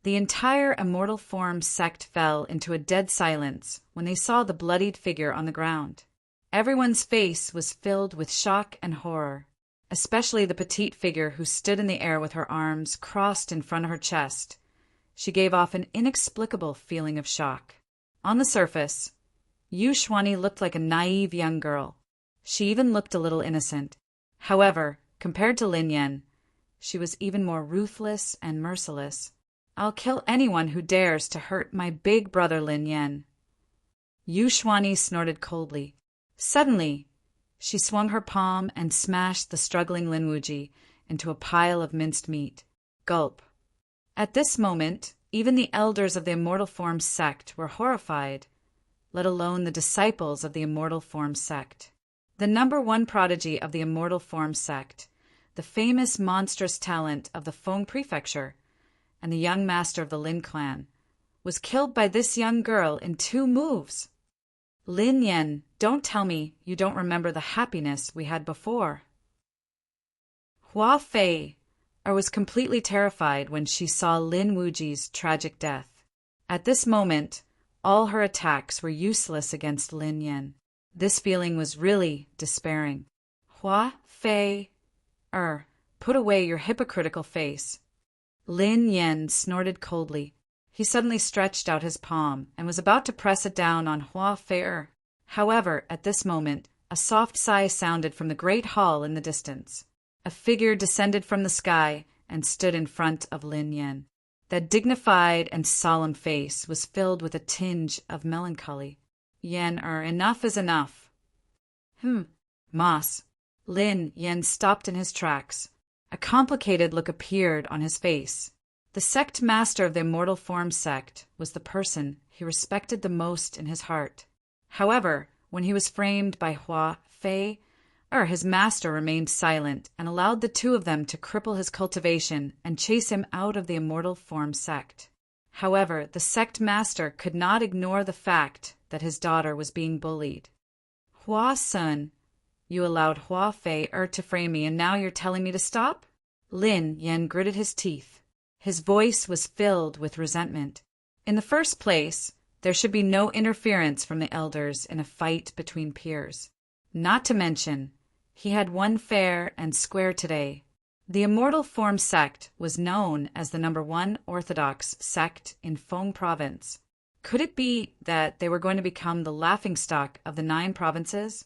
The entire Immortal Form sect fell into a dead silence when they saw the bloodied figure on the ground. Everyone's face was filled with shock and horror, especially the petite figure who stood in the air with her arms crossed in front of her chest. She gave off an inexplicable feeling of shock. On the surface, Yushwani looked like a naive young girl. She even looked a little innocent. However, compared to Lin Yan, she was even more ruthless and merciless. I'll kill anyone who dares to hurt my big brother Lin Yan. Yushwani snorted coldly. Suddenly, she swung her palm and smashed the struggling Lin Wuji into a pile of minced meat. Gulp. At this moment, even the elders of the Immortal Form sect were horrified, let alone the disciples of the Immortal Form sect. The #1 prodigy of the Immortal Form sect, the famous monstrous talent of the Feng Prefecture, and the young master of the Lin clan, was killed by this young girl in 2 moves. Lin Yan, don't tell me you don't remember the happiness we had before. Hua Fei was completely terrified when she saw Lin Wuji's tragic death. At this moment, all her attacks were useless against Lin Yan. This feeling was really despairing. Hua Fei, put away your hypocritical face. Lin Yan snorted coldly. He suddenly stretched out his palm and was about to press it down on Hua Fei. However, at this moment, a soft sigh sounded from the great hall in the distance. A figure descended from the sky and stood in front of Lin Yan. That dignified and solemn face was filled with a tinge of melancholy. Yan, enough is enough. Moss. Lin Yan stopped in his tracks. A complicated look appeared on his face. The sect master of the Immortal Form sect was the person he respected the most in his heart. However, when he was framed by Hua Fei, his master remained silent and allowed the two of them to cripple his cultivation and chase him out of the Immortal Form sect. However, the sect master could not ignore the fact that his daughter was being bullied. Hua Sun, you allowed Hua Fei to frame me and now you're telling me to stop? Lin Yan gritted his teeth. His voice was filled with resentment. In the first place, there should be no interference from the elders in a fight between peers. Not to mention, he had won fair and square today. The Immortal Form sect was known as the #1 orthodox sect in Feng province. Could it be that they were going to become the laughingstock of the 9 provinces?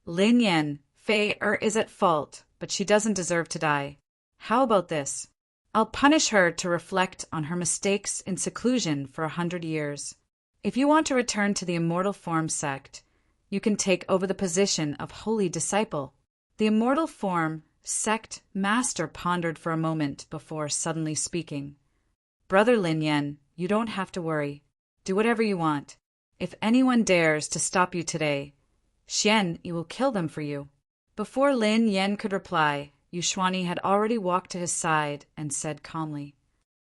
Lin Yan, Fei is at fault, but she doesn't deserve to die. How about this? I'll punish her to reflect on her mistakes in seclusion for 100 years. If you want to return to the Immortal Form sect, you can take over the position of holy disciple. The Immortal Form sect master pondered for a moment before suddenly speaking. Brother Lin Yan, you don't have to worry. Do whatever you want. If anyone dares to stop you today, Xian, you will kill them for you. Before Lin Yan could reply, Yushwani had already walked to his side and said calmly,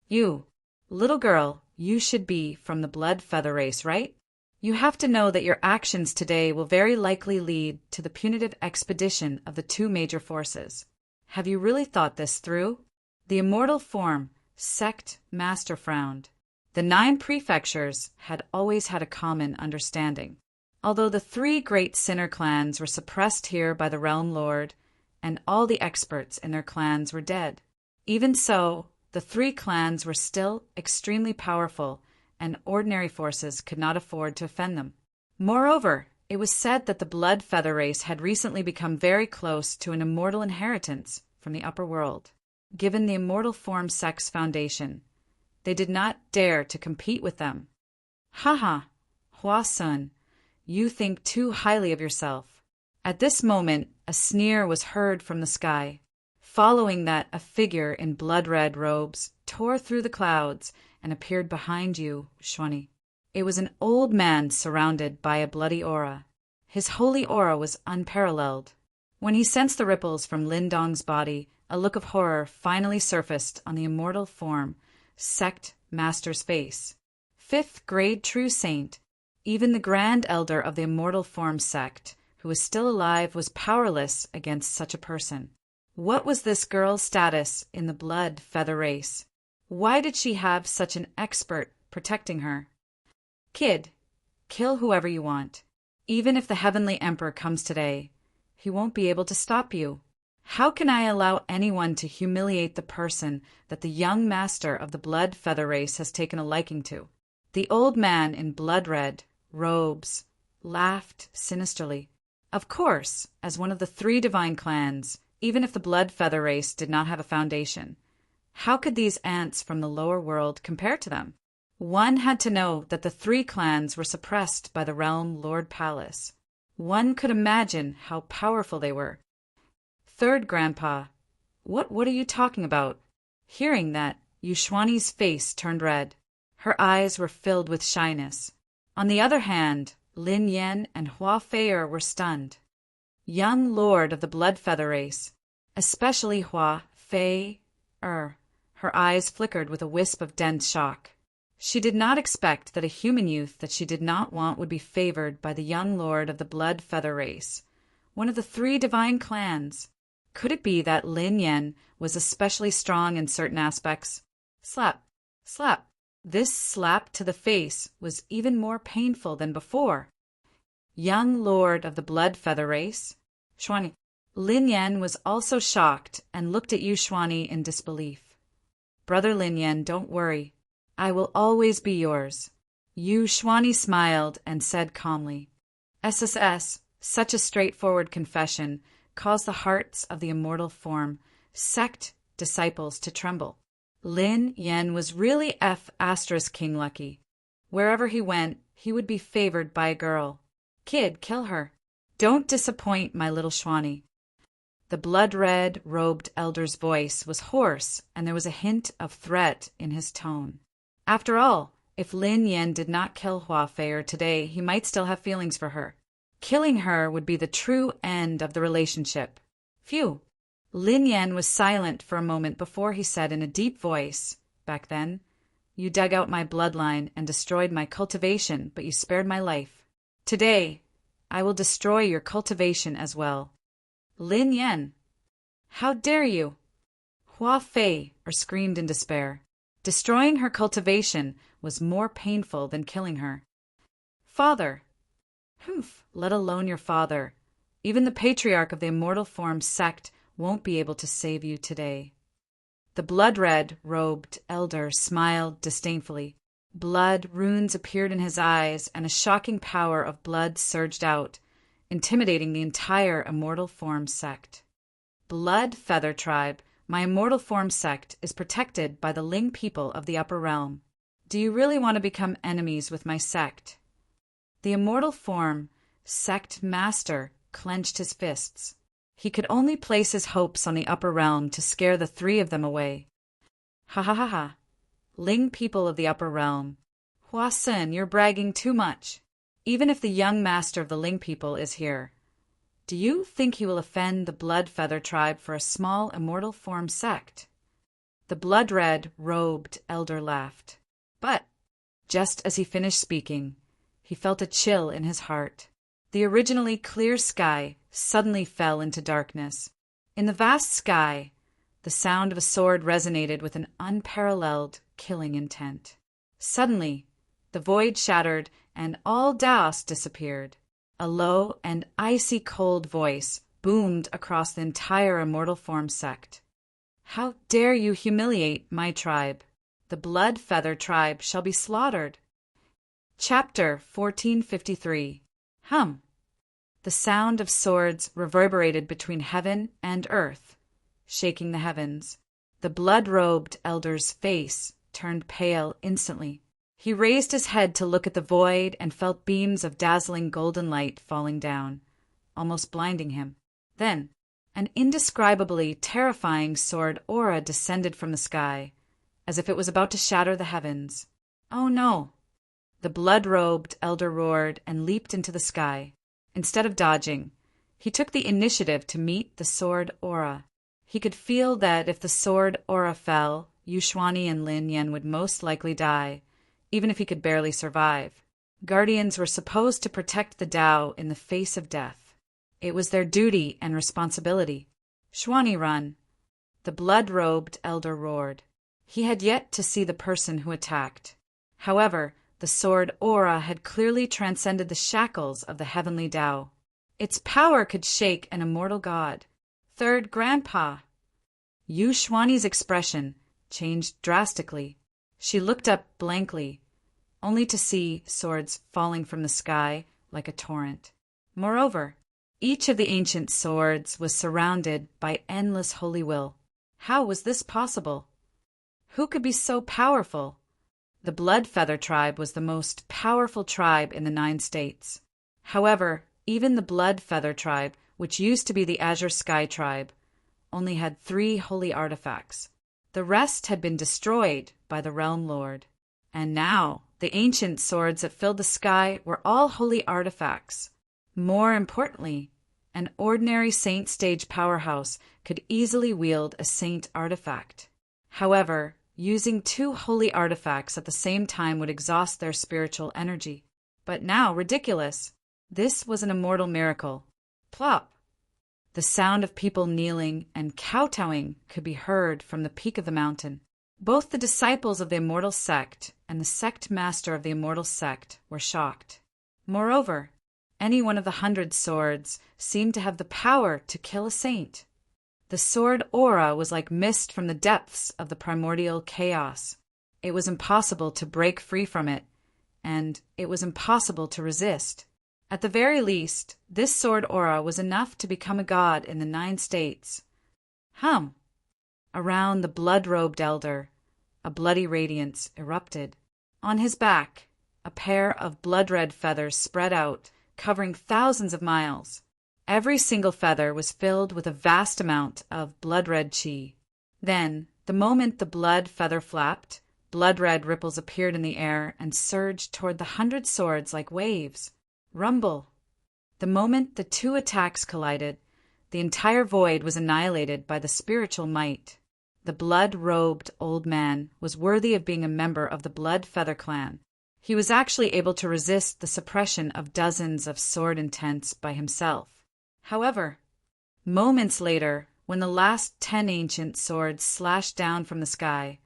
You, little girl, you should be from the blood feather race, right? You have to know that your actions today will very likely lead to the punitive expedition of the 2 major forces. Have you really thought this through? The Immortal Form sect master frowned. The 9 prefectures had always had a common understanding. Although the 3 great sinner clans were suppressed here by the Realm Lord, and all the experts in their clans were dead. Even so, the 3 clans were still extremely powerful, and ordinary forces could not afford to offend them. Moreover, it was said that the blood feather race had recently become very close to an immortal inheritance from the upper world. Given the Immortal Form sect's foundation, they did not dare to compete with them. Haha, Hua Sun, you think too highly of yourself. At this moment, a sneer was heard from the sky. Following that, a figure in blood-red robes tore through the clouds and appeared behind you, Shwani. It was an old man surrounded by a bloody aura. His holy aura was unparalleled. When he sensed the ripples from Lin Dong's body, a look of horror finally surfaced on the immortal form, sect master's face. 5th grade true saint, even the grand elder of the immortal form sect, who was still alive, was powerless against such a person. What was this girl's status in the blood feather race? Why did she have such an expert protecting her? Kid, kill whoever you want. Even if the Heavenly Emperor comes today, he won't be able to stop you. How can I allow anyone to humiliate the person that the young master of the blood feather race has taken a liking to? The old man in blood-red robes laughed sinisterly. Of course, as one of the 3 divine clans, even if the blood feather race did not have a foundation, how could these ants from the lower world compare to them? One had to know that the 3 clans were suppressed by the realm Lord Palace. One could imagine how powerful they were. 3rd Grandpa, what are you talking about? Hearing that, Yushwani's face turned red. Her eyes were filled with shyness. On the other hand, Lin Yen and Hua Fei'er were stunned. Young lord of the blood feather race, especially Hua Fei'er. Her eyes flickered with a wisp of dense shock. She did not expect that a human youth that she did not want would be favored by the young lord of the blood feather race, one of the 3 divine clans. Could it be that Lin Yen was especially strong in certain aspects? Slap, slap. This slap to the face was even more painful than before. Young lord of the blood feather race? Shwani. Lin Yen was also shocked and looked at you, Shwani, in disbelief. Brother Lin Yen, don't worry. I will always be yours. Yu Shwani smiled and said calmly. SSS, such a straightforward confession, caused the hearts of the immortal form, sect disciples to tremble. Lin Yen was really King lucky. Wherever he went, he would be favored by a girl. Kid, kill her. Don't disappoint my little Shwani. The blood-red robed elder's voice was hoarse, and there was a hint of threat in his tone. After all, if Lin Yen did not kill Hua Fei'er today, he might still have feelings for her. Killing her would be the true end of the relationship. Phew. Lin Yen was silent for a moment before he said in a deep voice, back then, you dug out my bloodline and destroyed my cultivation, but you spared my life. Today, I will destroy your cultivation as well. Lin Yen, how dare you? Hua Fei'er screamed in despair. Destroying her cultivation was more painful than killing her. Father. Humph, let alone your father. Even the patriarch of the immortal form sect won't be able to save you today. The blood-red robed elder smiled disdainfully. Blood runes appeared in his eyes, and a shocking power of blood surged out, intimidating the entire immortal form sect. Blood Feather Tribe, my immortal form sect is protected by the Ling people of the upper realm. Do you really want to become enemies with my sect? The immortal form sect master clenched his fists. He could only place his hopes on the upper realm to scare the 3 of them away. Ha ha ha ha. Ling people of the upper realm. Hua Sin, you're bragging too much. Even if the young master of the Ling people is here, do you think he will offend the Blood Feather Tribe for a small immortal form sect? The blood-red robed elder laughed. But, just as he finished speaking, he felt a chill in his heart. The originally clear sky suddenly fell into darkness. In the vast sky, the sound of a sword resonated with an unparalleled killing intent. Suddenly, the void shattered and all Daos disappeared. A low and icy cold voice boomed across the entire immortal form sect. How dare you humiliate my tribe? The Blood Feather Tribe shall be slaughtered. Chapter 1453. The sound of swords reverberated between heaven and earth, shaking the heavens. The blood-robed elder's face turned pale instantly. He raised his head to look at the void and felt beams of dazzling golden light falling down, almost blinding him. Then, An indescribably terrifying sword aura descended from the sky, as if it was about to shatter the heavens. "Oh no!" The blood-robed elder roared and leaped into the sky. Instead of dodging, he took the initiative to meet the sword aura. He could feel that if the sword aura fell, Yushwani and Lin Yan would most likely die, even if he could barely survive. Guardians were supposed to protect the Tao in the face of death. It was their duty and responsibility. "Shwani, run!" The blood-robed elder roared. He had yet to see the person who attacked. However, the sword aura had clearly transcended the shackles of the heavenly Tao. Its power could shake an immortal god. "Third Grandpa!" Yushwani's expression changed drastically. She looked up blankly, only to see swords falling from the sky like a torrent. Moreover, each of the ancient swords was surrounded by endless holy will. How was this possible? Who could be so powerful? The Blood Feather tribe was the most powerful tribe in the 9 states. However, even the Blood Feather tribe, which used to be the Azure Sky tribe, only had 3 holy artifacts. The rest had been destroyed by the Realm Lord. And now, the ancient swords that filled the sky were all holy artifacts. More importantly, an ordinary Saint Stage powerhouse could easily wield a Saint artifact. However, using 2 holy artifacts at the same time would exhaust their spiritual energy. But now, ridiculous! This was an immortal miracle. Plop! The sound of people kneeling and kowtowing could be heard from the peak of the mountain. Both the disciples of the immortal sect and the sect master of the immortal sect were shocked. Moreover, any one of the 100 swords seemed to have the power to kill a saint. The sword aura was like mist from the depths of the primordial chaos. It was impossible to break free from it, and it was impossible to resist. At the very least, this sword aura was enough to become a god in the 9 states. Around the blood-robed elder, a bloody radiance erupted. On his back, a pair of blood-red feathers spread out, covering thousands of miles. Every single feather was filled with a vast amount of blood-red chi. Then, the moment the blood feather flapped, blood-red ripples appeared in the air and surged toward the 100 swords like waves. Rumble! The moment the 2 attacks collided, the entire void was annihilated by the spiritual might. The blood-robed old man was worthy of being a member of the Blood Feather clan. He was actually able to resist the suppression of dozens of sword intents by himself. However, moments later, when the last 10 ancient swords slashed down from the sky,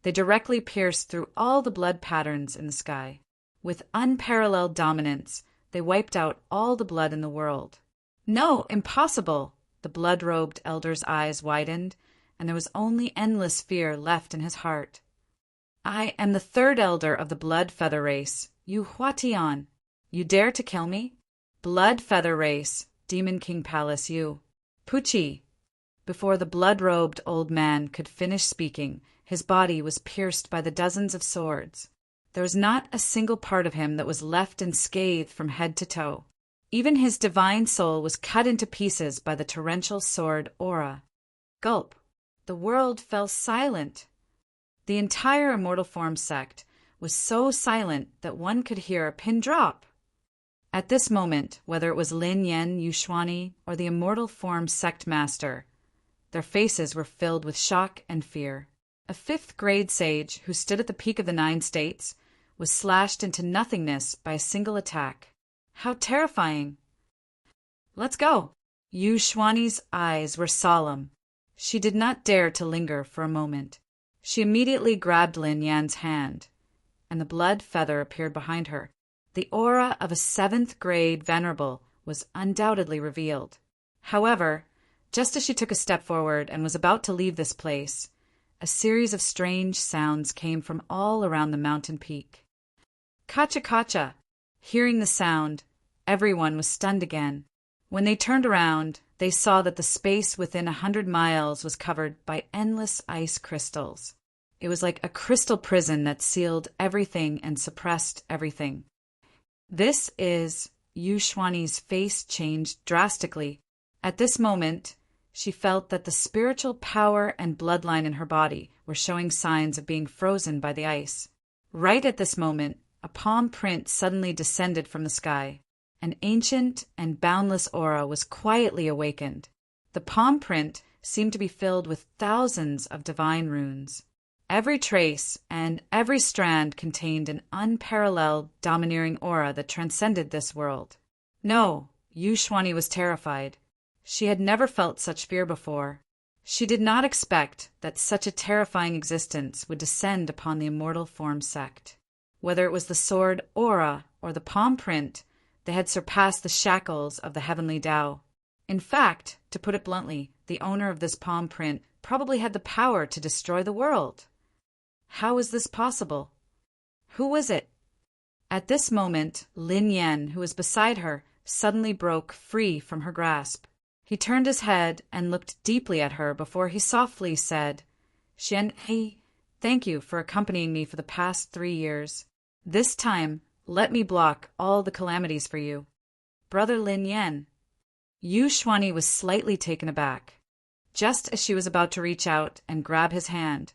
they directly pierced through all the blood patterns in the sky. With unparalleled dominance, they wiped out all the blood in the world. "No, impossible!" The blood-robed elder's eyes widened, and there was only endless fear left in his heart. "I am the 3rd elder of the Blood Feather race, Yu Huatian. You dare to kill me? Blood Feather race, Demon King Palace, you. Pucci!" Before the blood-robed old man could finish speaking, his body was pierced by the dozens of swords. There was not a single part of him that was left unscathed from head to toe. Even his divine soul was cut into pieces by the torrential sword aura. Gulp! The world fell silent. The entire Immortal Form sect was so silent that one could hear a pin drop. At this moment, whether it was Lin Yen Yushwani or the Immortal Form sect master, their faces were filled with shock and fear. A 5th-grade sage who stood at the peak of the 9 states was slashed into nothingness by a single attack. How terrifying! "Let's go!" Yushwani's eyes were solemn. She did not dare to linger for a moment. She immediately grabbed Lin Yan's hand, and the blood feather appeared behind her. The aura of a 7th-grade venerable was undoubtedly revealed. However, just as she took a step forward and was about to leave this place, a series of strange sounds came from all around the mountain peak. Kacha-kacha! Hearing the sound, everyone was stunned again. When they turned around, they saw that the space within 100 miles was covered by endless ice crystals. It was like a crystal prison that sealed everything and suppressed everything. This is... Yushwani's face changed drastically. At this moment, She felt that the spiritual power and bloodline in her body were showing signs of being frozen by the ice. Right at this moment, a palm print suddenly descended from the sky. An ancient and boundless aura was quietly awakened. The palm print seemed to be filled with thousands of divine runes. Every trace and every strand contained an unparalleled, domineering aura that transcended this world. No, Yushwani was terrified. She had never felt such fear before. She did not expect that such a terrifying existence would descend upon the Immortal Form sect. Whether it was the sword aura or the palm print, they had surpassed the shackles of the heavenly Tao. In fact, to put it bluntly, the owner of this palm print probably had the power to destroy the world. How was this possible? Who was it? At this moment, Lin Yan, who was beside her, suddenly broke free from her grasp. He turned his head and looked deeply at her before he softly said, "Xian He, thank you for accompanying me for the past 3 years. This time, let me block all the calamities for you." "Brother Lin Yan." Yu Xuanyi was slightly taken aback. Just as she was about to reach out and grab his hand,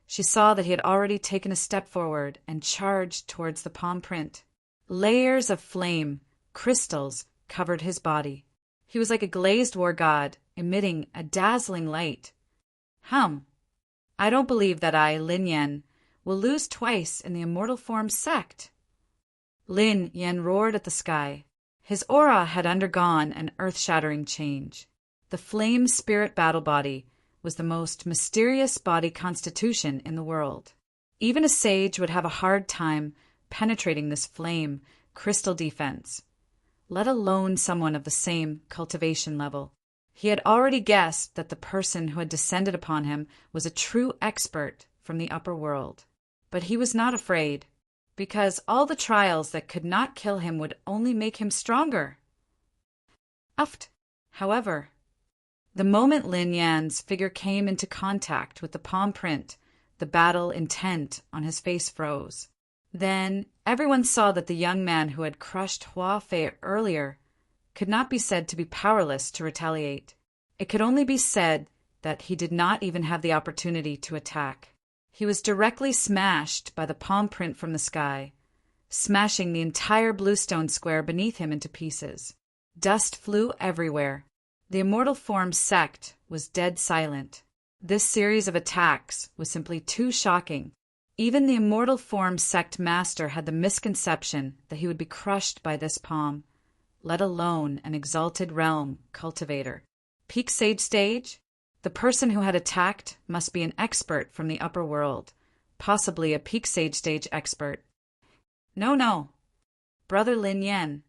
she saw that he had already taken a step forward and charged towards the palm print. Layers of flame, crystals, covered his body. He was like a glazed war god, emitting a dazzling light. I don't believe that I, Lin Yan, will lose twice in the Immortal Form sect." Lin Yan roared at the sky. His aura had undergone an earth-shattering change. The flame spirit battle body was the most mysterious body constitution in the world. Even a sage would have a hard time penetrating this flame crystal defense, let alone someone of the same cultivation level. He had already guessed that the person who had descended upon him was a true expert from the upper world. But he was not afraid, because all the trials that could not kill him would only make him stronger. However, the moment Lin Yan's figure came into contact with the palm print, the battle intent on his face froze. Then everyone saw that the young man who had crushed Hua Fei earlier could not be said to be powerless to retaliate. It could only be said that he did not even have the opportunity to attack. He was directly smashed by the palm print from the sky, smashing the entire bluestone square beneath him into pieces. Dust flew everywhere. The Immortal Form sect was dead silent. This series of attacks was simply too shocking. Even the Immortal Form sect master had the misconception that he would be crushed by this palm, let alone an exalted realm cultivator. Peak sage stage? The person who had attacked must be an expert from the upper world, possibly a peak sage stage expert. No. Brother Lin Yan.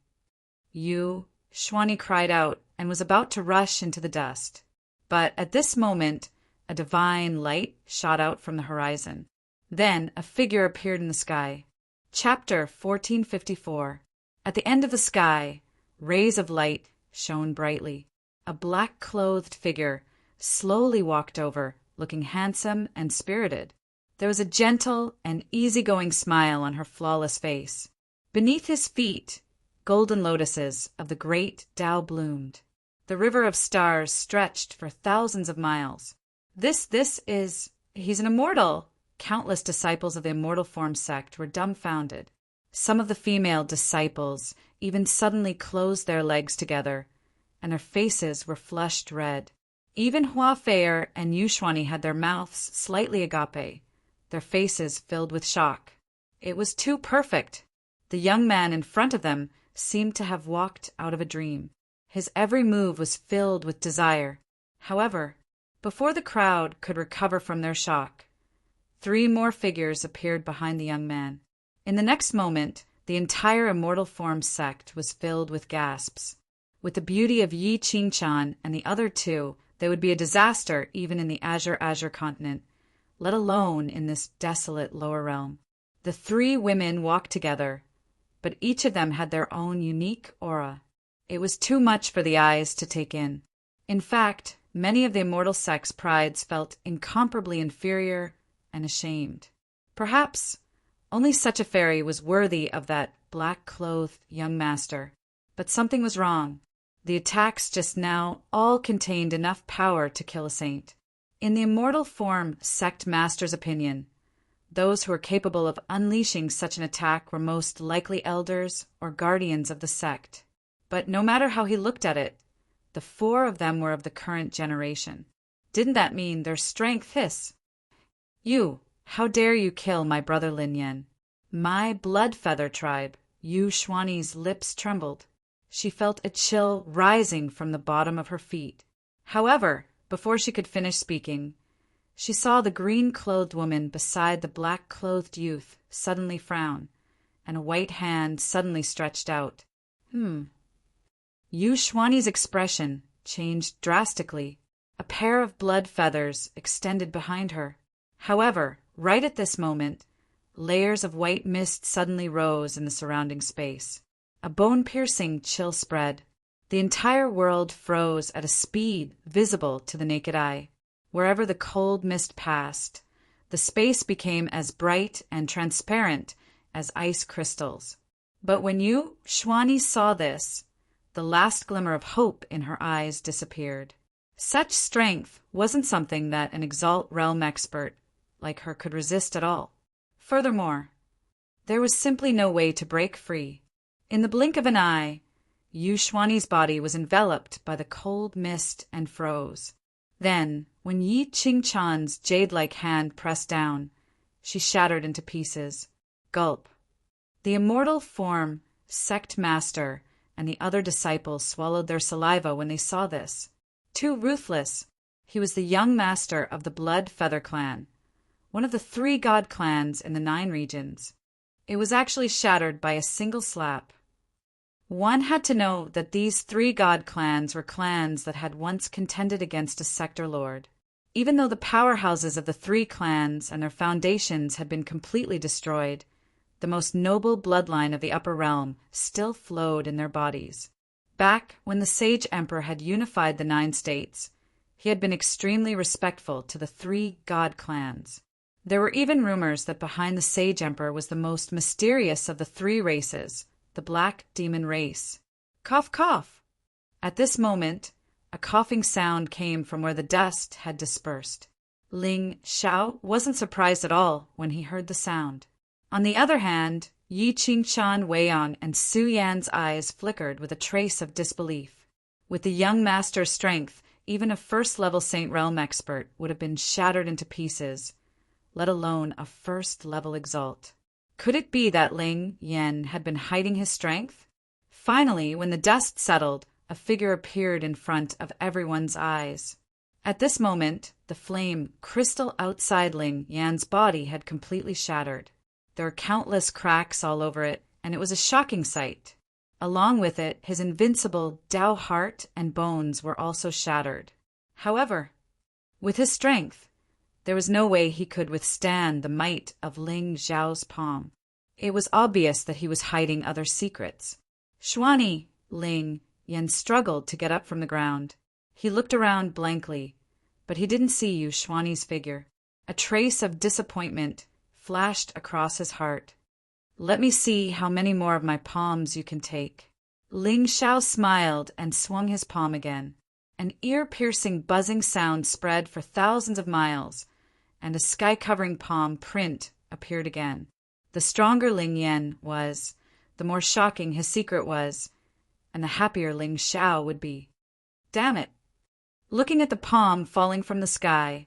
Yu Xuanyi cried out and was about to rush into the dust. But at this moment, a divine light shot out from the horizon. Then a figure appeared in the sky. Chapter 1454. At the end of the sky, rays of light shone brightly. A black-clothed figure slowly walked over, looking handsome and spirited. There was a gentle and easygoing smile on her flawless face. Beneath his feet, golden lotuses of the great Tao bloomed. The river of stars stretched for thousands of miles. He's an immortal. Countless disciples of the Immortal Form sect were dumbfounded. Some of the female disciples even suddenly closed their legs together, and their faces were flushed red. Even Hua Fei and Yu Xuanyi had their mouths slightly agape, their faces filled with shock. It was too perfect. The young man in front of them seemed to have walked out of a dream. His every move was filled with desire. However, before the crowd could recover from their shock, 3 more figures appeared behind the young man. In the next moment, the entire Immortal Form sect was filled with gasps. With the beauty of Yi Qingchan and the other 2, there would be a disaster even in the Azure continent, let alone in this desolate lower realm. The 3 women walked together, but each of them had their own unique aura. It was too much for the eyes to take in. In fact, many of the immortal sect's prides felt incomparably inferior and ashamed. Perhaps only such a fairy was worthy of that black-clothed young master. But something was wrong. The attacks just now all contained enough power to kill a saint. In the immortal form sect master's opinion, those who were capable of unleashing such an attack were most likely elders or guardians of the sect. But no matter how he looked at it, the 4 of them were of the current generation. Didn't that mean their strength hiss? You, how dare you kill my brother Lin Yan? My blood feather tribe. Yu Xuanyi's lips trembled. She felt a chill rising from the bottom of her feet. However, before she could finish speaking, she saw the green-clothed woman beside the black-clothed youth suddenly frown, and a white hand suddenly stretched out. Yu Xuanyi's expression changed drastically. A pair of blood feathers extended behind her. However, right at this moment, layers of white mist suddenly rose in the surrounding space. A bone-piercing chill spread. The entire world froze at a speed visible to the naked eye. Wherever the cold mist passed, the space became as bright and transparent as ice crystals. But when Yu Xuanyi saw this, the last glimmer of hope in her eyes disappeared. Such strength wasn't something that an Exalt realm expert like her could resist at all. Furthermore, there was simply no way to break free. In the blink of an eye, Yu Xuanyi's body was enveloped by the cold mist and froze. Then, when Yi Qingchan's jade-like hand pressed down, she shattered into pieces. Gulp. The immortal form, sect master, and the other disciples swallowed their saliva when they saw this. Too ruthless, he was the young master of the Blood Feather clan, one of the 3 god clans in the 9 regions. It was actually shattered by a single slap. One had to know that these 3 god clans were clans that had once contended against a sector lord. Even though the powerhouses of the 3 clans and their foundations had been completely destroyed, the most noble bloodline of the upper realm still flowed in their bodies. Back when the Sage Emperor had unified the 9 states, he had been extremely respectful to the 3 god clans. There were even rumors that behind the Sage Emperor was the most mysterious of the 3 races, the Black Demon race. Cough, cough. At this moment, a coughing sound came from where the dust had dispersed. Ling Xiao wasn't surprised at all when he heard the sound. On the other hand, Yi Qingchan, Weiyan, and Su Yan's eyes flickered with a trace of disbelief. With the young master's strength, even a first-level Saint Realm expert would have been shattered into pieces, let alone a first-level Exalt. Could it be that Ling Yan had been hiding his strength? Finally, when the dust settled, a figure appeared in front of everyone's eyes. At this moment, the flame crystal outside Ling Yan's body had completely shattered. There were countless cracks all over it, and it was a shocking sight. Along with it, his invincible Dao heart and bones were also shattered. However, with his strength, there was no way he could withstand the might of Ling Xiao's palm. It was obvious that he was hiding other secrets. Xuanyi, Ling Yan struggled to get up from the ground. He looked around blankly, but he didn't see Yu Xuanyi's figure. A trace of disappointment flashed across his heart. Let me see how many more of my palms you can take. Ling Xiao smiled and swung his palm again. An ear-piercing buzzing sound spread for thousands of miles, and a sky-covering palm print appeared again. The stronger Ling Yan was, the more shocking his secret was, and the happier Ling Xiao would be. Damn it! Looking at the palm falling from the sky,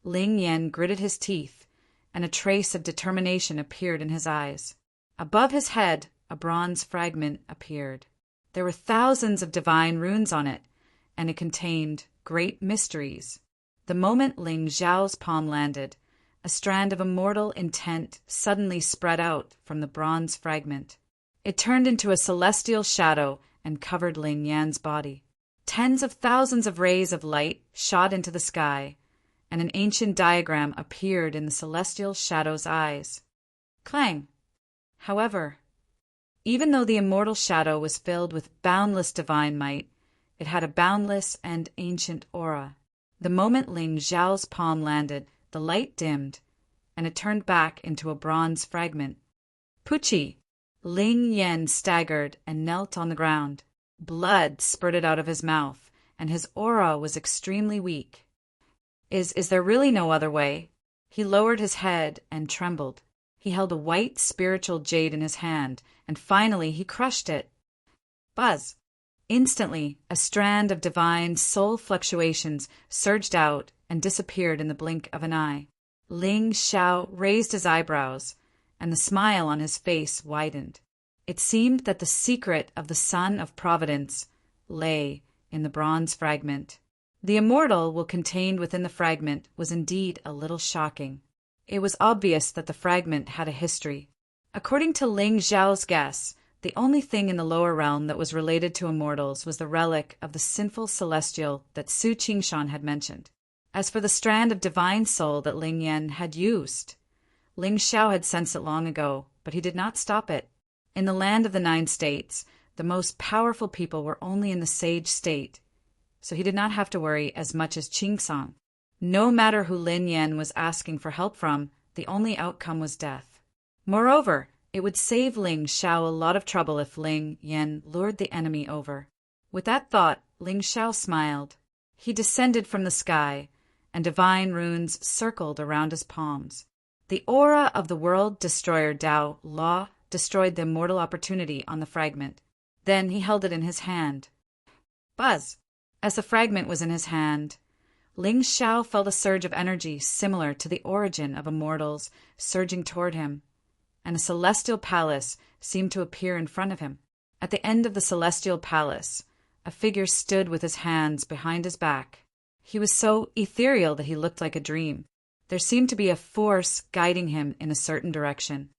Ling Yan gritted his teeth, and a trace of determination appeared in his eyes. Above his head, a bronze fragment appeared. There were thousands of divine runes on it, and it contained great mysteries. The moment Ling Xiao's palm landed, a strand of immortal intent suddenly spread out from the bronze fragment. It turned into a celestial shadow and covered Ling Yan's body. Tens of thousands of rays of light shot into the sky, and an ancient diagram appeared in the celestial shadow's eyes. Clang! However, even though the immortal shadow was filled with boundless divine might, it had a boundless and ancient aura. The moment Ling Xiao's palm landed, the light dimmed, and it turned back into a bronze fragment. Pucci! Ling Yan staggered and knelt on the ground. Blood spurted out of his mouth, and his aura was extremely weak. Is there really no other way? He lowered his head and trembled. He held a white spiritual jade in his hand, and finally he crushed it. Buzz! Instantly, a strand of divine soul fluctuations surged out and disappeared in the blink of an eye. Ling Xiao raised his eyebrows, and the smile on his face widened. It seemed that the secret of the Son of Providence lay in the bronze fragment. The immortal will contained within the fragment was indeed a little shocking. It was obvious that the fragment had a history. According to Ling Xiao's guess, the only thing in the lower realm that was related to immortals was the relic of the sinful celestial that Su Qingshan had mentioned. As for the strand of divine soul that Ling Yan had used, Ling Xiao had sensed it long ago, but he did not stop it. In the land of the 9 states, the most powerful people were only in the sage state, so he did not have to worry as much as Qingshan. No matter who Lin Yan was asking for help from, the only outcome was death. Moreover, it would save Ling Xiao a lot of trouble if Ling Yan lured the enemy over. With that thought, Ling Xiao smiled. He descended from the sky, and divine runes circled around his palms. The aura of the world destroyer Dao Law destroyed the immortal opportunity on the fragment. Then he held it in his hand. Buzz! As the fragment was in his hand, Ling Xiao felt a surge of energy similar to the origin of immortals surging toward him, and a celestial palace seemed to appear in front of him. At the end of the celestial palace, a figure stood with his hands behind his back. He was so ethereal that he looked like a dream. There seemed to be a force guiding him in a certain direction.